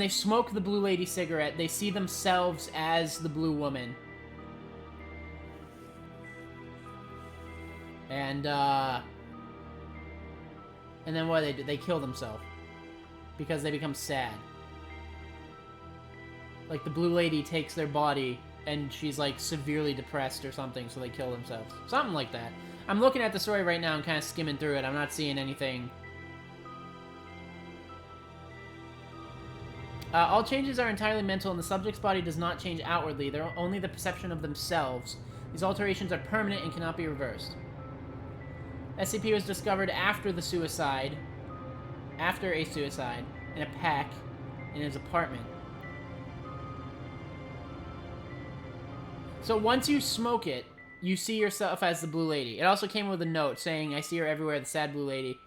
smoke the blue lady cigarette, they see themselves as the blue woman. And then what do? They kill themselves. Because they become sad. Like, the blue lady takes their body, and she's, like, severely depressed or something, so they kill themselves. Something like that. I'm looking at the story right now and kind of skimming through it. I'm not seeing anything. All changes are entirely mental, and the subject's body does not change outwardly. They're only the perception of themselves. These alterations are permanent and cannot be reversed. SCP was discovered after a suicide, in a pack in his apartment. So once you smoke it, you see yourself as the blue lady. It also came with a note saying, I see her everywhere, the sad blue lady.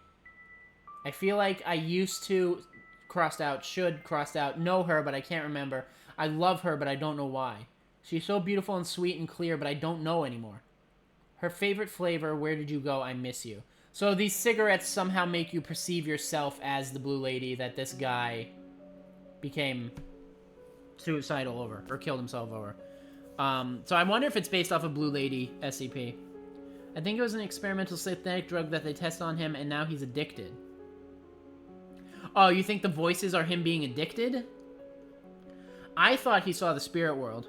I feel like I used to, crossed out, know her, but I can't remember. I love her, but I don't know why. She's so beautiful and sweet and clear, but I don't know anymore. Her favorite flavor, where did you go? I miss you. So these cigarettes somehow make you perceive yourself as the blue lady that this guy became suicidal over, or killed himself over. So I wonder if it's based off of Blue Lady SCP. I think it was an experimental synthetic drug that they tested on him, and now he's addicted. Oh, you think the voices are him being addicted? I thought he saw the spirit world.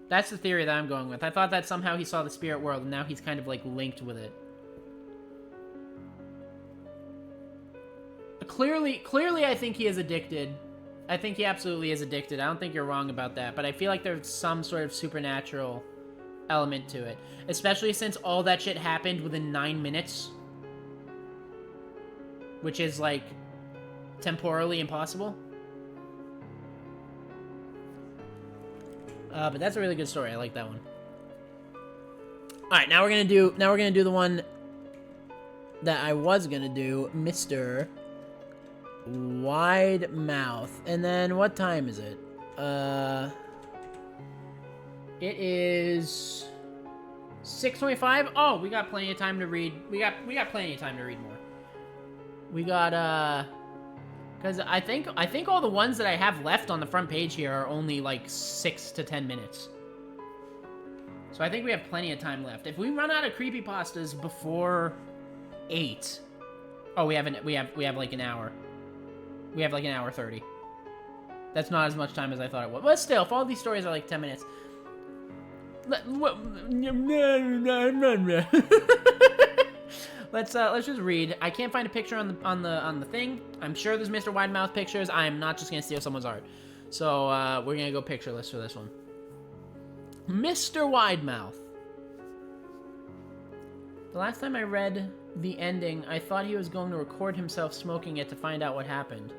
That's the theory that I'm going with. I thought that somehow he saw the spirit world, and now he's kind of, like, linked with it. Clearly, I think he is addicted. I think he absolutely is addicted. I don't think you're wrong about that, but I feel like there's some sort of supernatural element to it. Especially since all that shit happened within 9 minutes. Which is, like, temporally impossible. But that's a really good story. I like that one. Alright, now we're gonna do the one that I was gonna do, Mr. Wide Mouth. And then what time is it? It is 6:25. Oh, we got plenty of time to read. We got plenty of time to read more. We got because I think all the ones that I have left on the front page here are only like 6 to 10 minutes. So I think we have plenty of time left. If we run out of creepypastas before 8, oh, we have like an hour. We have like an hour 30. That's not as much time as I thought it was. But still, if all these stories are like 10 minutes. Let's just read. I can't find a picture on the thing. I'm sure there's Mr. Widemouth pictures. I'm not just gonna steal someone's art. So we're gonna go pictureless for this one. Mr. Widemouth. The last time I read the ending, I thought he was going to record himself smoking it to find out what happened.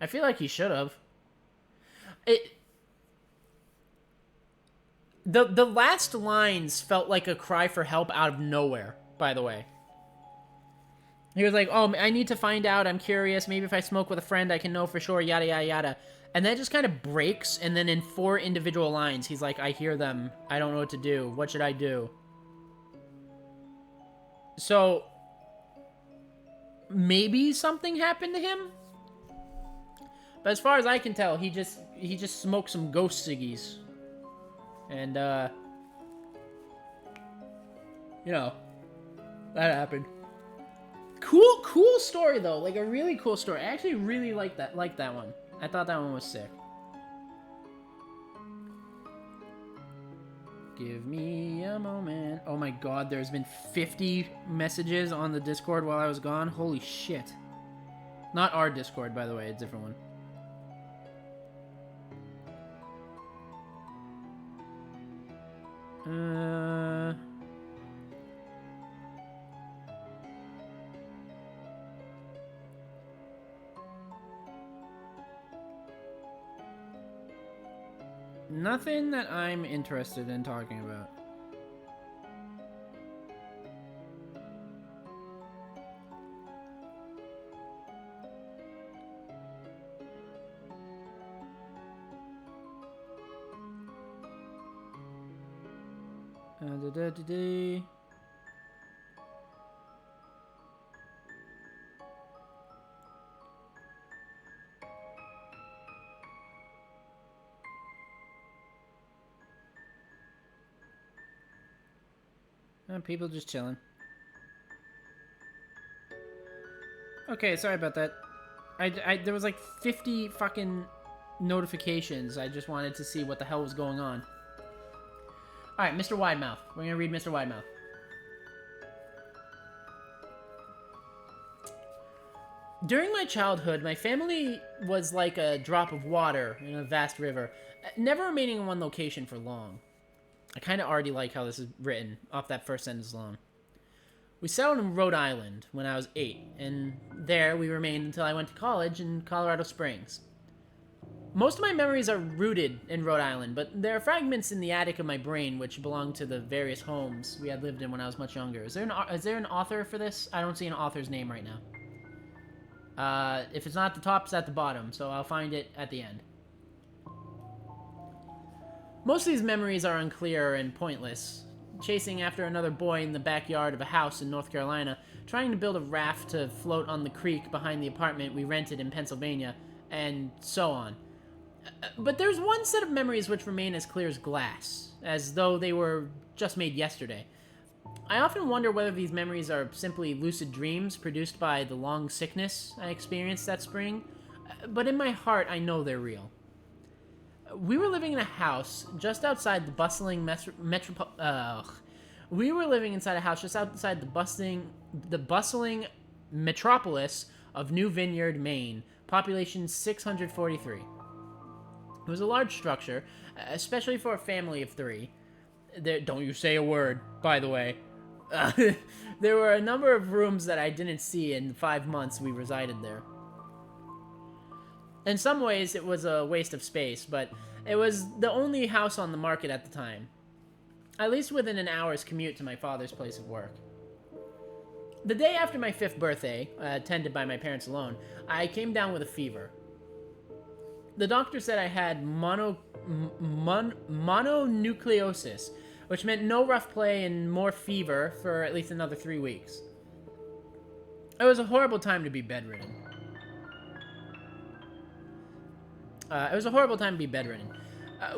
I feel like he should have. The last lines felt like a cry for help out of nowhere, by the way. He was like, oh, I need to find out, I'm curious, maybe if I smoke with a friend I can know for sure, yada yada yada. And then it just kind of breaks, and then in 4 individual lines, he's like, I hear them, I don't know what to do, what should I do? So, maybe something happened to him? But as far as I can tell, he just smoked some ghost ciggies. And, you know, that happened. Cool story, though. Like, a really cool story. I actually really liked that one. I thought that one was sick. Give me a moment. Oh my god, there's been 50 messages on the Discord while I was gone. Holy shit. Not our Discord, by the way, a different one. Nothing that I'm interested in talking about. People just chilling. Okay, sorry about that. There was like 50 fucking notifications. I just wanted to see what the hell was going on. Alright, Mr. Widemouth. We're gonna read Mr. Widemouth. During my childhood, my family was like a drop of water in a vast river, never remaining in one location for long. I kind of already like how this is written off that first sentence alone. We settled in Rhode Island when I was 8, and there we remained until I went to college in Colorado Springs. Most of my memories are rooted in Rhode Island, but there are fragments in the attic of my brain which belong to the various homes we had lived in when I was much younger. Is there an author for this? I don't see an author's name right now. If it's not at the top, it's at the bottom, so I'll find it at the end. Most of these memories are unclear and pointless. Chasing after another boy in the backyard of a house in North Carolina, trying to build a raft to float on the creek behind the apartment we rented in Pennsylvania, and so on. But there's one set of memories which remain as clear as glass, as though they were just made yesterday. I often wonder whether these memories are simply lucid dreams produced by the long sickness I experienced that spring, but in my heart I know they're real. We were living in a house just outside the bustling We were living inside a house just outside the bustling metropolis of New Vineyard, Maine, population 643. It was a large structure, especially for a family of 3. Don't you say a word, by the way. There were a number of rooms that I didn't see in the 5 months we resided there. In some ways, it was a waste of space, but it was the only house on the market at the time. At least within an hour's commute to my father's place of work. The day after my 5th birthday, attended by my parents alone, I came down with a fever. The doctor said I had mononucleosis, which meant no rough play and more fever for at least another 3 weeks. It was a horrible time to be bedridden.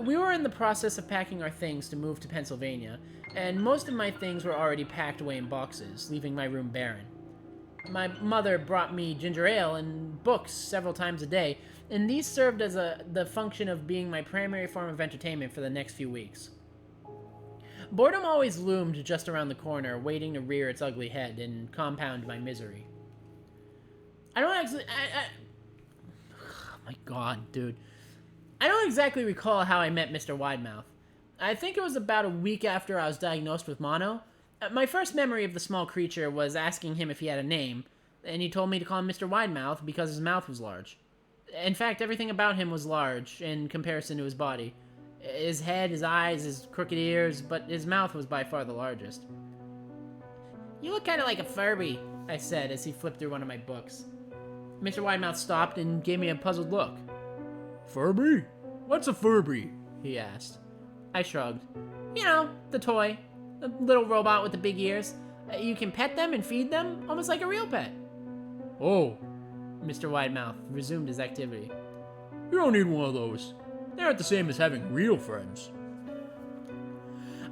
We were in the process of packing our things to move to Pennsylvania, and most of my things were already packed away in boxes, leaving my room barren. My mother brought me ginger ale and books several times a day, and these served as the function of being my primary form of entertainment for the next few weeks. Boredom always loomed just around the corner, waiting to rear its ugly head and compound my misery. Oh my god, dude. I don't exactly recall how I met Mr. Widemouth. I think it was about a week after I was diagnosed with mono. My first memory of the small creature was asking him if he had a name, and he told me to call him Mr. Widemouth because his mouth was large. In fact, everything about him was large in comparison to his body. His head, his eyes, his crooked ears, but his mouth was by far the largest. "You look kind of like a Furby," I said as he flipped through one of my books. Mr. Widemouth stopped and gave me a puzzled look. "Furby? What's a Furby?" he asked. I shrugged. "You know, the toy. The little robot with the big ears. You can pet them and feed them, almost like a real pet." "Oh." Mr. Widemouth resumed his activity. "You don't need one of those. They aren't the same as having real friends."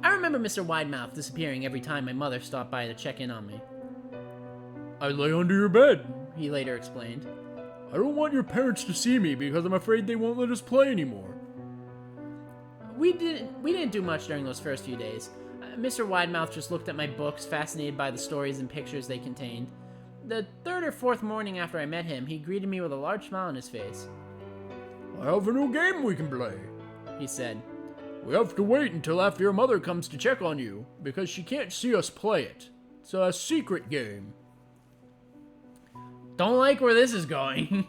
I remember Mr. Widemouth disappearing every time my mother stopped by to check in on me. "I lay under your bed," he later explained. "I don't want your parents to see me because I'm afraid they won't let us play anymore." We didn't do much during those first few days. Mr. Widemouth just looked at my books, fascinated by the stories and pictures they contained. The third or fourth morning after I met him, he greeted me with a large smile on his face. "I have a new game we can play," he said. "We have to wait until after your mother comes to check on you, because she can't see us play it. It's a secret game." Don't like where this is going.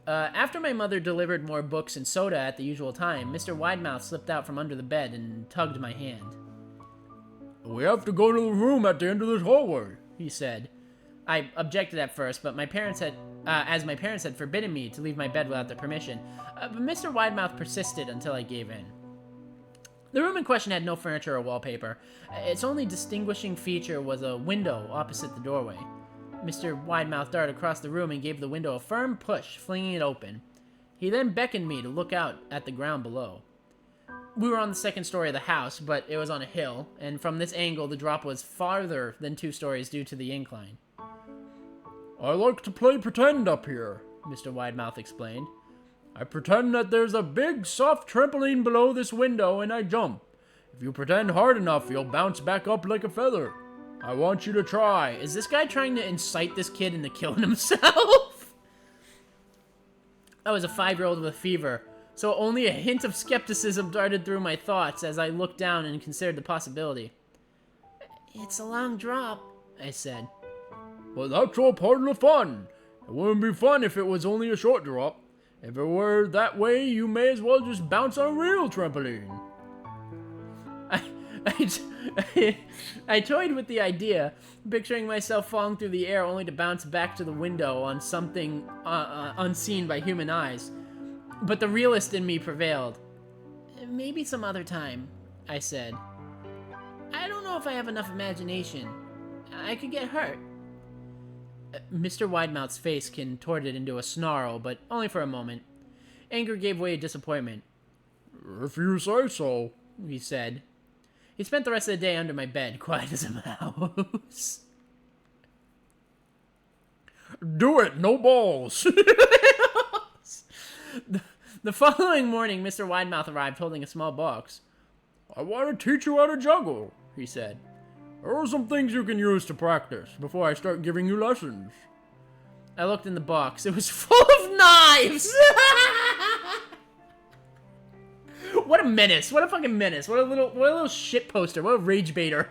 After my mother delivered more books and soda at the usual time, Mr. Widemouth slipped out from under the bed and tugged my hand. "We have to go to the room at the end of this hallway," he said. I objected at first, but my parents had forbidden me to leave my bed without their permission. But Mr. Widemouth persisted until I gave in. The room in question had no furniture or wallpaper. Its only distinguishing feature was a window opposite the doorway. Mr. Widemouth darted across the room and gave the window a firm push, flinging it open. He then beckoned me to look out at the ground below. We were on the second story of the house, but it was on a hill, and from this angle the drop was farther than 2 stories due to the incline. "I like to play pretend up here," Mr. Widemouth explained. "I pretend that there's a big, soft trampoline below this window, and I jump. If you pretend hard enough, you'll bounce back up like a feather. I want you to try." Is this guy trying to incite this kid into killing himself? I was a 5-year-old with a fever, so only a hint of skepticism darted through my thoughts as I looked down and considered the possibility. "It's a long drop," I said. "Well, that's all part of the fun. It wouldn't be fun if it was only a short drop. If it were that way, you may as well just bounce on a real trampoline." I toyed with the idea, picturing myself falling through the air only to bounce back to the window on something unseen by human eyes. But the realist in me prevailed. "Maybe some other time," I said. "I don't know if I have enough imagination. I could get hurt." Mr. Widemouth's face contorted into a snarl, but only for a moment. Anger gave way to disappointment. "If you say so," he said. He spent the rest of the day under my bed, quiet as a mouse. "Do it, no balls." The following morning, Mr. Widemouth arrived holding a small box. "I want to teach you how to juggle," he said. "There are some things you can use to practice before I start giving you lessons." I looked in the box. It was full of knives! What a menace. What a fucking menace. What a little shit poster. What a rage baiter.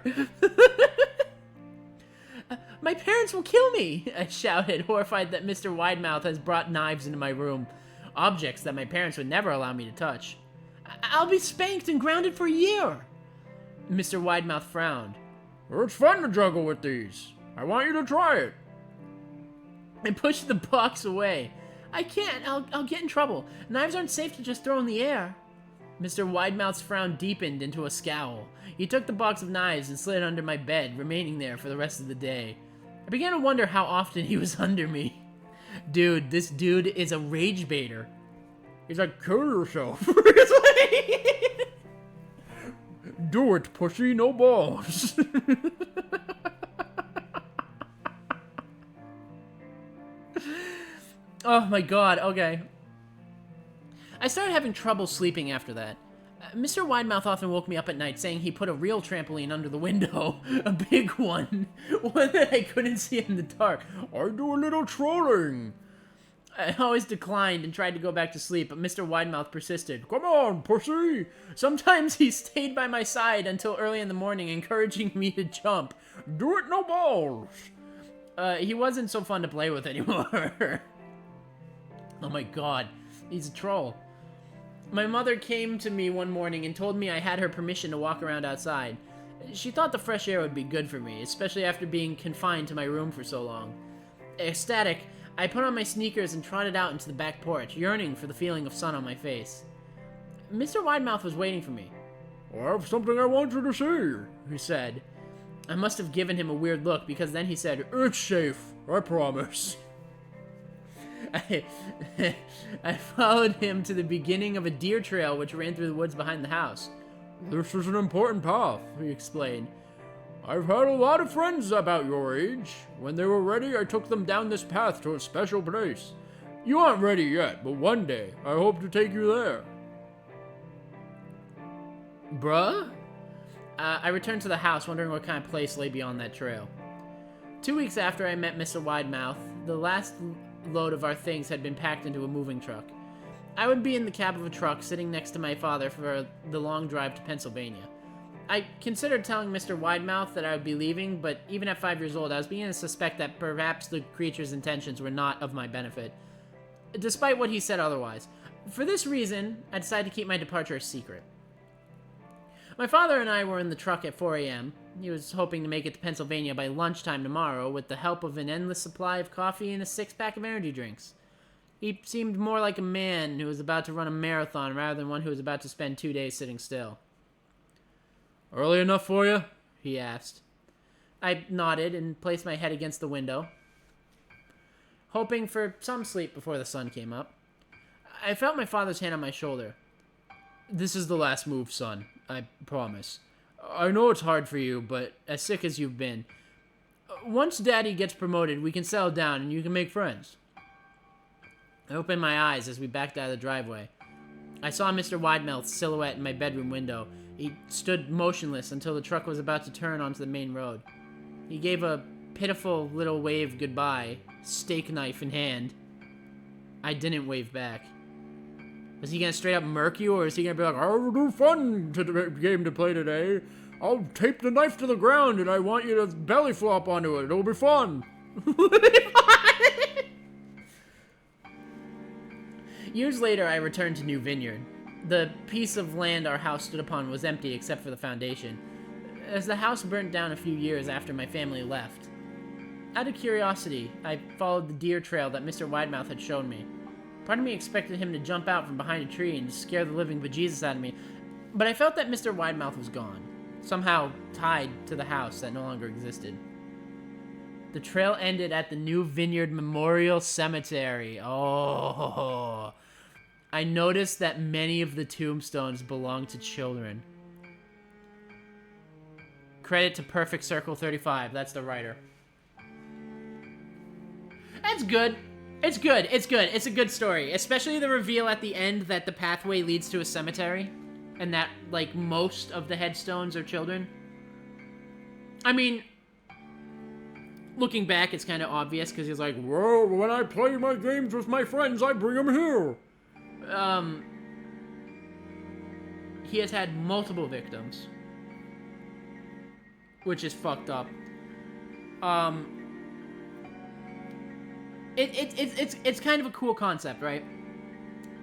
"My parents will kill me," I shouted, horrified that Mr. Widemouth has brought knives into my room. Objects that my parents would never allow me to touch. "I'll be spanked and grounded for a year." Mr. Widemouth frowned. "It's fun to juggle with these. I want you to try it." I pushed the box away. "I can't. I'll get in trouble. Knives aren't safe to just throw in the air." Mr. Widemouth's frown deepened into a scowl. He took the box of knives and slid it under my bed, remaining there for the rest of the day. I began to wonder how often he was under me. Dude, this dude is a rage baiter. He's like, "Kill yourself." "Do it, pussy, no balls." Oh my god, okay. I started having trouble sleeping after that. Mr. Widemouth often woke me up at night saying he put a real trampoline under the window. A big one. One that I couldn't see in the dark. "I do a little trolling." I always declined and tried to go back to sleep, but Mr. Widemouth persisted. "Come on, pussy." Sometimes he stayed by my side until early in the morning, encouraging me to jump. "Do it, no balls." He wasn't so fun to play with anymore. Oh my god, he's a troll. My mother came to me one morning and told me I had her permission to walk around outside. She thought the fresh air would be good for me, especially after being confined to my room for so long. Ecstatic, I put on my sneakers and trotted out into the back porch, yearning for the feeling of sun on my face. Mr. Widemouth was waiting for me. "I have something I want you to see," he said. I must have given him a weird look, because then he said, "It's safe, I promise." I followed him to the beginning of a deer trail which ran through the woods behind the house. "This is an important path," he explained. "I've had a lot of friends about your age. When they were ready, I took them down this path to a special place. You aren't ready yet, but one day I hope to take you there." Bruh? I returned to the house, wondering what kind of place lay beyond that trail. 2 weeks after I met Mr. Widemouth, the last load of our things had been packed into a moving truck. I would be in the cab of a truck, sitting next to my father for the long drive to Pennsylvania. I considered telling Mr. Widemouth that I would be leaving, but even at 5 years old, I was beginning to suspect that perhaps the creature's intentions were not of my benefit, despite what he said otherwise. For this reason, I decided to keep my departure a secret. My father and I were in the truck at 4 a.m. He was hoping to make it to Pennsylvania by lunchtime tomorrow with the help of an endless supply of coffee and a six-pack of energy drinks. He seemed more like a man who was about to run a marathon rather than one who was about to spend 2 days sitting still. Early enough for you? He asked. I nodded and placed my head against the window, hoping for some sleep before the sun came up. I felt my father's hand on my shoulder. This is the last move, son. I promise. I know it's hard for you, but as sick as you've been, once Daddy gets promoted, we can settle down and you can make friends. I opened my eyes as we backed out of the driveway. I saw Mr. Widemouth's silhouette in my bedroom window. He stood motionless until the truck was about to turn onto the main road. He gave a pitiful little wave goodbye, steak knife in hand. I didn't wave back. Was he gonna straight up murk you, or is he gonna be like, I'll do fun game to play today. I'll tape the knife to the ground and I want you to belly flop onto it. It'll be fun. Years later, I returned to New Vineyard. The piece of land our house stood upon was empty except for the foundation, as the house burnt down a few years after my family left. Out of curiosity, I followed the deer trail that Mr. Widemouth had shown me. Part of me expected him to jump out from behind a tree and scare the living bejesus out of me, but I felt that Mr. Widemouth was gone, somehow tied to the house that no longer existed. The trail ended at the New Vineyard Memorial Cemetery. Oh, I noticed that many of the tombstones belong to children. Credit to Perfect Circle 35. That's the writer. That's good. It's good. It's good. It's a good story. Especially the reveal at the end that the pathway leads to a cemetery. And that, like, most of the headstones are children. I mean, looking back, it's kind of obvious because he's like, whoa, when I play my games with my friends, I bring them here. He has had multiple victims, which is fucked up. It's kind of a cool concept, right?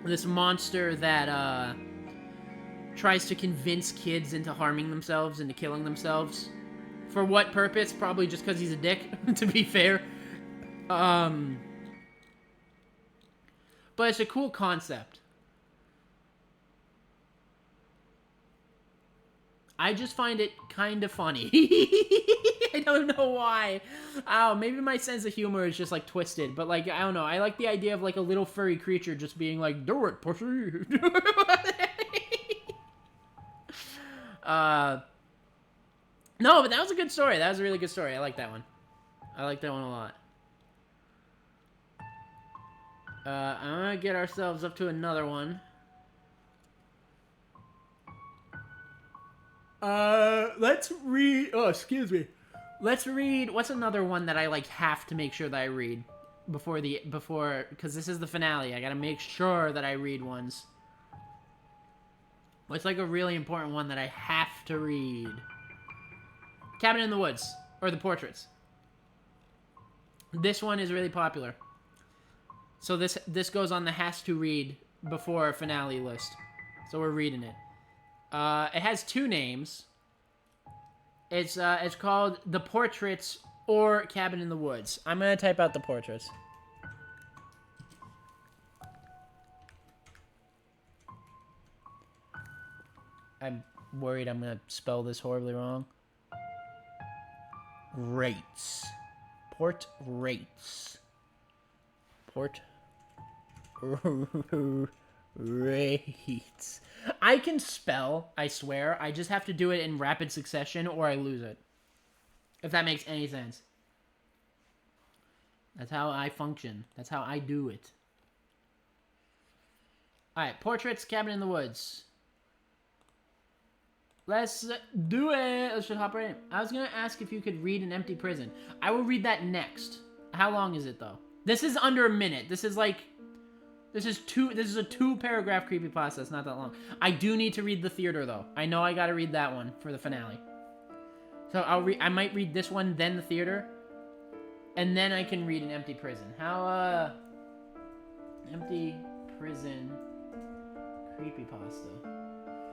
This monster that tries to convince kids into harming themselves, into killing themselves. For what purpose? Probably just because he's a dick, to be fair. But it's a cool concept. I just find it kind of funny. I don't know why. Oh, maybe my sense of humor is just, like, twisted. But, like, I don't know. I like the idea of, like, a little furry creature just being like, do it, pussy. No, but that was a good story. That was a really good story. I like that one. I like that one a lot. I'm gonna get ourselves up to another one. Let's read... Oh, excuse me. Let's read... What's another one that I, like, have to make sure that I read before... Because this is the finale. I gotta make sure that I read ones. What's, like, a really important one that I have to read? Cabin in the Woods. Or The Portraits. This one is really popular. So this goes on the has to read before finale list. So we're reading it. It has two names. It's called The Portraits or Cabin in the Woods. I'm gonna type out The Portraits. I'm worried I'm gonna spell this horribly wrong. Rates. Port rates. Port rates. I can spell, I swear. I just have to do it in rapid succession or I lose it. If that makes any sense. That's how I function. That's how I do it. Alright, Portraits, Cabin in the Woods. Let's do it. Let's just hop right in. I was gonna ask if you could read An Empty Prison. I will read that next. How long is it though? This is under a minute. This is like, this is a 2-paragraph creepypasta. It's not that long. I do need to read The Theater though. I know I gotta read that one for the finale. So I might read this one, then The Theater, and then I can read An Empty Prison. How Empty Prison creepypasta.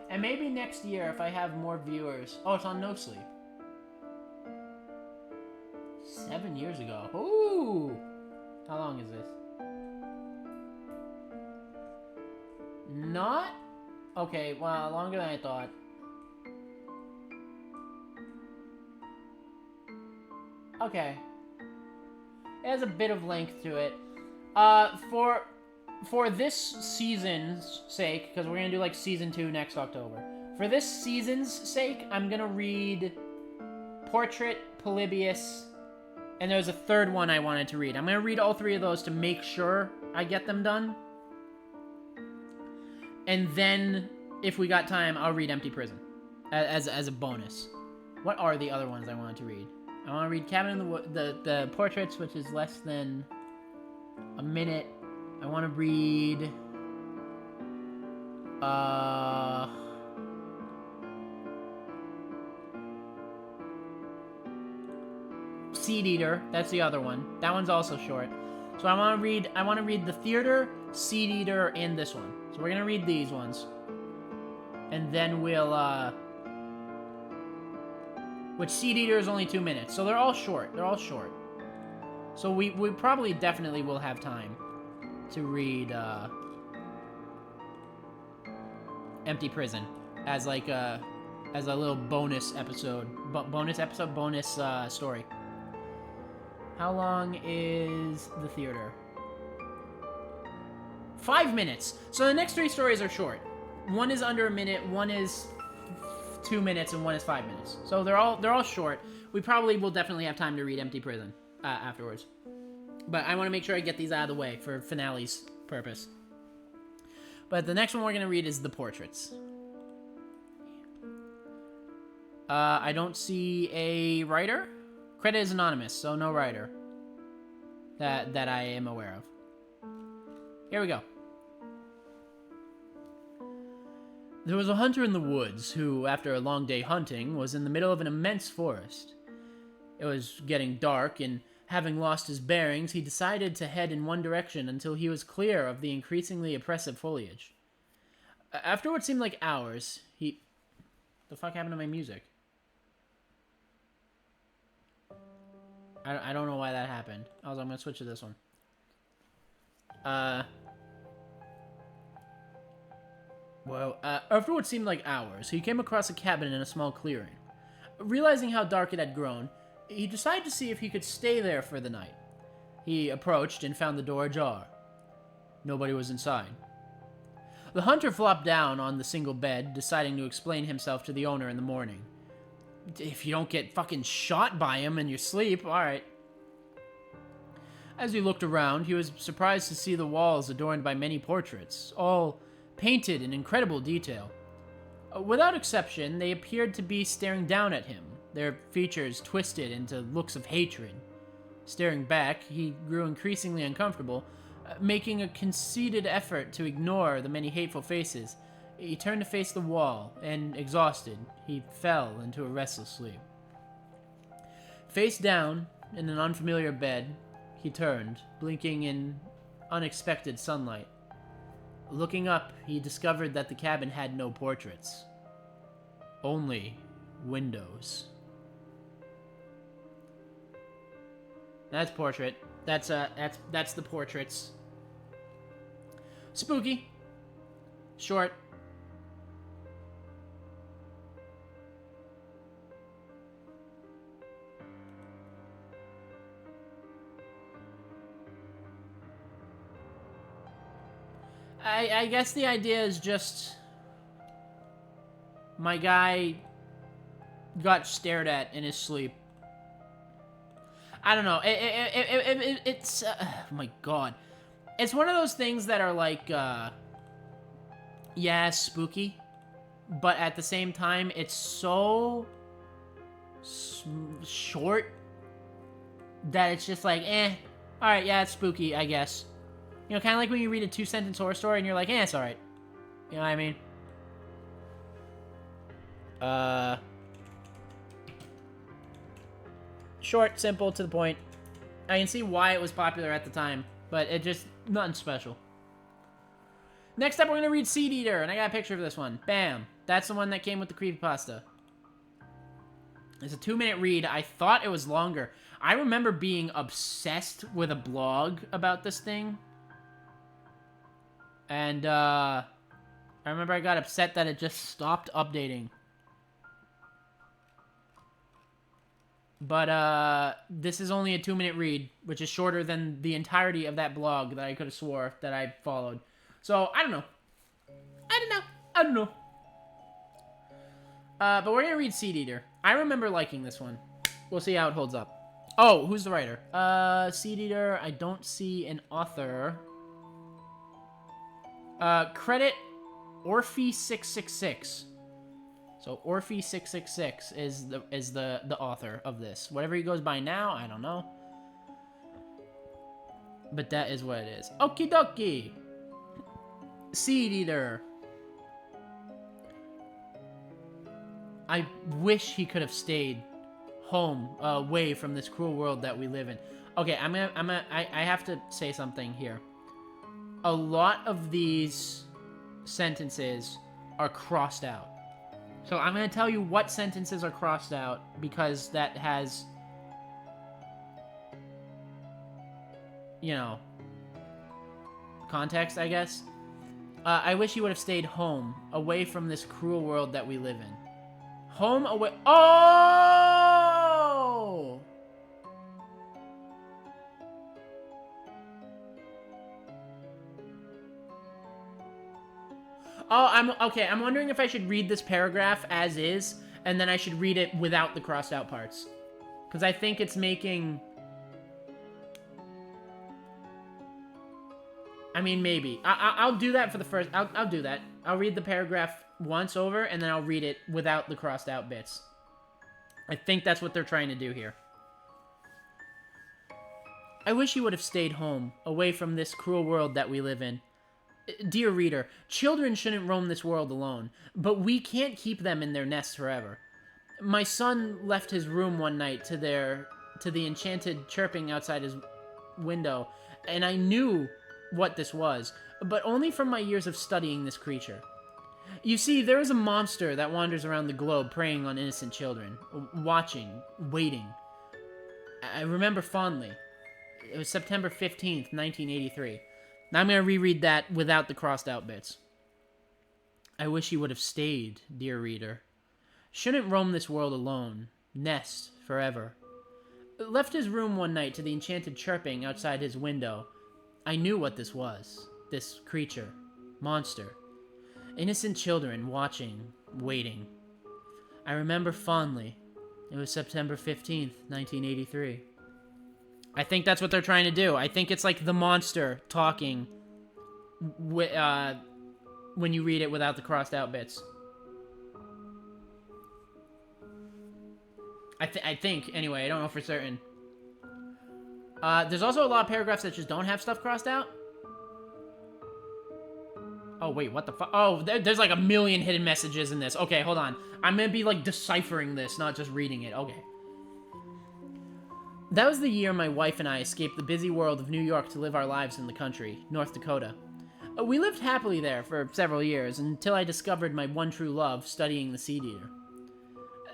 And maybe next year, if I have more viewers... Oh, it's on No Sleep. 7 years ago. Ooh! How long is this? Not? Okay, well, longer than I thought. Okay. It has a bit of length to it. For this season's sake, because we're going to do, like, Season 2 next October. For this season's sake, I'm going to read Portrait, Polybius, and there's a third one I wanted to read. I'm going to read all 3 of those to make sure I get them done. And then, if we got time, I'll read Empty Prison as a bonus. What are the other ones I wanted to read? I want to read Cabin in the Woods, the Portraits, which is less than a minute. I want to read, Seed Eater. That's the other one. That one's also short. So I want to read The Theater, Seed Eater, and this one. So we're gonna read these ones, and then we'll which Seed Eater is only 2 minutes, so they're all short. They're all short. So we probably definitely will have time to read Empty Prison as like a little bonus episode, bonus story. How long is The Theater? 5 minutes. So the next 3 stories are short. One is under a minute, one is 2 minutes, and one is 5 minutes. So they're all short. We probably will definitely have time to read Empty Prison afterwards. But I want to make sure I get these out of the way for finale's purpose. But the next one we're going to read is The Portraits. I don't see a writer. Credit is anonymous, so no writer that I am aware of. Here we go. There was a hunter in the woods who, after a long day hunting, was in the middle of an immense forest. It was getting dark, and having lost his bearings, he decided to head in one direction until he was clear of the increasingly oppressive foliage. After what seemed like hours, he... The fuck happened to my music? I don't know why that happened. I'm gonna switch to this one. Well, after what seemed like hours, he came across a cabin in a small clearing. Realizing how dark it had grown, he decided to see if he could stay there for the night. He approached and found the door ajar. Nobody was inside. The hunter flopped down on the single bed, deciding to explain himself to the owner in the morning. If you don't get fucking shot by him in your sleep, alright. As he looked around, he was surprised to see the walls adorned by many portraits, all painted in incredible detail. Without exception, they appeared to be staring down at him, their features twisted into looks of hatred. Staring back, he grew increasingly uncomfortable, making a conceited effort to ignore the many hateful faces. He turned to face the wall, and, exhausted, he fell into a restless sleep. Face down, in an unfamiliar bed, he turned, blinking in unexpected sunlight. Looking up, he discovered that the cabin had no portraits. Only windows. That's portrait. That's the portraits. Spooky. Short. I guess the idea is just my guy got stared at in his sleep. I don't know. It's oh my god. It's one of those things that are like yeah, spooky, but at the same time, it's so short that it's just like, eh, alright, yeah, it's spooky, I guess. You know, kind of like when you read a 2-sentence horror story and you're like, eh, it's alright. You know what I mean? Short, simple, to the point. I can see why it was popular at the time, but it just, nothing special. Next up, we're going to read Seed Eater, and I got a picture of this one. Bam. That's the one that came with the creepypasta. It's a 2-minute read. I thought it was longer. I remember being obsessed with a blog about this thing. And, I remember I got upset that it just stopped updating. But, this is only a 2-minute read, which is shorter than the entirety of that blog that I could have swore that I followed. So, I don't know. I don't know. But we're gonna read Seed Eater. I remember liking this one. We'll see how it holds up. Oh, who's the writer? Seed Eater, I don't see an author. Credit Orphe666. So Orphe666 is the author of this. Whatever he goes by now, I don't know. But that is what it is. Okie dokie. Seed Eater. I wish he could have stayed home, away from this cruel world that we live in. Okay, I have to say something here. A lot of these sentences are crossed out. So I'm going to tell you what sentences are crossed out because that has, you know, context, I guess. I wish he would have stayed home, away from this cruel world that we live in. Home, away. Oh! Oh, I'm wondering if I should read this paragraph as is, and then I should read it without the crossed out parts. Because I think it's making... I mean, maybe. I'll do that for the first... I'll do that. I'll read the paragraph once over, and then I'll read it without the crossed out bits. I think that's what they're trying to do here. I wish you would have stayed home, away from this cruel world that we live in. Dear reader, children shouldn't roam this world alone, but we can't keep them in their nests forever. My son left his room one night to the enchanted chirping outside his window, and I knew what this was, but only from my years of studying this creature. You see, there is a monster that wanders around the globe preying on innocent children, watching, waiting. I remember fondly. It was September 15th, 1983. Now I'm going to reread that without the crossed out bits. I wish you would have stayed, dear reader. Shouldn't roam this world alone. Nest forever. Left his room one night to the enchanted chirping outside his window. I knew what this was. This creature. Monster. Innocent children watching, waiting. I remember fondly. It was September 15th, 1983. I think that's what they're trying to do. I think it's like the monster talking when you read it without the crossed out bits. I think, anyway. I don't know for certain. There's also a lot of paragraphs that just don't have stuff crossed out. Oh, wait, what the fuck? Oh, there's like a million hidden messages in this. Okay, hold on. I'm gonna be, like, deciphering this, not just reading it. Okay. That was the year my wife and I escaped the busy world of New York to live our lives in the country, North Dakota. We lived happily there for several years, until I discovered my one true love, studying the Seed Eater.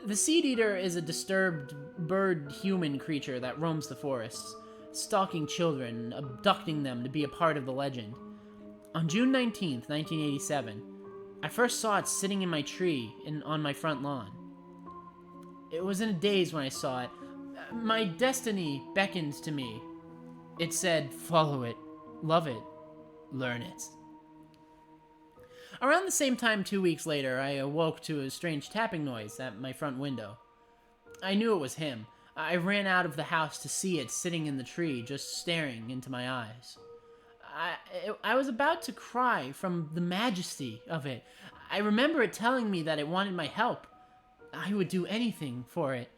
The Seed Eater is a disturbed bird-human creature that roams the forests, stalking children, abducting them to be a part of the legend. On June 19th, 1987, I first saw it sitting in my tree on my front lawn. It was in a daze when I saw it. My destiny beckoned to me. It said, follow it, love it, learn it. Around the same time 2 weeks later, I awoke to a strange tapping noise at my front window. I knew it was him. I ran out of the house to see it sitting in the tree, just staring into my eyes. I was about to cry from the majesty of it. I remember it telling me that it wanted my help. I would do anything for it.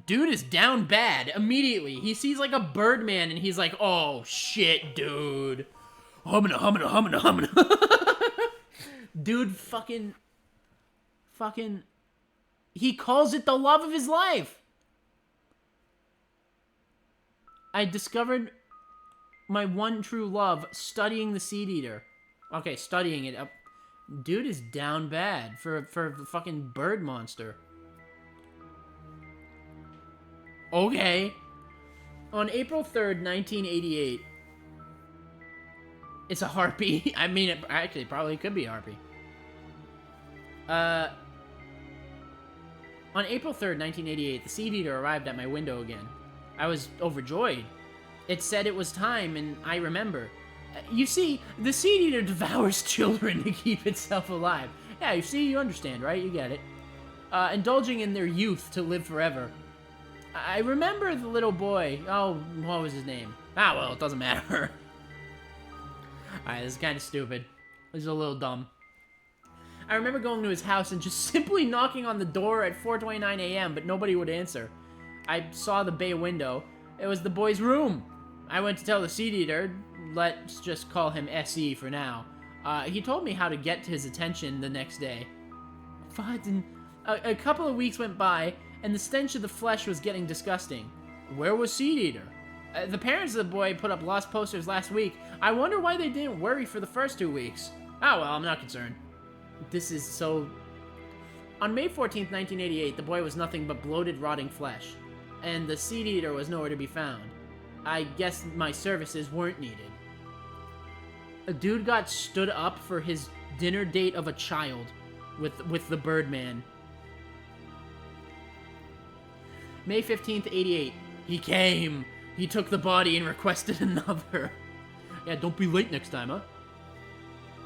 Dude is down bad immediately. He sees like a Birdman and he's like, oh shit, dude. Humana. Dude fucking. He calls it the love of his life. I discovered my one true love studying the Seed Eater. Okay, studying it. Dude is down bad for a fucking bird monster. Okay. On April 3rd, 1988. It's a harpy. I mean, it actually probably could be a harpy. On April 3rd, 1988, the Seed Eater arrived at my window again. I was overjoyed. It said it was time, and I remember. You see, the Seed Eater devours children to keep itself alive. Yeah, you see, you understand, right? You get it. Indulging in their youth to live forever. I remember the little boy. Oh, what was his name? Ah, well, it doesn't matter. Alright, this is kind of stupid. This is a little dumb. I remember going to his house and just simply knocking on the door at 4:29 a.m., but nobody would answer. I saw the bay window. It was the boy's room. I went to tell the Seed Eater, let's just call him SE for now. He told me how to get to his attention the next day. But a couple of weeks went by, and the stench of the flesh was getting disgusting. Where was Seed Eater? The parents of the boy put up lost posters last week. I wonder why they didn't worry for the first 2 weeks. Oh well, I'm not concerned. This is so... On May 14th, 1988, the boy was nothing but bloated, rotting flesh. And the Seed Eater was nowhere to be found. I guess my services weren't needed. A dude got stood up for his dinner date of a child with the Birdman. May 15th, 88. He came. He took the body and requested another. Yeah, don't be late next time, huh?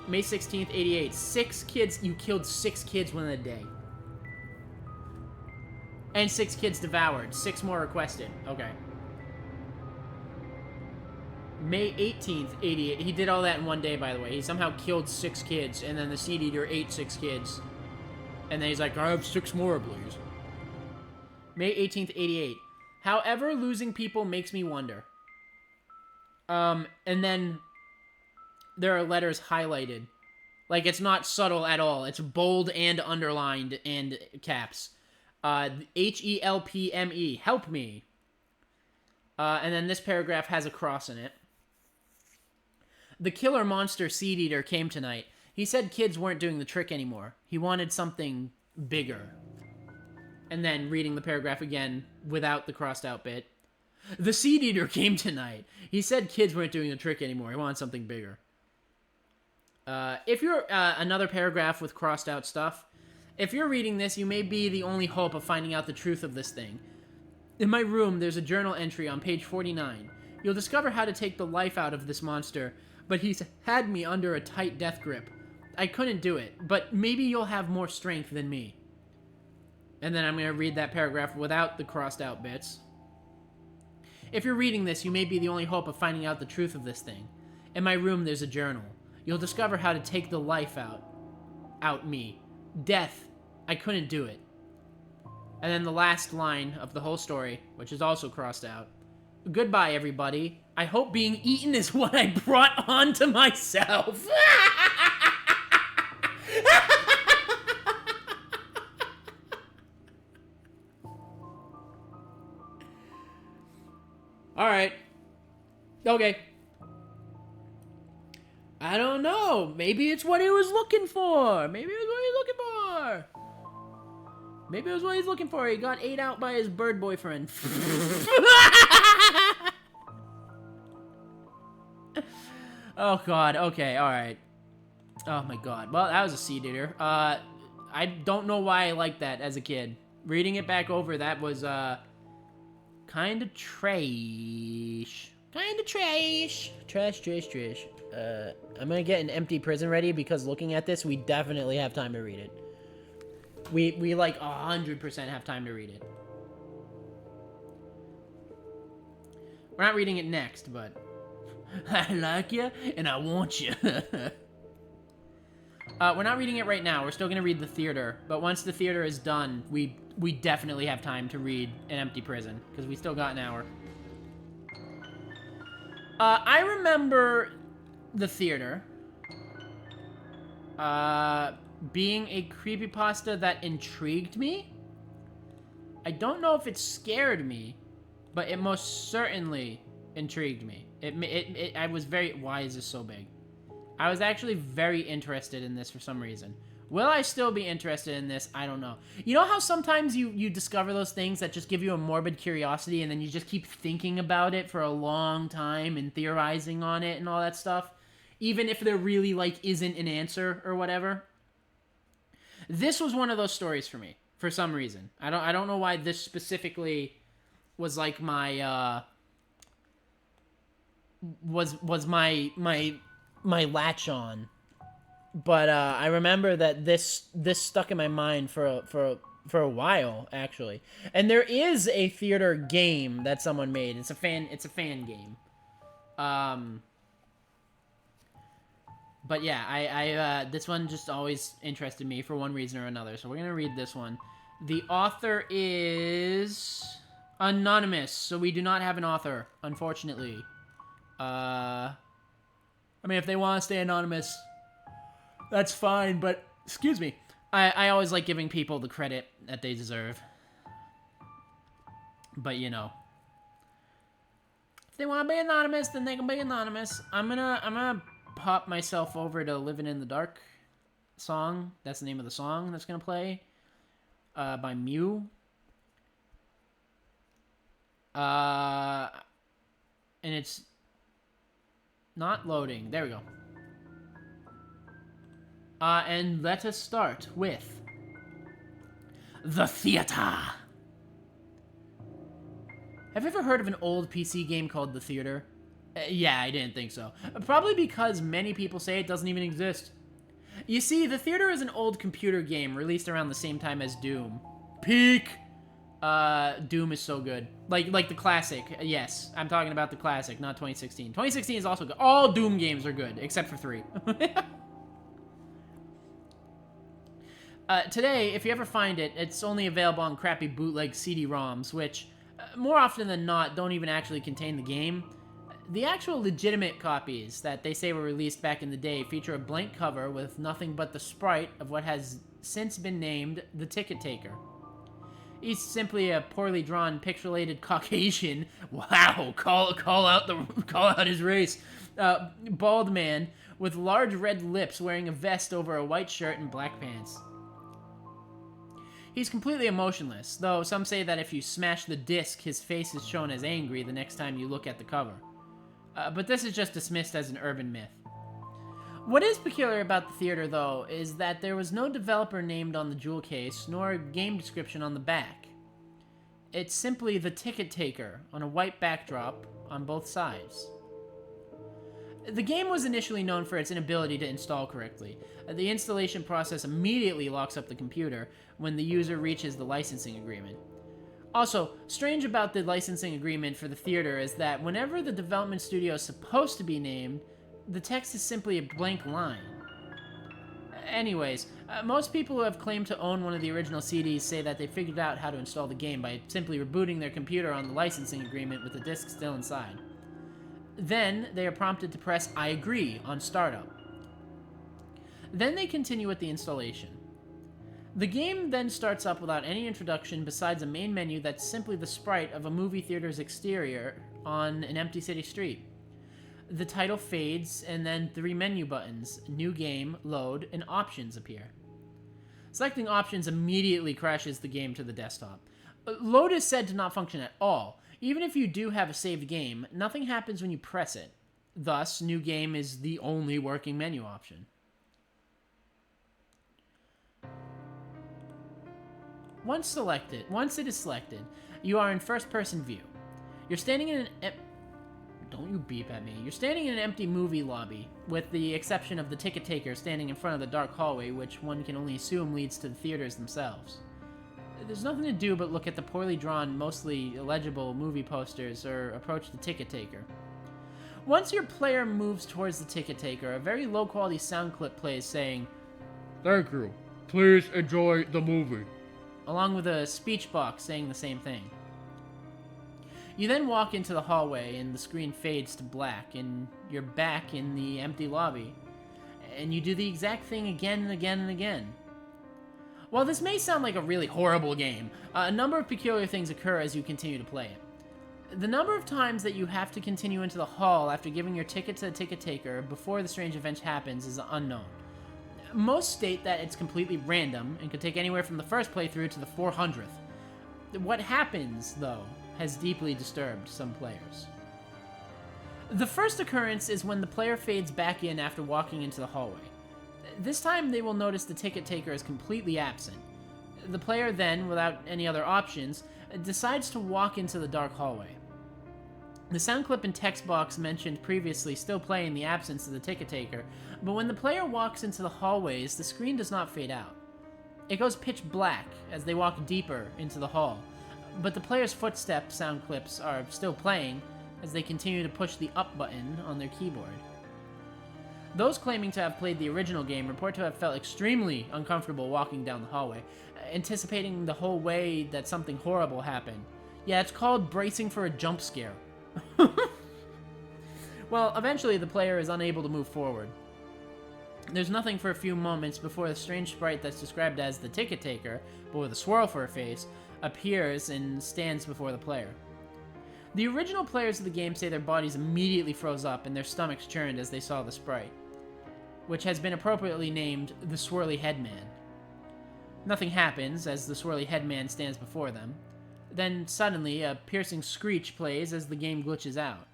May 16th, 88. 6 kids. You killed 6 kids within a day. And 6 kids devoured. 6 more requested. Okay. May 18th, 88. He did all that in one day, by the way. He somehow killed 6 kids, and then the Seed Eater ate 6 kids. And then he's like, I have 6 more, please. May 18th, 88. However, losing people makes me wonder. And then there are letters highlighted. Like, it's not subtle at all. It's bold and underlined and caps. HELPME, help me. And then this paragraph has a cross in it. The killer monster Seed Eater came tonight. He said kids weren't doing the trick anymore. He wanted something bigger. And then reading the paragraph again without the crossed out bit. The Seed Eater came tonight. He said kids weren't doing the trick anymore. He wanted something bigger. If you're another paragraph with crossed out stuff, if you're reading this, you may be the only hope of finding out the truth of this thing. In my room, there's a journal entry on page 49. You'll discover how to take the life out of this monster, but he's had me under a tight death grip. I couldn't do it, but maybe you'll have more strength than me. And then I'm going to read that paragraph without the crossed out bits. If you're reading this, you may be the only hope of finding out the truth of this thing. In my room, there's a journal. You'll discover how to take the life out me. Death, I couldn't do it. And then the last line of the whole story, which is also crossed out. Goodbye, everybody. I hope being eaten is what I brought on to myself. Alright. Okay. I don't know. Maybe it's what he was looking for. Maybe it was what he was looking for. Maybe it was what he's looking for. He got ate out by his bird boyfriend. Oh, God. Okay, alright. Oh, my God. Well, that was a Seed Eater. I don't know why I liked that as a kid. Reading it back over, that was, kind of trash. Kind of trash. Trash. I'm gonna get an empty prison ready because looking at this, we definitely have time to read it. We like 100% have time to read it. We're not reading it next, but I like you and I want you. We're not reading it right now. We're still going to read The Theater. But once The Theater is done, we definitely have time to read An Empty Prison. Because we still got an hour. I remember The Theater being a creepypasta that intrigued me. I don't know if it scared me, but it most certainly intrigued me. I was very... Why is this so big? I was actually very interested in this for some reason. Will I still be interested in this? I don't know. You know how sometimes you discover those things that just give you a morbid curiosity and then you just keep thinking about it for a long time and theorizing on it and all that stuff? Even if there really, like, isn't an answer or whatever? This was one of those stories for me, for some reason. I don't know why this specifically was, like, my, was my latch on. But I remember that this stuck in my mind for a while, actually. And there is a theater game that someone made. It's a fan game. But yeah, I this one just always interested me for one reason or another. So we're gonna read this one. The author is anonymous, so we do not have an author, unfortunately. I mean, if they want to stay anonymous, that's fine, but, excuse me, I always like giving people the credit that they deserve. But, you know, if they want to be anonymous, then they can be anonymous. I'm gonna pop myself over to Living in the Dark song. That's the name of the song that's gonna play, by Mew. And it's not loading. There we go. And let us start with The Theater. Have you ever heard of an old PC game called The Theater? Yeah, I didn't think so. Probably because many people say it doesn't even exist. You see, The Theater is an old computer game released around the same time as Doom. Peak! Doom is so good. Like the classic. Yes, I'm talking about the classic, not 2016. 2016 is also good. All Doom games are good, except for 3. Today, if you ever find it, it's only available on crappy bootleg CD-ROMs, which, more often than not, don't even actually contain the game. The actual legitimate copies that they say were released back in the day feature a blank cover with nothing but the sprite of what has since been named the Ticket Taker. He's simply a poorly drawn, pixelated Caucasian. Wow, call out his race. Bald man with large red lips, wearing a vest over a white shirt and black pants. He's completely emotionless, though some say that if you smash the disc, his face is shown as angry the next time you look at the cover. But this is just dismissed as an urban myth. What is peculiar about The Theater, though, is that there was no developer named on the jewel case, nor a game description on the back. It's simply the Ticket Taker on a white backdrop on both sides. The game was initially known for its inability to install correctly. The installation process immediately locks up the computer when the user reaches the licensing agreement. Also, strange about the licensing agreement for The Theater is that whenever the development studio is supposed to be named, the text is simply a blank line. Anyways, most people who have claimed to own one of the original CDs say that they figured out how to install the game by simply rebooting their computer on the licensing agreement with the disc still inside. Then, they are prompted to press I agree on startup. Then they continue with the installation. The game then starts up without any introduction besides a main menu that's simply the sprite of a movie theater's exterior on an empty city street. The title fades, and then 3 menu buttons, New Game, Load, and Options appear. Selecting Options immediately crashes the game to the desktop. Load is said to not function at all. Even if you do have a saved game, nothing happens when you press it. Thus, New Game is the only working menu option. Once it is selected, you are in first-person view. You're standing in an... Don't you beep at me. You're standing in an empty movie lobby, with the exception of the ticket taker standing in front of the dark hallway, which one can only assume leads to the theaters themselves. There's nothing to do but look at the poorly drawn, mostly illegible movie posters or approach the ticket taker. Once your player moves towards the ticket taker, a very low-quality sound clip plays saying, Thank you. Please enjoy the movie. Along with a speech box saying the same thing. You then walk into the hallway and the screen fades to black and you're back in the empty lobby. And you do the exact thing again and again and again. While this may sound like a really horrible game, a number of peculiar things occur as you continue to play it. The number of times that you have to continue into the hall after giving your ticket to the ticket taker before the strange event happens is unknown. Most state that it's completely random and could take anywhere from the first playthrough to the 400th. What happens, though, has deeply disturbed some players. The first occurrence is when the player fades back in after walking into the hallway. This time they will notice the ticket taker is completely absent. The player then, without any other options, decides to walk into the dark hallway. The sound clip and text box mentioned previously still play in the absence of the ticket taker, but when the player walks into the hallways, the screen does not fade out. It goes pitch black as they walk deeper into the hall, but the player's footstep sound clips are still playing as they continue to push the up button on their keyboard. Those claiming to have played the original game report to have felt extremely uncomfortable walking down the hallway, anticipating the whole way that something horrible happened. Yeah, it's called bracing for a jump scare. Well, eventually the player is unable to move forward. There's nothing for a few moments before the strange sprite that's described as the ticket taker, but with a swirl for a face, appears and stands before the player. The original players of the game say their bodies immediately froze up and their stomachs churned as they saw the sprite, which has been appropriately named the Swirly Headman. Nothing happens as the Swirly Headman stands before them. Then, suddenly, a piercing screech plays as the game glitches out.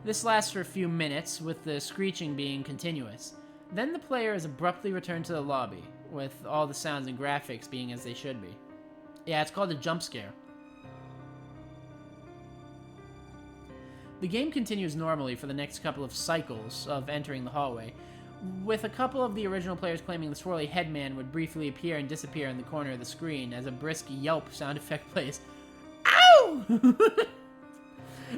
This lasts for a few minutes, with the screeching being continuous. Then the player is abruptly returned to the lobby, with all the sounds and graphics being as they should be. Yeah, it's called a jump scare. The game continues normally for the next couple of cycles of entering the hallway, with a couple of the original players claiming the Swirly Headman would briefly appear and disappear in the corner of the screen as a brisk yelp sound effect plays. Ow!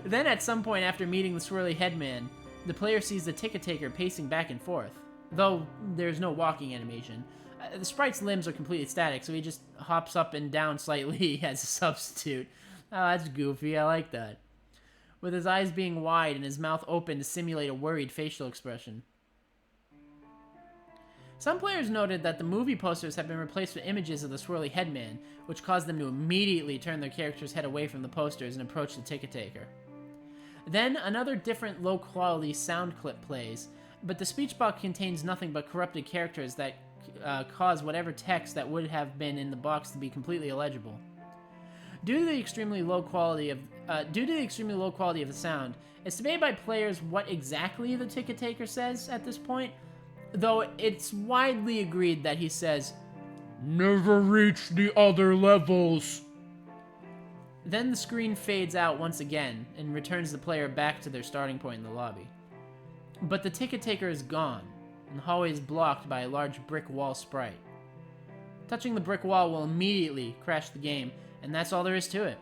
Then at some point after meeting the Swirly Headman, the player sees the ticket taker pacing back and forth, though there's no walking animation. The sprite's limbs are completely static, so he just hops up and down slightly as a substitute. Oh, that's goofy, I like that. With his eyes being wide and his mouth open to simulate a worried facial expression. Some players noted that the movie posters have been replaced with images of the Swirly Headman, which caused them to immediately turn their character's head away from the posters and approach the ticket taker. Then, another different low-quality sound clip plays, but the speech box contains nothing but corrupted characters that cause whatever text that would have been in the box to be completely illegible. Due to the extremely low quality of the sound, it's debated by players what exactly the ticket taker says at this point, though it's widely agreed that he says, "Never reach the other levels." Then the screen fades out once again and returns the player back to their starting point in the lobby. But the ticket taker is gone, and the hallway is blocked by a large brick wall sprite. Touching the brick wall will immediately crash the game, and that's all there is to it.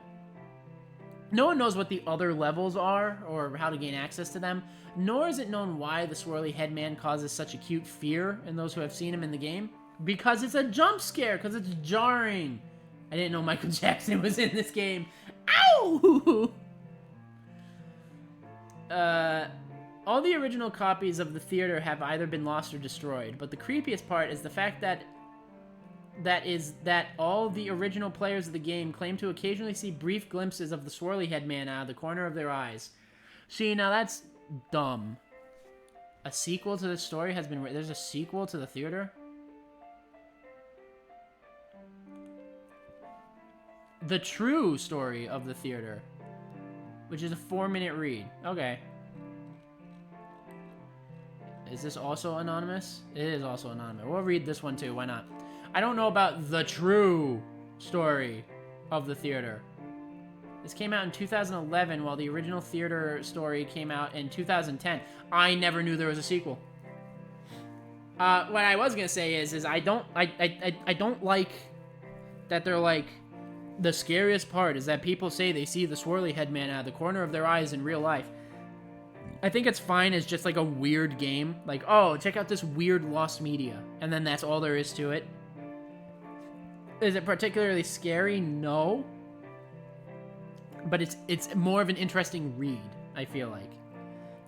No one knows what the other levels are, or how to gain access to them, nor is it known why the Swirly Headman causes such acute fear in those who have seen him in the game. Because it's a jump scare, because it's jarring. I didn't know Michael Jackson was in this game. Ow! All the original copies of the theater have either been lost or destroyed, but the creepiest part is the fact that all the original players of the game claim to occasionally see brief glimpses of the Swirly Headman out of the corner of their eyes. See, now that's dumb. A sequel to this story has been... There's a sequel to the theater? The true story of the theater, which is a 4-minute read. Okay. Is this also anonymous? It is also anonymous. We'll read this one too, why not? I don't know about the true story of the theater. This came out in 2011, while the original theater story came out in 2010. I never knew there was a sequel. What I was gonna say is I don't like that they're like, the scariest part is that people say they see the Swirly Headman out of the corner of their eyes in real life. I think it's fine as just like a weird game. Like, oh, check out this weird lost media. And then that's all there is to it. Is it particularly scary? No. But it's more of an interesting read, I feel like.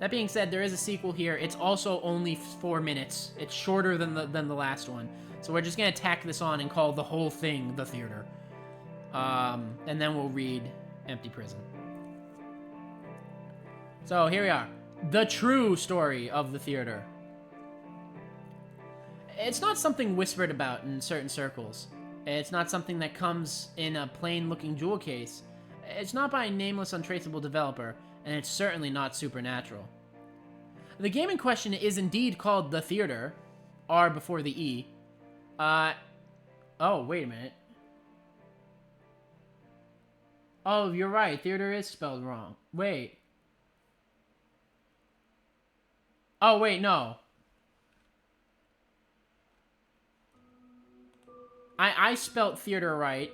That being said, there is a sequel here. It's also only 4 minutes. It's shorter than the last one. So we're just going to tack this on and call the whole thing The Theater. And then we'll read Empty Prison. So here we are. The true story of The Theater. It's not something whispered about in certain circles. It's not something that comes in a plain-looking jewel case. It's not by a nameless, untraceable developer, and it's certainly not supernatural. The game in question is indeed called The Theater, R before the E. Oh, wait a minute. Oh, you're right, theater is spelled wrong. Wait. Oh, wait, no. I spelt theater right,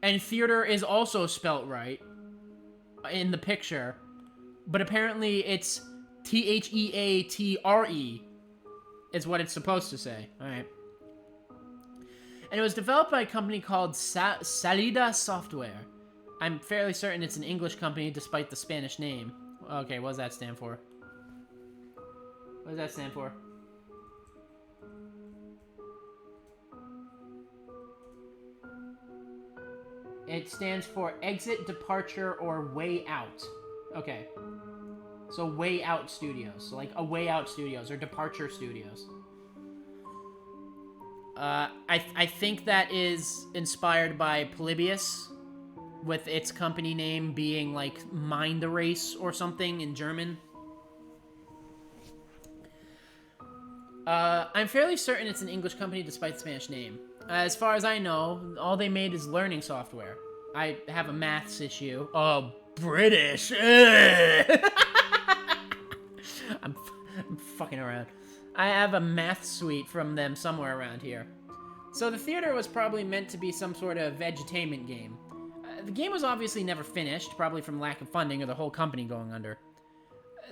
and theater is also spelt right in the picture, but apparently it's Theatre is what it's supposed to say. Alright. And it was developed by a company called Salida Software. I'm fairly certain it's an English company despite the Spanish name. Okay, what does that stand for? What does that stand for? It stands for exit, departure, or way out. Okay. So way out studios. So like a way out studios or departure studios. I think that is inspired by Polybius, with its company name being like Mind Erase or something in German. I'm fairly certain it's an English company despite the Spanish name. As far as I know, all they made is learning software. I have a maths issue. Oh, British. I'm fucking around. I have a math suite from them somewhere around here. So the theater was probably meant to be some sort of edutainment game. The game was obviously never finished, probably from lack of funding or the whole company going under.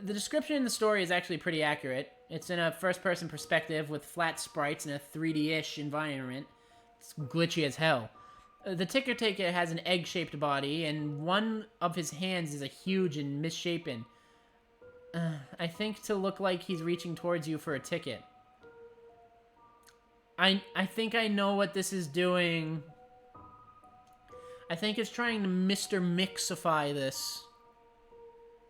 The description in the story is actually pretty accurate. It's in a first-person perspective with flat sprites in a 3D-ish environment. It's glitchy as hell. The ticker taker has an egg-shaped body, and one of his hands is a huge and misshapen. I think to look like he's reaching towards you for a ticket. I think I know what this is doing. I think it's trying to Mr. Mixify this.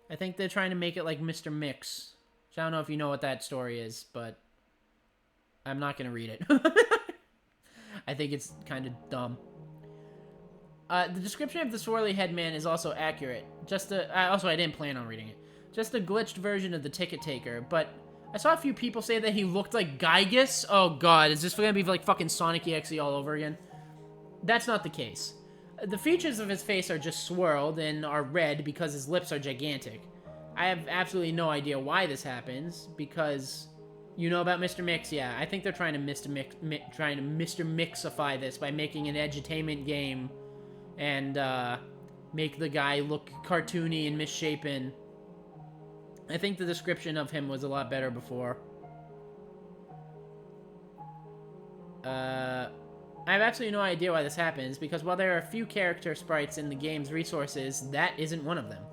I think they're trying to make it like Mr. Mix. Which I don't know if you know what that story is, but I'm not going to read it. I think it's kind of dumb. The description of the swirly head man is also accurate. Also, I didn't plan on reading it. Just a glitched version of the ticket taker, but I saw a few people say that he looked like Gygus. Oh god, is this gonna be like fucking Sonic EXE all over again? That's not the case. The features of his face are just swirled and are red because his lips are gigantic. I have absolutely no idea why this happens, because you know about Mr. Mix? Yeah, I think they're trying to Mr. Mixify this by making an edutainment game and make the guy look cartoony and misshapen. I think the description of him was a lot better before. I have absolutely no idea why this happens, because while there are a few character sprites in the game's resources, that isn't one of them.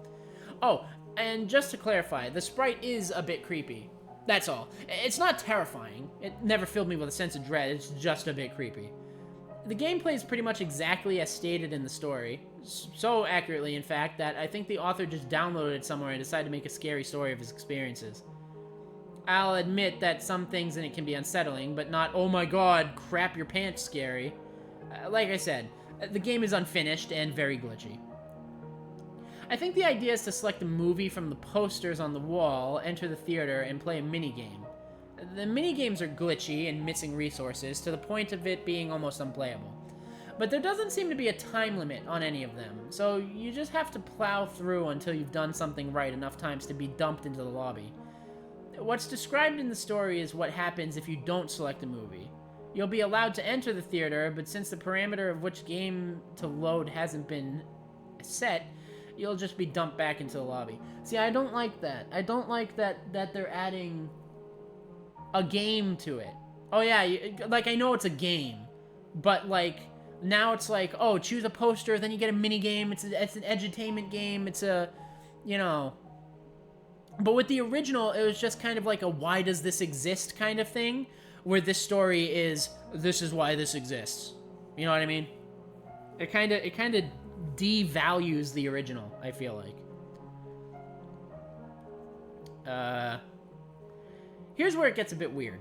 Oh, and just to clarify, the sprite is a bit creepy. That's all. It's not terrifying. It never filled me with a sense of dread, it's just a bit creepy. The gameplay is pretty much exactly as stated in the story. So accurately, in fact, that I think the author just downloaded it somewhere and decided to make a scary story of his experiences. I'll admit that some things in it can be unsettling, but not, oh my god, crap your pants scary. Like I said, the game is unfinished and very glitchy. I think the idea is to select a movie from the posters on the wall, enter the theater, and play a minigame. The minigames are glitchy and missing resources, to the point of it being almost unplayable. But there doesn't seem to be a time limit on any of them, so you just have to plow through until you've done something right enough times to be dumped into the lobby. What's described in the story is what happens if you don't select a movie. You'll be allowed to enter the theater, but since the parameter of which game to load hasn't been set, you'll just be dumped back into the lobby. See, I don't like that. I don't like that they're adding a game to it. Oh yeah, like I know it's a game, but like now it's like, oh, choose a poster, then you get a mini game. It's an edutainment game. It's a, you know. But with the original, it was just kind of like a why does this exist kind of thing, where this story is this is why this exists. You know what I mean? It kind of devalues the original, I feel like. Here's where it gets a bit weird.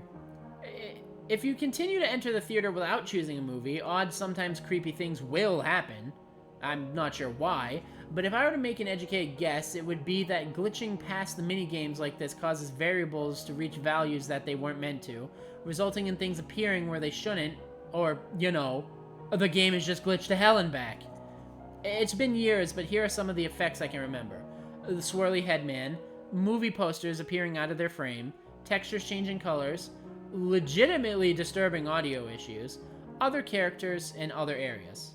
If you continue to enter the theater without choosing a movie, odd, sometimes creepy things will happen. I'm not sure why, but if I were to make an educated guess, it would be that glitching past the minigames like this causes variables to reach values that they weren't meant to, resulting in things appearing where they shouldn't, or, you know, the game is just glitched to hell and back. It's been years, but here are some of the effects I can remember. The swirly headman, movie posters appearing out of their frame, textures changing colors, legitimately disturbing audio issues, other characters, and other areas.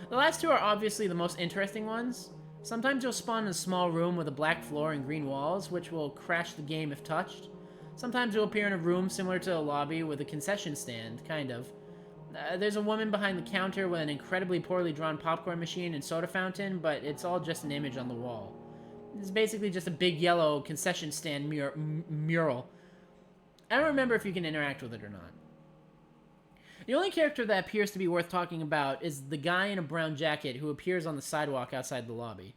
The last two are obviously the most interesting ones. Sometimes you'll spawn in a small room with a black floor and green walls, which will crash the game if touched. Sometimes you'll appear in a room similar to a lobby with a concession stand, kind of. There's a woman behind the counter with an incredibly poorly drawn popcorn machine and soda fountain, but it's all just an image on the wall. It's basically just a big yellow concession stand mural. I don't remember if you can interact with it or not. The only character that appears to be worth talking about is the guy in a brown jacket who appears on the sidewalk outside the lobby.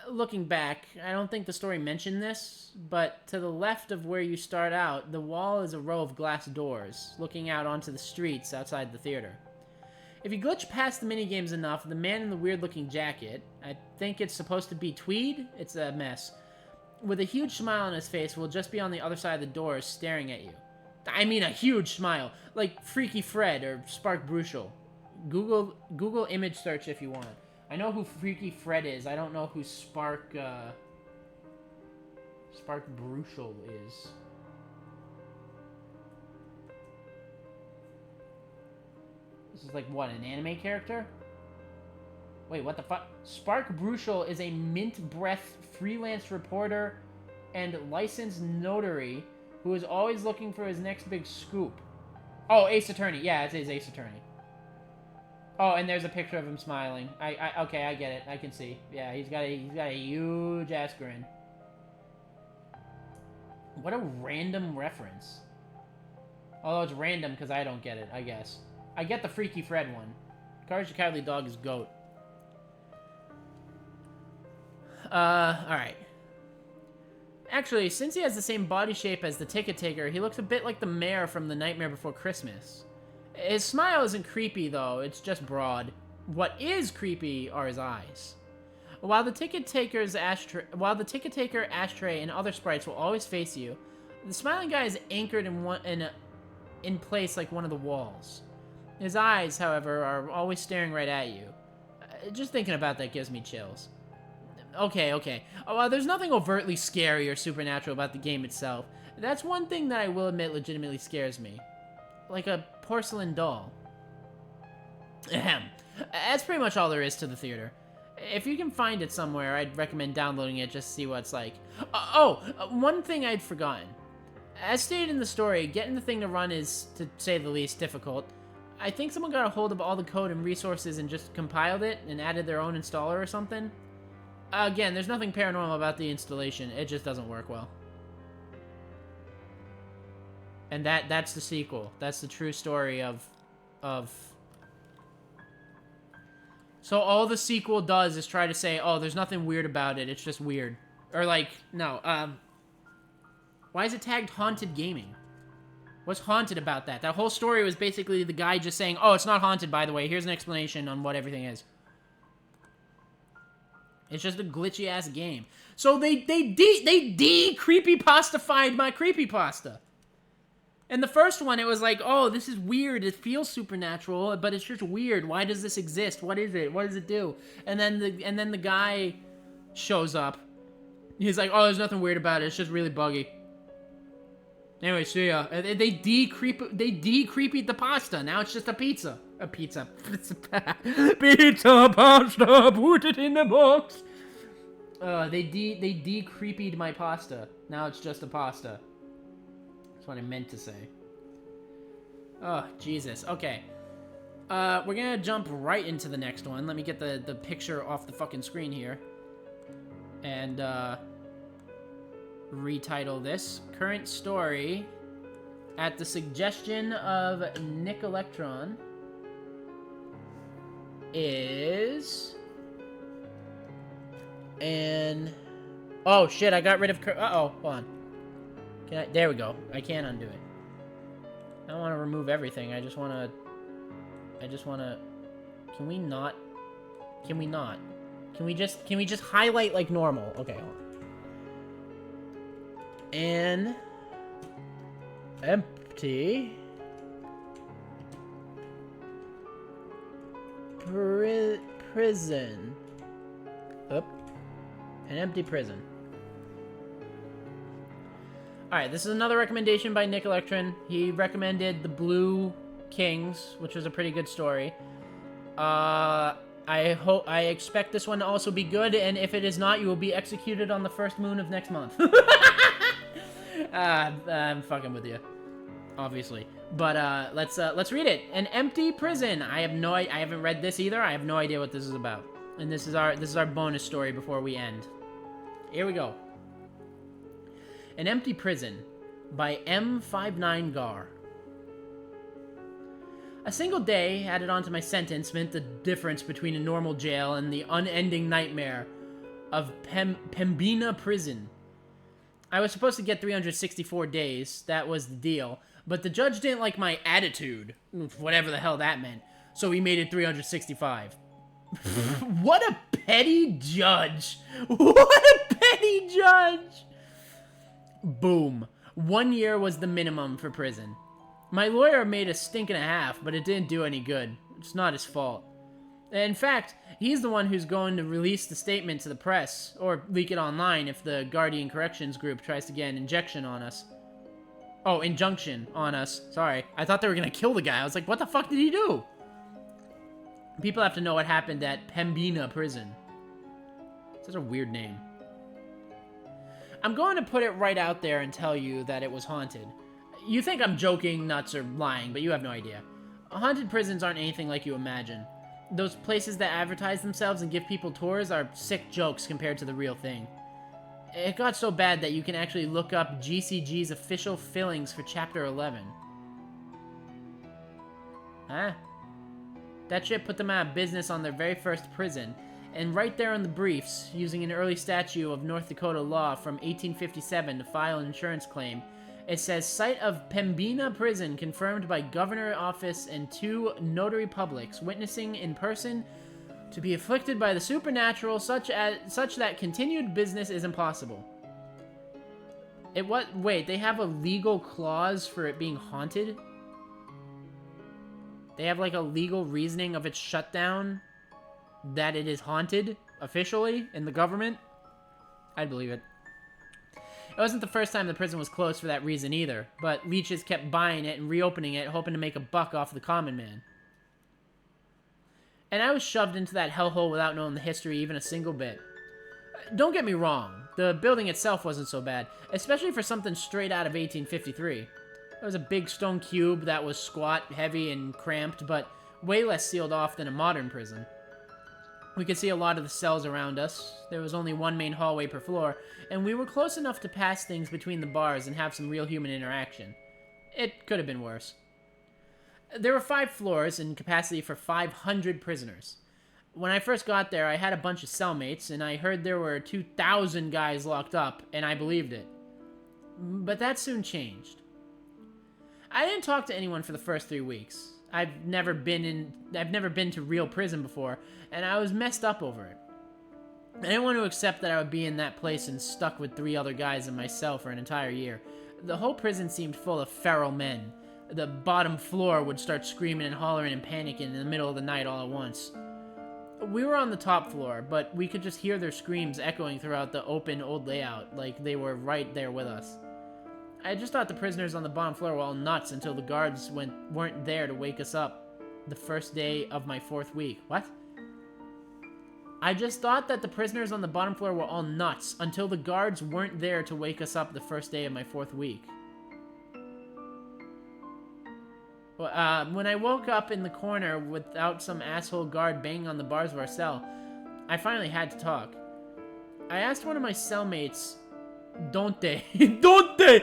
Looking back, I don't think the story mentioned this, but to the left of where you start out, the wall is a row of glass doors, looking out onto the streets outside the theater. If you glitch past the minigames enough, the man in the weird-looking jacket, I think it's supposed to be tweed, it's a mess, with a huge smile on his face will just be on the other side of the doors staring at you. I mean a huge smile, like Freaky Fred or Spark Brucial. Google image search if you want. I know who Freaky Fred is. I don't know who Spark Brucial is. This is like what, an anime character? Wait, what the fuck? Spark Brucial is a mint breath freelance reporter and licensed notary who is always looking for his next big scoop. Oh, Ace Attorney. Yeah, it is Ace Attorney. Oh, and there's a picture of him smiling. Okay, I get it. I can see. Yeah, he's got a huge ass grin. What a random reference. Although it's random because I don't get it, I guess. I get the Freaky Fred one. Courage the Cowardly Dog is GOAT. Alright. Actually, since he has the same body shape as the ticket taker, he looks a bit like the mayor from The Nightmare Before Christmas. His smile isn't creepy, though. It's just broad. What is creepy are his eyes. While the ticket taker, ashtray, and other sprites will always face you, the smiling guy is anchored in place like one of the walls. His eyes, however, are always staring right at you. Just thinking about that gives me chills. Okay. Well, there's nothing overtly scary or supernatural about the game itself. That's one thing that I will admit legitimately scares me. Like a porcelain doll. Ahem. That's pretty much all there is to the theater. If you can find it somewhere, I'd recommend downloading it just to see what it's like. One thing I'd forgotten. As stated in the story, getting the thing to run is, to say the least, difficult. I think someone got a hold of all the code and resources and just compiled it and added their own installer or something. Again, there's nothing paranormal about the installation. It just doesn't work well. And that's the sequel. That's the true story of... So all the sequel does is try to say, oh, there's nothing weird about it. It's just weird. Or like, no, why is it tagged Haunted Gaming? What's haunted about that? That whole story was basically the guy just saying, oh, it's not haunted, by the way. Here's an explanation on what everything is. It's just a glitchy-ass game. So they de-creepypastified my creepypasta. In the first one, it was like, oh, this is weird. It feels supernatural, but it's just weird. Why does this exist? What is it? What does it do? And then the guy shows up. He's like, oh, there's nothing weird about it. It's just really buggy. Anyway, see ya. They de-creepy the pasta. Now it's just a pizza. A pizza. Pizza pasta, put it in the box. They de-creepied my pasta. Now it's just a pasta. That's what I meant to say. Oh, Jesus. Okay. We're gonna jump right into the next one. Let me get the picture off the fucking screen here. And, retitle this. Current story, at the suggestion of Nick Electron, is... And... Oh, shit, I got rid of... Uh-oh, hold on. There we go. I can't undo it. I don't want to remove everything. I just want to... Can we not? Can we not? Can we just highlight like normal? Okay, hold on. And... Empty... Prison. Oop. An empty prison. Alright, this is another recommendation by Nick Electron. He recommended The Blue Kings, which was a pretty good story. I expect this one to also be good, and if it is not, you will be executed on the first moon of next month. I'm fucking with you, obviously. But let's read it. An empty prison. I haven't read this either. I have no idea what this is about. And this is our bonus story before we end. Here we go. An Empty Prison by M59 Gar. A single day added onto my sentence meant the difference between a normal jail and the unending nightmare of Pembina Prison. I was supposed to get 364 days, that was the deal, but the judge didn't like my attitude, whatever the hell that meant, so he made it 365. What a petty judge! What a petty judge! Boom. 1 year was the minimum for prison. My lawyer made a stink and a half, but it didn't do any good. It's not his fault. In fact, he's the one who's going to release the statement to the press, or leak it online if the Guardian Corrections group tries to get an injection on us. Oh, injunction on us. Sorry. I thought they were gonna kill the guy. I was like, what the fuck did he do? People have to know what happened at Pembina Prison. Such a weird name. I'm going to put it right out there and tell you that it was haunted. You think I'm joking, nuts, or lying, but you have no idea. Haunted prisons aren't anything like you imagine. Those places that advertise themselves and give people tours are sick jokes compared to the real thing. It got so bad that you can actually look up GCG's official fillings for Chapter 11. Huh? That shit put them out of business on their very first prison, and right there on the briefs, using an early statute of North Dakota law from 1857 to file an insurance claim, it says, site of Pembina Prison confirmed by Governor Office and 2 notary publics witnessing in person to be afflicted by the supernatural such that continued business is impossible. Wait, they have a legal clause for it being haunted? They have like a legal reasoning of its shutdown that it is haunted officially in the government? I'd believe it. It wasn't the first time the prison was closed for that reason either, but leeches kept buying it and reopening it, hoping to make a buck off the common man. And I was shoved into that hellhole without knowing the history even a single bit. Don't get me wrong, the building itself wasn't so bad, especially for something straight out of 1853. It was a big stone cube that was squat, heavy, and cramped, but way less sealed off than a modern prison. We could see a lot of the cells around us. There was only one main hallway per floor, and we were close enough to pass things between the bars and have some real human interaction. It could have been worse. There were 5 floors and capacity for 500 prisoners. When I first got there, I had a bunch of cellmates, and I heard there were 2,000 guys locked up, and I believed it. But that soon changed. I didn't talk to anyone for the first 3 weeks. I've never been to real prison before, and I was messed up over it. I didn't want to accept that I would be in that place and stuck with 3 other guys in my cell for an entire year. The whole prison seemed full of feral men. The bottom floor would start screaming and hollering and panicking in the middle of the night all at once. We were on the top floor, but we could just hear their screams echoing throughout the open old layout, like they were right there with us. I just thought the prisoners on the bottom floor were all nuts until the guards weren't there to wake us up. the first day of my 4th week. What? I just thought that the prisoners on the bottom floor were all nuts until the guards weren't there to wake us up the first day of my 4th week. When I woke up in the corner without some asshole guard banging on the bars of our cell, I finally had to talk. I asked one of my cellmates, Dante, Dante,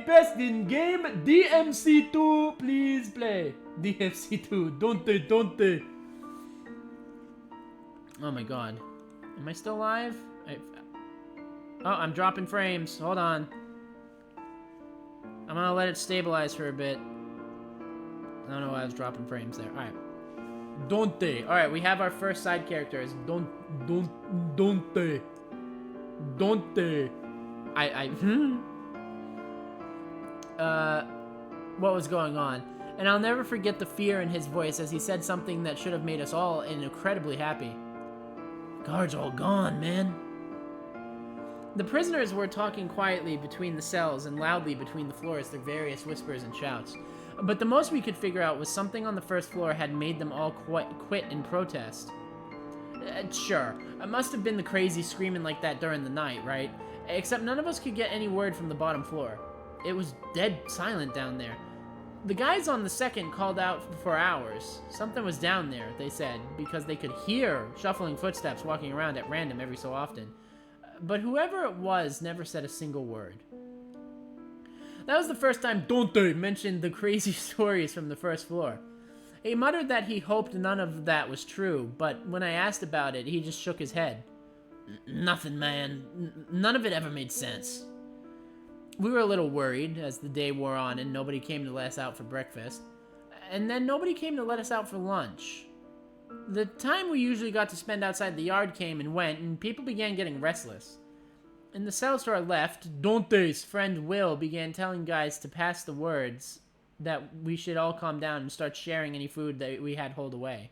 best in game, DMC2, please play. DMC2, Dante. Oh my god. Am I still live? Oh, I'm dropping frames. Hold on. I'm gonna let it stabilize for a bit. I don't know why I was dropping frames there. Alright. Dante. Alright, we have our first side characters. Dante. What was going on? And I'll never forget the fear in his voice as he said something that should have made us all incredibly happy. Guards all gone, man. The prisoners were talking quietly between the cells and loudly between the floors through various whispers and shouts. But the most we could figure out was something on the first floor had made them all quit in protest. Sure, it must have been the crazy screaming like that during the night, right? Except none of us could get any word from the bottom floor. It was dead silent down there. The guys on the second called out for hours. Something was down there, they said, because they could hear shuffling footsteps walking around at random every so often. But whoever it was never said a single word. That was the first time Dante mentioned the crazy stories from the first floor. He muttered that he hoped none of that was true, but when I asked about it, he just shook his head. Nothing, man. None of it ever made sense. We were a little worried as the day wore on and nobody came to let us out for breakfast. And then nobody came to let us out for lunch. The time we usually got to spend outside the yard came and went, and people began getting restless. In the cells to our left, Dante's friend Will began telling guys to pass the words that we should all calm down and start sharing any food that we had holed away.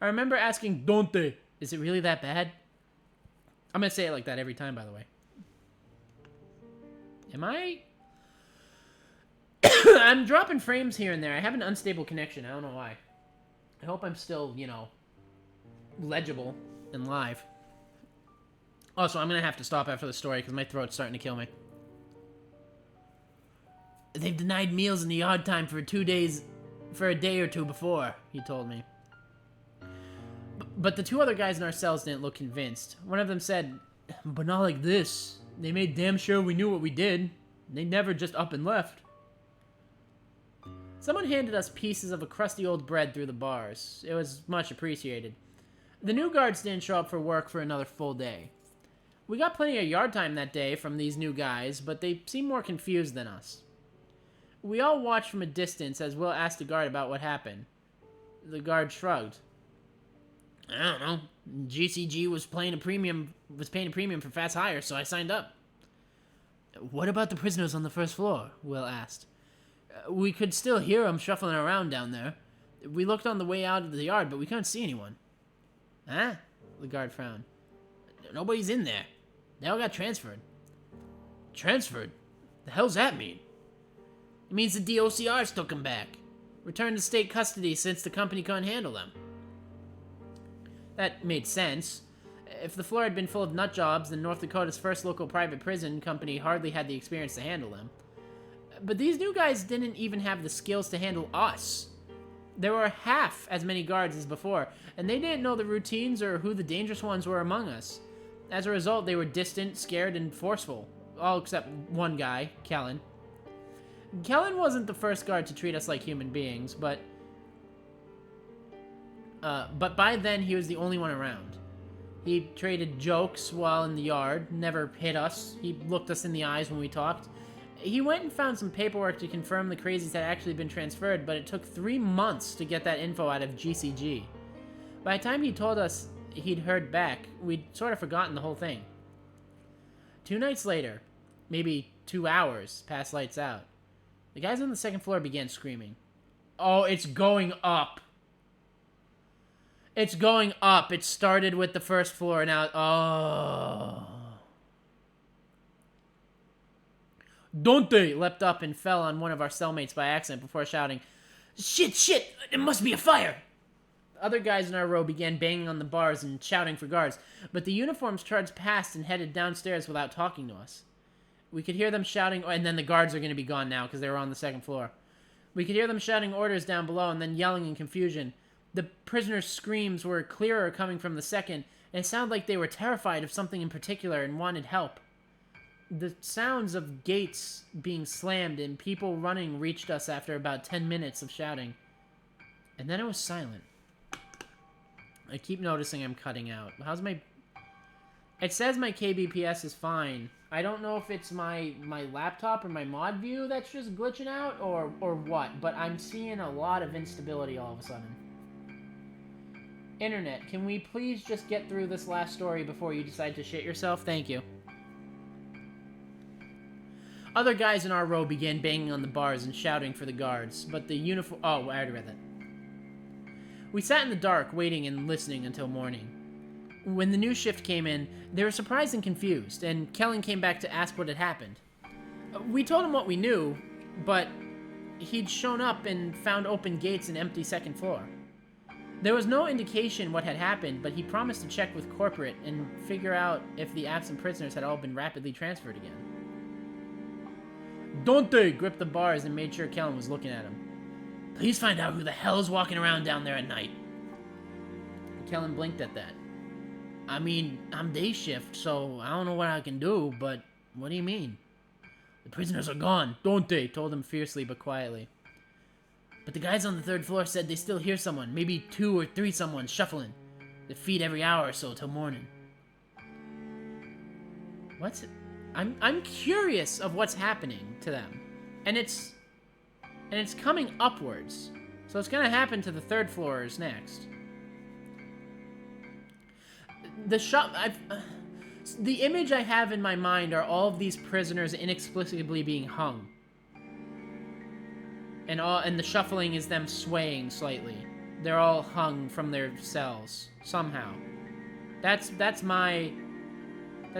I remember asking Dante, is it really that bad? I'm gonna say it like that every time, by the way. Am I? I'm dropping frames here and there. I have an unstable connection. I don't know why. I hope I'm still, legible and live. Also, I'm gonna have to stop after the story because my throat's starting to kill me. They've denied meals in the yard time for a day or two before, he told me. But the two other guys in our cells didn't look convinced. One of them said, but not like this. They made damn sure we knew what we did. They never just up and left. Someone handed us pieces of a crusty old bread through the bars. It was much appreciated. The new guards didn't show up for work for another full day. We got plenty of yard time that day from these new guys, but they seemed more confused than us. We all watched from a distance as Will asked the guard about what happened. The guard shrugged. I don't know. GCG was paying a premium for fast hire, so I signed up. What about the prisoners on the first floor? Will asked. We could still hear them shuffling around down there. We looked on the way out of the yard, but we couldn't see anyone. Huh? The guard frowned. Nobody's in there. They all got transferred. Transferred? The hell's that mean? It means the DOCRs took them back. Returned to state custody since the company couldn't handle them. That made sense. If the floor had been full of nut jobs, then North Dakota's first local private prison company hardly had the experience to handle them. But these new guys didn't even have the skills to handle us. There were half as many guards as before, and they didn't know the routines or who the dangerous ones were among us. As a result, they were distant, scared, and forceful. All except one guy, Kellen. Kellen wasn't the first guard to treat us like human beings, but by then he was the only one around. He traded jokes while in the yard, never hit us. He looked us in the eyes when we talked. He went and found some paperwork to confirm the crazies had actually been transferred, but it took 3 months to get that info out of GCG. By the time he told us he'd heard back, we'd sort of forgotten the whole thing. 2 nights later, maybe 2 hours past lights out, the guys on the second floor began screaming. Oh, it's going up. It's going up. It started with the first floor, and now... Oh... Dante leapt up and fell on one of our cellmates by accident before shouting, Shit! It must be a fire! Other guys in our row began banging on the bars and shouting for guards, but the uniforms charged past and headed downstairs without talking to us. We could hear them shouting, and then the guards are going to be gone now because they were on the second floor. We could hear them shouting orders down below and then yelling in confusion. The prisoners' screams were clearer coming from the second, and it sounded like they were terrified of something in particular and wanted help. The sounds of gates being slammed and people running reached us after about 10 minutes of shouting. And then it was silent. I keep noticing I'm cutting out. How's my... It says my kbps is fine. I don't know if it's my laptop or my mod view that's just glitching out or what, but I'm seeing a lot of instability all of a sudden. Internet, can we please just get through this last story before you decide to shit yourself? Thank you. Other guys in our row began banging on the bars and shouting for the guards, but the uniform... Oh, I already read that. We sat in the dark, waiting and listening until morning. When the new shift came in, they were surprised and confused, and Kellen came back to ask what had happened. We told him what we knew, but he'd shown up and found open gates and empty second floor. There was no indication what had happened, but he promised to check with corporate and figure out if the absent prisoners had all been rapidly transferred again. Dante gripped the bars and made sure Kellen was looking at him. Please find out who the hell's walking around down there at night. Kellen blinked at that. I mean, I'm day shift, so I don't know what I can do, but what do you mean? The prisoners are gone, Dante told him fiercely but quietly. But the guys on the third floor said they still hear someone, maybe 2 or 3 someone shuffling. Their feet every hour or so till morning. What's it? I'm curious of what's happening to them. And it's coming upwards. So it's gonna happen to the third floors next. The image I have in my mind are all of these prisoners inexplicably being hung. And the shuffling is them swaying slightly. They're all hung from their cells somehow. That's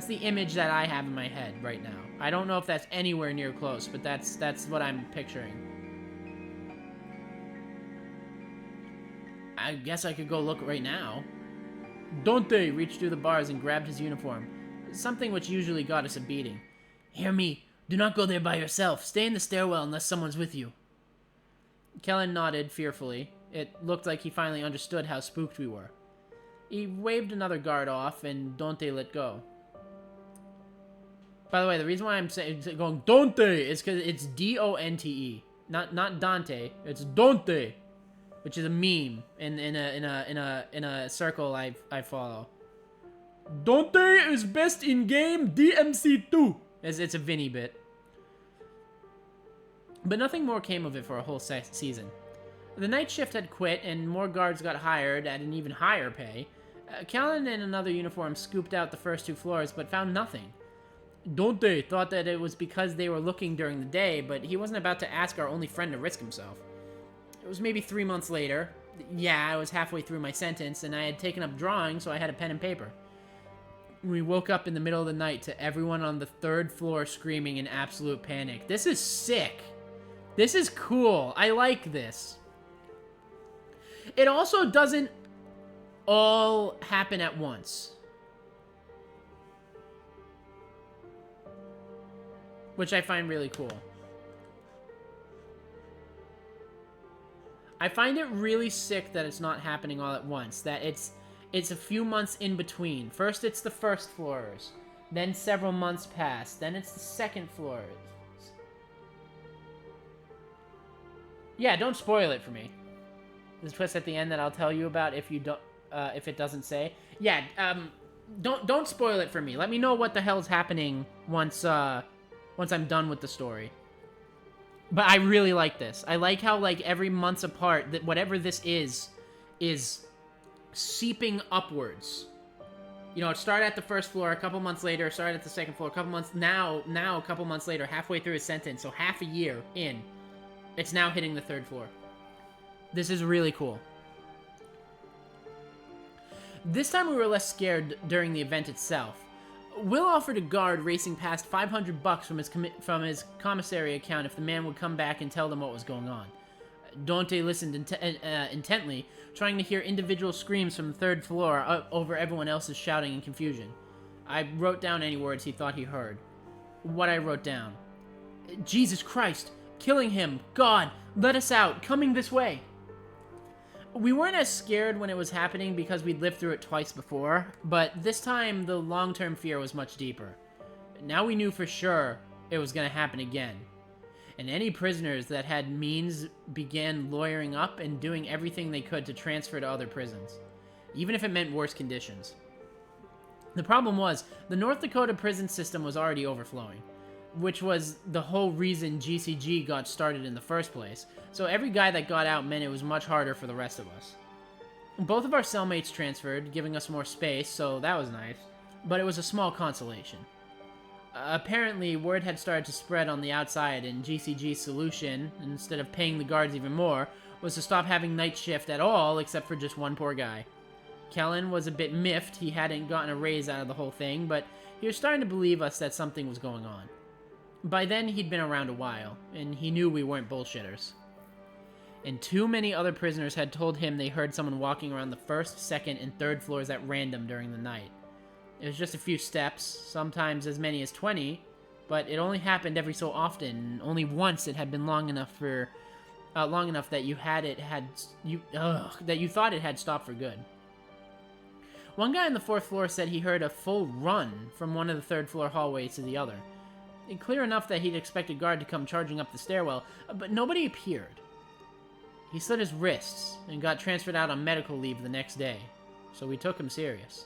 the image that I have in my head right now. I don't know if that's anywhere near close, but that's what I'm picturing. I guess I could go look right now. Dante reached through the bars and grabbed his uniform, something which usually got us a beating. Hear me. Do not go there by yourself. Stay in the stairwell unless someone's with you. Kellen nodded fearfully. It looked like he finally understood how spooked we were. He waved another guard off, and Dante let go. By the way, the reason why I'm going Dante is because it's D-O-N-T-E, not Dante. It's Dante, which is a meme in a circle I follow. Dante is best in game DMC2. It's a Vinny bit. But nothing more came of it for a whole season. The night shift had quit, and more guards got hired at an even higher pay. Callan and another uniform scooped out the first 2 floors, but found nothing. Dante thought that it was because they were looking during the day, but he wasn't about to ask our only friend to risk himself. It was maybe 3 months later. Yeah, I was halfway through my sentence, and I had taken up drawing, so I had a pen and paper. We woke up in the middle of the night to everyone on the 3rd floor screaming in absolute panic. This is sick. This is cool. I like this. It also doesn't all happen at once. Which I find really cool. I find it really sick that it's not happening all at once. That it's a few months in between. First it's the 1st floors. Then several months pass. Then it's the 2nd floors. Yeah, don't spoil it for me. There's a twist at the end that I'll tell you about if you don't, if it doesn't say. Yeah, don't spoil it for me. Let me know what the hell's happening once I'm done with the story. But I really like this. I like how, like, every month's apart, that whatever this is seeping upwards. You know, it started at the 1st floor, a couple months later, started at the 2nd floor, a couple months, now a couple months later, halfway through his sentence, so half a year in, it's now hitting the 3rd floor. This is really cool. This time we were less scared during the event itself. Will offered a guard racing past $500 from his commissary account if the man would come back and tell them what was going on. Dante listened intently, trying to hear individual screams from the third floor over everyone else's shouting and confusion. I wrote down any words he thought he heard. What I wrote down. Jesus Christ! Killing him! God! Let us out! Coming this way! We weren't as scared when it was happening because we'd lived through it twice before, but this time the long-term fear was much deeper. Now we knew for sure it was going to happen again. And any prisoners that had means began lawyering up and doing everything they could to transfer to other prisons, even if it meant worse conditions. The problem was, the North Dakota prison system was already overflowing, which was the whole reason GCG got started in the first place, so every guy that got out meant it was much harder for the rest of us. Both of our cellmates transferred, giving us more space, so that was nice, but it was a small consolation. Apparently, word had started to spread on the outside, and GCG's solution, instead of paying the guards even more, was to stop having night shift at all, except for just one poor guy. Kellen was a bit miffed he hadn't gotten a raise out of the whole thing, but he was starting to believe us that something was going on. By then, he'd been around a while, and he knew we weren't bullshitters. And too many other prisoners had told him they heard someone walking around the first, second, and third floors at random during the night. It was just a few steps, sometimes as many as 20, but it only happened every so often. Only once it had been long enough that you thought it had stopped for good. One guy on the fourth floor said he heard a full run from one of the third floor hallways to the other. Clear enough that he'd expect a guard to come charging up the stairwell, but nobody appeared. He slit his wrists and got transferred out on medical leave the next day, so we took him serious.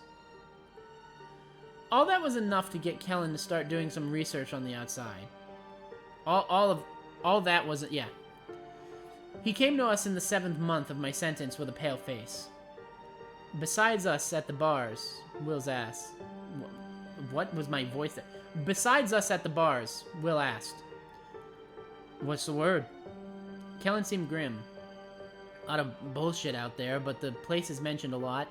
All that was enough to get Kellen to start doing some research on the outside. All that was, yeah. He came to us in the 7th month of my sentence with a pale face. Besides us at the bars, Will's asked. What was my voice there? Besides us at the bars, Will asked. What's the word? Kellen seemed grim. A lot of bullshit out there, but the place is mentioned a lot.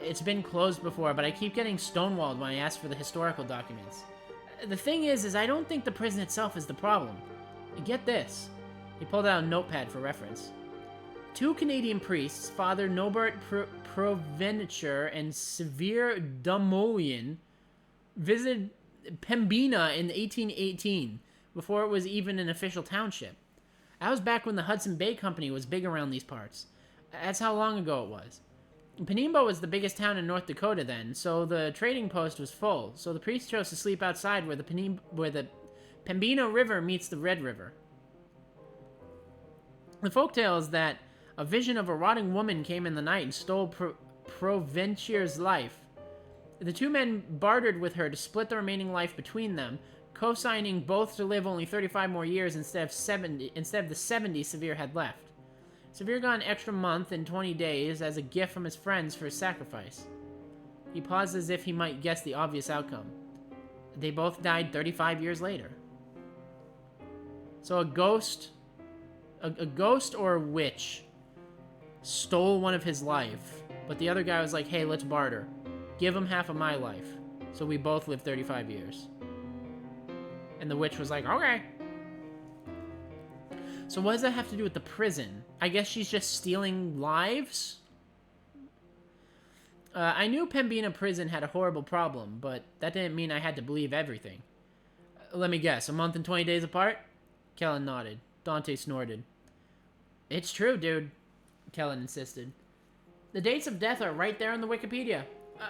It's been closed before, but I keep getting stonewalled when I ask for the historical documents. The thing is I don't think the prison itself is the problem. Get this. He pulled out a notepad for reference. 2 Canadian priests, Father Nobert Proventure and Severe Dumolian, visited Pembina in 1818, before it was even an official township. That was back when the Hudson Bay Company was big around these parts. That's how long ago it was. Penimba was the biggest town in North Dakota then, so the trading post was full, so the priest chose to sleep outside where the Pembina River meets the Red River. The folktale is that a vision of a rotting woman came in the night and stole Proventure's life. The 2 men bartered with her to split the remaining life between them, co-signing both to live only 35 more years instead of the 70 Severe had left. Severe got an extra month and 20 days as a gift from his friends for his sacrifice. He paused as if he might guess the obvious outcome. They both died 35 years later. So a ghost or a witch stole one of his life, but the other guy was like, hey, let's barter. Give him half of my life. So we both live 35 years. And the witch was like, okay. So what does that have to do with the prison? I guess she's just stealing lives? I knew Pembina Prison had a horrible problem, but that didn't mean I had to believe everything. Let me guess, a month and 20 days apart? Kellen nodded. Dante snorted. It's true, dude, Kellen insisted. The dates of death are right there on the Wikipedia.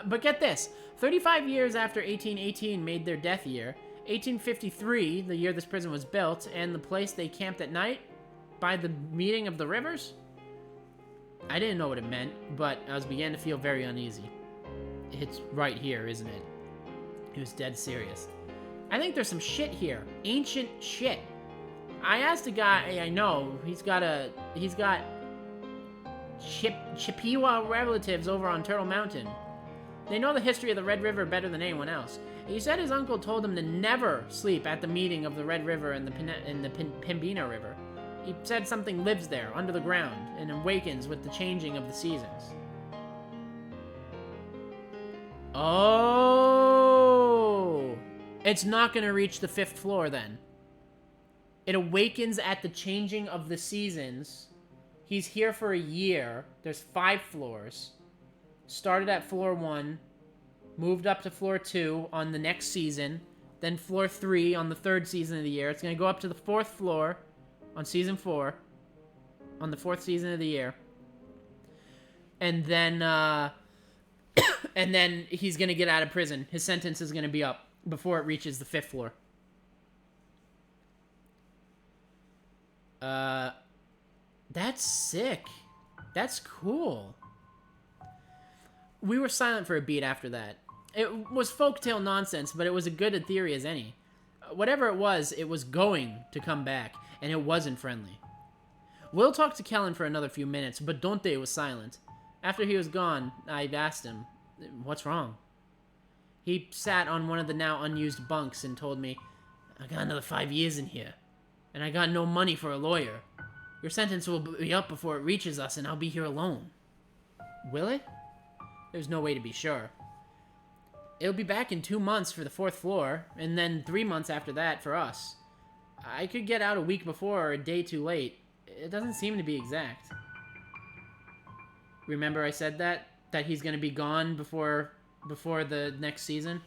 But get this, 35 years after 1818 made their death year, 1853, the year this prison was built, and the place they camped at night, by the meeting of the rivers? I didn't know what it meant, but I was beginning to feel very uneasy. It's right here, isn't it? He was dead serious. I think there's some shit here. Ancient shit. I asked a guy I know, he's got Chippewa relatives over on Turtle Mountain. They know the history of the Red River better than anyone else. He said his uncle told him to never sleep at the meeting of the Red River and the Pembina River. He said something lives there, under the ground, and awakens with the changing of the seasons. Oh! It's not going to reach the 5th floor, then. It awakens at the changing of the seasons, He's here for a year. There's 5 floors. Started at floor 1. Moved up to floor 2 on the next season. Then floor 3 on the 3rd season of the year. It's going to go up to the 4th floor on season 4. On the 4th season of the year. And then, and then he's going to get out of prison. His sentence is going to be up before it reaches the 5th floor. That's sick. That's cool. We were silent for a beat after that. It was folktale nonsense, but it was as good a theory as any. Whatever it was going to come back, and it wasn't friendly. Will talked to Kellen for another few minutes, but Dante was silent. After he was gone, I asked him, "What's wrong?" He sat on one of the now unused bunks and told me, "I got another 5 years in here, and I got no money for a lawyer. Your sentence will be up before it reaches us, and I'll be here alone." Will it? There's no way to be sure. It'll be back in 2 months for the 4th floor, and then 3 months after that for us. I could get out a week before or a day too late. It doesn't seem to be exact. Remember I said that? That he's gonna be gone before the next season?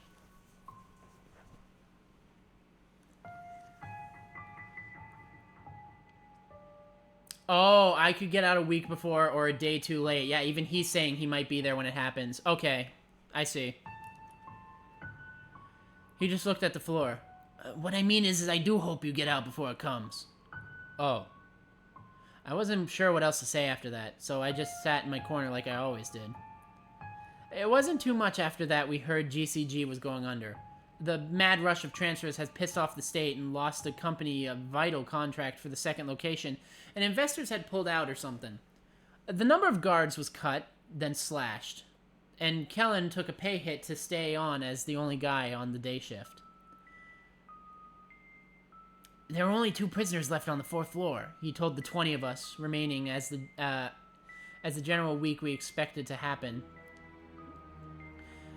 Oh, I could get out a week before or a day too late. Yeah, even he's saying he might be there when it happens. Okay, I see. He just looked at the floor. What I mean is I do hope you get out before it comes. Oh. I wasn't sure what else to say after that, so I just sat in my corner like I always did. It wasn't too much after that we heard GCG was going under. The mad rush of transfers has pissed off the state and lost the company a vital contract for the 2nd location, and investors had pulled out or something. The number of guards was cut, then slashed, and Kellen took a pay hit to stay on as the only guy on the day shift. There were only 2 prisoners left on the 4th floor, he told the 20 of us remaining as the general week we expected to happen.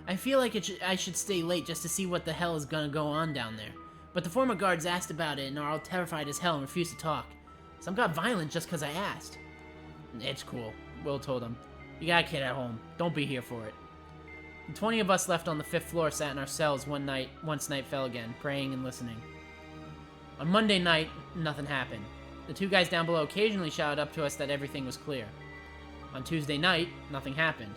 I feel like I should stay late just to see what the hell is gonna go on down there. But the former guards asked about it and are all terrified as hell and refuse to talk. Some got violent just because I asked. It's cool, Will told him. You got a kid at home. Don't be here for it. The 20 of us left on the 5th floor sat in our cells once night fell again, praying and listening. On Monday night, nothing happened. The 2 guys down below occasionally shouted up to us that everything was clear. On Tuesday night, nothing happened.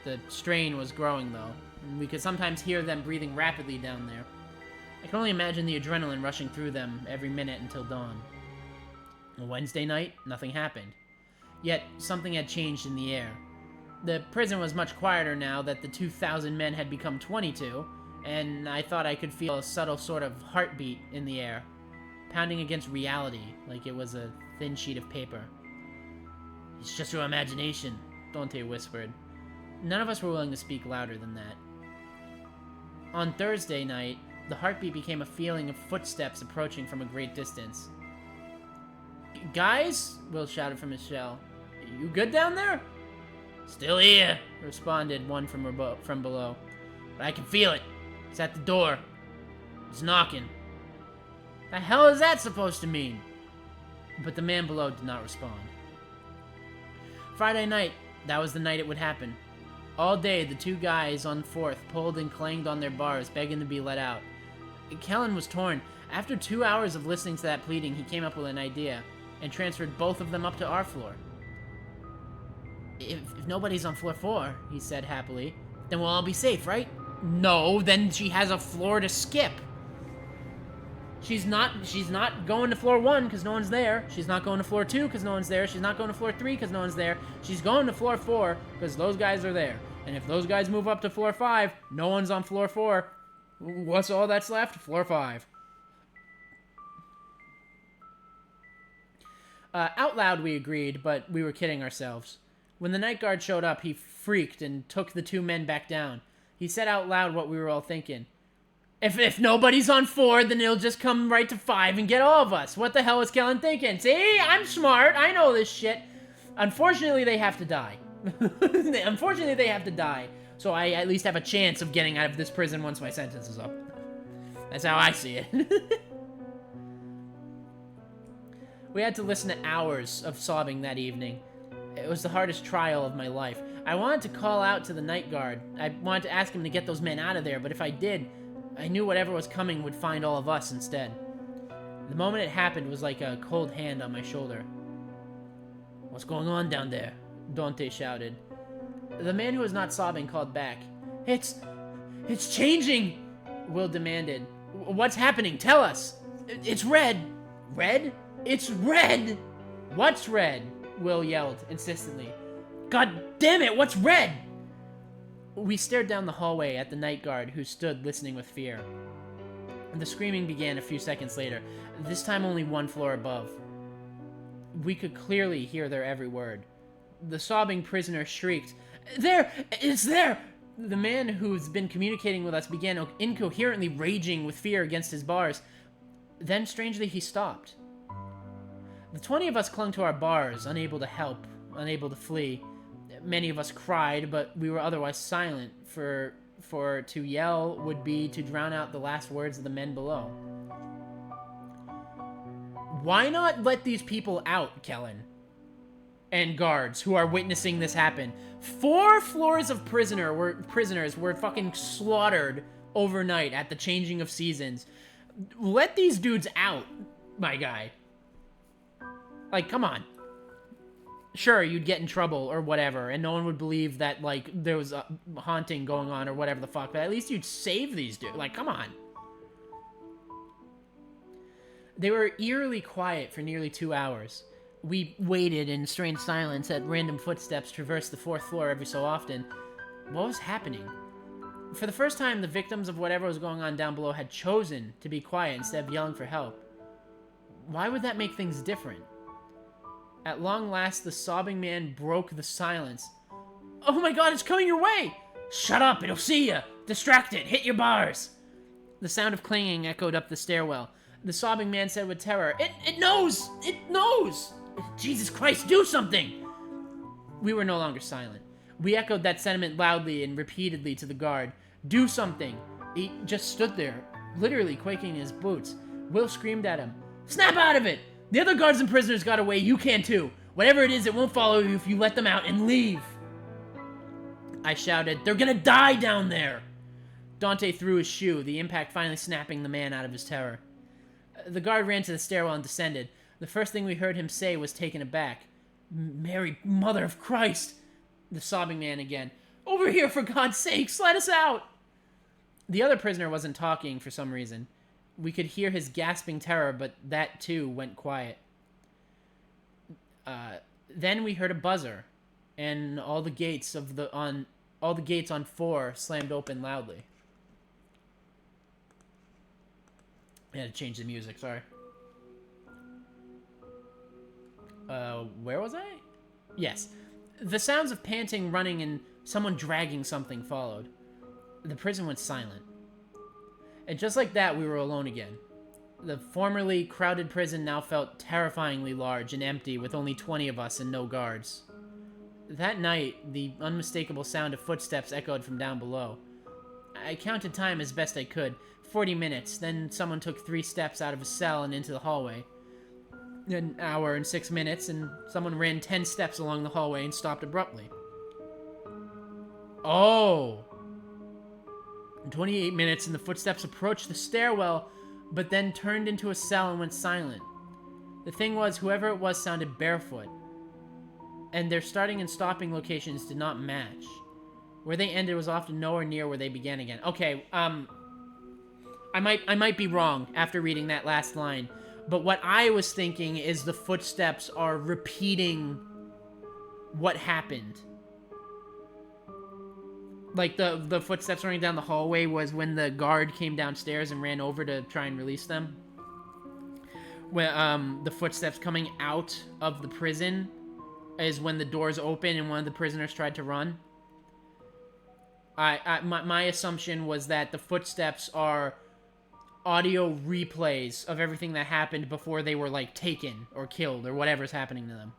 The strain was growing, though, and we could sometimes hear them breathing rapidly down there. I can only imagine the adrenaline rushing through them every minute until dawn. On Wednesday night, nothing happened. Yet, something had changed in the air. The prison was much quieter now that the 2,000 men had become 22, and I thought I could feel a subtle sort of heartbeat in the air, pounding against reality like it was a thin sheet of paper. It's just your imagination, Dante whispered. None of us were willing to speak louder than that. On Thursday night, the heartbeat became a feeling of footsteps approaching from a great distance. Guys, Will shouted from his cell. You good down there? Still here, responded one from below. But I can feel it. It's at the door. It's knocking. The hell is that supposed to mean? But the man below did not respond. Friday night, that was the night it would happen. All day, the 2 guys on 4th pulled and clanged on their bars, begging to be let out. Kellen was torn. After 2 hours of listening to that pleading, he came up with an idea, and transferred both of them up to our floor. If nobody's on floor 4, he said happily, then we'll all be safe, right? No, then she has a floor to skip. She's not going to floor 1 because no one's there. She's not going to floor 2 because no one's there. She's not going to floor 3 because no one's there. She's going to floor 4 because those guys are there. And if those guys move up to floor 5, no one's on floor 4. What's all that's left? Floor 5. Out loud we agreed, but we were kidding ourselves. When the night guard showed up, he freaked and took the 2 men back down. He said out loud what we were all thinking. If nobody's on 4, then it'll just come right to 5 and get all of us. What the hell is Kellen thinking? See, I'm smart. I know this shit. Unfortunately, they have to die. Unfortunately, they have to die. So I at least have a chance of getting out of this prison once my sentence is up. That's how I see it. We had to listen to hours of sobbing that evening. It was the hardest trial of my life. I wanted to call out to the night guard. I wanted to ask him to get those men out of there, but if I did, I knew whatever was coming would find all of us instead. The moment it happened was like a cold hand on my shoulder. "What's going on down there?" Dante shouted. The man who was not sobbing called back. It's changing," Will demanded. "What's happening? Tell us." "It's red." "Red? It's red!" "What's red?" Will yelled insistently. "God damn it, what's red?" We stared down the hallway at the night guard, who stood listening with fear. The screaming began a few seconds later, this time only one floor above. We could clearly hear their every word. The sobbing prisoner shrieked, "There! It's there!" The man who's been communicating with us began incoherently raging with fear against his bars. Then, strangely, he stopped. The 20 of us clung to our bars, unable to help, unable to flee. Many of us cried, but we were otherwise silent, for to yell would be to drown out the last words of the men below. Why not let these people out, Kellen? And guards who are witnessing this happen. 4 floors of prisoners were fucking slaughtered overnight at the changing of seasons. Let these dudes out, my guy. Like, come on. Sure, you'd get in trouble or whatever, and no one would believe that, like, there was a haunting going on or whatever the fuck, but at least you'd save these dudes. Like, come on. They were eerily quiet for nearly 2 hours. We waited in strange silence as random footsteps traversed the 4th floor every so often. What was happening? For the first time, the victims of whatever was going on down below had chosen to be quiet instead of yelling for help. Why would that make things different? At long last, the sobbing man broke the silence. "Oh my god, it's coming your way!" "Shut up, it'll see ya! Distracted, hit your bars!" The sound of clanging echoed up the stairwell. The sobbing man said with terror, It knows! It knows! Jesus Christ, do something!" We were no longer silent. We echoed that sentiment loudly and repeatedly to the guard. "Do something!" He just stood there, literally quaking in his boots. Will screamed at him, "Snap out of it! The other guards and prisoners got away, you can too! Whatever it is, it won't follow you if you let them out and leave!" I shouted, "They're gonna die down there!" Dante threw his shoe, the impact finally snapping the man out of his terror. The guard ran to the stairwell and descended. The first thing we heard him say was taken aback. "Mary, Mother of Christ!" The sobbing man again. "Over here, for God's sakes, let us out!" The other prisoner wasn't talking for some reason. We could hear his gasping terror, but that too went quiet. Then we heard a buzzer, and all the gates on 4 slammed open loudly. I had to change the music, sorry. Where was I? Yes. The sounds of panting, running, and someone dragging something followed. The prison went silent. And just like that, we were alone again. The formerly crowded prison now felt terrifyingly large and empty, with only 20 of us and no guards. That night, the unmistakable sound of footsteps echoed from down below. I counted time as best I could. 40 minutes, then someone took 3 steps out of a cell and into the hallway. An hour and 6 minutes, and someone ran 10 steps along the hallway and stopped abruptly. Oh! 28 minutes, and the footsteps approached the stairwell, but then turned into a cell and went silent. The thing was, whoever it was sounded barefoot, and their starting and stopping locations did not match. Where they ended was often nowhere near where they began again. Okay, I might be wrong after reading that last line, but what I was thinking is the footsteps are repeating what happened. Like, the footsteps running down the hallway was when the guard came downstairs and ran over to try and release them. When, the footsteps coming out of the prison is when the doors open and one of the prisoners tried to run. My assumption was that the footsteps are audio replays of everything that happened before they were, like, taken or killed or whatever's happening to them.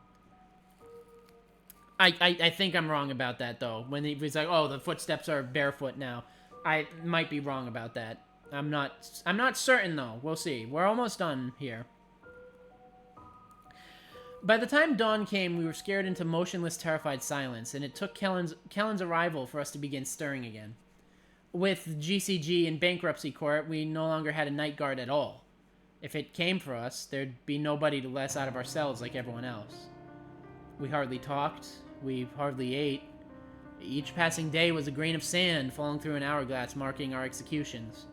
I think I'm wrong about that, though. When he's like, oh, the footsteps are barefoot now. I might be wrong about that. I'm not certain, though. We'll see. We're almost done here. By the time dawn came, we were scared into motionless, terrified silence, and it took Kellen's arrival for us to begin stirring again. With GCG in bankruptcy court, we no longer had a night guard at all. If it came for us, there'd be nobody to let us out of our cells like everyone else. We hardly talked, we hardly ate. Each passing day was a grain of sand falling through an hourglass marking our executions.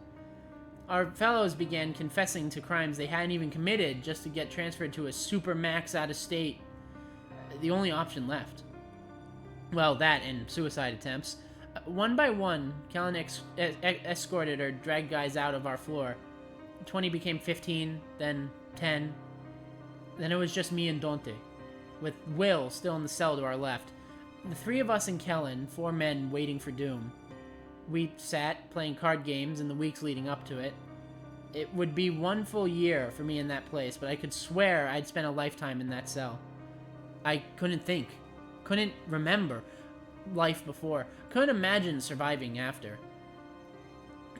Our fellows began confessing to crimes they hadn't even committed just to get transferred to a super max out of state. The only option left. Well, that and suicide attempts. One by one, Kellen escorted or dragged guys out of our floor. 20 became 15, then 10. Then it was just me and Dante, with Will still in the cell to our left. The three of us and Kellen, 4 men waiting for doom. We sat, playing card games in the weeks leading up to it. It would be 1 full year for me in that place, but I could swear I'd spent a lifetime in that cell. I couldn't think. Couldn't remember life before. Couldn't imagine surviving after.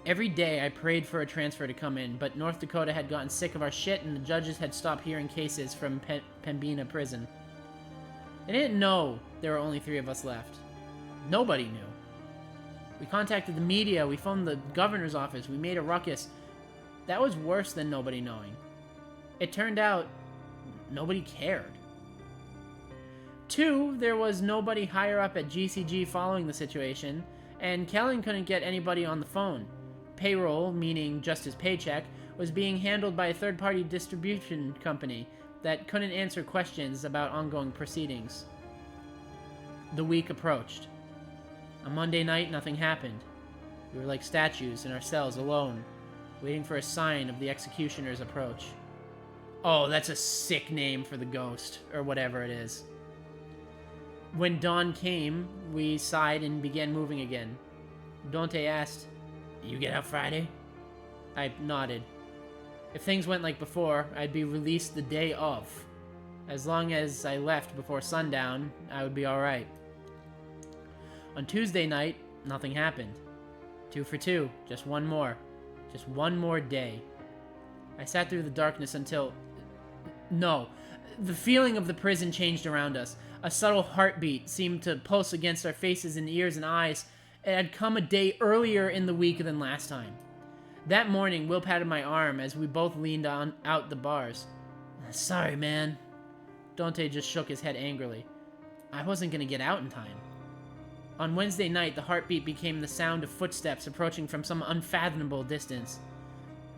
Every day I prayed for a transfer to come in, but North Dakota had gotten sick of our shit and the judges had stopped hearing cases from Pembina prison. They didn't know there were only 3 of us left. Nobody knew. We contacted the media, we phoned the governor's office, we made a ruckus. That was worse than nobody knowing. It turned out nobody cared. 2, there was nobody higher up at GCG following the situation, and Kellen couldn't get anybody on the phone. Payroll, meaning just his paycheck, was being handled by a third-party distribution company that couldn't answer questions about ongoing proceedings. The week approached. On Monday night, nothing happened. We were like statues in our cells alone, waiting for a sign of the executioner's approach. Oh, that's a sick name for the ghost, or whatever it is. When dawn came, we sighed and began moving again. Dante asked, "You get out Friday?" I nodded. If things went like before, I'd be released the day of. As long as I left before sundown, I would be alright. On Tuesday night, nothing happened. 2 for 2, just one more. Just one more day. I sat through the darkness until... No. The feeling of the prison changed around us. A subtle heartbeat seemed to pulse against our faces and ears and eyes. It had come a day earlier in the week than last time. That morning, Will patted my arm as we both leaned out the bars. "Sorry, man." Dante just shook his head angrily. I wasn't going to get out in time. On Wednesday night, the heartbeat became the sound of footsteps approaching from some unfathomable distance.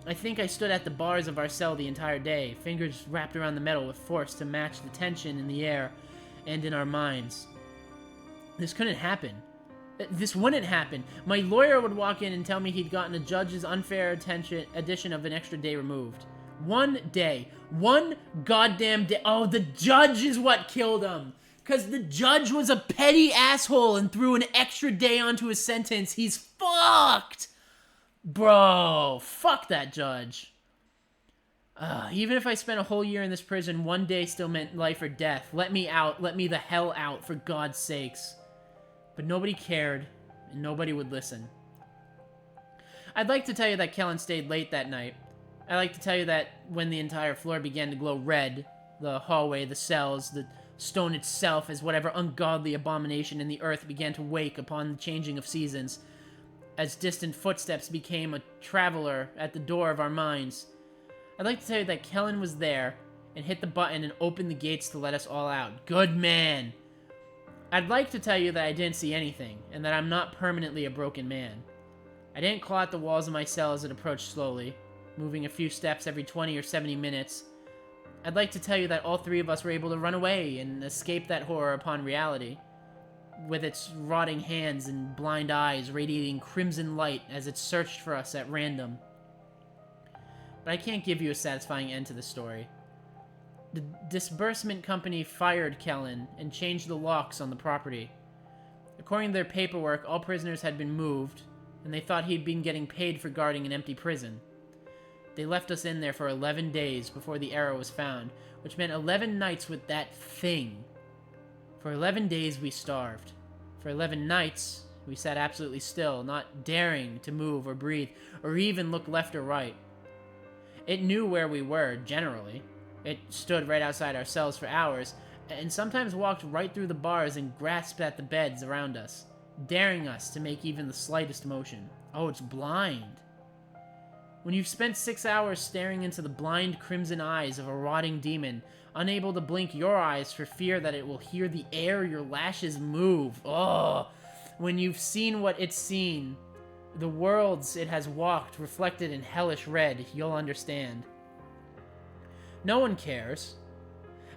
I think I stood at the bars of our cell the entire day, fingers wrapped around the metal with force to match the tension in the air and in our minds. This couldn't happen. This wouldn't happen. My lawyer would walk in and tell me he'd gotten a judge's unfair addition of an extra day removed. 1 day. 1 goddamn day. Oh, the judge is what killed him. Because the judge was a petty asshole and threw an extra day onto his sentence. He's fucked. Bro, fuck that judge. Even if I spent a whole year in this prison, 1 day still meant life or death. Let me out. Let me the hell out, for God's sakes. But nobody cared, and nobody would listen. I'd like to tell you that Kellen stayed late that night. I'd like to tell you that when the entire floor began to glow red, the hallway, the cells, the stone itself, as whatever ungodly abomination in the earth began to wake upon the changing of seasons, as distant footsteps became a traveler at the door of our minds. I'd like to tell you that Kellen was there and hit the button and opened the gates to let us all out. Good man! I'd like to tell you that I didn't see anything, and that I'm not permanently a broken man. I didn't claw at the walls of my cell as it approached slowly, moving a few steps every 20 or 70 minutes. I'd like to tell you that all 3 of us were able to run away and escape that horror upon reality, with its rotting hands and blind eyes radiating crimson light as it searched for us at random. But I can't give you a satisfying end to the story. The disbursement company fired Kellen and changed the locks on the property. According to their paperwork, all prisoners had been moved, and they thought he'd been getting paid for guarding an empty prison. They left us in there for 11 days before the arrow was found, which meant 11 nights with that thing. For 11 days we starved. For 11 nights, we sat absolutely still, not daring to move or breathe, or even look left or right. It knew where we were, generally. It stood right outside our cells for hours, and sometimes walked right through the bars and grasped at the beds around us, daring us to make even the slightest motion. Oh, it's blind. When you've spent 6 hours staring into the blind crimson eyes of a rotting demon, unable to blink your eyes for fear that it will hear the air your lashes move. Oh, when you've seen what it's seen, the worlds it has walked reflected in hellish red, you'll understand. No one cares.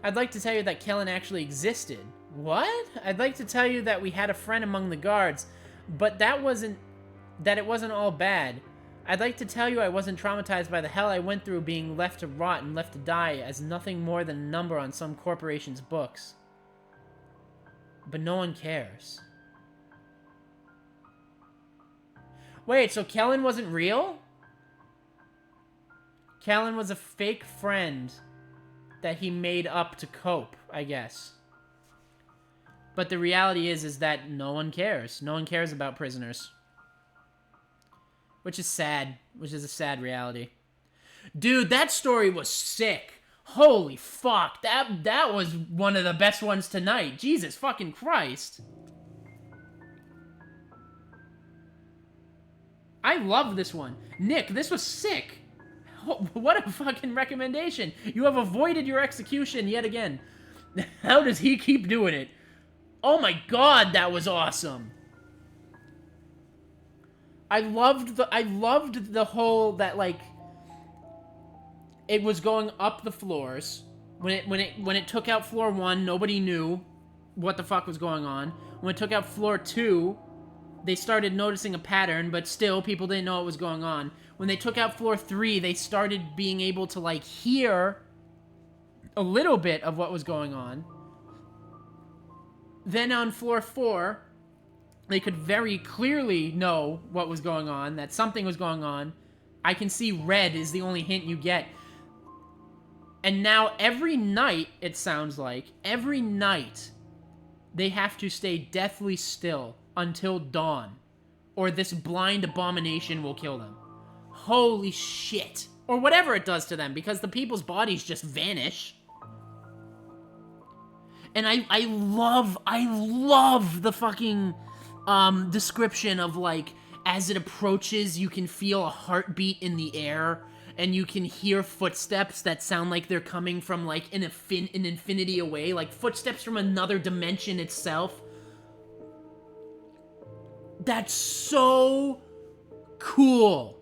I'd like to tell you that Kellen actually existed. What? I'd like to tell you that we had a friend among the guards, but that it wasn't all bad. I'd like to tell you I wasn't traumatized by the hell I went through being left to rot and left to die as nothing more than a number on some corporation's books. But no one cares. Wait, so Kellen wasn't real? Kellen was a fake friend that he made up to cope, I guess. But the reality is that no one cares. No one cares about prisoners. Which is sad. Which is a sad reality. Dude, that story was sick. Holy fuck. That was one of the best ones tonight. Jesus fucking Christ. I love this one. Nick, this was sick. What a fucking recommendation. You have avoided your execution yet again. How does he keep doing it? Oh my god, that was awesome. I loved the whole that, like, it was going up the floors. When it took out floor 1, nobody knew what the fuck was going on. When it took out floor 2, they started noticing a pattern, but still people didn't know what was going on. When they took out floor 3, they started being able to, like, hear a little bit of what was going on. Then on floor 4, they could very clearly know what was going on, that something was going on. I can see red is the only hint you get. And now every night, it sounds like, every night, they have to stay deathly still until dawn, or this blind abomination will kill them. Holy shit. Or whatever it does to them, because the people's bodies just vanish. And I love the fucking description of, like, as it approaches, you can feel a heartbeat in the air, and you can hear footsteps that sound like they're coming from, like, an infinity away, like footsteps from another dimension itself. That's so cool.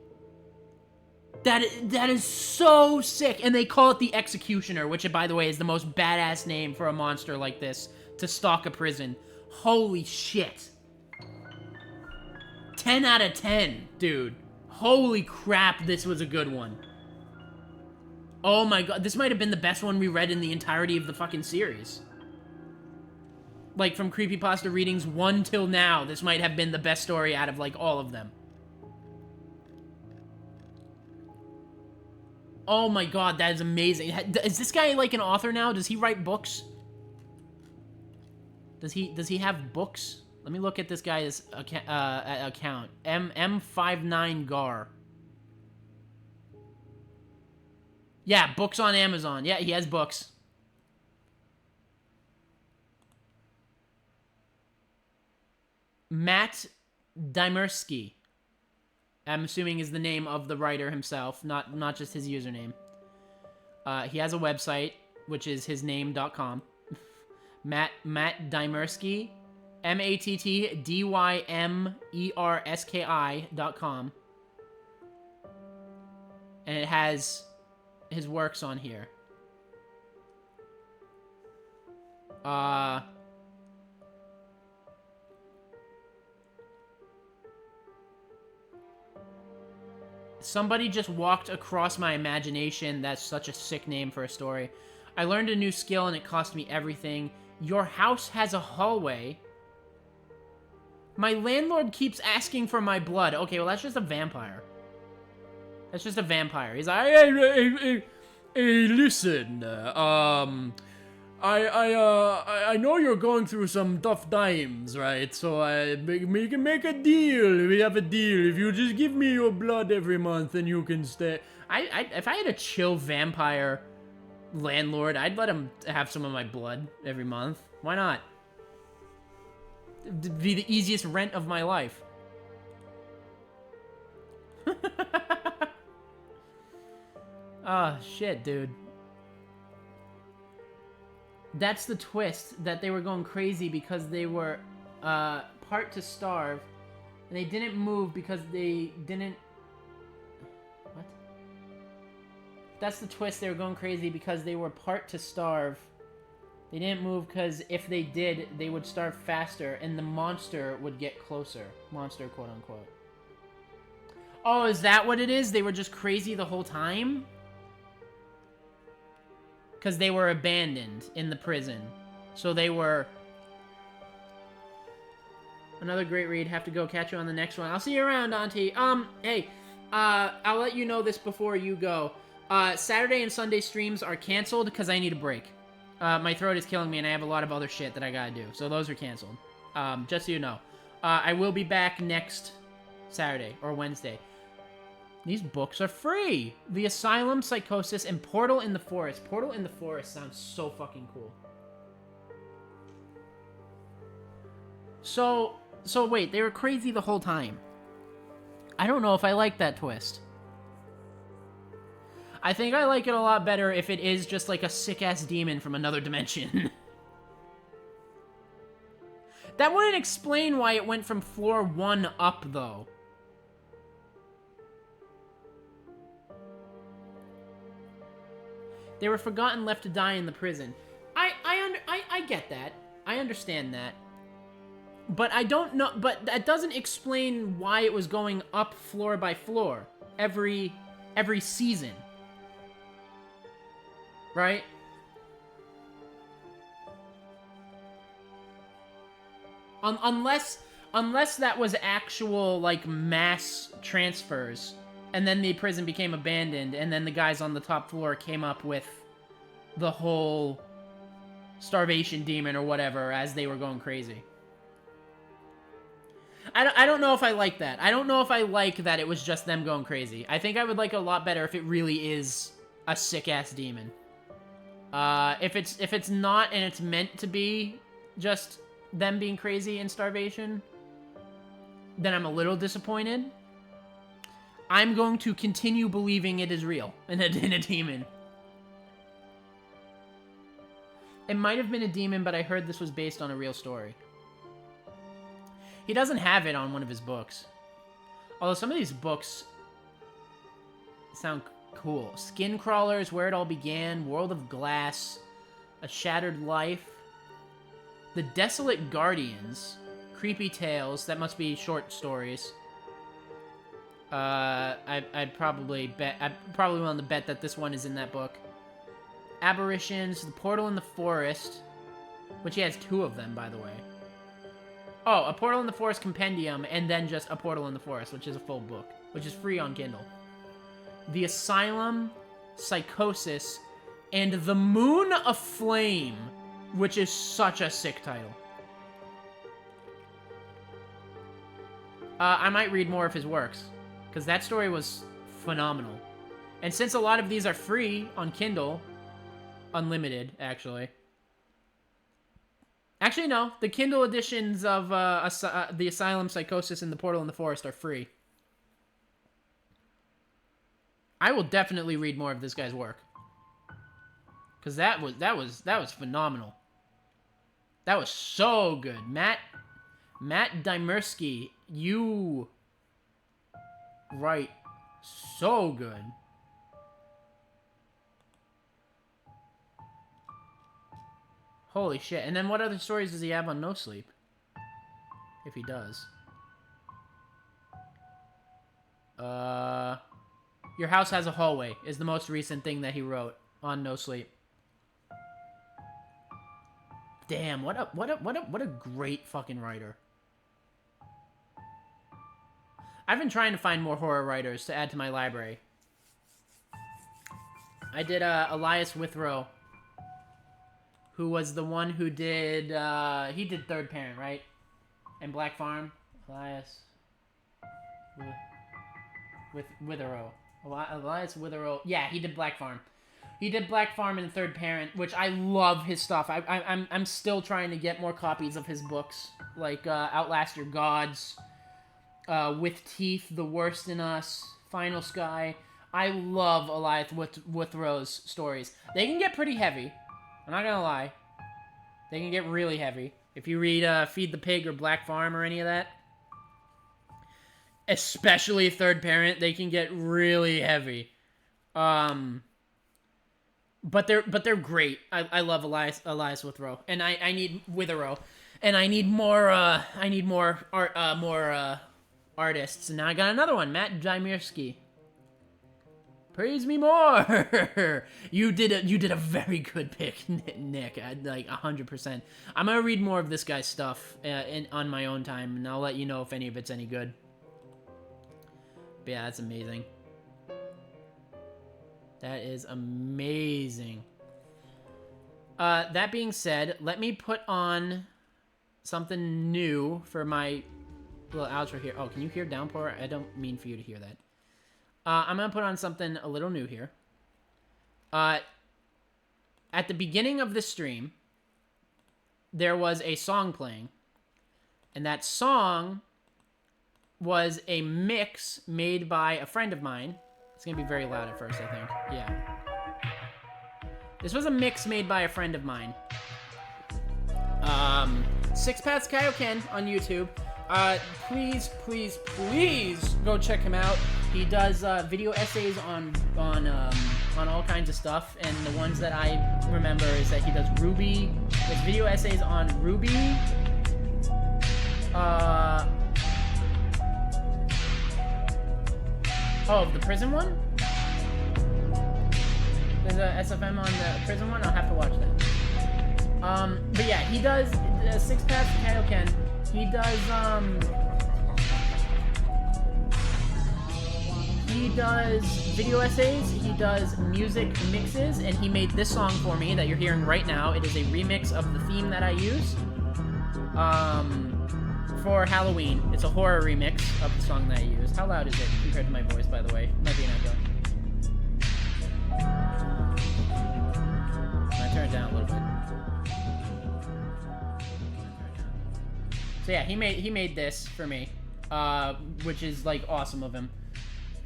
That is so sick. And they call it the Executioner, which, by the way, is the most badass name for a monster like this to stalk a prison. Holy shit. 10 out of 10, dude. Holy crap, this was a good one. Oh my god, this might have been the best one we read in the entirety of the fucking series. Like, from Creepypasta readings 1 till now, this might have been the best story out of, like, all of them. Oh my god, that is amazing. Is this guy, like, an author now? Does he write books? Does he have books? Let me look at this guy's account. M59Gar. Yeah, books on Amazon. Yeah, he has books. Matt Dymersky, I'm assuming is the name of the writer himself, not just his username. He has a website, which is hisname.com. Matt Dymersky, MattDymerski.com. And it has his works on here. Somebody just walked across my imagination. That's such a sick name for a story. I learned a new skill and it cost me everything. Your house has a hallway. My landlord keeps asking for my blood. Okay, well, that's just a vampire. That's just a vampire. He's like, hey, listen, I know you're going through some tough times, right? So we can make a deal. We have a deal. If you just give me your blood every month, then you can stay. If I had a chill vampire landlord. I'd let him have some of my blood every month. Why not? It'd be the easiest rent of my life. Oh, shit, dude. That's the twist, that they were going crazy because they were part to starve, and they didn't move because they didn't... What? That's the twist, they were going crazy because they were part to starve. They didn't move because if they did, they would starve faster, and the monster would get closer. Monster, quote-unquote. Oh, is that what it is? They were just crazy the whole time? Because they were abandoned in the prison. So they were... Another great read. Have to go. Catch you on the next one. I'll see you around, Auntie. Hey, I'll let you know this before you go. Saturday and Sunday streams are canceled because I need a break. My throat is killing me and I have a lot of other shit that I gotta do. So those are canceled. Just so you know. I will be back next Saturday or Wednesday. These books are free! The Asylum, Psychosis, and Portal in the Forest. Portal in the Forest sounds so fucking cool. So wait, they were crazy the whole time. I don't know if I like that twist. I think I like it a lot better if it is just like a sick-ass demon from another dimension. That wouldn't explain why it went from floor 1 up, though. They were forgotten, left to die in the prison. I get that. I understand that. But I don't know, but that doesn't explain why it was going up floor by floor every season. Right? Unless that was actual, like, mass transfers, and then the prison became abandoned, and then the guys on the top floor came up with the whole starvation demon or whatever as they were going crazy. I don't know if I like that. I don't know if I like that it was just them going crazy. I think I would like it a lot better if it really is a sick-ass demon. If it's not and it's meant to be just them being crazy in starvation, then I'm a little disappointed. I'm going to continue believing it is real in a demon. It might have been a demon, but I heard this was based on a real story. He doesn't have it on one of his books. Although some of these books sound cool. Skin Crawlers, Where It All Began, World of Glass, A Shattered Life, The Desolate Guardians, Creepy Tales, that must be short stories. I'd probably willing to bet that this one is in that book. Aberrations, The Portal in the Forest, which he has 2 of them, by the way. Oh, A Portal in the Forest Compendium, and then just A Portal in the Forest, which is a full book, which is free on Kindle. The Asylum, Psychosis, and The Moon Aflame, which is such a sick title. I might read more of his works, because that story was phenomenal. And since a lot of these are free on Kindle, unlimited, actually. Actually, no. The Kindle editions of The Asylum, Psychosis, and The Portal in the Forest are free. I will definitely read more of this guy's work. Because that was phenomenal. That was so good. Matt Dymersky, you write so good. Holy shit. And then what other stories does he have on No Sleep? If he does. Your House Has a Hallway is the most recent thing that he wrote on No Sleep. Damn, what a great fucking writer. I've been trying to find more horror writers to add to my library. I did Elias Withrow, who was the one who did he did Third Parent, right? And Black Farm. Elias Withrow. Elias Withrow. Yeah, he did Black Farm. He did Black Farm and Third Parent, which I love his stuff. I'm still trying to get more copies of his books, like Outlast Your Gods, With Teeth, The Worst in Us, Final Sky. I love Elias Withrow's stories. They can get pretty heavy. I'm not gonna lie. They can get really heavy. If you read Feed the Pig or Black Farm or any of that, especially Third Parent, they can get really heavy. But they're great. I love Elias Withrow, and I need Witherow, and I need more artists. And now I got another one, Matt Jaimirski. Praise me more. You did a very good pick, Nick. Like 100%. I'm gonna read more of this guy's stuff on my own time, and I'll let you know if any of it's any good. But yeah, that's amazing. That is amazing. That being said, let me put on something new for my little outro here. Oh, can you hear downpour? I don't mean for you to hear that. I'm going to put on something a little new here. At the beginning of the stream, there was a song playing. And that song was a mix made by a friend of mine. It's going to be very loud at first, I think. Yeah. This was a mix made by a friend of mine. Sixpaths Kaioken on YouTube. Please go check him out. He does video essays on all kinds of stuff, and the ones that I remember is that he does Ruby. There's video essays on Ruby. Oh, the prison one? There's a SFM on the prison one? I'll have to watch that. But yeah, he does Sixpaths Kaioken. He does video essays, he does music mixes, and he made this song for me that you're hearing right now. It is a remix of the theme that I use for Halloween. It's a horror remix of the song that I use. How loud is it compared to my voice, by the way? Might be an echo. I'm gonna turn it down a little bit. So yeah, he made this for me, which is like awesome of him.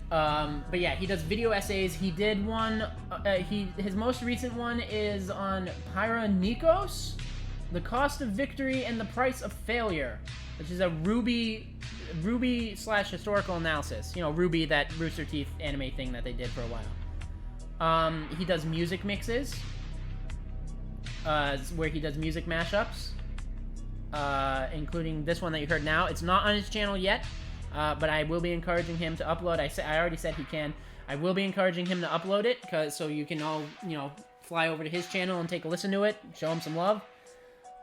But yeah, he does video essays. He did one. His most recent one is on Pyronikos, The Cost of Victory and the Price of Failure, which is a Ruby / historical analysis. You know, Ruby, that Rooster Teeth anime thing that they did for a while. He does music mixes, where he does music mashups. Including this one that you heard now. It's not on his channel yet, but I will be encouraging him to upload. I already said he can. I will be encouraging him to upload it, so you can all, fly over to his channel and take a listen to it, show him some love.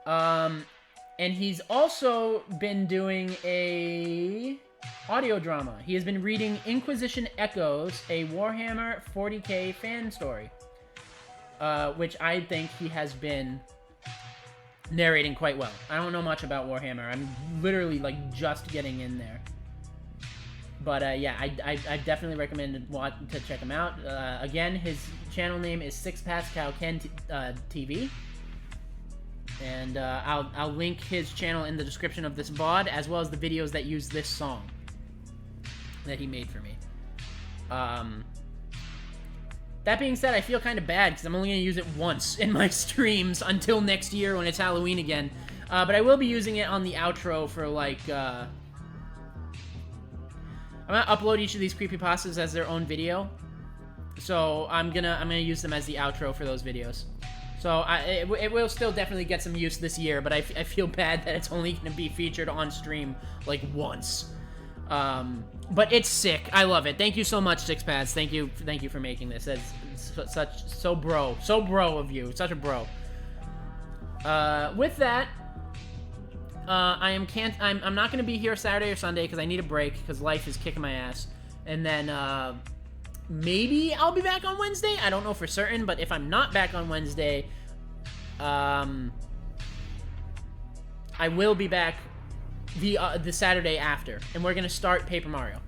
And he's also been doing a audio drama. He has been reading Inquisition Echoes, a Warhammer 40k fan story, which I think he has been narrating quite well. I don't know much about Warhammer. I'm literally just getting in there. But yeah, I definitely recommend to check him out. Again, his channel name is Sixpaths Kaioken TV, and I'll link his channel in the description of this VOD, as well as the videos that use this song that he made for me. That being said, I feel kind of bad because I'm only going to use it once in my streams until next year when it's Halloween again. But I will be using it on the outro for I'm gonna upload each of these creepypastas as their own video. So I'm gonna use them as the outro for those videos. So it will still definitely get some use this year, but I feel bad that it's only gonna be featured on stream once. But it's sick. I love it. Thank you so much, Sixpaths. Thank you for making this. That's so bro of you. Such a bro. With that, I'm not gonna be here Saturday or Sunday because I need a break because life is kicking my ass. And then maybe I'll be back on Wednesday. I don't know for certain, but if I'm not back on Wednesday, I will be back the Saturday after, and we're gonna start Paper Mario.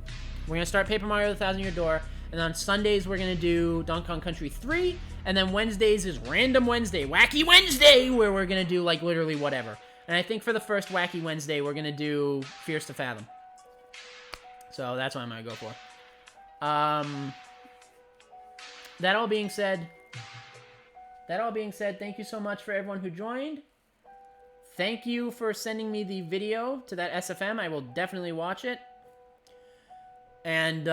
We're gonna start Paper Mario: The Thousand Year Door, and on Sundays we're gonna do Donkey Kong Country 3, And then Wednesdays is Random Wednesday, Wacky Wednesday, where we're gonna do, like, literally whatever. And I think for the first Wacky Wednesday, we're gonna do Fierce to Fathom. So that's what I'm gonna go for. That all being said, thank you so much for everyone who joined. Thank you for sending me the video to that SFM. I will definitely watch it. And,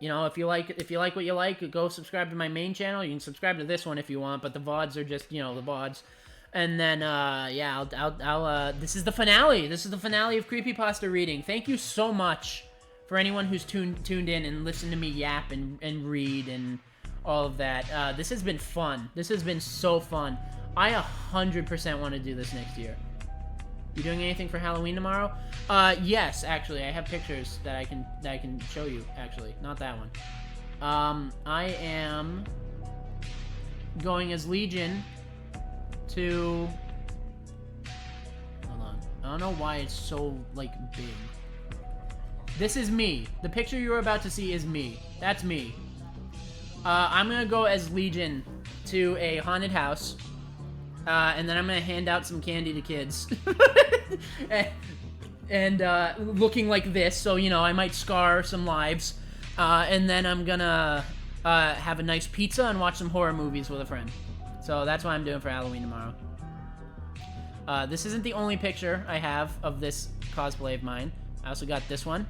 you know, if you like what you like, go subscribe to my main channel. You can subscribe to this one if you want, but the VODs are just, you know, the VODs. And then, yeah, this is the finale. This is the finale of Creepypasta reading. Thank you so much for anyone who's tuned in and listened to me yap and read and all of that. This has been fun. This has been so fun. I 100% want to do this next year. You doing anything for Halloween tomorrow? Yes, actually. I have pictures that I can show you, actually. Not that one. I am going as Legion to... Hold on. I don't know why it's so, like, big. This is me. The picture you're about to see is me. That's me. I'm gonna go as Legion to a haunted house. And then I'm gonna hand out some candy to kids. and looking like this, so, you know, I might scar some lives. And then I'm gonna have a nice pizza and watch some horror movies with a friend. So that's what I'm doing for Halloween tomorrow. This isn't the only picture I have of this cosplay of mine. I also got this one,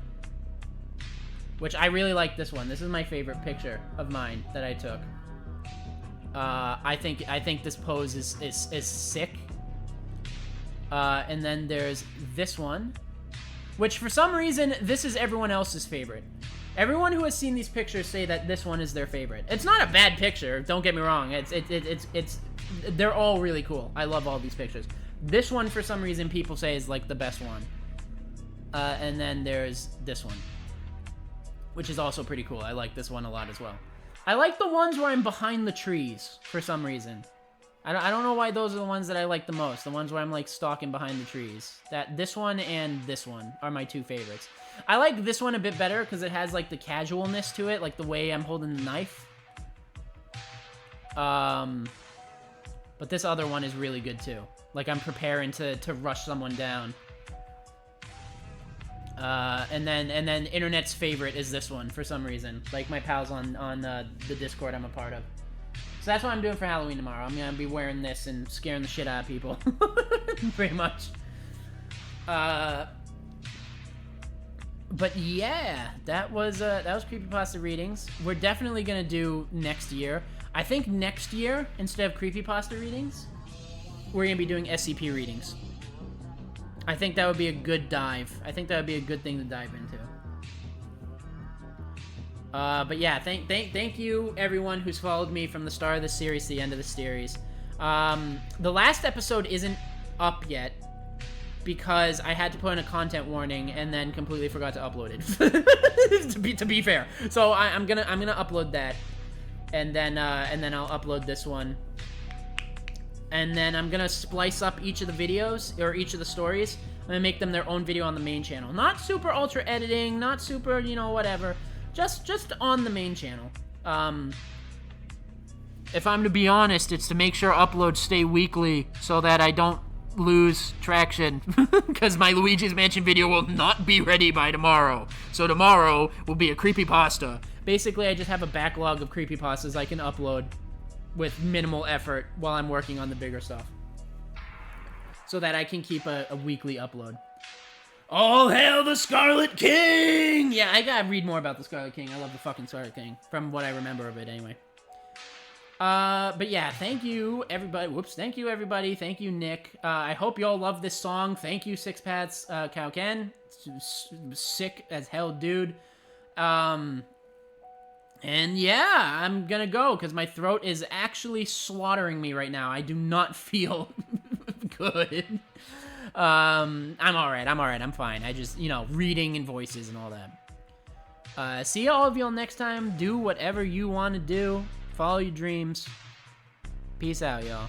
which I really like this one. This is my favorite picture of mine that I took. I think this pose is sick. And then there's this one, which for some reason, this is everyone else's favorite. Everyone who has seen these pictures say that this one is their favorite. It's not a bad picture, don't get me wrong. They're all really cool. I love all these pictures. This one, for some reason, people say is like the best one. And then there's this one, which is also pretty cool. I like this one a lot as well. I like the ones where I'm behind the trees, for some reason. I don't know why those are the ones that I like the most. The ones where I'm, like, stalking behind the trees. This one and this one are my two favorites. I like this one a bit better because it has, like, the casualness to it, like the way I'm holding the knife. But this other one is really good, too. Like, I'm preparing to rush someone down. And then internet's favorite is this one for some reason. Like my pals on the Discord I'm a part of. So that's what I'm doing for Halloween tomorrow. I'm gonna be wearing this and scaring the shit out of people. Pretty much. But yeah, that was Creepypasta readings. We're definitely gonna do next year. I think next year, instead of Creepypasta readings, we're gonna be doing SCP readings. I think that would be a good dive. I think that would be a good thing to dive into. But yeah, thank you everyone who's followed me from the start of this series to the end of the series. The last episode isn't up yet because I had to put in a content warning and then completely forgot to upload it. to be fair, so I'm gonna upload that, and then I'll upload this one. And then I'm gonna splice up each of the videos, or each of the stories. I'm gonna make them their own video on the main channel. Not super ultra editing, not super, you know, whatever. Just on the main channel. If I'm to be honest, it's to make sure uploads stay weekly so that I don't lose traction. Because my Luigi's Mansion video will not be ready by tomorrow. So tomorrow will be a creepypasta. Basically, I just have a backlog of creepypastas I can upload with minimal effort while I'm working on the bigger stuff. So that I can keep a weekly upload. All hail the Scarlet King! Yeah, I gotta read more about the Scarlet King. I love the fucking Scarlet King, from what I remember of it anyway. But yeah, thank you everybody. Whoops, thank you everybody. Thank you, Nick. I hope y'all love this song. Thank you, Six Paths, Cow Ken. Sick as hell, dude. And yeah, I'm gonna go, because my throat is actually slaughtering me right now. I do not feel good. I'm alright, I'm fine. I just, you know, reading and voices and all that. See all of y'all next time. Do whatever you want to do. Follow your dreams. Peace out, y'all.